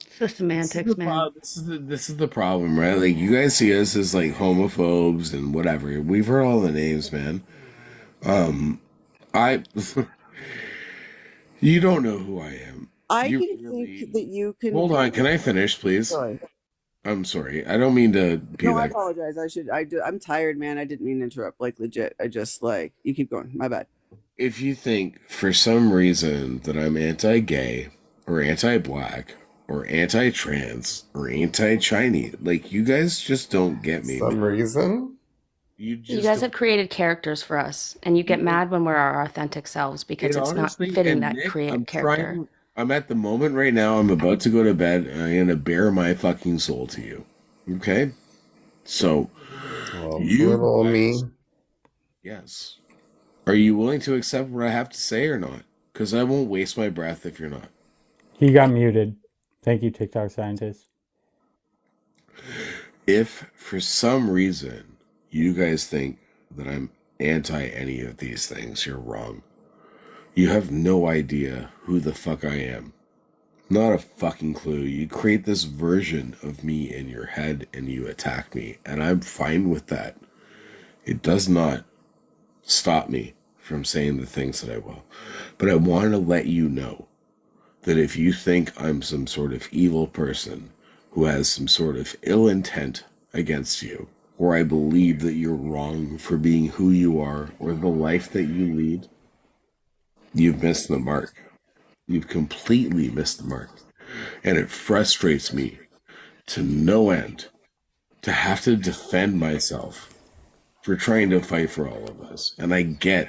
It's the semantics, man. this is the problem, right? Like, you guys see us as like homophobes and whatever. We've heard all the names, man. I, you don't know who I am. I You can really. think that you can. Hold on, can I finish, please? Sorry. I'm sorry. I don't mean to be No, I that. apologize. I'm tired, man. I didn't mean to interrupt. Like, legit. I just, like, you keep going. My bad. If you think for some reason that I'm anti-gay or anti-black or anti-trans or anti-Chinese, like you guys just don't get me, Some man. reason? You You just guys don't. have created characters for us, and you get mad when we're our authentic selves because It it's not honestly, fitting and that Nick, create character. I'm at the moment right now, I'm about to go to bed and I'm gonna bare my fucking soul to you. Okay? So, Well, it's a you little guys, me. yes. Are you willing to accept what I have to say or not? Because I won't waste my breath if you're not. He got muted. Thank you, TikTok scientist. If for some reason you guys think that I'm anti any of these things, you're wrong. You have no idea who the fuck I am. Not a fucking clue. You create this version of me in your head and you attack me, and I'm fine with that. It does not stop me from saying the things that I will. But I want to let you know that if you think I'm some sort of evil person who has some sort of ill intent against you, or I believe that you're wrong for being who you are or the life that you lead, you've missed the mark. You've completely missed the mark. And it frustrates me to no end to have to defend myself for trying to fight for all of us. And I get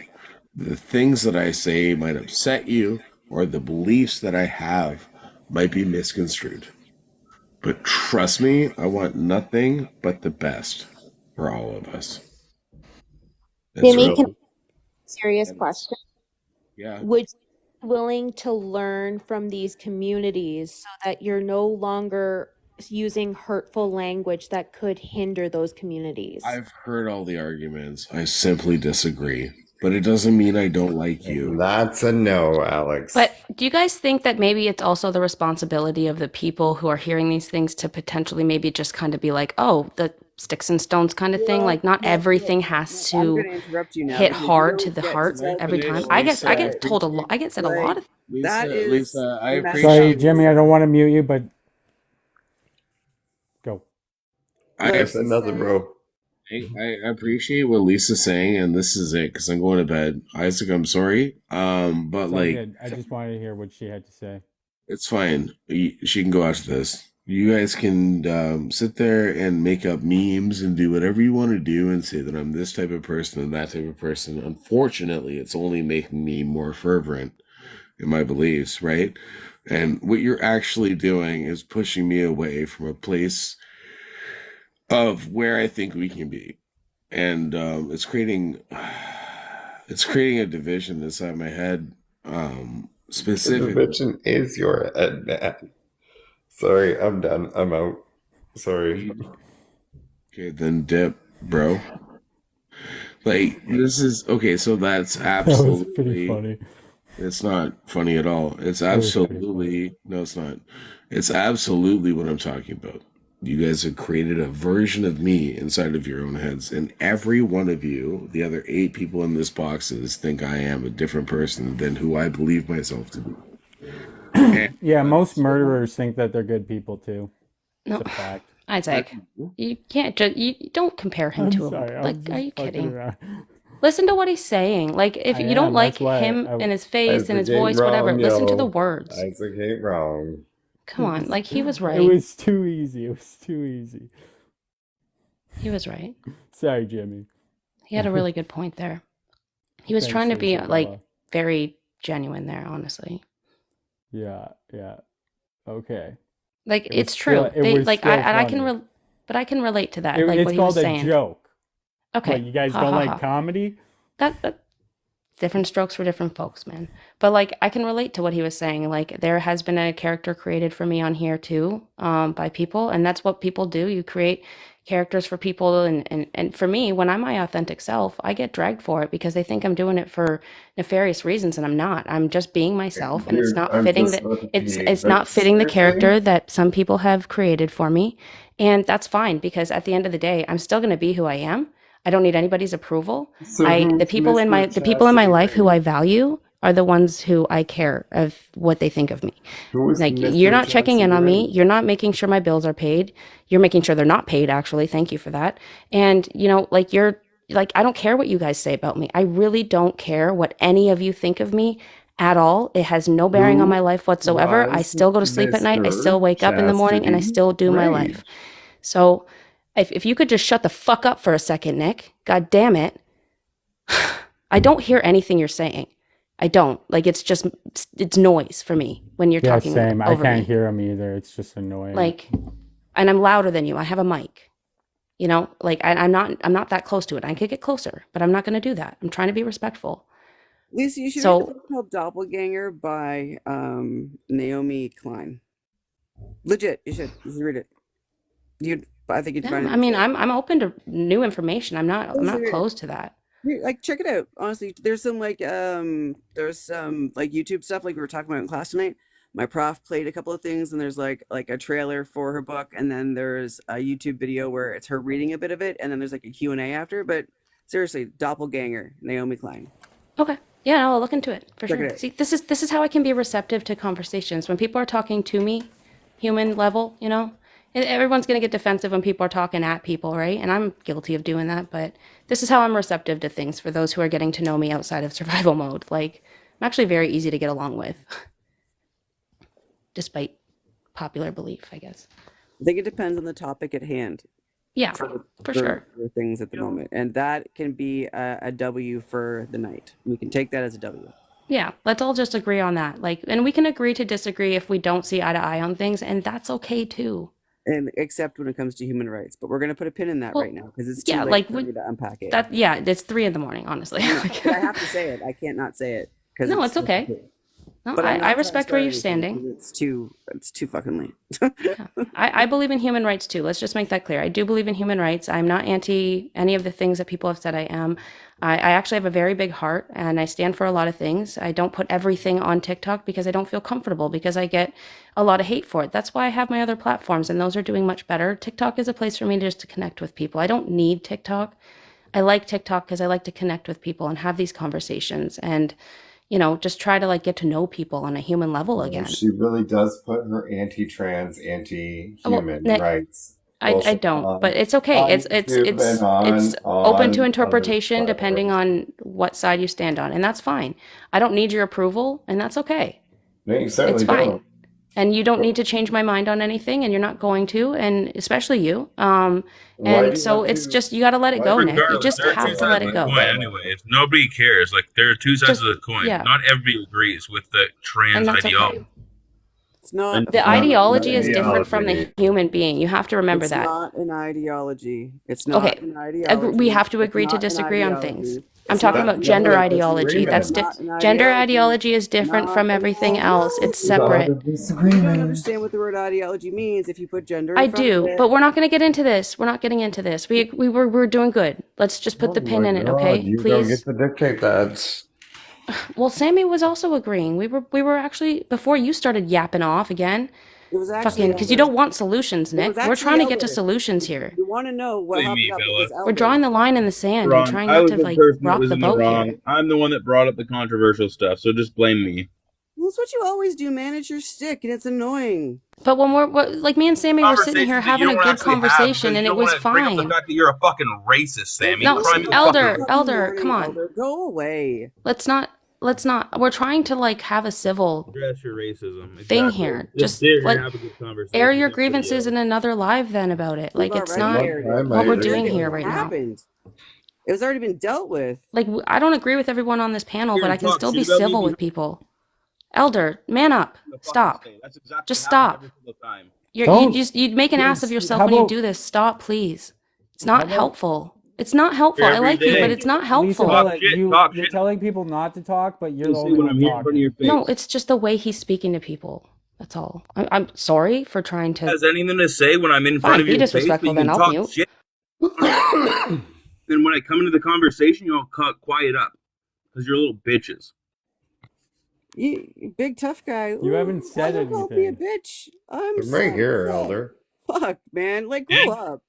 the things that I say might upset you, or the beliefs that I have might be misconstrued. But trust me, I want nothing but the best for all of us. That's Jimmy, real. can I ask a serious And question? yeah. Would you be willing to learn from these communities so that you're no longer using hurtful language that could hinder those communities? I've heard all the arguments. I simply disagree. But it doesn't mean I don't like you. That's a no, Alex. But do you guys think that maybe it's also the responsibility of the people who are hearing these things to potentially maybe just kind of be like, oh, the sticks and stones kind of thing? Like not everything has I'm to going to interrupt you now. hit because you hard don't to the get heart tell every me time. Lisa, I get told a lot. I get said a lot of. That is Lisa, I messed appreciate. Sorry, up. Jimmy, I don't want to mute you, but go. I Look, said nothing, bro. I appreciate what Lisa's saying, and this is it because I'm going to bed. Isaac, I'm sorry. But It's all like, good. I just wanted to hear what she had to say. it's fine. She can go after this. You guys can sit there and make up memes and do whatever you want to do and say that I'm this type of person and that type of person. Unfortunately, it's only making me more fervent in my beliefs, right? And what you're actually doing is pushing me away from a place of where I think we can be. And it's creating a division inside my head. The Specifically, division is your head, man. Sorry, I'm done. I'm out. Sorry. okay, then dip, bro. Like this is okay. So that's That was pretty absolutely. funny. It's not funny at all. It's That was pretty absolutely no. It's not. It's absolutely what I'm talking about. You guys have created a version of me inside of your own heads, and every one of you, the other 8 people in this boxes, think I am a different person than who I believe myself to be. And Yeah, most murderers think that they're good people too. No, It's a fact. Isaac, you can't just you don't compare him I'm to sorry. him. I Like, was are just you fucking kidding? around. Listen to what he's saying. Like, if I you don't am. like That's why him I and his face and his Isaac ain't voice, whatever, wrong, listen to the yo. words. Isaac ain't wrong. Come on, like he was It right. was too easy. It was too easy. He was right. Sorry, Jimmy. He had a really good point there. He was Thanks, trying to be Lisa like Bella. very genuine there, honestly. Yeah, yeah. Okay. Like It was it's true. still- it They was like still I can funny. but I can relate to that. It- Like it's what he was called a saying. joke. Okay. What, you guys Ha, don't ha, like ha. comedy? That different strokes for different folks, man. But like I can relate to what he was saying. Like there has been a character created for me on here too, by people, and that's what people do. You create characters for people, and for me, when I'm my authentic self, I get dragged for it because they think I'm doing it for nefarious reasons, and I'm not. I'm just being myself, and it's Dude, not I'm fitting just that about to it's pee, it's but not fitting the seriously? character that some people have created for me, and that's fine because at the end of the day, I'm still going to be who I am. I don't need anybody's approval. So The who's people in Mr. the people in my Chastity life who I Lady? value are the ones who I care of what they think of me. Who is Like you're Mr. not checking in Chastity on me. Lady? You're not making sure my bills are paid. You're making sure they're not paid actually. Thank you for that. And you know, like you're like I don't care what you guys say about me. I really don't care what any of you think of me at all. It has no bearing on my Who life whatsoever. I was still go to sleep at night. I still Mr. wake up in the morning and I Chastity still do my Lady? life. So if you could just shut the fuck up for a second, Nick. God damn it. I don't hear anything you're saying. I don't. Like it's noise for me when you're Yeah, talking same. I over can't me. hear him either. It's just annoying. Like, and I'm louder than you. I have a mic. You know, like I'm not that close to it. I could get closer, but I'm not going to do that. I'm trying to be respectful. Lisa, you should read the So book called Doppelganger by Naomi Klein. Legit, you should read it. I think you'd yeah, find it. I mean, I'm open to new information. I'm not closed to that. Like, check it out. Honestly, there's some like YouTube stuff like we were talking about in class tonight. My prof played a couple of things, and there's like a trailer for her book, and then there's a YouTube video where it's her reading a bit of it, and then there's like a Q&A after. But seriously, Doppelganger, Naomi Klein. Okay. Yeah, no, I'll look into it for Check sure. it out. See, this is how I can be receptive to conversations. When people are talking to me, human level, you know, everyone's going to get defensive when people are talking at people, right? And I'm guilty of doing that, but this is how I'm receptive to things for those who are getting to know me outside of survival mode. Like, I'm actually very easy to get along with, despite popular belief, I guess. I think it depends on the topic at hand. Yeah, for sure. For things at the moment, and that can be a W for the night. We can take that as a W. Yeah, let's all just agree on that. Like, and we can agree to disagree if we don't see eye to eye on things, and that's okay too. And except when it comes to human rights, but we're going to put a pin in that right now because it's too late like for me to unpack it. It's 3 a.m, honestly. But I have to say it. I can't not say it. No, it's okay. No, But I respect where you're standing. It's too fucking late. I believe in human rights too. Let's just make that clear. I do believe in human rights. I'm not anti any of the things that people have said I am. I actually have a very big heart and I stand for a lot of things. I don't put everything on TikTok because I don't feel comfortable because I get a lot of hate for it. That's why I have my other platforms and those are doing much better. TikTok is a place for me just to connect with people. I don't need TikTok. I like TikTok because I like to connect with people and have these conversations and, you know, just try to like get to know people on a human level again. She really does put her anti-trans, anti-human rights. I don't, but it's okay. It's open to interpretation depending on what side you stand on, and that's fine. I don't need your approval, and that's okay. No, you certainly it's fine. don't. And you don't need to change my mind on anything, and you're not going to, and especially you. And so it's just you got to let it go, Nick. You just have to let it go. Anyway, nobody cares. Like there are two sides of the coin. yeah. Not everybody agrees with the trans ideology. Okay. It's not the ideology is different from the human being. You have to remember that. It's not an ideology. It's not Okay. an ideology. We have to agree to disagree on things. I'm talking about gender ideology. That's gender ideology is different from everything else. It's separate. You don't understand what the word ideology means if you put gender in I front of do, it. but we're not going to get into this. We're not getting into this. We're doing good. Let's just put the pin in it, okay? You Please. don't get to dictate that. Well, Sammy was also agreeing. We were actually before you started yapping off again. It was actually Because you don't want solutions, Nick. We're trying to get to solutions here. You want to know what happened up with this We're drawing the line in the sand and trying I not was to the like person that rock was the in the boat wrong. here. I'm the one that brought up the controversial stuff, so just blame me. Well, that's what you always do, man. It's your stick, and it's annoying. But when like me and Sammy were sitting here having a good conversation and it was Bring up fine. the fact that you're a fucking racist, Sammy. No, Prime Elder, come on. Elder, go away. Let's not. We're trying to like have a civil address your racism. thing here. Just sit here let and have a good conversation. air your grievances in another live then about it. Like it's not what we're doing here right now. It was already been dealt with. Like I don't agree with everyone on this panel, but I can talk still be shit about me civil with people. Elder, man up. Stop. That's exactly Just what stop. happens every single time. You'd make an ass of yourself when you do this. Stop, please. It's not helpful. It's not helpful. I like you, but it's not helpful. Lisa, you're telling people not to talk, but you're the only one talking. No, it's just the way he's speaking to people. That's all. I'm sorry for trying to. Has anything to say when I'm in front of be your face? disrespectful, But you then can I'll talk mute. shit. Then when I come into the conversation, you all quiet up because you're little bitches. You big tough guy. You haven't said anything. Call me a anything. bitch. I'm right here, sorry. Elder. Fuck, man. Like, grow up.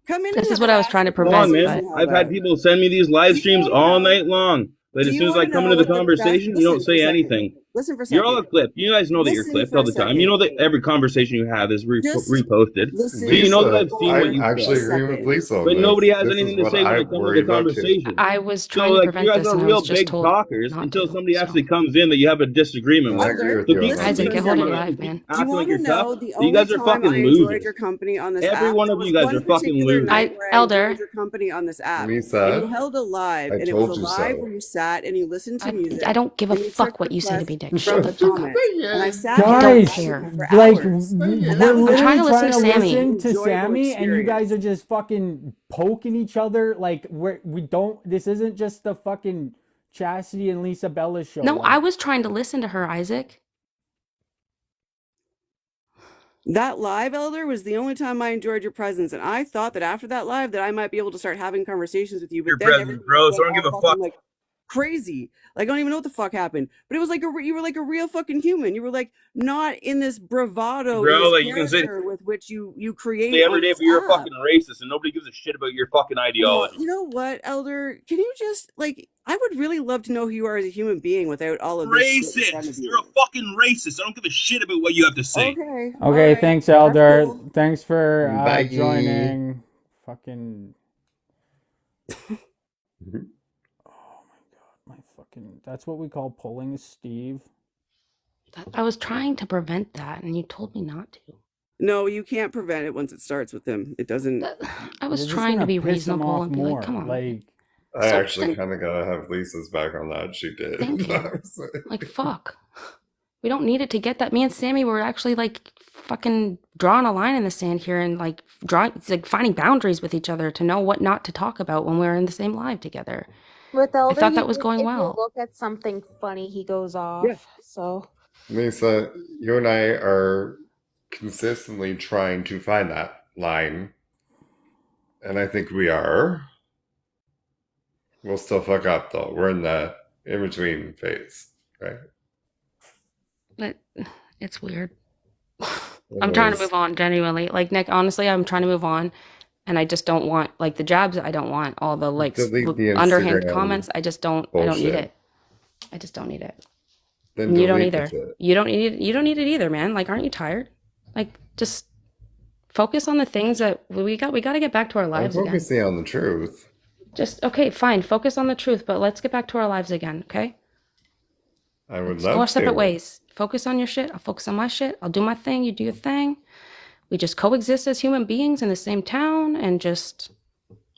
Come in. This is what I was trying to Come on, prevent. man. But I've had people send me these live streams all night long. But as soon as I come into the conversation, you don't say anything. Listen for a You're second. all clipped. You guys know that you're Listen clipped for all a the time. second. You know that every conversation you have is Just reposted. listen So you know for that I've seen what you I actually said. agree with Lisa on But this. nobody has This is anything to what say when I it comes to worry the about too. conversation. I was So trying to like prevent you guys this, are and I real was just big told talkers not until to. somebody actually comes in that you have a disagreement I with. agree with So you on keep that. Isaac, get hold of your acting life, man. Do you like want to you're know tough. the You only guys are time fucking I enjoyed losers. your company on this Every app? one There of was you guys one are fucking particular losers. night where I Elder. enjoyed your company on this app. Lisa, And you held a live, I and it was a told you live so. where you sat and you listened to music. I don't give a and you fuck took what you say to me, requests. dick. from Shut the the fuck up. comment, and I sat I there don't Guys, care. for like, hours. we're And that was literally trying to listen to Sammy. to enjoyable Sammy, and you guys experience. are just fucking poking each other. Like, we don't. This isn't just the fucking Chastity and Lisa Bella show. No, like, I was trying to listen to her, Isaac. That live, Elder, was the only time I enjoyed your presence, and I thought that after that live that I might be able to start having conversations with you. But Your then presence, everything bro. So I went don't give all a fuck. fucking, like, crazy. Like, I don't even know what the fuck happened. But it was like you were like a real fucking human. You were like not in this bravado, in Bro, this like you can say character with which you create every on day, this but you're a app. fucking racist, and nobody gives a shit about your fucking Well, ideology. you know what, Elder? Can you just like? I would really love to know who you are as a human being without all of this shit in front of Racist. you. You're a fucking racist. I don't give a shit about what you have to say. Okay. okay, alright, thanks, that's Elder. cool. Thanks for Bye. joining. Fucking. My fucking. That's what we call pulling a Steve. I was trying to prevent that, and you told me not to. No, you can't prevent it once it starts with him. It doesn't. I was You're just trying to gonna be piss him reasonable off and be more. like, come on. Like, I So- actually kind of gotta have Lisa's back on that. She did. Thank you. Like, fuck. We don't need it to get that. Me and Sammy were actually like fucking drawing a line in the sand here and like finding boundaries with each other to know what not to talk about when we're in the same live together. With Elder, thought he that was just- going if well. you look at something funny, he goes off. So Lisa, you and I are consistently trying to find that line. And I think we are. We'll still fuck up though. We're in the in-between phase, right? But it's weird. I'm trying to move on, genuinely. Like, Nick, honestly, I'm trying to move on. And I just don't want, like, the jabs. I don't want all the, like, Delete the underhand Instagram comments. I don't need bullshit. it. I just don't need it. Then And you don't delete the either. shit. You don't need it either, man. Like, aren't you tired? Like, just focus on the things that we got to get back to our I'm lives again. focusing on the truth. Just, okay, fine. Focus on the truth, but let's get back to our lives again, okay? I would Let's love go our to. separate ways. Focus on your shit. I'll focus on my shit. I'll do my thing. You do your thing. We just coexist as human beings in the same town and just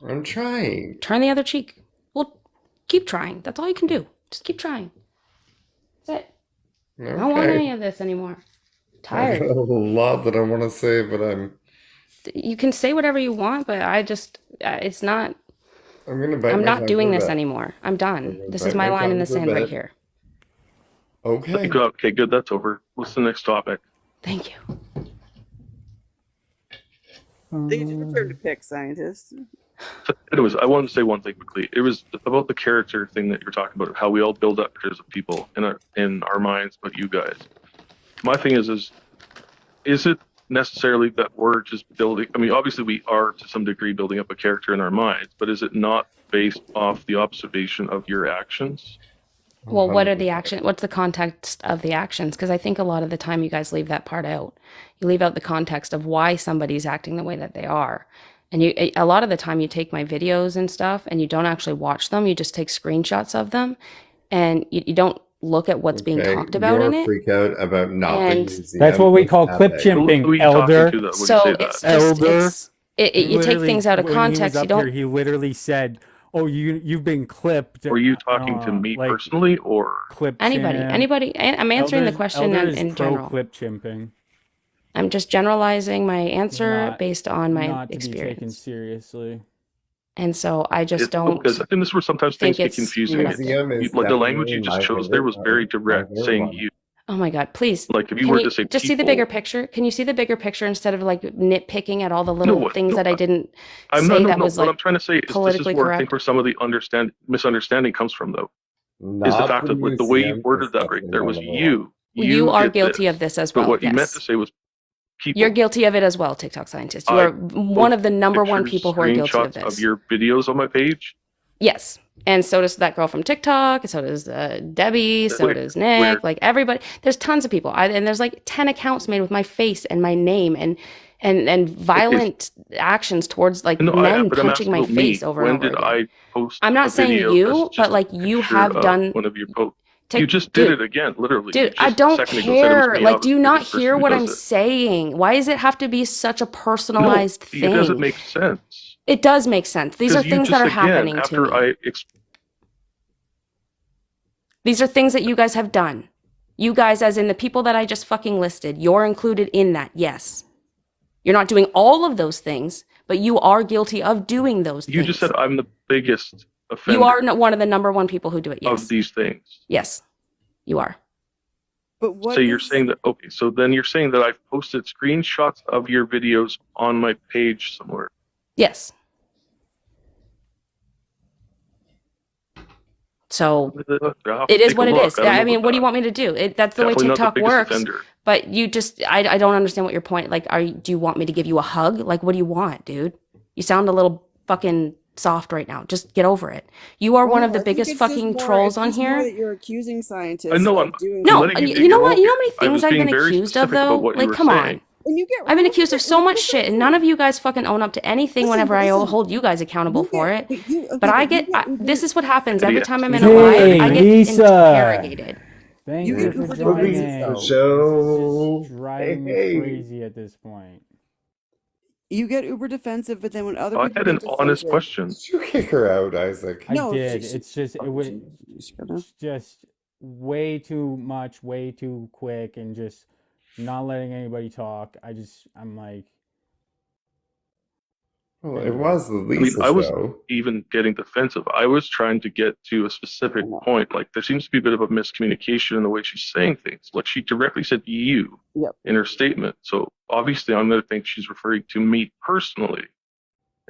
I'm trying. turn the other cheek. Well, keep trying. That's all you can do. Just keep trying. That's it. I don't want Okay. any of this anymore. I Tired. got a lot that I want to say, but You can say whatever you want, but I just, it's not, I'm gonna bite I'm my not tongue doing for a this bit. anymore. I'm done. gonna This bite is my my line in tongue the for a sand right bit. here. Okay. Okay, good. That's over. What's the next topic? Thank you. It's your turn to pick, scientist. So anyways, I wanted to say one thing quickly. It was about the character thing that you're talking about, how we all build up pictures of people in our minds, but you guys. My thing is it necessarily that we're just building? I mean, obviously we are to some degree building up a character in our minds, but is it not based off the observation of your actions? Well, what are the action? What's the context of the actions? Because I think a lot of the time you guys leave that part out. You leave out the context of why somebody's acting the way that they are. And a lot of the time you take my videos and stuff and you don't actually watch them. You just take screenshots of them and you don't look at what's being Okay, talked about you're in it. freak out about not the And museum. That's what we call clip epic. chimping, Who are you talking Elder. to that would So say it's that? just, Elder. you take Literally, things out of when he was context. You up don't. here, he literally said, "Oh, you've been clipped." Were you talking to me like, personally or clip Anybody. I'm answering the Elder's- question Elder is in pro general. clip chimping. I'm just generalizing my answer Not- based on my not to be taken experience. seriously. And so I just don't because I think this is where sometimes things think get it's confusing. productive. Museum is Like the language you definitely just my chose there was favorite very part. direct, My favorite saying one. you. Oh my God, please. Like if you Can were you to say just see the people- bigger picture? Can you see the bigger picture instead of like nitpicking at all the little No, things no, that I didn't I'm say not. No, that no. was What like I'm trying to say is this is politically where I correct? think where some of the misunderstanding comes from, though. Not Is the fact the that with the way you museum worded is that right definitely there was number one. you. You are did guilty this. of this as But well. what you meant Yes. to say was people. You're guilty of it as well, TikTok scientist. You I are one of the number one pictures, people who are guilty of screenshots this. your videos on my page. Yes. And so does that girl from TikTok. So does Debbie. So Wait, does Nick. where- Like everybody. There's tons of people. And there's like 10 accounts made with my face and my name and violent actions towards like No, men but I'm punching asking my about face me. over When and over did again. I post? I'm a not saying video you, that's but just like a you picture have of done. one of your posts. Take- You just did dude, it again, literally. Dude, You I just a don't second ago said it was care. me. Like, do you Obviously, not this person hear who what does I'm it. saying? Why does it have to be such a personalized No, thing? it doesn't make sense. It does make sense. These are Because you things that just, are again, happening to after me. I These are things that you guys have done. You guys, as in the people that I just fucking listed, you're included in that, yes. You're not doing all of those things, but you are guilty of doing those You things. just said I'm the biggest offender. You are one of the number one people who do it, yes. Of these things. Yes, you are. But what? So you're saying that, okay, so then you're saying that I've posted screenshots of your videos on my page somewhere. Yes. So it is what it is. I mean, what do you want me to do? That's the way TikTok works. But you just, I don't understand what your point. Like, do you want me to give you a hug? Like, what do you want, dude? You sound a little fucking soft right now. Just get over it. You are one of the biggest fucking trolls on here. That you're accusing scientists. I know of doing No, that. you know what? You know how many things I've been accused of, though? Like, come on. And you get I've been accused of so much shit, and none of you guys fucking own up to anything whenever I hold you guys accountable for it. This is what happens every time I'm in a live. I get interrogated. Thank you for joining. So Driving me crazy at this point. You get uber defensive, but then when other I people had an get honest defensive- question. Did you kick her out, Isaac? I did. It's just it was just way too much, way too quick, and just not letting anybody talk. I'm like. Well, it was the I mean, Lisa I was show. even getting defensive. I was trying to get to a specific point. Like, there seems to be a bit of a miscommunication in the way she's saying things. Like, she directly said you in her statement. So obviously, I'm going to think she's referring to me personally.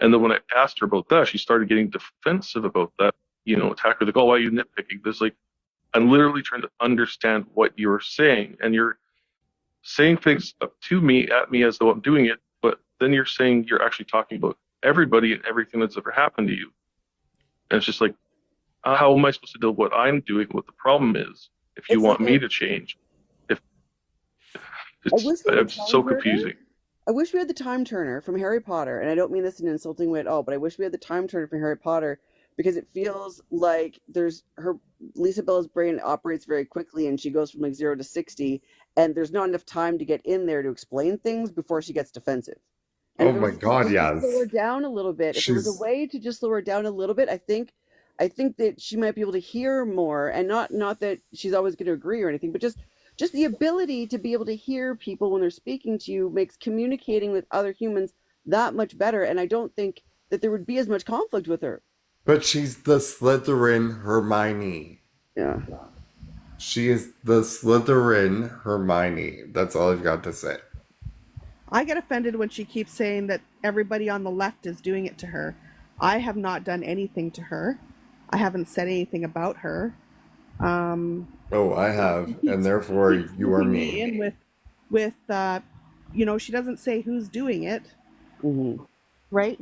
And then when I asked her about that, she started getting defensive about that. You know, attack her like, "Oh, why are you nitpicking?" There's like, I'm literally trying to understand what you're saying, and you're saying things up to me, at me, as though I'm doing it. But then you're saying you're actually talking about everybody and everything that's ever happened to you. And it's just like, how am I supposed to deal with what I'm doing, what the problem is, if you want me to change? It's so confusing. I wish we had the time turner from Harry Potter, and I don't mean this in an insulting way at all, but I wish we had the time turner from Harry Potter, because it feels like Lisa Bella's brain operates very quickly, and she goes from like 0 to 60, and there's not enough time to get in there to explain things before she gets defensive. And Oh my God, yes. Slow her down a little bit. If there was a way to just slow her down a little bit, I think that she might be able to hear more, and not that she's always going to agree or anything, but just the ability to be able to hear people when they're speaking to you makes communicating with other humans that much better. And I don't think that there would be as much conflict with her. But she's the Slytherin Hermione. Yeah. She is the Slytherin Hermione. That's all I've got to say. I get offended when she keeps saying that everybody on the left is doing it to her. I have not done anything to her. I haven't said anything about her. Oh, I have, and therefore you are me. In with she doesn't say who's doing it, right?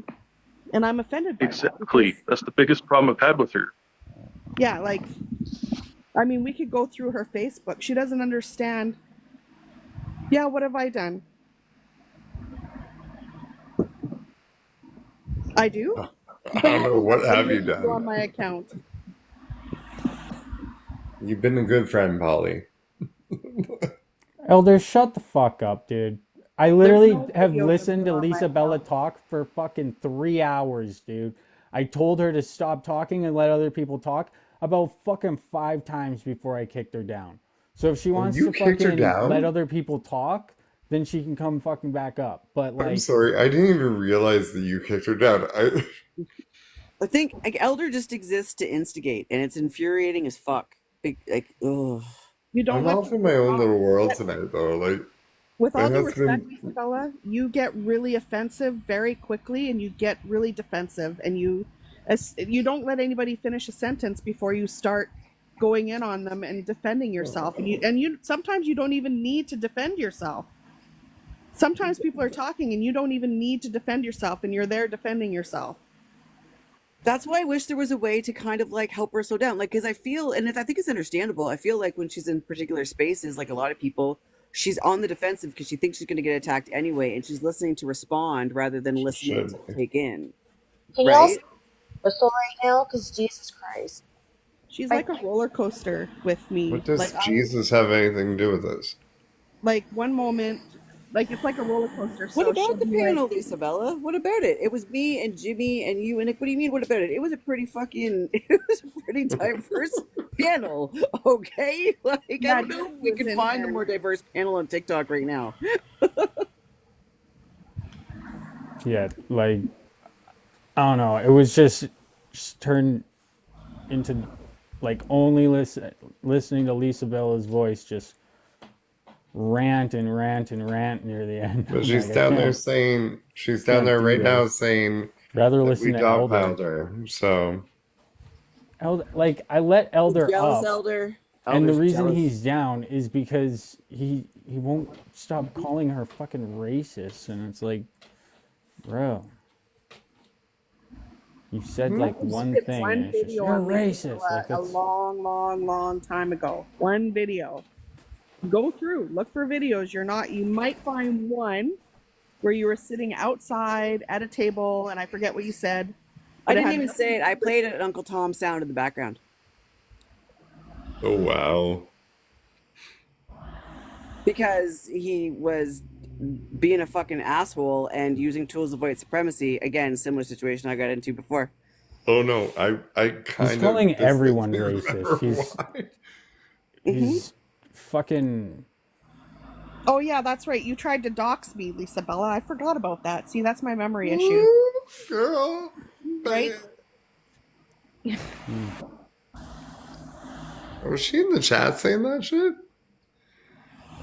And I'm offended by Exactly. That's the biggest problem I've had with her. Yeah, like, I mean, we could go through her Facebook. She doesn't understand. Yeah, what have I done? I do. I don't know, what have you done? On my account. You've been a good friend, Polly. Elder, shut the fuck up, dude. I literally have listened to Lisa Bella talk for fucking 3 hours, dude. I told her to stop talking and let other people talk about fucking 5 times before I kicked her down. So if she wants to fucking let other people talk, then she can come fucking back up. But like, I'm sorry, I didn't even realize that you kicked her down. I think Elder just exists to instigate, and it's infuriating as fuck. Like, ugh. You don't. I'm off in my own little world tonight, though. Like, with all due respect, Isabella, you get really offensive very quickly, and you get really defensive, and you don't let anybody finish a sentence before you start going in on them and defending yourself. And you sometimes you don't even need to defend yourself. Sometimes people are talking, and you don't even need to defend yourself, and you're there defending yourself. That's why I wish there was a way to kind of like help her slow down. Like, because I feel, and I think it's understandable, I feel like when she's in particular spaces, like a lot of people, she's on the defensive because she thinks she's going to get attacked anyway, and she's listening to respond rather than listening to take in. Can you also whistle right now? Because Jesus Christ. She's like a roller coaster with me. what does Jesus have anything to do with this? Like, one moment Like it's like a roller coaster. What So about she'll the be like, panel, Isabella? What about it? It was me and Jimmy and you and Nick. What do you mean? What about it? It was a pretty fucking. It was a pretty diverse panel. Okay, like yeah, I don't know if we was could in find a there. more diverse panel on TikTok right now. Yeah, like I don't know. It was just turned into like only listening to Lisa Bella's voice just rant and rant and rant near the end. But I'm she's like, down there saying, she's down there do right now this. saying Rather that we listen to Elder. dogpiled her. So, Like I let Elder Jealous up, Elder. and the Elder's reason jealous. he's down is because he won't stop calling her fucking racist, and it's like, bro, you said like one It's thing, one and it's just video you're on Lisa racist. Bella Like a that's long time ago. One video. Go through, look for videos. You might find one where you were sitting outside at a table, and I forget what you said. I but it didn't had even nothing say to it. do I with- played it at Uncle Tom's sound in the background. oh wow. Because he was being a fucking asshole and using tools of white supremacy. Again, similar situation I got into before. Oh no, I kind he's of calling everyone distinctly remember racist. why. He's fucking. Oh yeah, that's right. You tried to dox me, Lisa Bella. I forgot about that. See, that's my memory issue. Girl. Right? Was she in the chat saying that shit?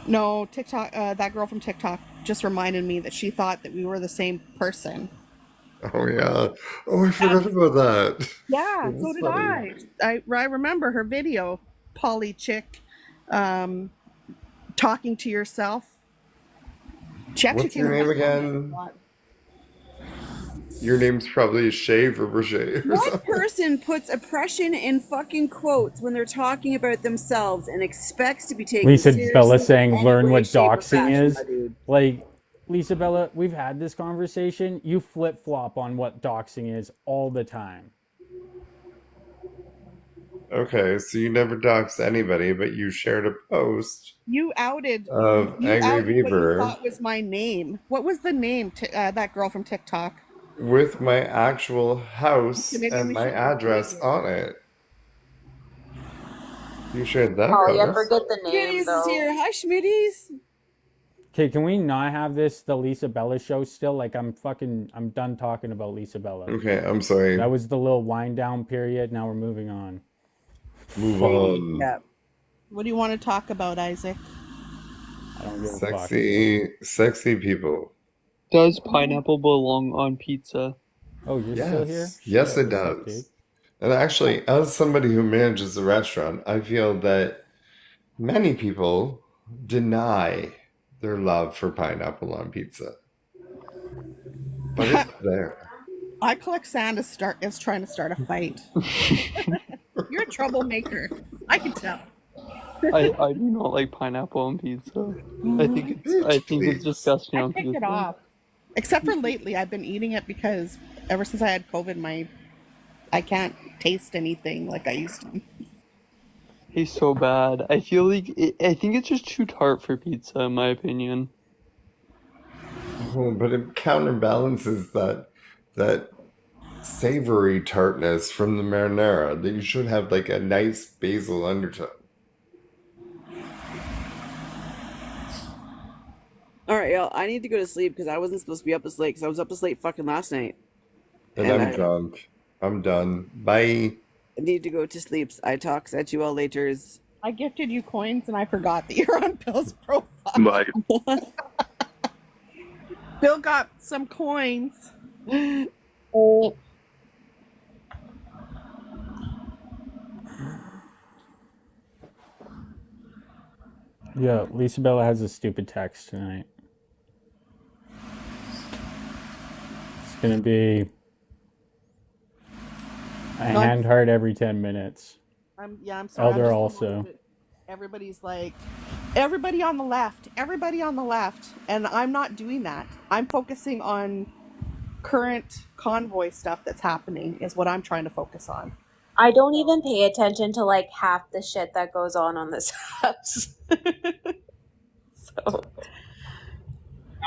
No, TikTok. That girl from TikTok just reminded me that she thought that we were the same person. Oh yeah. Oh, I forgot about that. Yeah, That's so did funny. I remember her video, Polly Chick, talking to yourself. She actually What's your came name around a again? lot. Your name's probably Shave or Brochet or What something. person puts oppression in fucking quotes when they're talking about themselves and expects to be taken Lisa seriously Bella in saying, any "Learn way, what shape, or doxing fashion, is." my dude? Like, Lisa Bella, we've had this conversation. You flip flop on what doxing is all the time. Okay, so you never doxed anybody, but you shared a post You outed of you Angry outed what you Beaver thought was my name. What was the name to that girl from TikTok? with my actual house Okay, maybe and we my should replay address it. on it. You shared that Holly, I post. forget the name Schmitty's is though. here. Hi, Schmitty's. Okay, can we not have this the Lisa Bella show still? Like, I'm done talking about Lisa Bella. Okay, I'm sorry. That was the little wind down period. Now we're moving on. Move on. Yeah. What do you want to talk about, Isaac? I don't give a fuck. Sexy people. Does pineapple belong on pizza? Oh, you're still here? Yes, yes, Shit, it what's up, does. dude? And actually, as somebody who manages a restaurant, I feel that many people deny their love for pineapple on pizza. But it's there. I collect sand is trying to start a fight. You're a troublemaker. I can tell. I do not like pineapple on pizza. I think it's disgusting I on pick pizza. it off. Except for lately, I've been eating it because ever since I had COVID, I can't taste anything like I used to. It's so bad. I feel like I think it's just too tart for pizza, in my opinion. Oh, but it counterbalances that savory tartness from the marinara that you should have like a nice basil undertone. All right, y'all. I need to go to sleep because I wasn't supposed to be up this late because I was up this late fucking last night. And I'm drunk. I'm done. Bye. I need to go to sleep. I talks at you all later. I gifted you coins and I forgot that you're on Bill's profile. Bye. Bill got some coins. Oh. Yeah, Lisa Bella has a stupid text tonight. It's gonna be a hand heart every 10 minutes. I'm sorry. Elder I'm just also. annoyed that everybody's like, everybody on the left, and I'm not doing that. I'm focusing on current convoy stuff that's happening is what I'm trying to focus on. I don't even pay attention to like half the shit that goes on this house. So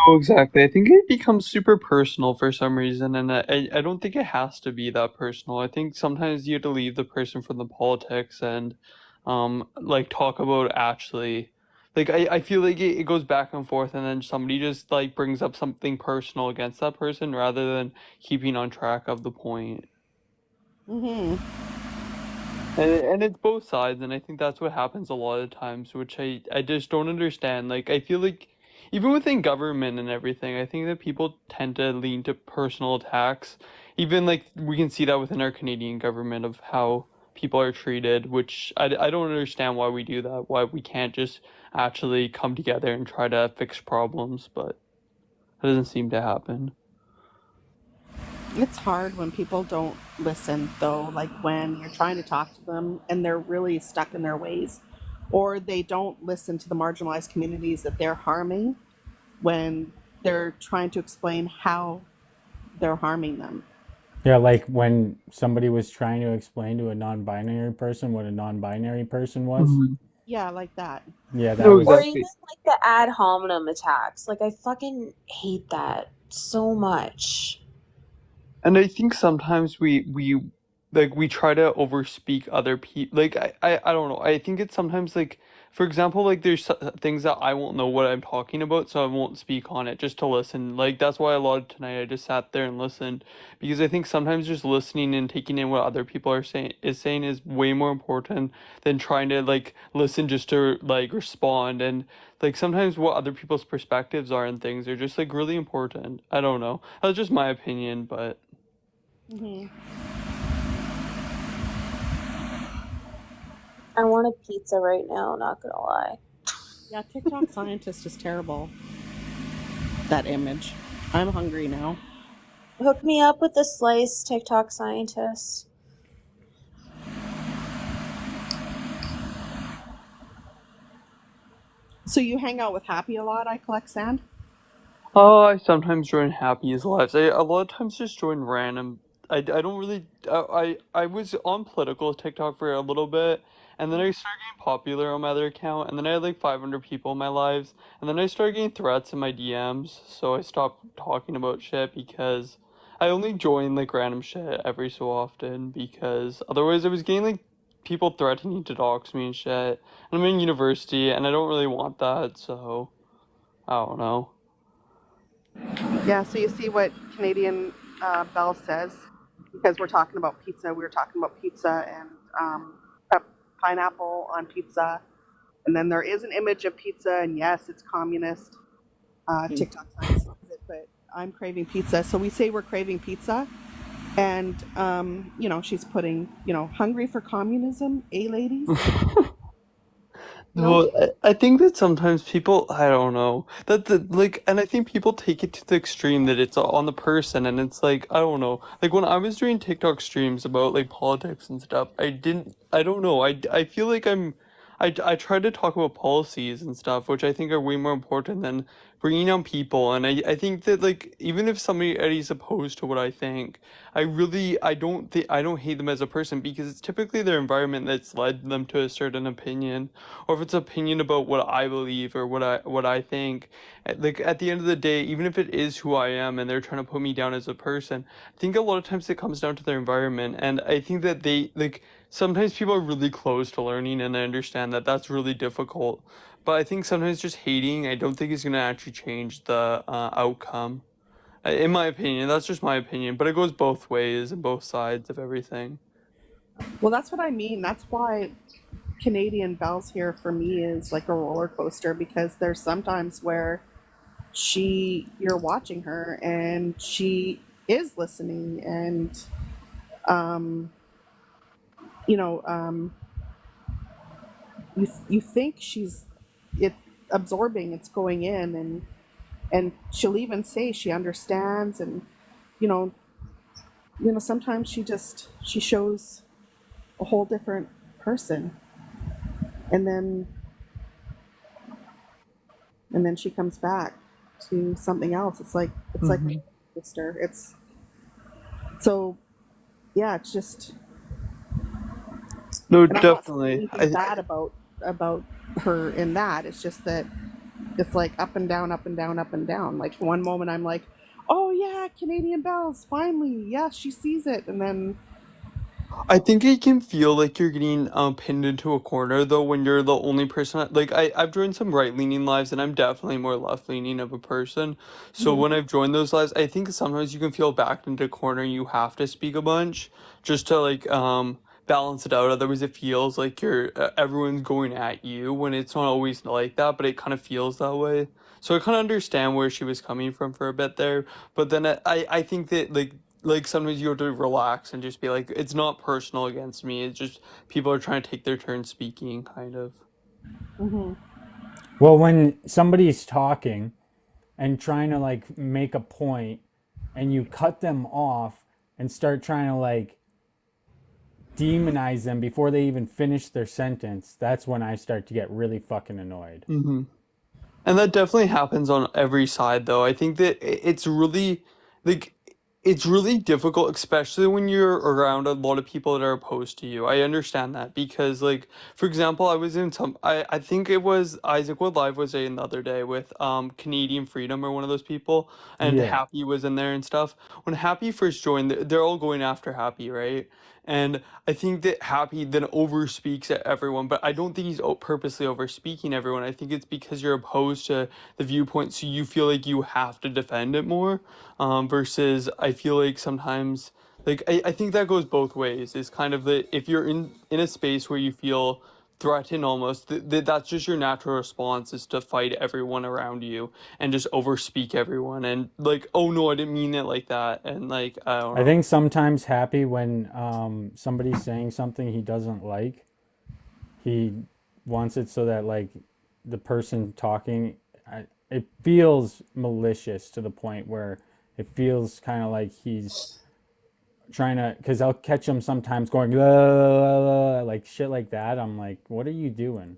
No, exactly. I think it becomes super personal for some reason, and I don't think it has to be that personal. I think sometimes you have to leave the person from the politics and, like talk about actually, like I feel like it goes back and forth, and then somebody just like brings up something personal against that person rather than keeping on track of the point. Mm-hmm. And it's both sides, and I think that's what happens a lot of times, which I just don't understand. Like, I feel like even within government and everything, I think that people tend to lean to personal attacks. Even like we can see that within our Canadian government of how people are treated, which I don't understand why we do that, why we can't just actually come together and try to fix problems, but that doesn't seem to happen. It's hard when people don't listen, though, like when you're trying to talk to them and they're really stuck in their ways, or they don't listen to the marginalized communities that they're harming when they're trying to explain how they're harming them. Yeah, like when somebody was trying to explain to a non-binary person what a non-binary person was. Yeah, like that. Yeah, that No, Or was. even exactly. like the ad hominem attacks. Like I fucking hate that so much. And I think sometimes we like we try to overspeak other people. Like I don't know. I think it's sometimes like for example like there's things that I won't know what I'm talking about, so I won't speak on it just to listen. Like that's why a lot of tonight I just sat there and listened because I think sometimes just listening and taking in what other people are saying is way more important than trying to like listen just to like respond. And like sometimes what other people's perspectives are and things are just like really important. I don't know. That's just my opinion, but Mm-hmm. I want a pizza right now, not gonna lie. Yeah, TikTok scientist is terrible. That image. I'm hungry now. Hook me up with the slice TikTok scientist. So you hang out with Happy a lot, I collect sand? oh, I sometimes join Happy's lives. I a lot of times just join random. I don't really. I was on political TikTok for a little bit, and then I started getting popular on my other account, and then I had like 500 people in my lives, and then I started getting threats in my DMs, so I stopped talking about shit because I only join like random shit every so often because otherwise I was getting like people threatening to dox me and shit. And I'm in university, and I don't really want that, so I don't know. Yeah, so you see what Canadian Bell says, because we're talking about pizza. We were talking about pizza and pineapple on pizza. And then there is an image of pizza, and yes, it's communist. TikTok science says it, but I'm craving pizza. So we say we're craving pizza. And, she's putting, hungry for communism, ladies? You know? Well, I think that sometimes people, I don't know, that the like, and I think people take it to the extreme that it's on the person, and it's like, I don't know, like when I was doing TikTok streams about like politics and stuff, I don't know, I feel like I try to talk about policies and stuff, which I think are way more important than bringing on people, and I think that like even if somebody is opposed to what I think, I don't hate them as a person because it's typically their environment that's led them to a certain opinion or if it's opinion about what I believe or what I think. Like at the end of the day, even if it is who I am and they're trying to put me down as a person, I think a lot of times it comes down to their environment, and I think that they like sometimes people are really close to learning, and I understand that that's really difficult. But I think sometimes just hating, I don't think is gonna actually change the outcome. In my opinion, that's just my opinion, but it goes both ways and both sides of everything. Well, that's what I mean. That's why Canadian Bells here for me is like a roller coaster, because there's sometimes where you're watching her and she is listening, and um, you know um, you think she's it absorbing, it's going in, and she'll even say she understands, and you know sometimes she shows a whole different person, and then she comes back to something else. It's like Mhm. sister. It's so, yeah, it's just, No, and I'm not saying definitely. anything bad about her in that. It's just that It's like up and down, up and down, up and down. Like one moment I'm like, oh yeah, Canadian Bells, finally, yeah, she sees it, and then I think it can feel like you're getting pinned into a corner though when you're the only person. Like I've joined some right leaning lives and I'm definitely more left leaning of a person. So Mhm. when I've joined those lives, I think sometimes you can feel backed into a corner. You have to speak a bunch just to like balance it out. Otherwise, it feels like you're everyone's going at you when it's not always like that, but it kind of feels that way. So I kind of understand where she was coming from for a bit there, but then I think that like sometimes you have to relax and just be like it's not personal against me, it's just people are trying to take their turn speaking kind of. Mhm. Well, when somebody's talking and trying to like make a point and you cut them off and start trying to like demonize them before they even finish their sentence, that's when I start to get really fucking annoyed. Mm-hmm. And that definitely happens on every side, though. I think that it's really like it's really difficult, especially when you're around a lot of people that are opposed to you. I understand that because, like, for example, I was in some. I think it was Isaac Wood Live was saying the other day with Canadian Freedom or one of those people, and Yeah. Happy was in there and stuff. When Happy first joined, they're all going after Happy, right? And I think that Happy then overspeaks at everyone, but I don't think he's purposely overspeaking everyone. I think it's because you're opposed to the viewpoint, so you feel like you have to defend it more. Versus, I feel like sometimes, like I think that goes both ways. Is kind of the if you're in a space where you feel threatened almost, that's just your natural response is to fight everyone around you and just overspeak everyone and like, oh no, I didn't mean it like that, and like I don't I know. think sometimes Happy when somebody's saying something he doesn't like, he wants it so that like the person talking, it feels malicious to the point where it feels kind of like he's trying to, because I'll catch him sometimes going "La, la, la, la," like shit like that. I'm like, what are you doing?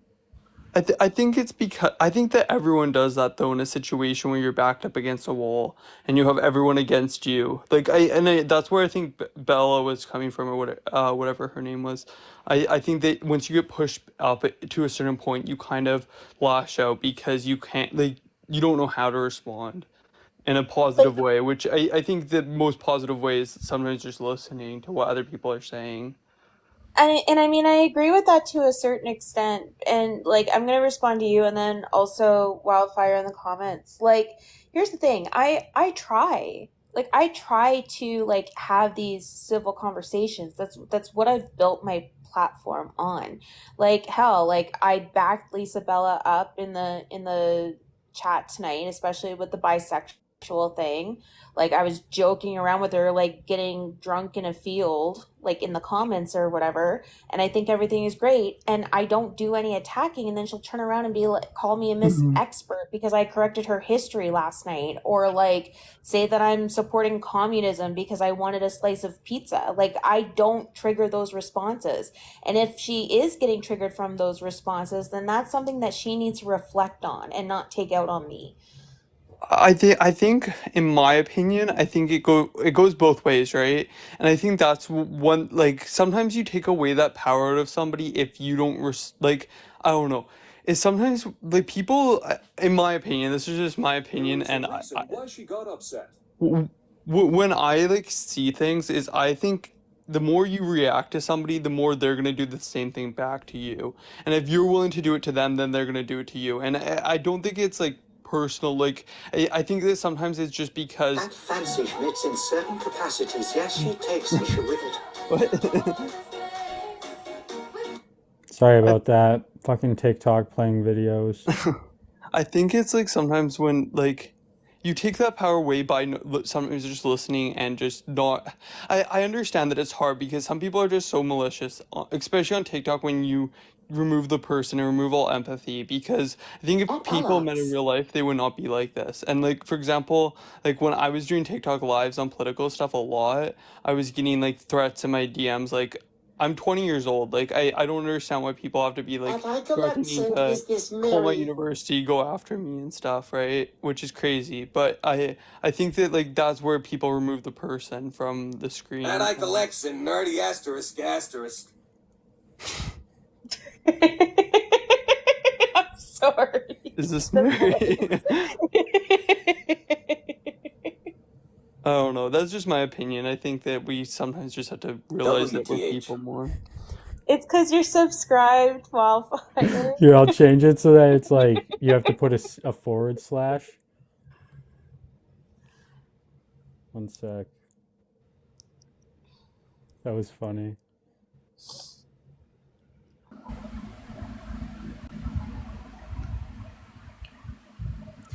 I think it's because I think that everyone does that though in a situation where you're backed up against a wall and you have everyone against you. Like that's where I think Bella was coming from or whatever her name was. I think that once you get pushed up to a certain point, you kind of lash out because you can't like you don't know how to respond in a Like, positive way, which I think the most positive way is sometimes just listening to what other people are saying. and I mean, I agree with that to a certain extent. And like, I'm gonna respond to you, and then also Wildfire in the comments. Like, here's the thing: I try to like have these civil conversations. That's what I've built my platform on. Like, hell, like I backed Lisa Bella up in the chat tonight, especially with the bisexual thing. Like I was joking around with her, like getting drunk in a field, like in the comments or whatever. And I think everything is great. And I don't do any attacking. And then she'll turn around and be like, call me a Miss Mhm. Expert because I corrected her history last night. Or like say that I'm supporting communism because I wanted a slice of pizza. Like I don't trigger those responses. And if she is getting triggered from those responses, then that's something that she needs to reflect on and not take out on me. I think in my opinion, I think it goes both ways, right? And I think that's one like sometimes you take away that power out of somebody if you don't like I don't know. Is sometimes like people in my opinion, this is just my opinion and why she got upset. when I like see things is I think the more you react to somebody, the more they're gonna do the same thing back to you. And if you're willing to do it to them, then they're gonna do it to you. And I don't think it's like personal. Like I think that sometimes it's just because. That fancy Schmitz in certain capacities, yes, she takes issue with it. What? Sorry I about that. Fucking TikTok playing videos. I think it's like sometimes when like you take that power away by sometimes just listening and just not. I understand that it's hard because some people are just so malicious, especially on TikTok when you remove the person and remove all empathy. Because I think if people met in real life, they would not be like this. And like for example, like when I was doing TikTok lives on political stuff a lot, I was getting like threats in my DMs like. I'm 20 years old. Like I don't understand why people have to be like threatening to call my university, go after me and stuff, right? Which is crazy. But I think that like that's where people remove the person from the screen. Collection, nerdy asterisk asterisk. I'm sorry. Is this Mary? I don't know. That's just my opinion. I think that we sometimes just have to realize that we're people more. It's because you're subscribed, Wildfire. Here, I'll change it so that it's like you have to put a forward slash. One sec. That was funny. It's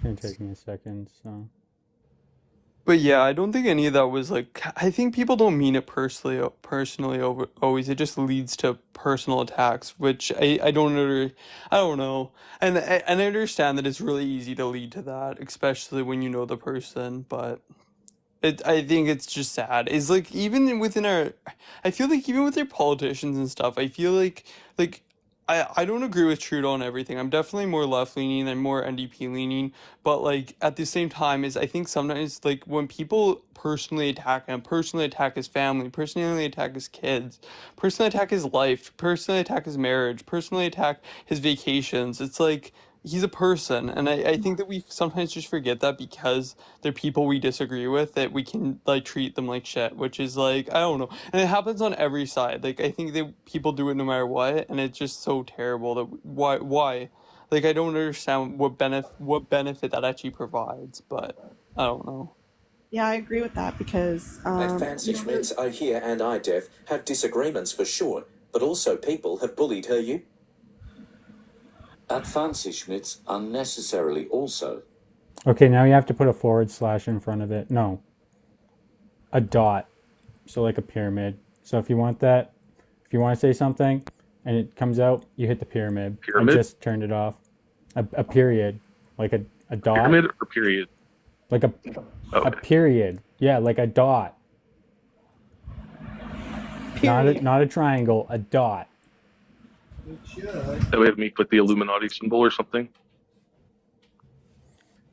gonna take me a second, so. But yeah, I don't think any of that was like. I think people don't mean it personally always. It just leads to personal attacks, which I I don't know. And I understand that it's really easy to lead to that, especially when you know the person. But I think it's just sad. It's like even within our, I feel like even with their politicians and stuff, I feel like I don't agree with Trudeau on everything. I'm definitely more left leaning and more NDP leaning, but like at the same time is I think sometimes like when people personally attack him, personally attack his family, personally attack his kids, personally attack his life, personally attack his marriage, personally attack his vacations, it's like he's a person, and I think that we sometimes just forget that because they're people we disagree with, that we can like treat them like shit, which is like I don't know, and it happens on every side. Like I think that people do it no matter what, and it's just so terrible that why, like I don't understand what benefit that actually provides, but I don't know. Yeah, I agree with that because At Fancy Schmitz, I hear and I, Dev, have disagreements for sure, but also people have bullied her you. At Fancy Schmitz, unnecessarily also. Okay, now you have to put a forward slash in front of it. No, a dot. So like a pyramid. So if you want that, if you want to say something and it comes out, you hit the pyramid. Pyramid? I just turned it off. A period. Like a dot. Pyramid or period? Like a period. Yeah, like a dot. Not a triangle, a dot. That way of me click the Illuminati symbol or something.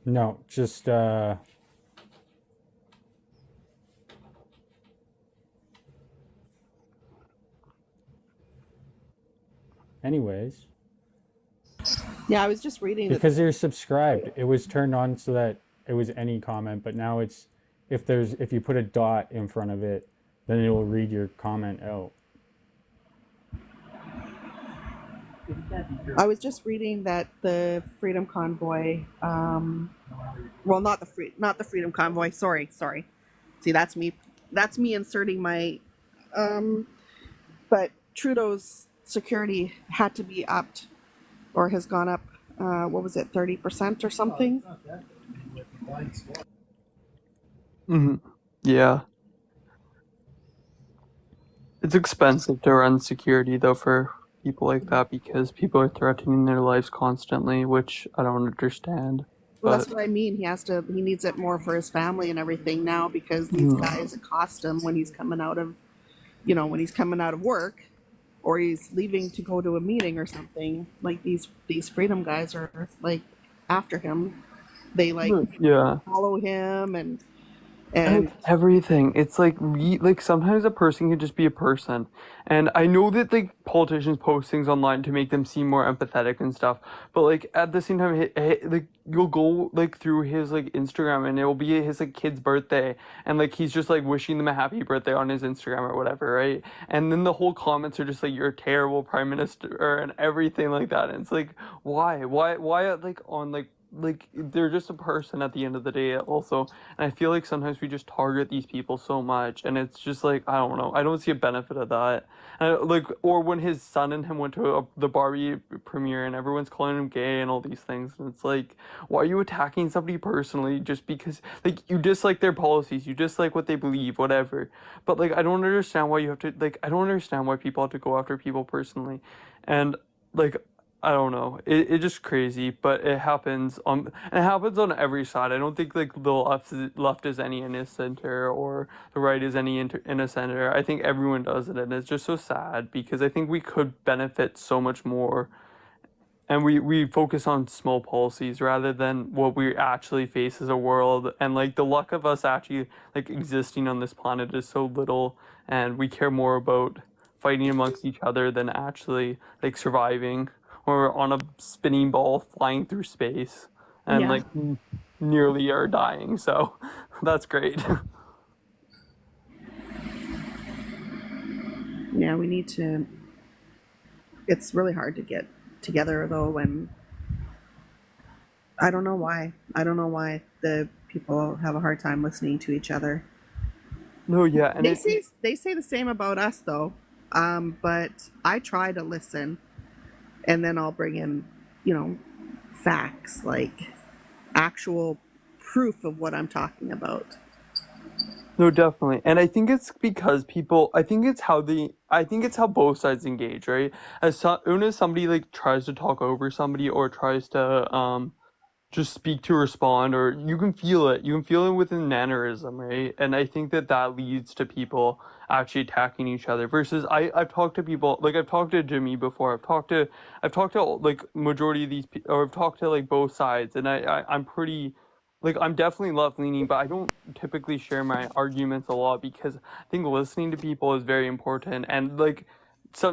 No, just anyways. Yeah, I was just reading because they're subscribed. It was turned on so that it was any comment, but now it's if you put a dot in front of it, then it will read your comment out. I was just reading that the Freedom Convoy, well, not the Freedom Convoy. Sorry. See, that's me inserting my, but Trudeau's security had to be upped, or has gone up. What was it, 30% or something? Yeah. It's expensive to run security though for people like that because people are threatening their lives constantly, which I don't understand. Well, that's what I mean. He needs it more for his family and everything now because these guys accost him when he's coming out of, when he's coming out of work, or he's leaving to go to a meeting or something. Like these freedom guys are like after him. They follow him and it's everything. It's like sometimes a person can just be a person, and I know that like politicians post things online to make them seem more empathetic and stuff, but like at the same time, like you'll go like through his like Instagram and it will be his like kid's birthday, and like he's just like wishing them a happy birthday on his Instagram or whatever, right? And then the whole comments are just like you're a terrible prime minister and everything like that, and it's like why like on like they're just a person at the end of the day also, and I feel like sometimes we just target these people so much, and it's just like I don't know, I don't see a benefit of that. And like, or when his son and him went to the Barbie premiere and everyone's calling him gay and all these things, and it's like, why are you attacking somebody personally just because like you dislike their policies, you dislike what they believe, whatever? But like I don't understand why you have to like I don't understand why people have to go after people personally, and like I don't know. It's just crazy, but it happens on every side. I don't think like the left is any in a center or the right is any in a center. I think everyone does it, and it's just so sad because I think we could benefit so much more, and we focus on small policies rather than what we actually face as a world. And like the luck of us actually like existing on this planet is so little, and we care more about fighting amongst each other than actually like surviving or on a spinning ball flying through space and Yeah. like nearly are dying. So that's great. Yeah, we need to. It's really hard to get together though, and I don't know why. I don't know why the people have a hard time listening to each other. No, yeah, and They say the same about us though. But I try to listen, and then I'll bring in, facts like actual proof of what I'm talking about. No, definitely. And I think it's because people, I think it's how both sides engage, right? Soon as somebody like tries to talk over somebody or tries to, just speak to respond, or you can feel it. You can feel it within mannerism, right? And I think that that leads to people actually attacking each other. Versus, I've talked to people like I've talked to Jimmy before. I've talked to like majority of these, or I've talked to like both sides, and I'm pretty. Like I'm definitely left leaning, but I don't typically share my arguments a lot because I think listening to people is very important. And like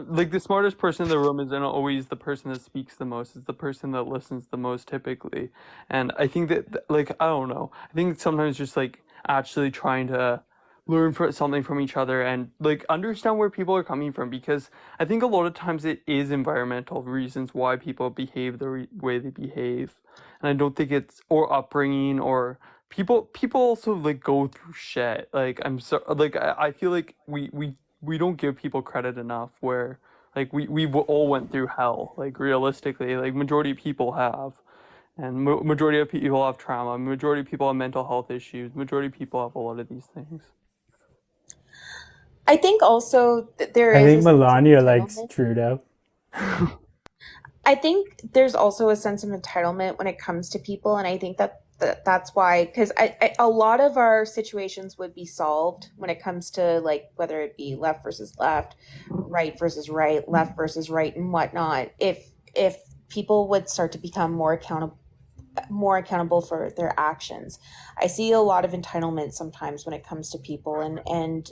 like the smartest person in the room isn't always the person that speaks the most. It's the person that listens the most typically. And I think that like I don't know. I think sometimes just like actually trying to learn something from each other and like understand where people are coming from, because I think a lot of times it is environmental reasons why people behave the way they behave. And I don't think it's or upbringing or people also like go through shit. Like I'm so like I feel like we don't give people credit enough where like we all went through hell, like realistically, like majority of people have, and majority of people have trauma, majority of people have mental health issues, majority of people have a lot of these things. I think also that there I is think a sense of Melania likes entitlement. Trudeau. I think there's also a sense of entitlement when it comes to people, and I think that's why, because a lot of our situations would be solved when it comes to like whether it be left versus left, right versus right, left versus right, and whatnot. If people would start to become more accountable for their actions. I see a lot of entitlement sometimes when it comes to people, and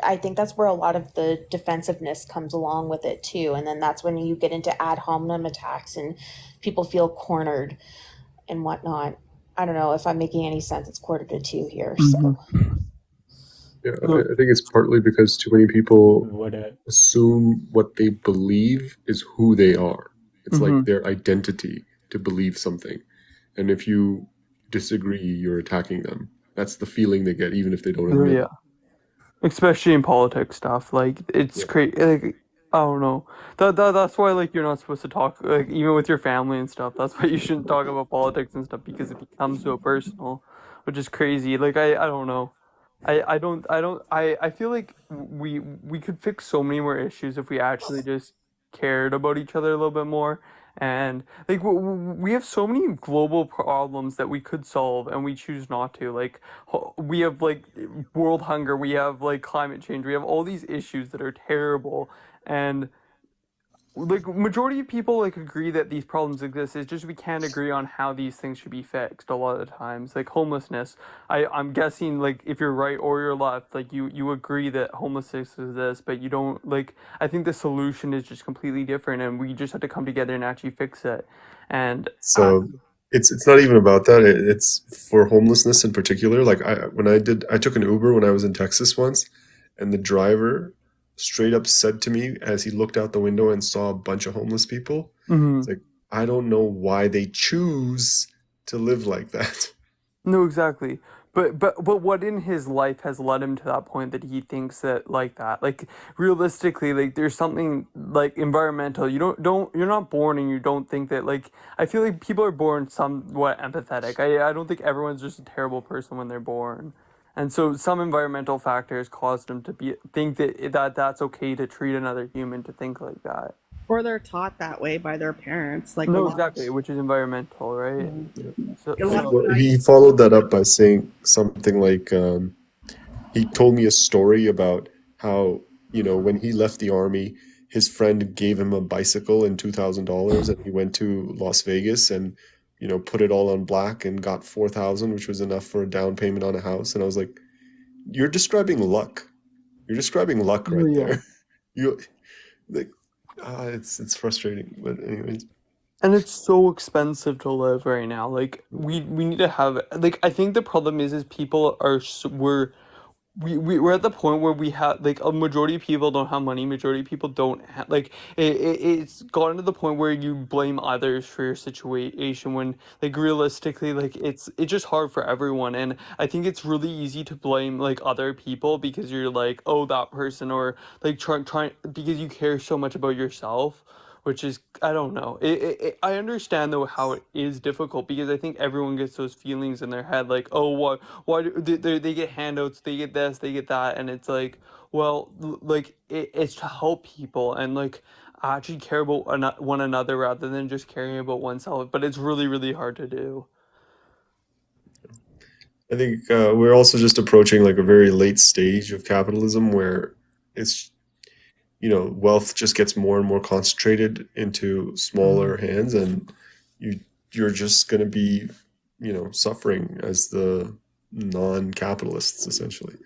I think that's where a lot of the defensiveness comes along with it too. And then that's when you get into ad hominem attacks and people feel cornered and whatnot. I don't know if I'm making any sense. It's 1:45 here, so. Yeah, I think it's partly because too many people What a assume what they believe is who they are. It's like Mhm. their identity to believe something. And if you disagree, you're attacking them. That's the feeling they get, even if they don't Oh, admit yeah. it. Especially in politics stuff, like it's Yeah. crazy. Like I don't know. That's why like you're not supposed to talk like even with your family and stuff. That's why you shouldn't talk about politics and stuff because it becomes so personal, which is crazy. Like I don't know. I feel like we could fix so many more issues if we actually just cared about each other a little bit more. And like we have so many global problems that we could solve and we choose not to. Like we have like world hunger, we have like climate change, we have all these issues that are terrible, and like majority of people like agree that these problems exist. It's just we can't agree on how these things should be fixed a lot of the times. Like homelessness, I'm guessing like if you're right or you're left, like you agree that homelessness is this, but you don't like. I think the solution is just completely different, and we just have to come together and actually fix it. And So it's not even about that. It's for homelessness in particular. Like I took an Uber when I was in Texas once, and the driver straight up said to me as he looked out the window and saw a bunch of homeless people, Mhm. it's like, I don't know why they choose to live like that. No, exactly. But what in his life has led him to that point that he thinks that like that? Like realistically, like there's something like environmental. You don't you're not born and you don't think that like I feel like people are born somewhat empathetic. I don't think everyone's just a terrible person when they're born. And so some environmental factors caused them to think that that's okay to treat another human to think like that. Or they're taught that way by their parents. Like a No, lot of exactly, which is environmental, right? a lot of Well, what I he followed that up by saying something like, he told me a story about how, when he left the army, his friend gave him a bicycle and $2,000, and he went to Las Vegas and, put it all on black and got 4,000, which was enough for a down payment on a house. And I was like, you're describing luck. You're describing luck Oh, right yeah. there. You like it's frustrating, but anyways. And it's so expensive to live right now. Like we need to have like I think the problem is people are we're at the point where we have like a majority of people don't have money, majority of people don't have like it's gotten to the point where you blame others for your situation when like realistically like it's just hard for everyone. And I think it's really easy to blame like other people because you're like, oh, that person, or like trying because you care so much about yourself, which is I don't know. I understand though how it is difficult because I think everyone gets those feelings in their head like, oh, why do they get handouts, they get this, they get that, and it's like, well, like it's to help people and like actually care about one another rather than just caring about oneself. But it's really really hard to do. I think we're also just approaching like a very late stage of capitalism where it's, wealth just gets more and more concentrated into smaller hands, and you you're just going to be, suffering as the non-capitalists essentially.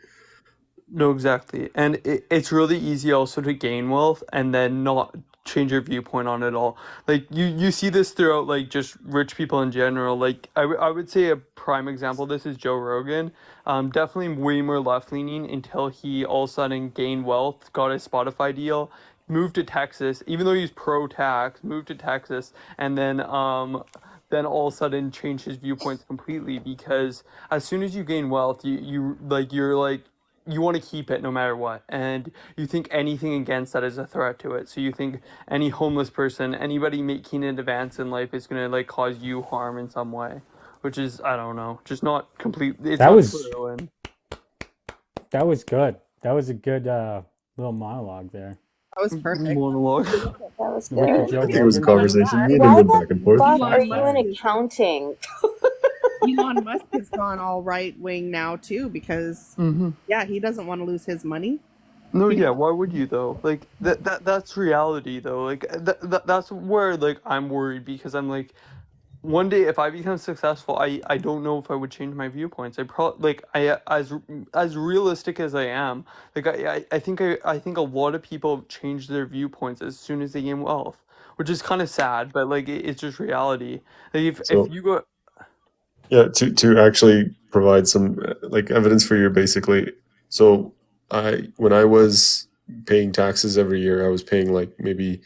No, exactly. And it's really easy also to gain wealth and then not change your viewpoint on it all. Like you see this throughout like just rich people in general. Like I would say a prime example of this is Joe Rogan. Definitely way more left leaning until he all of a sudden gained wealth, got a Spotify deal, moved to Texas, even though he's pro tax, moved to Texas, and then all of a sudden changed his viewpoints completely because as soon as you gain wealth, you're like you want to keep it no matter what, and you think anything against that is a threat to it. So you think any homeless person, anybody making an advance in life is gonna like cause you harm in some way, which is I don't know, just not complete. It's That not was true. And that was good. That was a good little monologue there That was perfect. monologue. That was with the good. Joe I think it was a Rogan Elon thing. conversation. Me Musk. and him Why went the back and forth. fuck That are Elon was you in Musk funny. is accounting? Elon Musk has gone all right wing now too because yeah, he doesn't want to lose his money. No, He yeah, why would you though? Like that's reality though. Like that's where like I'm worried because I'm like one day if I become successful, I don't know if I would change my viewpoints. I probably like I as realistic as I am, like I think a lot of people change their viewpoints as soon as they gain wealth, which is kind of sad, but like it's just reality. Like if So you go yeah, to actually provide some like evidence for you, basically. So I when I was paying taxes every year, I was paying like maybe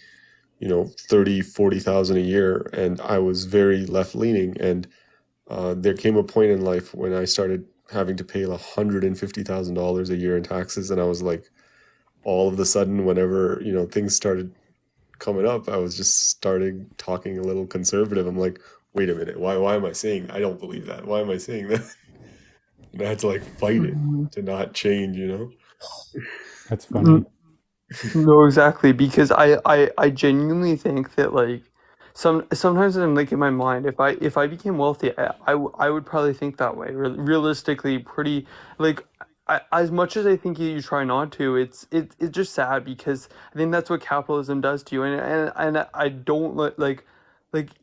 30-40,000 a year, and I was very left leaning. And there came a point in life when I started having to pay $150,000 a year in taxes, and I was like, all of a sudden, whenever things started coming up, I was just starting talking a little conservative. I'm like, wait a minute, why am I saying I don't believe that? Why am I saying that? And I had to like fight it to not change. That's funny. No, exactly, because I genuinely think that like sometimes I'm like in my mind if I became wealthy I would probably think that way realistically pretty like as much as I think you try not to it's just sad because I think that's what capitalism does to you and I don't like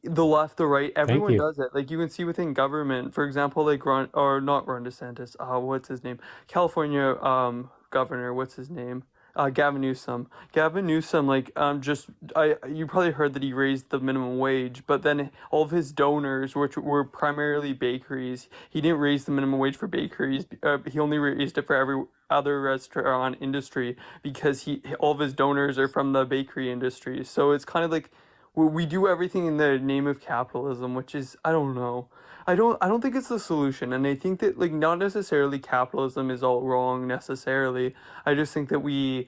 the left the right Thank everyone you. does it like you can see within government for example like Ron or not Ron DeSantis what's his name California governor what's his name Gavin Newsom. Gavin Newsom, like, just you probably heard that he raised the minimum wage, but then all of his donors, which were primarily bakeries, he didn't raise the minimum wage for bakeries. He only raised it for every other restaurant industry because all of his donors are from the bakery industry. So it's kind of like we do everything in the name of capitalism, which is I don't know. I don't think it's the solution, and I think that like not necessarily capitalism is all wrong necessarily. I just think that we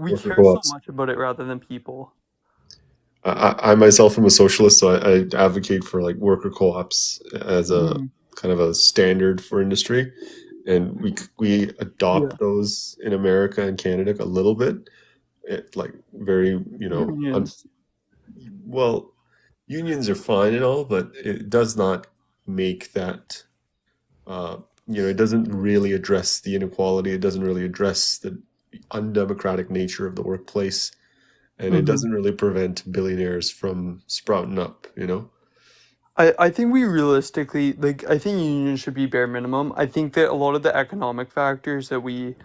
Worker care so co-ops. much about it rather than people. I myself am a socialist, so I advocate for like worker co-ops as a Mm, kind of a standard for industry, and we yeah. adopt those in America and Canada a little bit. It like very Unions. well, unions are fine and all, but it does not make that. Uh, it doesn't really address the inequality. It doesn't really address the undemocratic nature of the workplace, and it hmm doesn't really prevent billionaires from sprouting up. I think we realistically, like, I think unions should be bare minimum. I think that a lot of the economic factors that we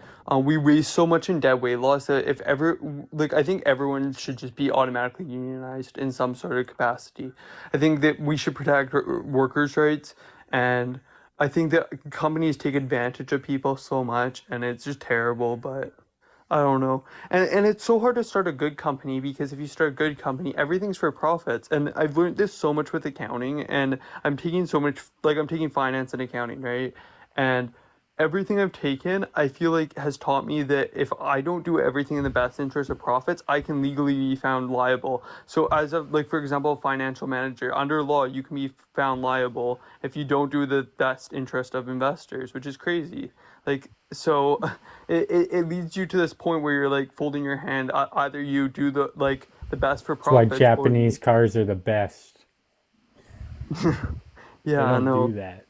waste so much in dead weight loss that if ever, like, I think everyone should just be automatically unionized in some sort of capacity. I think that we should protect workers' rights, and I think that companies take advantage of people so much, and it's just terrible, but I don't know. And it's so hard to start a good company because if you start a good company, everything's for profits. And I've learned this so much with accounting and I'm taking so much like I'm taking finance and accounting, right? And everything I've taken, I feel like has taught me that if I don't do everything in the best interest of profits, I can legally be found liable. So as of like for example, a financial manager, under law, you can be found liable if you don't do the best interest of investors, which is crazy. Like so it leads you to this point where you're like folding your hand. Either you do the best for That's why profits, or Japanese you. cars are the best. They Yeah, don't do no. that.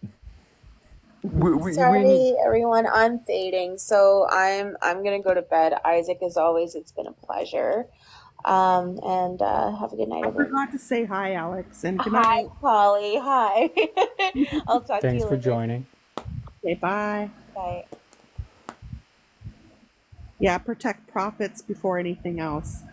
We need. Sorry, everyone. I'm fading, so I'm gonna go to bed. Isaac, as always, it's been a pleasure. And have a good night, I everyone. forgot to say hi, Alex, and good Hi, night. Polly. Hi. I'll talk to Thanks you for later. joining. Okay, bye. Bye. Yeah, protect profits before anything else.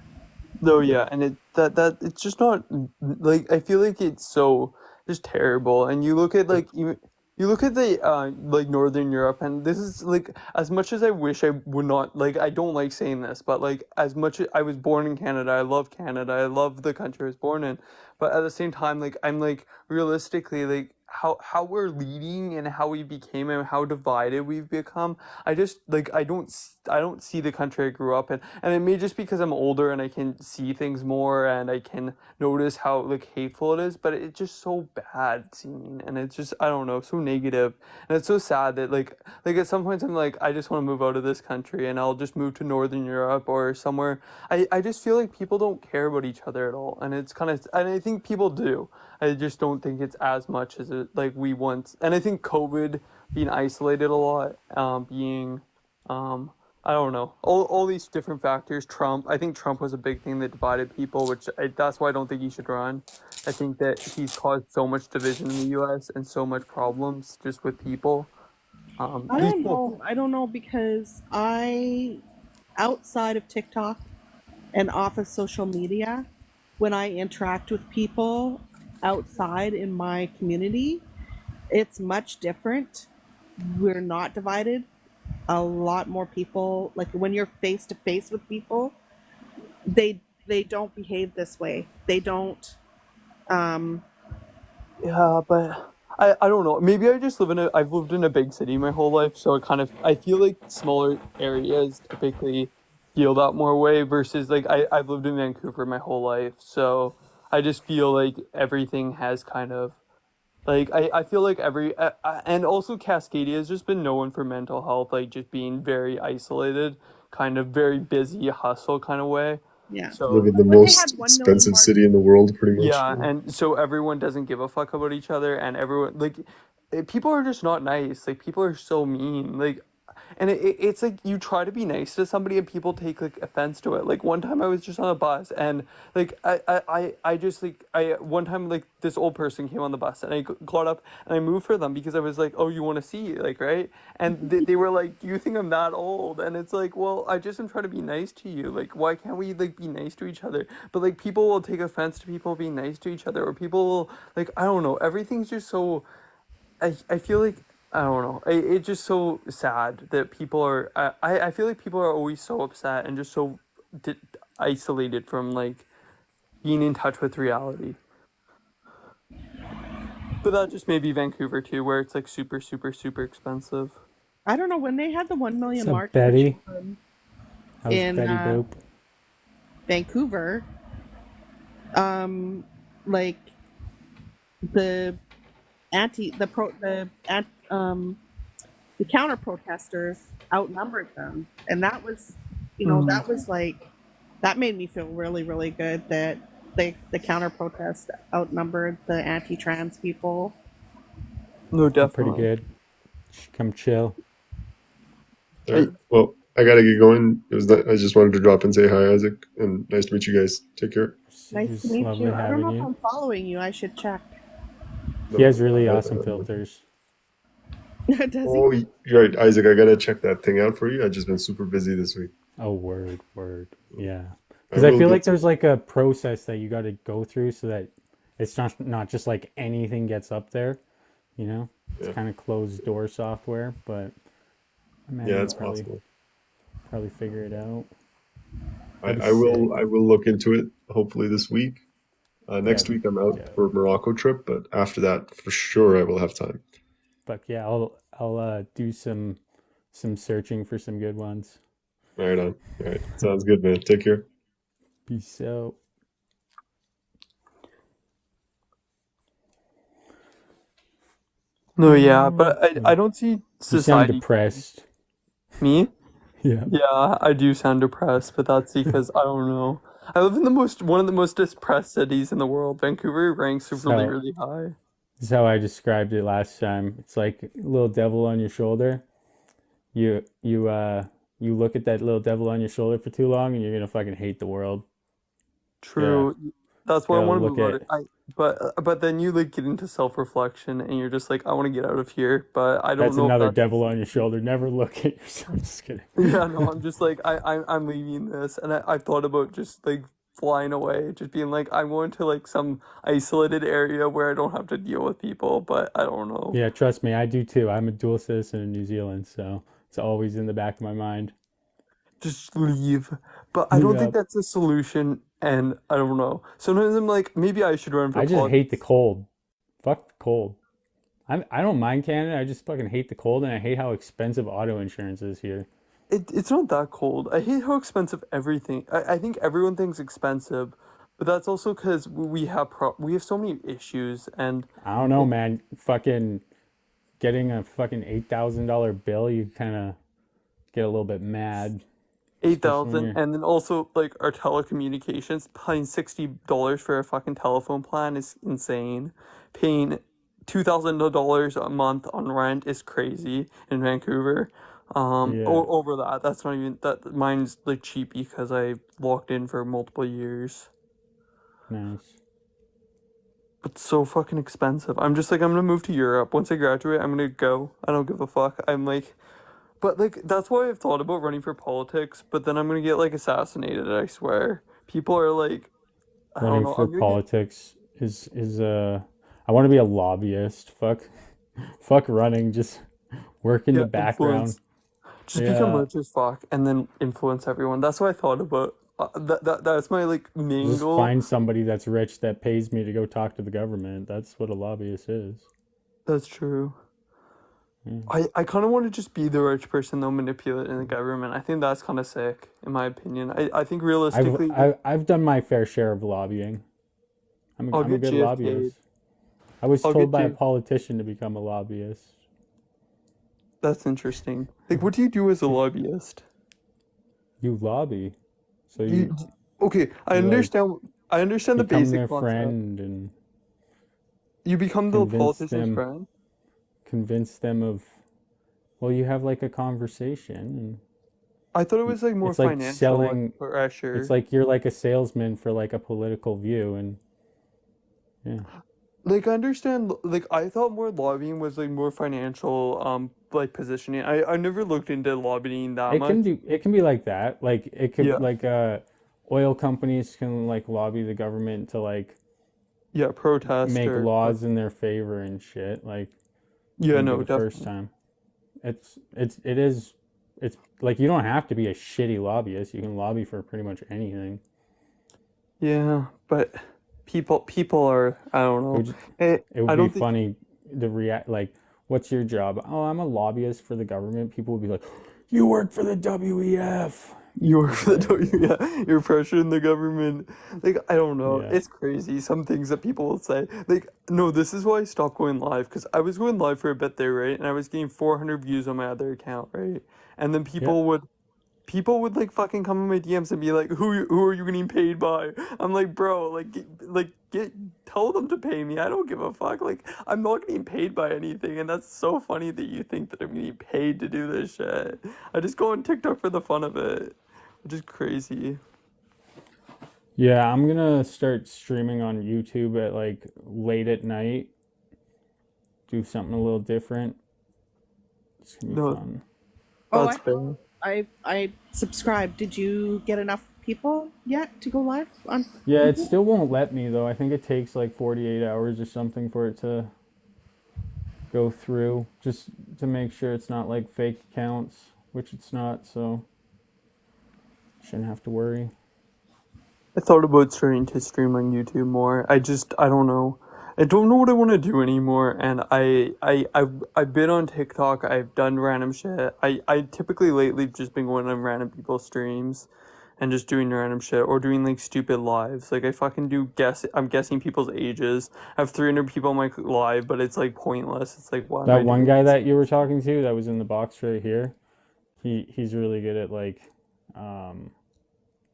No, yeah, and that it's just not like I feel like it's so just terrible. And you look at like you look at the like Northern Europe, and this is like as much as I wish I would not like I don't like saying this, but like as much as I was born in Canada, I love Canada, I love the country I was born in, but at the same time, like I'm like realistically like how we're leading and how we became and how divided we've become. I just like I don't see the country I grew up in, and it may just because I'm older and I can see things more and I can notice how like hateful it is, but it's just so bad seeming, and it's just I don't know, so negative, and it's so sad that like at some points I'm like I just want to move out of this country and I'll just move to Northern Europe or somewhere. I just feel like people don't care about each other at all, and it's kind of and I think people do. I just don't think it's as much as it like we once, and I think COVID being isolated a lot, being um I don't know. All these different factors. Trump. I think Trump was a big thing that divided people, that's why I don't think he should run. I think that he's caused so much division in the U.S. and so much problems just with people. I These don't people. know. I don't know because outside of TikTok and off of social media, when I interact with people outside in my community, it's much different. We're not divided. A lot more people, like when you're face to face with people, they don't behave this way. They don't. Um, Yeah, but I don't know. Maybe I've lived in a big city my whole life, so I feel like smaller areas typically feel that more way versus like I've lived in Vancouver my whole life, so I just feel like everything has kind of like I feel like and also Cascadia has just been known for mental health, like just being very isolated, kind of very busy hustle kind of way. yeah. Live So in the When they had most 1 million expensive marks. city in the world, pretty much. yeah, and so everyone doesn't give a fuck about each other, and everyone like people are just not nice. Like people are so mean. Like, and it's like you try to be nice to somebody, and people take like offense to it. Like one time I was just on a bus, and like I just like I one time like this old person came on the bus, and I got up and I moved for them because I was like, oh, you want to see, like, right? And they were like, do you think I'm that old? And it's like, well, I just am trying to be nice to you. Like, why can't we like be nice to each other? But like people will take offense to people being nice to each other, or people will like I don't know. Everything's just so. I feel like I don't know. It's just so sad that people are. I feel like people are always so upset and just so di- isolated from like being in touch with reality. But that just may be Vancouver too, where it's like super, super, super expensive. I don't know when they had the 1 What's million up, mark for Betty? children How's in Betty Boop? Vancouver. Like the the counter protesters outnumbered them, and that was, Mm, that was like that made me feel really really good that the counter protest outnumbered the anti-trans people. no, They're pretty definitely. good. Come chill. All right. Well, I gotta get going. I just wanted to drop and say hi, Isaac, and nice to meet you guys. Take care. Nice to It's meet lovely you. I don't having know if you. I'm following you. I should check. He has really awesome filters. Does Oh, he? you're right, Isaac. I gotta check that thing out for you. I've just been super busy this week. Oh, word. Yeah. I Because I will feel get like to there's like a process that you got to go through so that it's not just like anything gets up there, you know? It's Yeah, kind of closed door software, but I yeah, imagine it's possible. probably figure it out. I, That'd be I sick. will I will look into it hopefully this week. Yeah, Next week I'm out yeah. for Morocco trip, but after that for sure I will have time. But yeah, I'll do some searching for some good ones. Right on. All right. Sounds good, man. Take care. Peace out. No, yeah, but I don't see You sound society. depressed. Me? Yeah. Yeah, I do sound depressed, but that's because I don't know. I live in one of the most depressed cities in the world. Vancouver ranks really, So really high. this is how I described it last time. It's like a little devil on your shoulder. You you uh you look at that little devil on your shoulder for too long and you're gonna fucking hate the world. Gotta True. That's why I gotta want to look move out. at But then you like get into self-reflection and you're just like, I want to get out of here, but I don't that's know if another that's devil on your shoulder. Never look at yourself. Just kidding. yeah, no, I'm just like I'm leaving this, and I've thought about just like flying away, just being like I'm going to like some isolated area where I don't have to deal with people, but I don't know. Yeah, trust me, I do too. I'm a dual citizen in New Zealand, so it's always in the back of my mind. Just leave. But I don't Yeah. think that's a solution, and I don't know. Sometimes I'm like, maybe I should run for I just hate the politics. cold. Fuck the cold. I don't mind Canada. I just fucking hate the cold and I hate how expensive auto insurance is here. It's not that cold. I hate how expensive everything. I think everyone thinks expensive, but that's also because we have so many issues, and I don't know, man. Fucking getting a fucking $8,000 bill, you kind of get a little bit mad, especially when 8,000, you're. and then also like our telecommunications, paying $60 for a fucking telephone plan is insane. Paying $2,000 a month on rent is crazy in Vancouver. Yeah, Or over that, that's not even that mine's like cheap because I locked in for multiple years. nice. But so fucking expensive. I'm just like I'm gonna move to Europe. Once I graduate, I'm gonna go. I don't give a fuck. I'm like but like that's why I've thought about running for politics, but then I'm gonna get like assassinated, I swear. People are like I don't Running know, for I'm gonna get politics is. I want to be a lobbyist. Fuck running. Just work in yeah, the background. influence. Just become Yeah, rich as fuck and then influence everyone. That's what I thought about. That's my like main just goal. find somebody that's rich that pays me to go talk to the government. That's what a lobbyist is. That's true. Yeah. I kind of want to just be the rich person though, manipulating the government. I think that's kind of sick, in my opinion. I think I've realistically, I, I've done my fair share of lobbying. I'll I'm a get good JFK'd. lobbyist. I was I'll told get by a J. politician to become a lobbyist. That's interesting. Like, what do you do as a lobbyist? You lobby, so You, okay, I you like understand. I understand the become basic their concept. friend and You become the convince politician's them friend. convince them of well, you have like a conversation I thought it and was like more it's like financial selling. It's pressure. like you're like a salesman for like a political view, and yeah, Like, I understand. Like, I thought more lobbying was like more financial. Like positioning. I never looked into lobbying that much. it can be like that. Like it could Yeah. like oil companies can like lobby the government to like Yeah. Protest make or. laws in their favor and shit. Like Yeah. wouldn't be No. the first Definitely. time. It is it's like you don't have to be a shitty lobbyist. You can lobby for pretty much anything. Yeah. But people are. I don't It would know. just, Hey, it would I be don't think funny to react like, what's your job? Oh, I'm a lobbyist for the government. People would be like, you work for the WEF. you work It's for the like, yeah, you're pressuring the government. Like, I don't know. yeah, It's crazy. Some things that people will say. Like, no, this is why I stopped going live because I was going live for a bit there, right? And I was getting 400 views on my other account, right? And then yeah, people would like fucking come in my DMs and be like, who are you getting paid by? I'm like, bro, tell them to pay me. I don't give a fuck. Like, I'm not getting paid by anything, and that's so funny that you think that I'm getting paid to do this shit. I just go on TikTok for the fun of it, which is crazy. yeah. I'm gonna start streaming on YouTube at like late at night do something a little different. It's gonna be No, fun. Oh, That's fair. I subscribed. Did you get enough people yet to go live on Yeah, it YouTube? still won't let me though. I think it takes like 48 hours or something for it to go through, just to make sure it's not like fake accounts, which it's not, so shouldn't have to worry. I thought about starting to stream on YouTube more. I don't know. I don't know what I want to do anymore, and I've been on TikTok. I've done random shit. I typically lately just been going on random people's streams, and just doing random shit or doing like stupid lives. Like I fucking do guess. I'm guessing people's ages. I have 300 people on my live, but it's like pointless. It's like why am I That one doing guy this? that you were talking to that was in the box right here, he's really good at like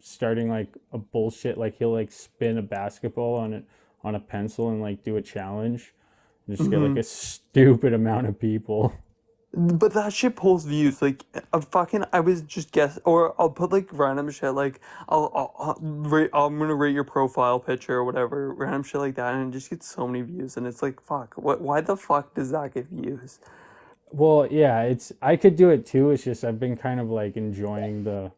starting like a bullshit, like he'll like spin a basketball on it on a pencil and like do a challenge and just get like Hmm. a stupid amount of people. But that shit pulls views. Like, I was just guess, or I'll put like random shit. Like, I'm gonna rate your profile picture or whatever, random shit like that, and it just gets so many views. And it's like, fuck, why the fuck does that get views? Well, yeah, it's I could do it too. It's just I've been kind of like enjoying the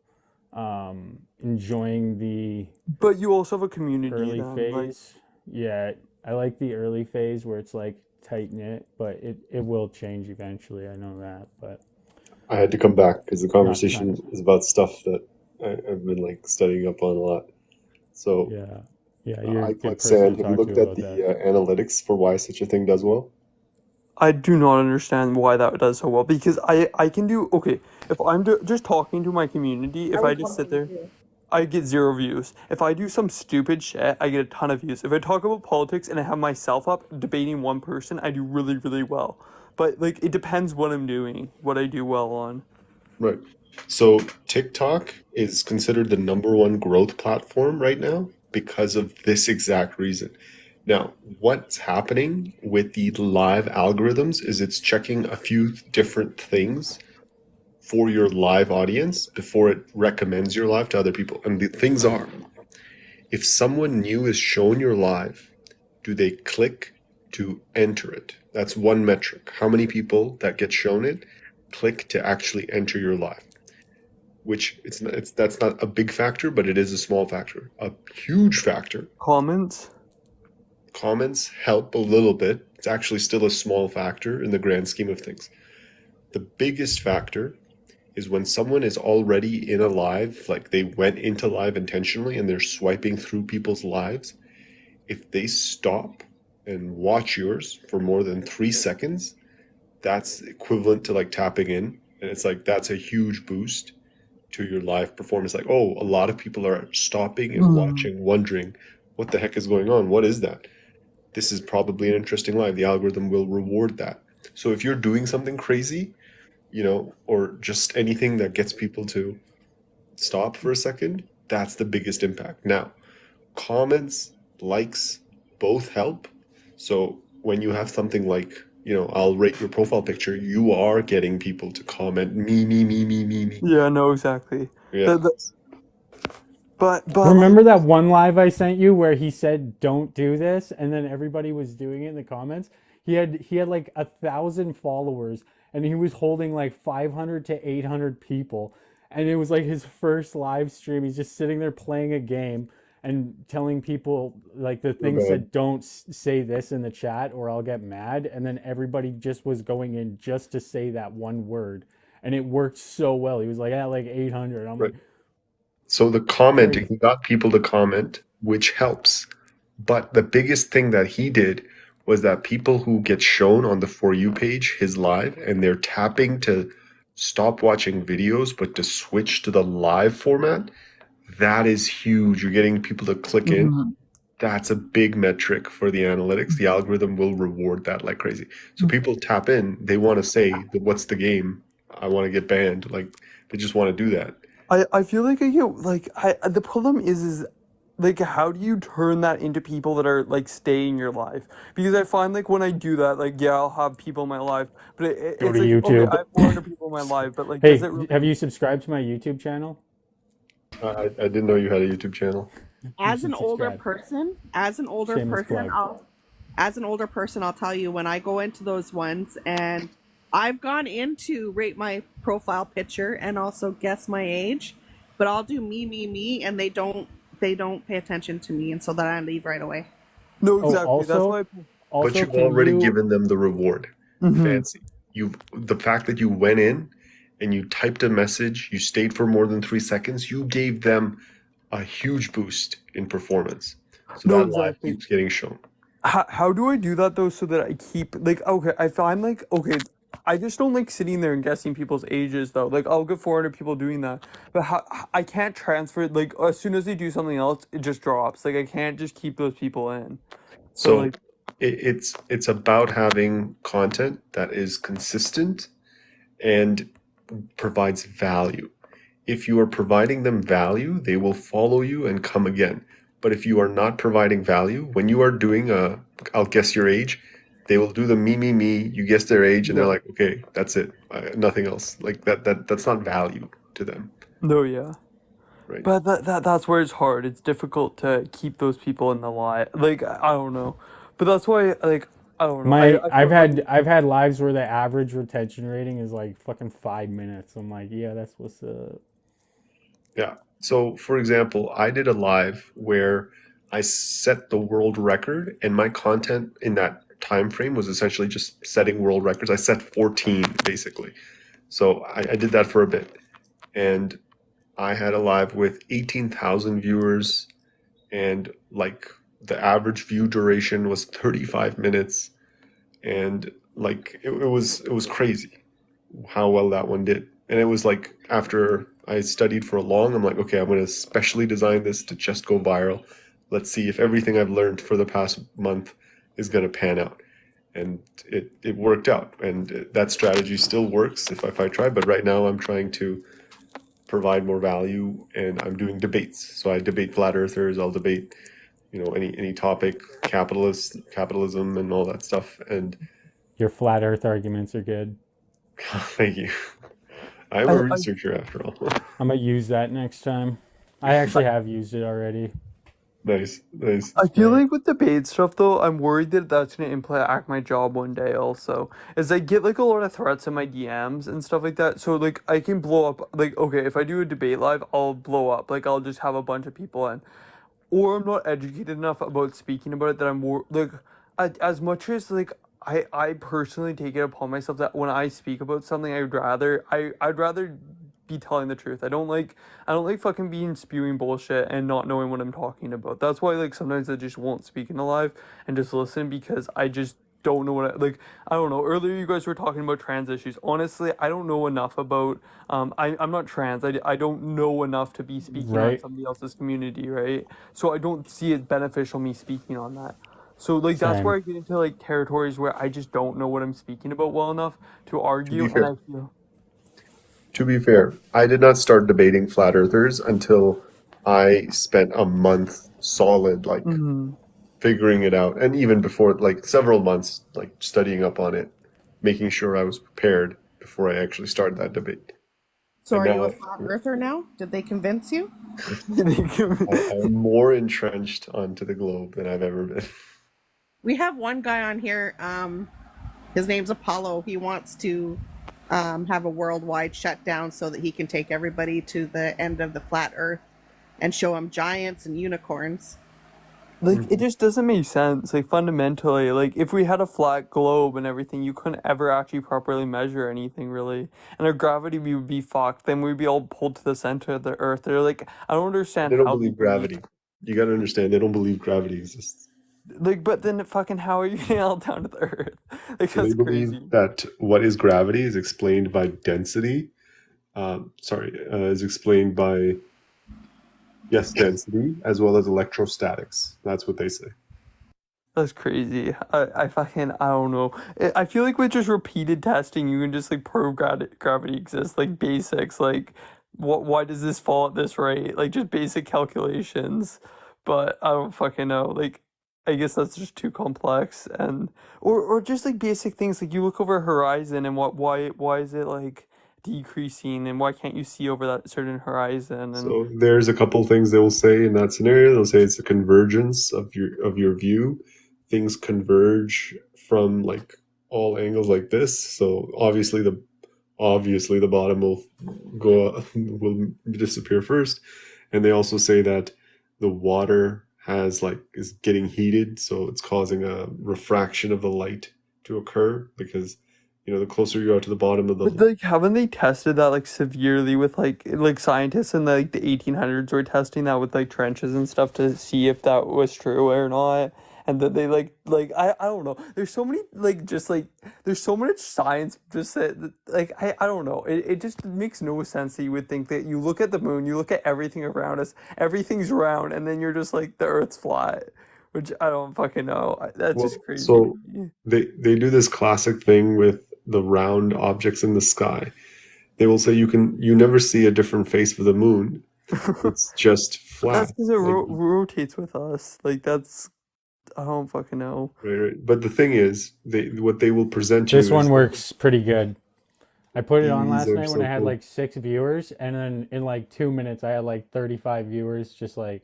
But you also have a community early then, like, phase. Yeah, I like the early phase where it's like tight knit, but it will change eventually. I know that, but I had to come back because the not conversation is about stuff that I've been like studying up on a lot. So, yeah. Yeah, you're a good like person Sand, to have you talk to looked at about the that. analytics for why such a thing does well? I do not understand why that does so well because I can do okay if just talking to my community. If I just sit there. I get 0 views. If I do some stupid shit, I get a ton of views. If I talk about politics and I have myself up debating one person, I do really, really well. But like it depends what I'm doing, what I do well on. Right. So TikTok is considered the #1 growth platform right now because of this exact reason. Now, what's happening with the live algorithms is it's checking a few different things for your live audience before it recommends your live to other people. And the things are, if someone new is shown your live, do they click to enter it? That's one metric. How many people that get shown it click to actually enter your live? Which that's not a big factor, but it is a small factor. A huge factor. Comments? Comments help a little bit. It's actually still a small factor in the grand scheme of things. The biggest factor is when someone is already in a live, like they went into live intentionally and they're swiping through people's lives. If they stop and watch yours for more than 3 seconds, that's equivalent to like tapping in. And it's like that's a huge boost to your live performance. Like, oh, a lot of people are stopping and watching, wondering what the heck is going on. What is that? This is probably an interesting live. The algorithm will reward that. So if you're doing something crazy, or just anything that gets people to stop for a second, that's the biggest impact. Now, comments, likes, both help. So when you have something like, I'll rate your profile picture, you are getting people to comment me, me, me, me, me, me. Yeah, no, exactly. Yeah. But like Remember that one live I sent you where he said don't do this and then everybody was doing it in the comments? He had like 1,000 followers and he was holding like 500 to 800 people and it was like his first live stream. He's just sitting there playing a game and telling people like the So thing bad. said don't say this in the chat or I'll get mad, and then everybody just was going in just to say that one word and it worked so well. He was like at like 800. I'm Right. like So the commenting, crazy. he got people to comment, which helps. But the biggest thing that he did was that people who get shown on the For You page, his live, and they're tapping to stop watching videos, but to switch to the live format, that is huge. You're getting people to click in. That's a big metric for the analytics. The algorithm will reward that like crazy. So people tap in, they want to say, what's the game? I want to get banned. Like, they just want to do that. I feel like the problem is like how do you turn that into people that are like staying in your life? Because I find like when I do that, like yeah, I'll have people in my life, but Go it's to like okay, I YouTube. have 400 people in my life, but like does Hey, it really? have you subscribed to my YouTube channel? I didn't know you had a YouTube channel. You As an should older subscribe. person, Shameless plug. as an older person, I'll tell you, when I go into those ones, and I've gone into rate my profile picture and also guess my age, but I'll do me, and they don't pay attention to me, and so then I leave right away. No, Oh, exactly. That's also, why. But also, you've can already you? given them the reward. Mhm. Fancy. The fact that you went in and you typed a message, you stayed for more than 3 seconds, you gave them a huge boost in performance. So No, that live exactly. keeps getting shown. How do I do that though so that I keep like okay, if I'm like okay, I just don't like sitting there and guessing people's ages though. Like I'll get 400 people doing that, but how I can't transfer it. Like as soon as they do something else, it just drops. Like I can't just keep those people in. So So like it's about having content that is consistent and provides value. If you are providing them value, they will follow you and come again. But if you are not providing value, when you are doing I'll guess your age, they will do the me. You guess their age, and they're yeah, like, okay, that's it, nothing else. Like that's not value to them, no, yeah. right? But that's where it's hard. It's difficult to keep those people in the lie. Like I don't know, but that's why like I don't know. My I feel like I've had lives where the average retention rating is like fucking 5 minutes. I'm like, yeah, that's what's up. Yeah. So, for example, I did a live where I set the world record, and my content in that time frame was essentially just setting world records. I set 14 basically. So I did that for a bit, and I had a live with 18,000 viewers, and like the average view duration was 35 minutes, and like it was crazy how well that one did. And it was like after I studied for a long, I'm like, okay, I'm going to specially design this to just go viral. Let's see if everything I've learned for the past month is going to pan out. And it worked out. And that strategy still works if I try. But right now I'm trying to provide more value, and I'm doing debates. So I debate flat earthers. I'll debate, any topic, capitalism and all that stuff. And Your flat Earth arguments are good. thank you. I'm a I researcher after all. I'm gonna use that next time. I actually have used it already. Nice, nice. I feel like with debate stuff though, I'm worried that that's gonna impact my job one day also. Is I get like a lot of threats in my DMs and stuff like that. So like I can blow up like okay, if I do a debate live, I'll blow up. Like I'll just have a bunch of people in. Or I'm not educated enough about speaking about it that I'm more like as much as like I personally take it upon myself that when I speak about something I'd rather be telling the truth. I don't like fucking being spewing bullshit and not knowing what I'm talking about. That's why like sometimes I just won't speak in the live and just listen because I just don't know what I don't know. Earlier you guys were talking about trans issues. Honestly, I don't know enough about I'm not trans. I don't know enough to be speaking on Right? somebody else's community, right? So I don't see it beneficial me speaking on that. So like that's where Same. I get into like territories where I just don't know what I'm speaking about well enough to To be argue and fair, I feel I did not start debating flat earthers until I spent a month solid, like Mhm. figuring it out, and even before, like several months, like studying up on it, making sure I was prepared before I actually started that debate. So And are you a now flat earther now? Did they convince you? I'm more entrenched onto the globe than I've ever been. We have one guy on here. His name's Apollo. He wants to have a worldwide shutdown so that he can take everybody to the end of the flat Earth and show them giants and unicorns. Like it just doesn't make sense. Like fundamentally, like if we had a flat globe and everything, you couldn't ever actually properly measure anything really. And our gravity we would be fucked. Then we'd be all pulled to the center of the earth. They're like I don't understand They don't how they believe believe gravity. You got to understand, they don't believe gravity exists. like but then fucking how are you getting all down to the earth? Like So they that's believe crazy. that what is gravity is explained by density. Is explained by, yes, density as well as electrostatics. That's what they say. That's crazy. I fucking I don't know. I feel like with just repeated testing, you can just like prove gravity exists. Like basics, like what why does this fall at this rate? Like just basic calculations. But I don't fucking know. Like I guess that's just too complex and or just like basic things like you look over a horizon and why is it like decreasing and why can't you see over that certain horizon and So there's a couple things they will say in that scenario. They'll say it's a convergence of your view things converge from like all angles like this. So obviously the bottom will disappear first, and they also say that the water is getting heated, so it's causing a refraction of the light to occur because the closer you are to the bottom of But the like, haven't they tested that like severely with like scientists in like the 1800s were testing that with like trenches and stuff to see if that was true or not? And that they I don't know. There's so many there's so much science just that I don't know. It just makes no sense that you would think that you look at the moon, you look at everything around us, everything's round, and then you're just like the Earth's flat, which I don't fucking know. That's well, just crazy to so me. they do this classic thing with the round objects in the sky. They will say you never see a different face for the moon. It's just But that's flat. because it Like, rotates with us. Like that's I don't fucking know. right. But the thing is, what they will present This you one is works pretty good. I put it on these last are night when so I had cool. like 6 viewers, and then in like 2 minutes I had like 35 viewers. Just like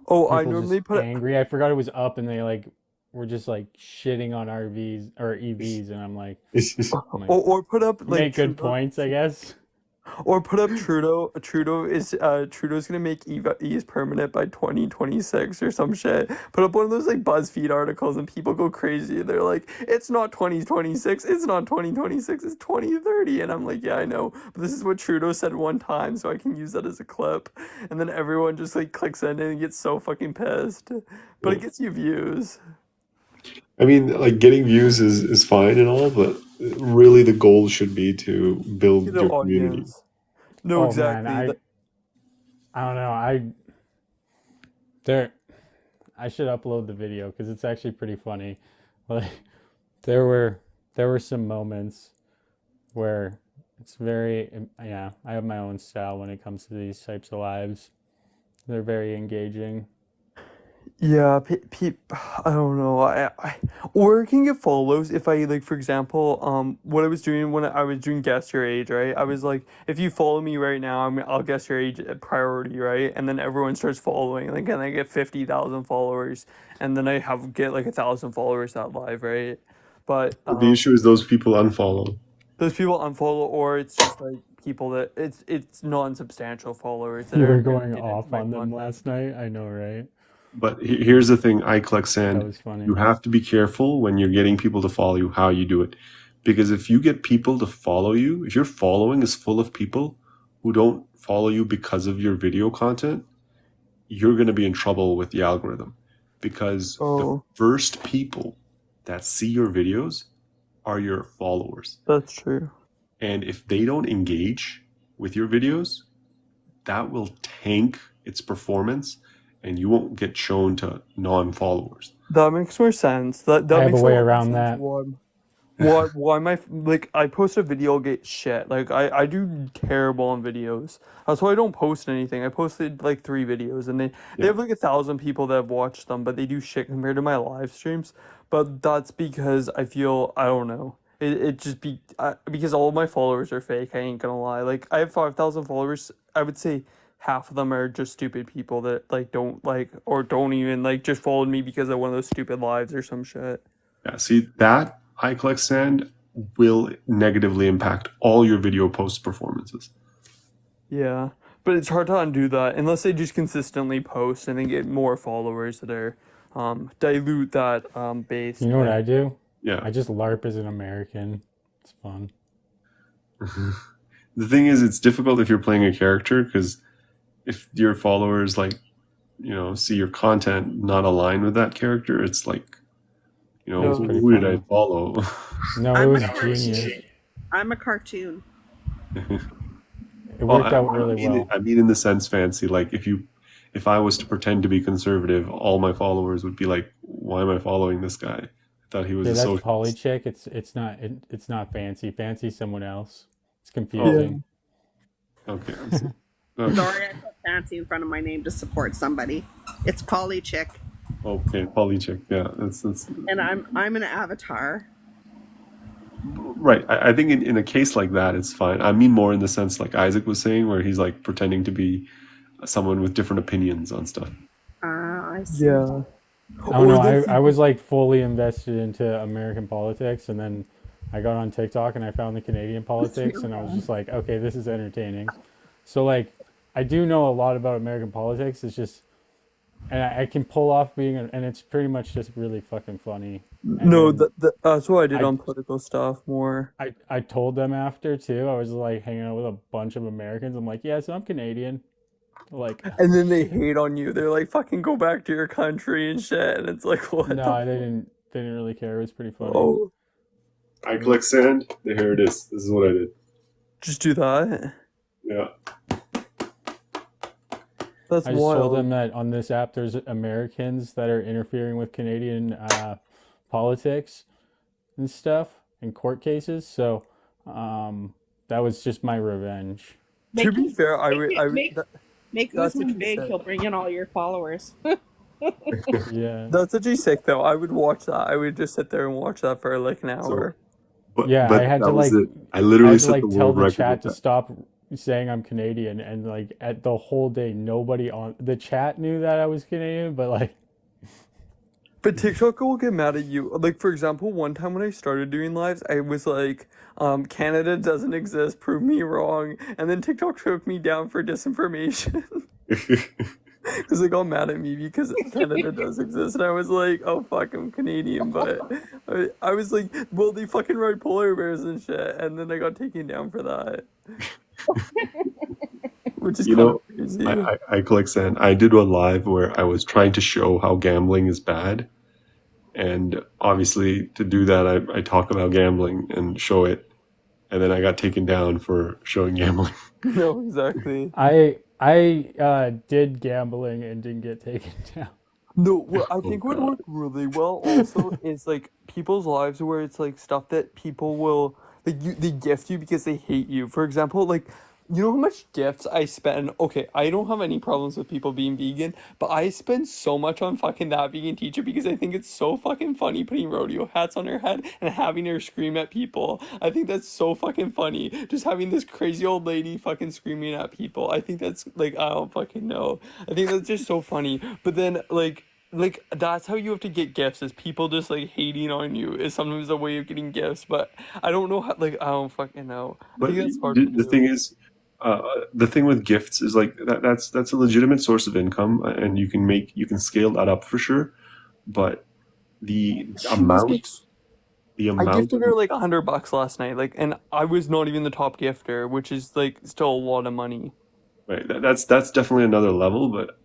Oh, I people just normally put it. angry. I forgot it was up, and they like were just like shitting on RVs or EVs, and Or put up you like make good Trudeau. points, I guess. Or put up Trudeau. Trudeau's gonna make EVs permanent by 2026 or some shit. Put up one of those like BuzzFeed articles and people go crazy. They're like, it's not 2026, it's not 2026, it's 2030. And I'm like, yeah, I know. But this is what Trudeau said one time, so I can use that as a clip. And then everyone just like clicks in and gets so fucking pissed. But it gets you views. I mean, like getting views is fine and all, but really the goal should be to Get build an your community. audience. No, Oh man, exactly. I don't know. There I should upload the video because it's actually pretty funny. Like there were some moments where it's very yeah. I have my own style when it comes to these types of lives. They're very engaging. Yeah, I don't know. Or I can get follows if I like, for example, what I was doing when I was doing guess your age, right? I was like, if you follow me right now, I'll guess your age at priority, right? And then everyone starts following, like, and I get 50,000 followers, and then I get like 1,000 followers that live, right? But The issue is those people unfollow. those people unfollow, or it's just like people that it's non-substantial followers that You are were gonna going get into off my on them content. last night. I know, right? But here's the thing, iClick That Sand, was funny. you have to be careful when you're getting people to follow you, how you do it. Because if you get people to follow you, if your following is full of people who don't follow you because of your video content, you're going to be in trouble with the algorithm. Because the first people that see your videos are your followers. That's true. And if they don't engage with your videos, that will tank its performance and you won't get shown to non-followers. That makes more sense. That I have makes a a way lot more around sense. that. Why my like I post a video, I'll get shit. Like I do terrible on videos. That's why I don't post anything. I posted like 3 videos and they have like 1,000 people that have watched them, but they do shit compared to my live streams. But that's because I feel I don't know. It just because all of my followers are fake. I ain't gonna lie. Like I have 5,000 followers. I would say half of them are just stupid people that like don't like or don't even like just followed me because of one of those stupid lives or some shit. Yeah, see, that iClick Sand will negatively impact all your video post performances. Yeah, but it's hard to undo that unless they just consistently post and then get more followers that are dilute that base. You know what I do? Yeah. I just LARP as an American. It's fun. The thing is, it's difficult if you're playing a character because if your followers see your content not align with that character, it's like, who did I follow? No, it was genius. I'm a cartoon. It worked out really well. I mean, in the sense, Fancy, like if I was to pretend to be conservative, all my followers would be like, "Why am I following this guy? I thought he was Yeah, a that's socialist." Polly Chick. It's not Fancy. Fancy's someone else. It's confusing. Okay. Sorry, I put fancy in front of my name to support somebody. It's Polly Chick. Okay, Polly Chick. Yeah, that's. And I'm an avatar. Right. I think in a case like that, it's fine. I mean more in the sense like Isaac was saying, where he's like pretending to be someone with different opinions on stuff. I see. Yeah. I don't know. Or the I people. was like fully invested into American politics, and then I got on TikTok and I found the Canadian politics, and I was just like, okay, this is entertaining. So like, I do know a lot about American politics. It's just, and I can pull off being, and it's pretty much just really fucking funny. And No, then that's what I did I, on political stuff more. I told them after too. I was like hanging out with a bunch of Americans. I'm like, yeah, so I'm Canadian. Like, And then they hate on you. They're like, fucking go back to your country and shit. And it's like, what no, the I didn't. They didn't really care. It was pretty funny. Oh, I collect sand. Here it is. This is what I did. just do that? Yeah. That's I just told wild. them that on this app there's Americans that are interfering with Canadian politics and stuff in court cases. So that was just my revenge. To be fair, Make that's Usman actually big. sick. He'll bring in all your followers. Yeah. That's actually sick though. I would watch that. I would just sit there and watch that for like an hour. Yeah, I But had to that was like it. I I literally had to set the like tell world the record chat with to that. stop saying I'm Canadian, and like at the whole day nobody on the chat knew that I was Canadian, but like But TikTok will get mad at you. Like for example, one time when I started doing lives, I was like, Canada doesn't exist, prove me wrong. And then TikTok took me down for disinformation. Because they got mad at me because Canada does exist. And I was like, oh fuck, I'm Canadian. But I was like, well, they fucking ride polar bears and shit. And then I got taken down for that. Which is You kind of know, crazy. I collect sand. I did one live where I was trying to show how gambling is bad. And obviously, to do that, I talk about gambling and show it. And then I got taken down for showing gambling. No, exactly. I did gambling and didn't get taken down. No, what I Oh think would God. work really well also is like people's lives where it's like stuff that people will like they gift you because they hate you. For example, like you know how much gifts I spend? Okay, I don't have any problems with people being vegan, but I spend so much on fucking that vegan teacher because I think it's so fucking funny putting rodeo hats on her head and having her scream at people. I think that's so fucking funny. Just having this crazy old lady fucking screaming at people. I think that's like I don't fucking know. I think that's just so funny. But then like that's how you have to get gifts is people just like hating on you is sometimes a way of getting gifts, but I don't know how like I don't fucking know. I But think that's hard to the thing do. is, the thing with gifts is like that's a legitimate source of income, and you can scale that up for sure. But the She was amount, make the I amount gifted of her like $100 last night, like, and I was not even the top gifter, which is like still a lot of money. right, that's definitely another level. But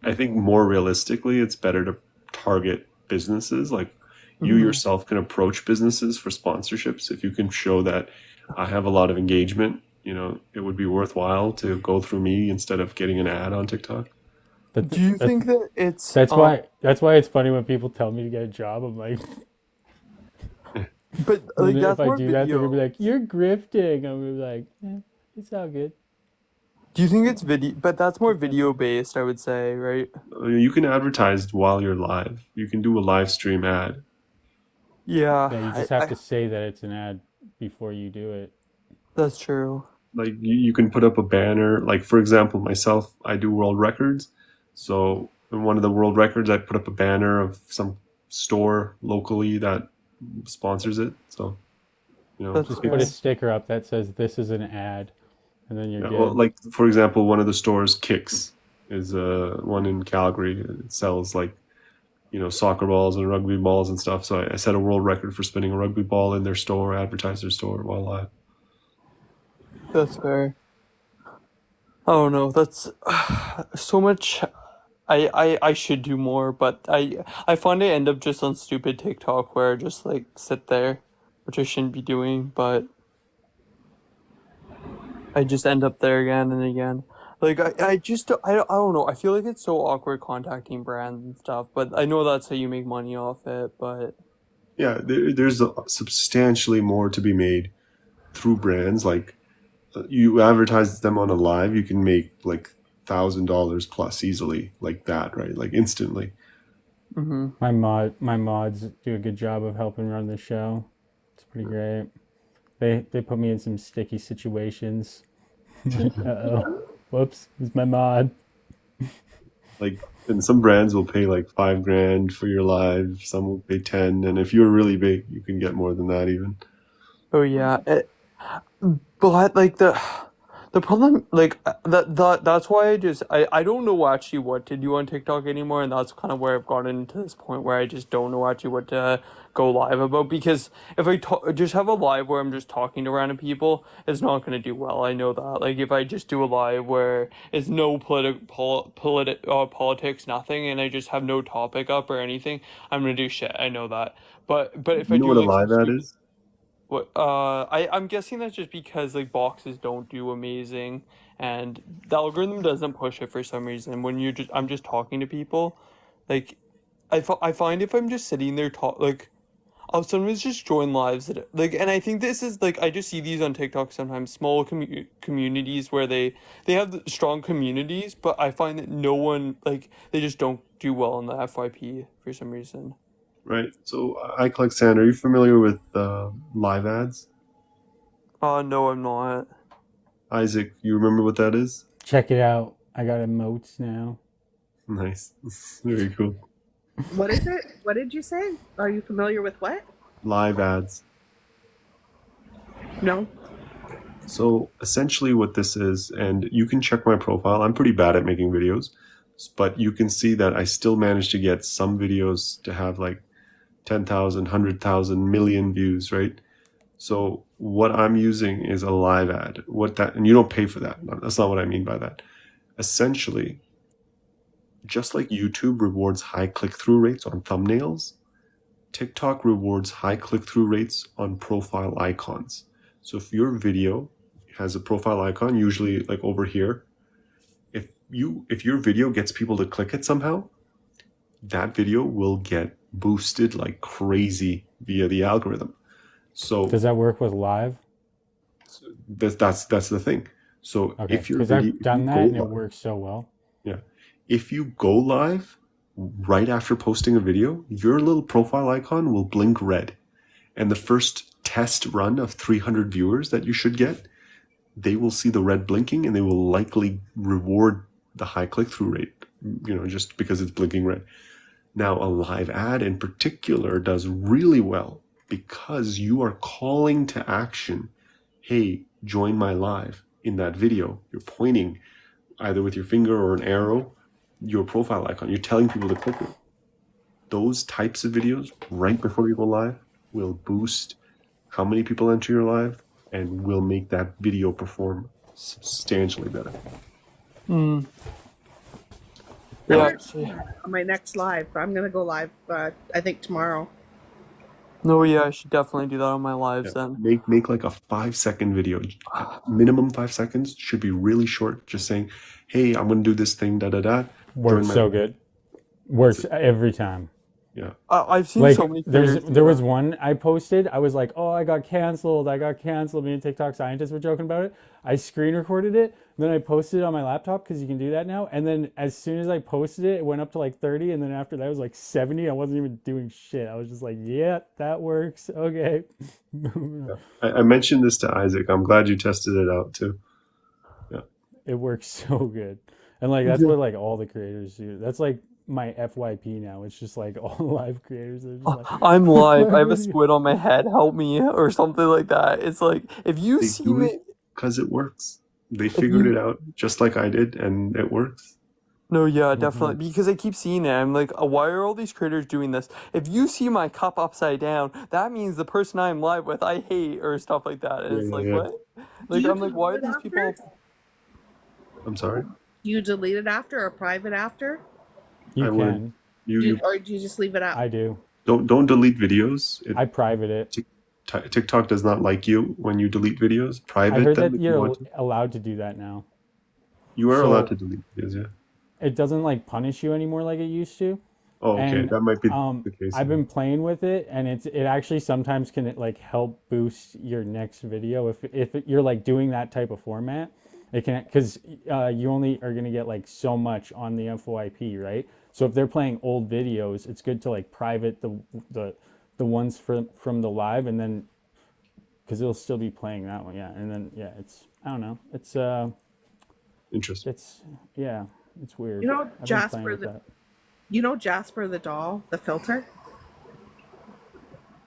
I think more realistically, it's better to target businesses. Like you Hmm. yourself can approach businesses for sponsorships if you can show that I have a lot of engagement. You know, it would be worthwhile to go through me instead of getting an ad on TikTok. Do you That's think that it's that's why it's funny when people tell me to get a job. I'm like, but and like then if that's I more do that, they're gonna be video. like, "You're grifting." I'm gonna be like, "It's all good." Do you think it's video? But that's more video based, I would say, right? You can advertise while you're live. You can do a live stream ad. Yeah, Yeah, you just have to say that it's an ad before you do it. that's true. Like you can put up a banner. Like for example, myself, I do world records. So in one of the world records, I put up a banner of some store locally that sponsors it. So That's Just put a fair. sticker up that says this is an ad, and then you're yeah. Well, good. like for example, one of the stores, Kicks, is one in Calgary. It sells like soccer balls and rugby balls and stuff. So I set a world record for spinning a rugby ball in their store, advertise their store while live. That's fair. I don't know. That's so much. I should do more, but I find I end up just on stupid TikTok where I just like sit there, which I shouldn't be doing, but I just end up there again and again. Like I just I don't know. I feel like it's so awkward contacting brands and stuff, but I know that's how you make money off it, but Yeah, there's substantially more to be made through brands. Like you advertise them on a live, you can make like $1,000 plus easily, like that, right? Like instantly. hmm My mods do a good job of helping run the show. It's pretty great. They put me in some sticky situations. Like, uh oh, whoops, who's my mod? Like, and some brands will pay like 5 grand for your live. Some will pay 10, and if you're really big, you can get more than that even. Oh yeah, but like the problem, like that's why I don't know actually what to do on TikTok anymore, and that's kind of where I've gotten to this point where I just don't know actually what to go live about, because if just have a live where I'm just talking to random people, it's not gonna do well. I know that. Like if I just do a live where it's no politics, nothing, and I just have no topic up or anything, I'm gonna do shit. I know that. But if You I know do what a like some live ad stupid is? what I'm guessing that's just because like boxes don't do amazing and the algorithm doesn't push it for some reason when I'm just talking to people. Like I find if I'm just sitting there like I'll sometimes just join lives that like, and I think this is like I just see these on TikTok sometimes, small communities where they have strong communities, but I find that no one like they just don't do well in the FYP for some reason. Right. So, iClickSand, are you familiar with live ads? No, I'm not. Isaac, you remember what that is? Check it out. I got emotes now. Nice. Very cool. What is it? What did you say? Are you familiar with what? Live ads. No. So essentially what this is, and you can check my profile. I'm pretty bad at making videos, but you can see that I still managed to get some videos to have like 10,000, 100,000, million views, right? So what I'm using is a live ad. And you don't pay for that. That's not what I mean by that. Essentially, just like YouTube rewards high click-through rates on thumbnails, TikTok rewards high click-through rates on profile icons. So if your video has a profile icon, usually like over here, if your video gets people to click it somehow, that video will get boosted like crazy via the algorithm. So Does that work with live? that's the thing. So Okay, if your because video, I've if you done go that and it live, works so well. yeah, if you go live right after posting a video, your little profile icon will blink red. And the first test run of 300 viewers that you should get, they will see the red blinking and they will likely reward the high click-through rate, just because it's blinking red. Now, a live ad in particular does really well because you are calling to action. Hey, join my live. In that video, you're pointing either with your finger or an arrow, your profile icon. You're telling people to click it. Those types of videos right before you go live will boost how many people enter your live and will make that video perform substantially better. Hmm. I'm Yeah. gonna on my next live. I'm gonna go live. I think tomorrow. No, yeah, I should definitely do that on my lives Yeah. then. Make like a 5-second video. Minimum 5 seconds, should be really short. Just saying, hey, I'm gonna do this thing, da da da. Join Works my so good. Works every time. Yeah. I've seen so Like many creators do there was that. one I posted. I was like, oh, I got canceled. I got canceled. Me and TikTok scientists were joking about it. I screen recorded it. Then I posted it on my laptop because you can do that now. And then as soon as I posted it, it went up to like 30. And then after that, it was like 70. I wasn't even doing shit. I was just like, yeah, that works. Okay. I mentioned this to Isaac. I'm glad you tested it out too. Yeah. It works so good. And like that's what like all the creators do. That's like my FYP now. It's just like all live creators. They're just like I'm live. I have a video. squid on my head. Help me, or something like that. It's like if you They see do it me, because it works. They if figured you it out just like I did, and it works. no, yeah, definitely. Because I keep seeing it. I'm like, why are all these creators doing this? If you see my cup upside down, that means the person I'm live with I hate or stuff like that. And Yeah, it's yeah, like, yeah. what? Do Like, you I'm like, why delete are it these after? people? I'm sorry. Do you delete it after or private after? You I wouldn't. can. Or do you just leave it up? I do. Don't delete videos. I private it. TikTok does not like you when you delete videos. I Private heard them that if you want you're to. allowed to do that now. You are allowed So to delete videos, yeah. it doesn't like punish you anymore like it used to. Oh, okay. And That might be the case. I've Yeah. been playing with it, and it actually sometimes can like help boost your next video if you're like doing that type of format. It can because you only are gonna get like so much on the FYP, right? So if they're playing old videos, it's good to like private the ones from the live, and then because it'll still be playing that one, yeah. And then yeah, it's I don't know, it's Interesting. it's yeah, It's weird. You know I've been playing Jasper with the that. you know Jasper the doll, the filter?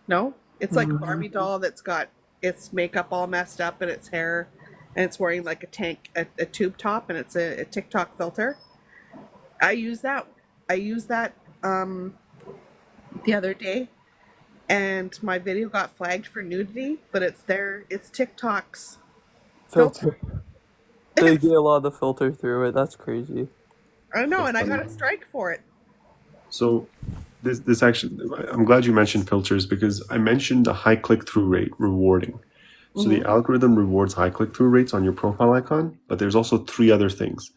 No? It's like a Barbie doll that's got its makeup all messed up and its hair, and it's wearing like a tube top, and it's a TikTok filter. I use that. I used that the other day, and my video got flagged for nudity, but it's TikTok's filter. They get a lot of the filter through it. That's crazy. I know, That's and I got funny. a strike for it. So this actually, I'm glad you mentioned filters because I mentioned the high click-through rate rewarding. So the algorithm rewards high click-through rates on your profile icon, but there's also three other things: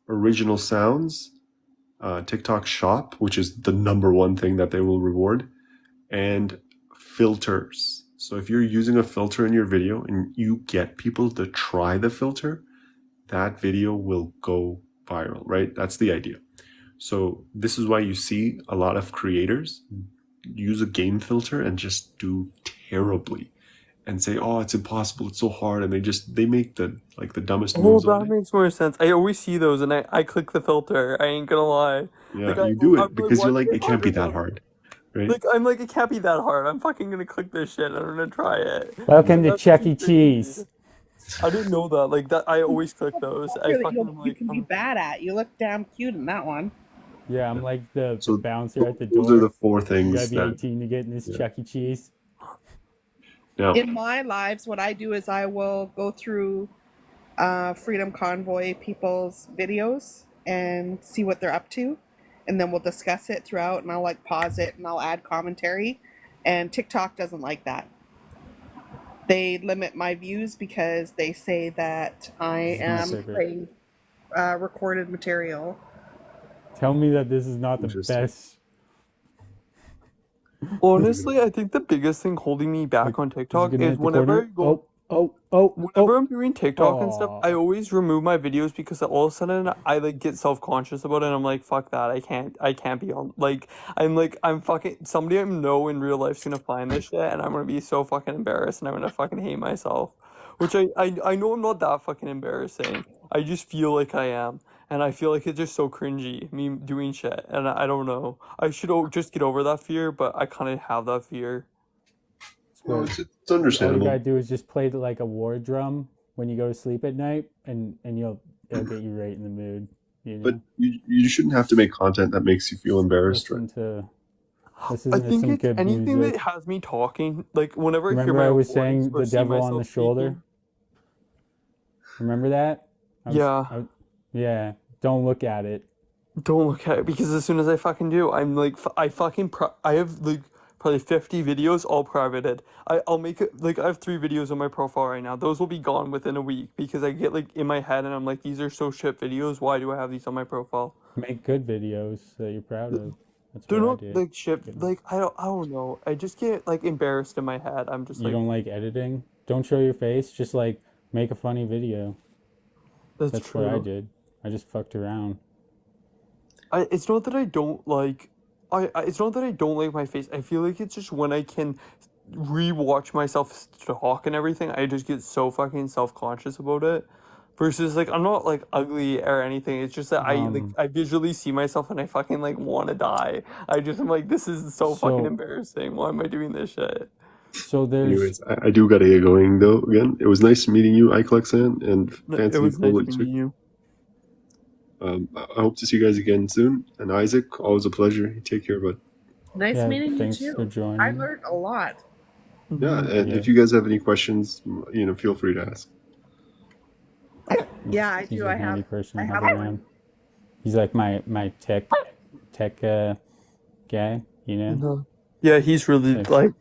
original sounds, TikTok Shop, which is the number one thing that they will reward, and filters. So if you're using a filter in your video and you get people to try the filter, that video will go viral, right? That's the idea. So this is why you see a lot of creators use a game filter and just do terribly and say, "Oh, it's impossible, it's so hard," and they make the dumbest Oh, moves on that it. makes more sense. I always see those and I click the filter. I ain't gonna lie. Yeah, Like you do I'm it like, because why you're is like, it it can't hard be that enough? hard, right? Like I'm like, it can't be that hard. I'm fucking gonna click this shit and I'm gonna try it. Welcome to That's Chuck E. fucking crazy. Cheese. I didn't know that. Like that, I always click those. I That fucking you like, can be bad at. You look damn cute in that one. Yeah, I'm like the So bouncer at the those are door. the four You gotta things be that 18 to get in this yeah. Chuck E. Cheese. Now, In my lives, what I do is I will go through Freedom Convoy people's videos and see what they're up to, and then we'll discuss it throughout, and I'll like pause it and I'll add commentary. And TikTok doesn't like that. They limit my views because they say that I This is my am favorite. playing recorded material. Tell me that this is not the Interesting. best. honestly, I think the biggest thing holding me back on Is he TikTok gonna is hit the whenever I corner? go. Oh, Whenever I'm doing TikTok and stuff, I oh. always remove my videos because all of a sudden I like get self-conscious about it and I'm like, fuck that. I can't be on I'm fucking somebody I know in real life's gonna find this shit and I'm gonna be so fucking embarrassed and I'm gonna fucking hate myself. Which I know I'm not that fucking embarrassing. I just feel like I am. And I feel like it's just so cringy, me doing shit. And I don't know. I should just get over that fear, but I kind of have that fear. Well, But it's all you understandable. gotta do is just play like a war drum when you go to sleep at night, and it'll get you right in the mood. You know, But you shouldn't have to make content that makes you feel embarrassed, right? listen I to think some it's good anything music. that has me talking. Like whenever I hear Remember my I own was voice saying or the see devil on the myself shoulder? speaking. Remember that? Yeah. Yeah. Don't look at it. Don't look at it because as soon as I fucking do, I'm like, I have like probably 50 videos all privated. I'll make it like I have 3 videos on my profile right now. Those will be gone within a week because I get like in my head and I'm like, these are so shit videos. Why do I have these on my profile? Make good videos that you're proud of. That's They're what I not did. like shit. Like I don't know. I just get like embarrassed in my head. I'm just You like, don't like editing? Don't show your face. Just like make a funny video. that's what I true. did. I just fucked around. It's not that I don't like it's not that I don't like my face. I feel like it's just when I can rewatch myself talk and everything, I just get so fucking self-conscious about it. Versus like I'm not like ugly or anything. It's just that Um, I visually see myself and I fucking like want to die. I'm like this is so fucking so embarrassing. Why am I doing this shit? there's Anyways, I do gotta get going though. Again, it was nice meeting you, Iklexan, and It Fancy was nice Poland meeting too. you. I hope to see you guys again soon. And Isaac, always a pleasure. Take care, bud. Nice meeting you thanks for too. I joining. learned a lot. Yeah, and Yeah. if you guys have any questions, feel free to ask. Yeah, I He's do. a I have. handy person I to have have one. around. He's like my tech guy, you know? No. Yeah, he's really like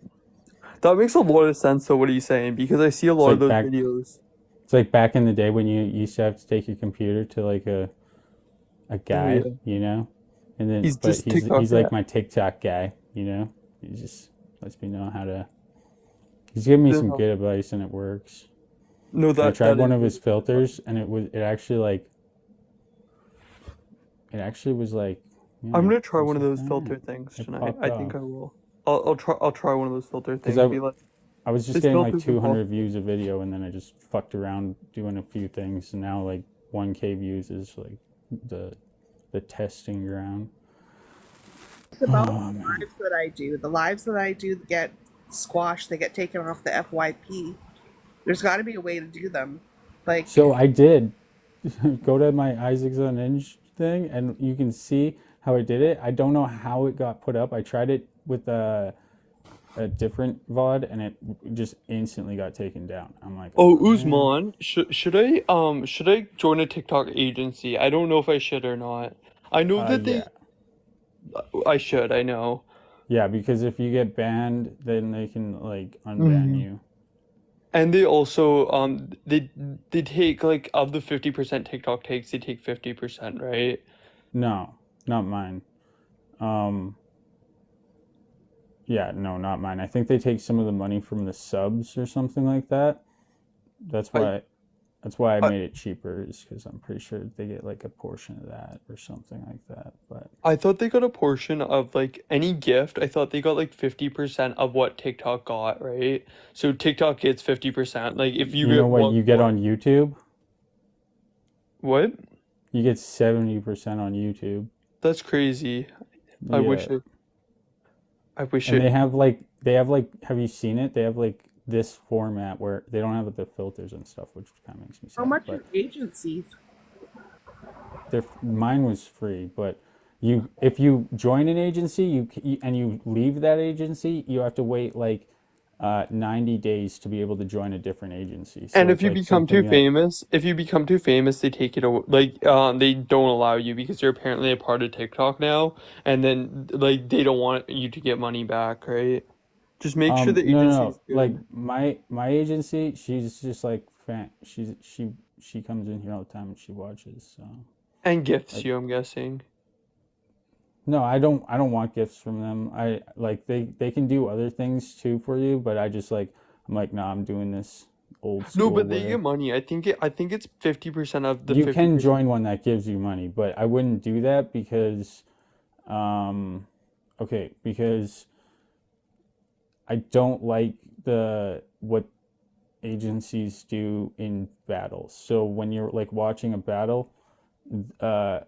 that makes a lot of sense to what he's saying because I see a It's lot like of those back videos. it's like back in the day when you used to have to take your computer to like a Oh guy, yeah. you know? And then He's but just TikTok he's guy. like my TikTok guy, you know? He just lets me know how to he's giving me some Yeah. good advice and it works. No, And I that tried one is of his really filters and it actually was like I'm yeah, gonna try I was one of like, those "Ah, filter things it tonight. popped I think off." I will. I'll try one of those filter Because things. Be like, I was just this getting like filter's 200 impossible. views a video and then I just fucked around doing a few things and now like 1K views is like the the testing ground. It's about the Oh man. lives that I do. The lives that I do get squashed. They get taken off the FYP. There's got to be a way to do them. Like, So I did go to my Isaac's Unhinged thing, and you can see how I did it. I don't know how it got put up. I tried it with a different VOD, and it just instantly got taken down. I'm like, Oh, oh man. Uzman, should I join a TikTok agency? I don't know if I should or not. I know that Yeah. I should, I know. Yeah, because if you get banned, then they can like unban Mhm. you. And they also they take like of the 50% TikTok takes, they take 50%, right? No, not mine. Um, yeah, no, not mine. I think they take some of the money from the subs or something like that. That's I why that's why I I made it cheaper, is because I'm pretty sure they get like a portion of that or something like that. But I thought they got a portion of like any gift. I thought they got like 50% of what TikTok got, right? So TikTok gets 50%. Like if you you know get what one you get more, on YouTube? what? You get 70% on YouTube. That's crazy. I Yeah. wish it I wish And it they have like, have you seen it? They have like this format where they don't have the filters and stuff, which kind of makes me how sad. much is But agencies? mine was free, but you if you join an agency, and you leave that agency, you have to wait like 90 days to be able to join a different agency. And So if it's you like become too something that, famous, they take it away. Like, they don't allow you because you're apparently a part of TikTok now, and then like they don't want you to get money back, right? Just make sure the no, no, agency no. is Like good my agency, she's just like she comes in here all the time and she watches. So and gifts like, you, I'm guessing. no, I don't want gifts from them. I like they can do other things too for you, but I'm like, nah, I'm doing this old No, school but they way. get money. I think it's 50% of the You can 50%. join one that gives you money, but I wouldn't do that because um okay, because I don't like the what agencies do in battles. So when you're like watching a battle,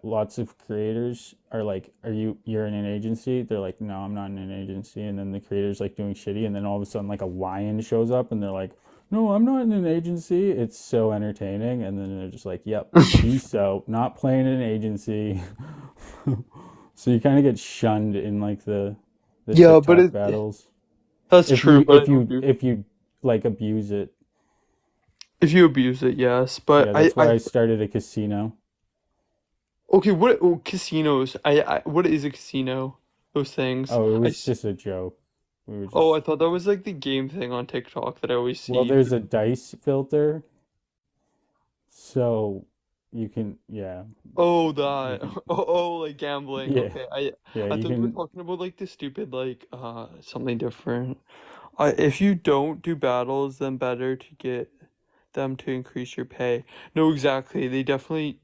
lots of creators are like, "Are you're in an agency?" They're like, "No, I'm not in an agency." And then the creator's like doing shitty, and then all of a sudden like a lion shows up, and they're like, "No, I'm not in an agency." It's so entertaining, and then they're just like, "Yep, peace out. Not playing in an agency." So you kind of get shunned in like the Yeah, but TikTok battles that's true, but I don't do. if you like abuse it. If you abuse it, yes, but Yeah, that's why I started a casino. okay, casinos? What is a casino? Those things. Oh, it was just a joke. We were Oh, I just thought that was like the game thing on TikTok that I always Well, see. there's a dice filter, so you can, yeah, Oh, you that. can, Oh, like gambling. yeah, Okay, yeah, I you thought you were can. talking about like the stupid like something different. If you don't do battles, then better to get them to increase your pay. No, exactly. They definitely.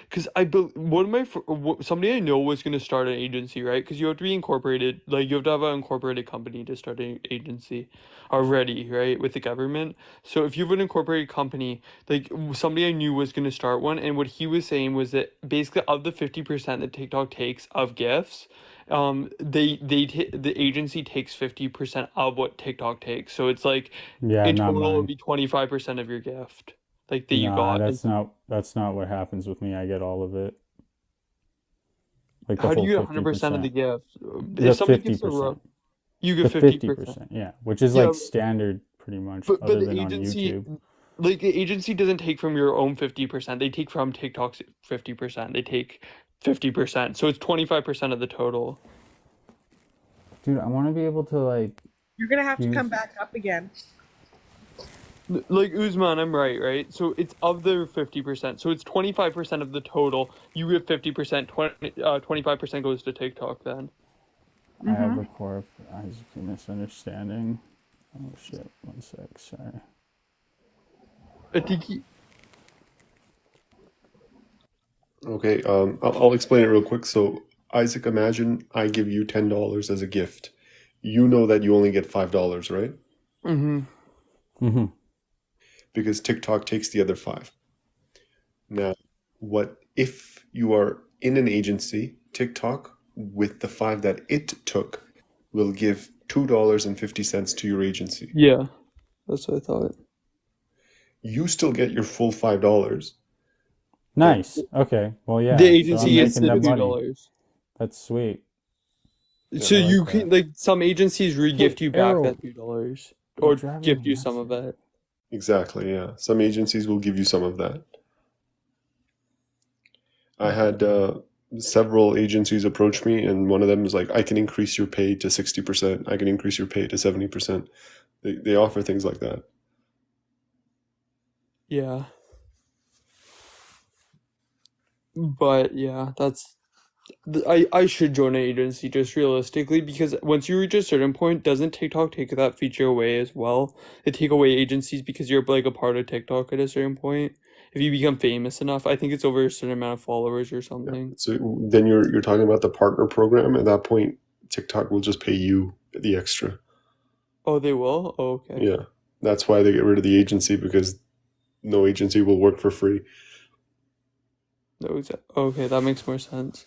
Because one of somebody I know was gonna start an agency, right? Because you have to be incorporated, like you have to have an incorporated company to start an agency already, right, with the government. So if you have an incorporated company, like somebody I knew was gonna start one, and what he was saying was that basically of the 50% that TikTok takes of gifts, the agency takes 50% of what TikTok takes. So it's like Yeah, in not total it'll mine. be 25% of your gift, like that you Nah, got. And that's not what happens with me. I get all of it, like the how do full you get 100% of the 50%. gift? If The somebody gives a rough, 50%. you get The 50%. 50%, yeah, which is Yeah, like standard pretty much, but other the than on agency, YouTube. like the agency doesn't take from your own 50%. They take from TikTok's 50%. They take 50%. So it's 25% of the total. Dude, I want to be able to like You're gonna have to come use. back up again. Like Uzman, I'm right, right? So it's of their 50%. So it's 25% of the total. You get 50%, 25% goes to TikTok then. I have a core Isaac misunderstanding. Oh shit! One sec. Sorry. I think he, Okay, I'll explain it real quick. So, Isaac, imagine I give you $10 as a gift. You know that you only get $5, right? mm-hmm. Mm-hmm. Because TikTok takes the other five. Now, what if you are in an agency, TikTok, with the 5 that it took, will give $2.50 to your agency. Yeah, that's what I thought. You still get your full $5. Nice. Okay. Well, The yeah. So agency I'm gets making the that money. $2. That's sweet. Yeah. So I you like can that. some agencies re-gift you back Errol, that $2 you're or driving gift me you nuts, some of dude. it. Exactly, yeah. Some agencies will give you some of that. I Okay. had several agencies approach me, and one of them is like, I can increase your pay to 60%. I can increase your pay to 70%. They offer things like that. Yeah. But yeah, I should join an agency just realistically because once you reach a certain point, doesn't TikTok take that feature away as well? They take away agencies because you're like a part of TikTok at a certain point. If you become famous enough, I think it's over a certain amount of followers or Yeah. something. So then you're talking about the partner program. At that point, TikTok will just pay you the extra. Oh, they will? Oh, okay. Yeah. That's why they get rid of the agency, because no agency will work for free. No, okay, that makes more sense.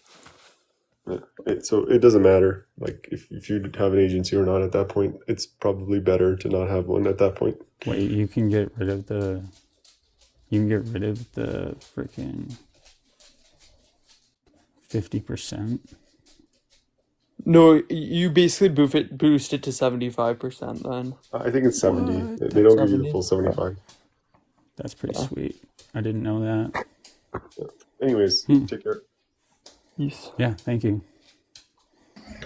Yeah. So it doesn't matter, like if you have an agency or not at that point. It's probably better to not have one at that point. Wait, you can get rid of the freaking 50%. No, you basically boost it to 75% then. I think it's 70. What? They don't give you the 70? full 75. That's pretty Yeah. sweet. I didn't know that. Yeah. Anyways, take care. Yes. Yeah, thank you.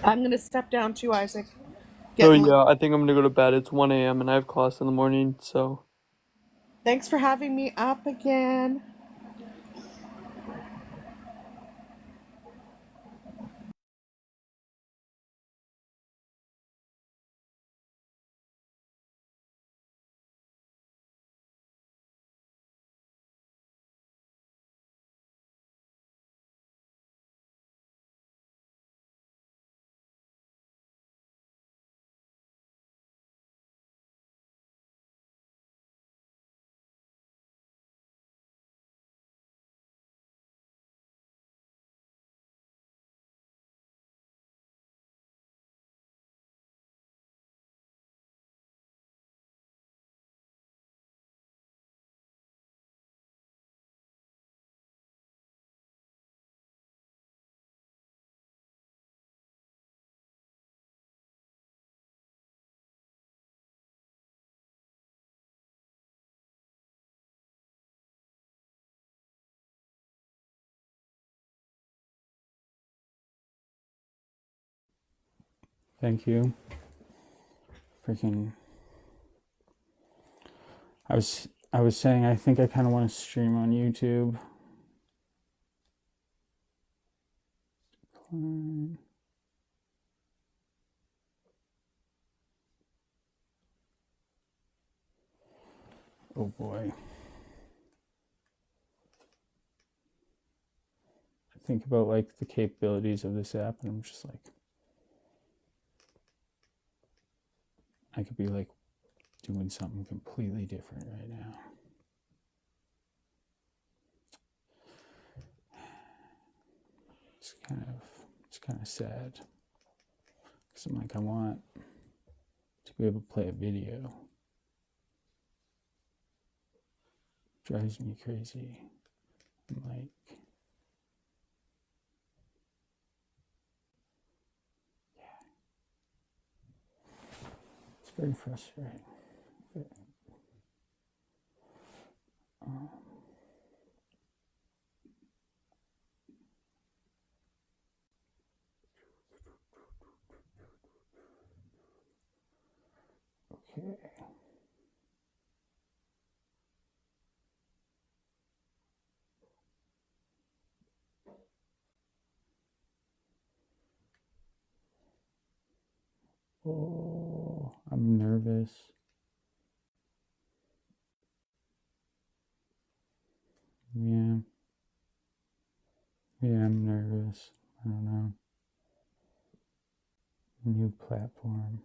I'm going to step down too, Isaac. Oh Getting late. yeah, I think I'm gonna go to bed. It's 1 a.m. and I have class in the morning, so. Thanks for having me up again. Thank you. Freaking. I was saying I think I kind of want to stream on YouTube. Oh boy. I think about like the capabilities of this app and I'm just like, I could be like doing something completely different right now. It's kind of sad. Because I'm like, I want to be able to play a video. Drives me crazy. I'm like, yeah. It's very frustrating. Okay. Oh, I'm nervous. Yeah. Yeah, I'm nervous. I don't know. New platform.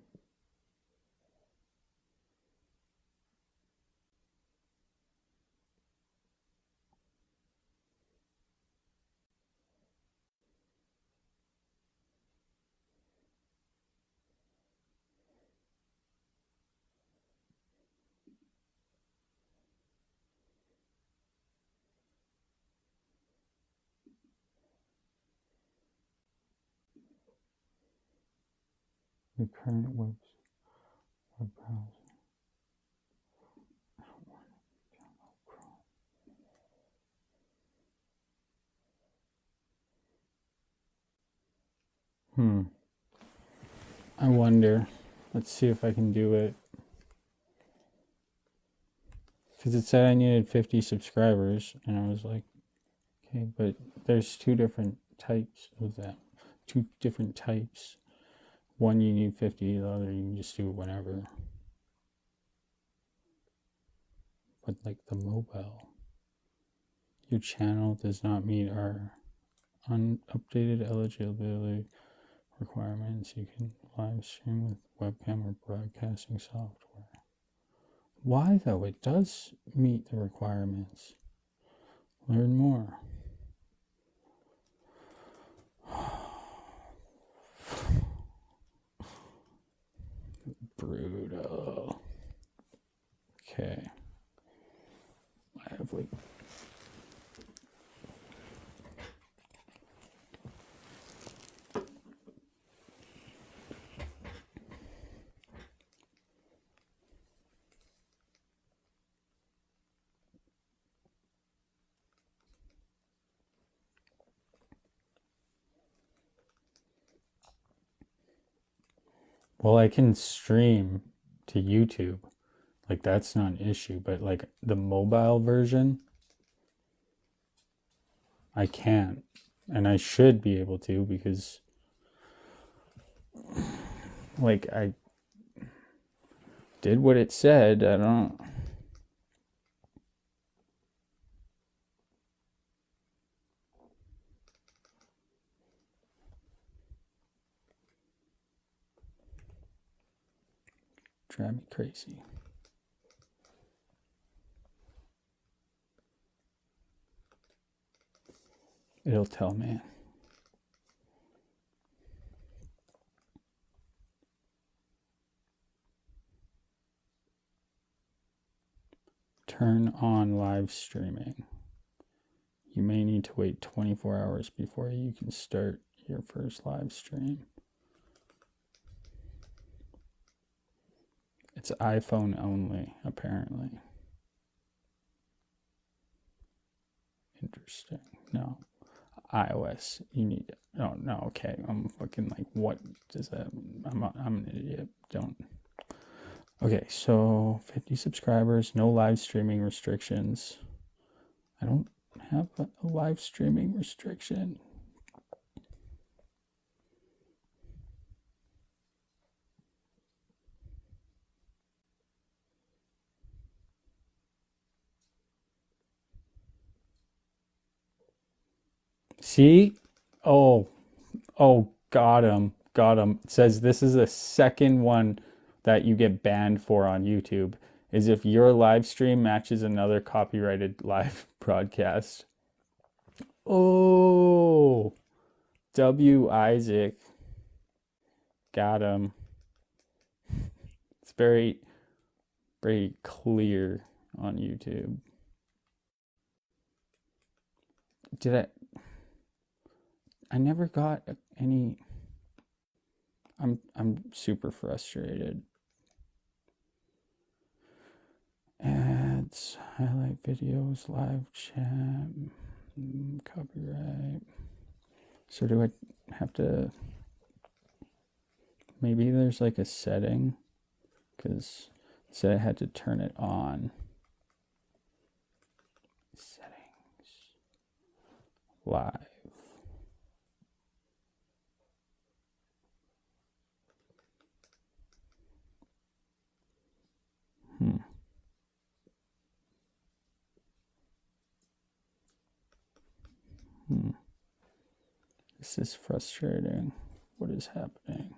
Your current web browser. I wonder. Let's see if I can do it. Because it said I needed 50 subscribers, and I was like, okay, but there's two different types of that. Two different types. One you need 50, the other you can just do it whenever. But like the mobile, your channel does not meet our unupdated eligibility requirements. You can live stream with webcam or broadcasting software. Why though? It does meet the requirements. Learn more. Brutal. Okay. I have like well, I can stream to YouTube. Like that's not an issue, but like the mobile version, I can't. And I should be able to because like I did what it said. I don't. Drive me crazy. It'll tell me. Turn on live streaming. You may need to wait 24 hours before you can start your first live stream. It's iPhone only, apparently. Interesting. No. iOS. You need it. Oh, no, okay. I'm fucking like, what does that... I'm an idiot. Don't... Okay, so 50 subscribers, no live streaming restrictions. I don't have a live streaming restriction. See? Oh, got him. Got him. It says this is the second one that you get banned for on YouTube, is if your live stream matches another copyrighted live broadcast. Oh, W. Isaac. Got him. It's very, very clear on YouTube. I never got any. I'm super frustrated. Ads, highlight videos, live chat, copyright. So do I have to? Maybe there's like a setting, because it said I had to turn it on. Settings. Live. This is frustrating. What is happening?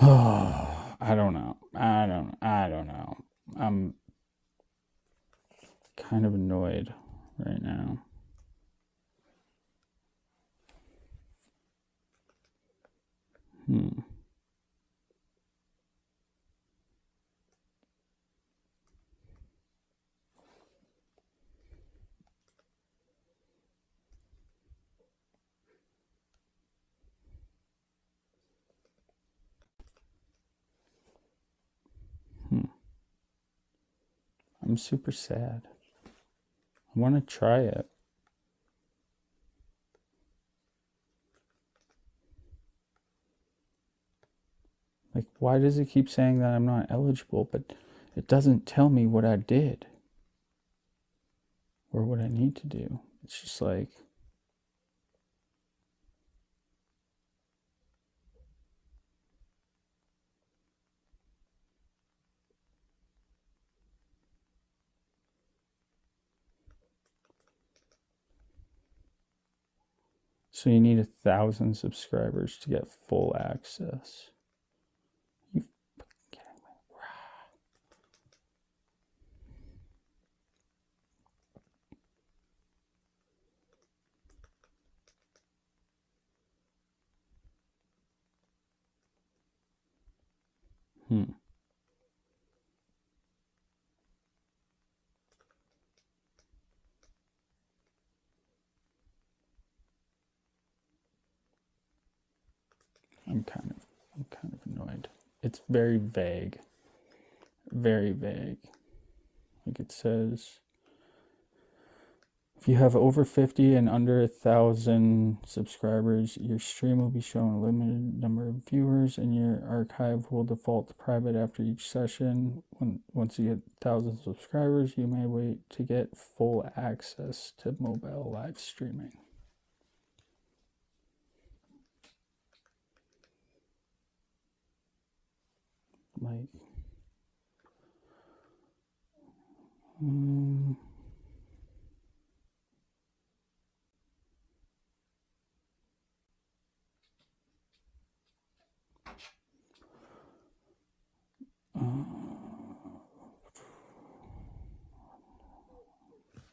Oh, I don't know. I don't know. I'm kind of annoyed right now. I'm super sad. I want to try it. Like, why does it keep saying that I'm not eligible, but it doesn't tell me what I did or what I need to do? It's just like, so you need 1,000 subscribers to get full access. You fucking kidding me? I'm kind of annoyed. It's very vague. Very vague. Like it says, if you have over 50 and under 1,000 subscribers, your stream will be shown a limited number of viewers, and your archive will default to private after each session. Once you get 1,000 subscribers, you may wait to get full access to mobile live streaming. Like,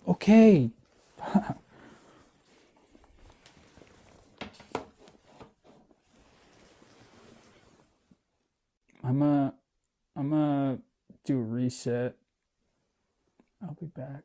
okay. I'm a do a reset. I'll be back.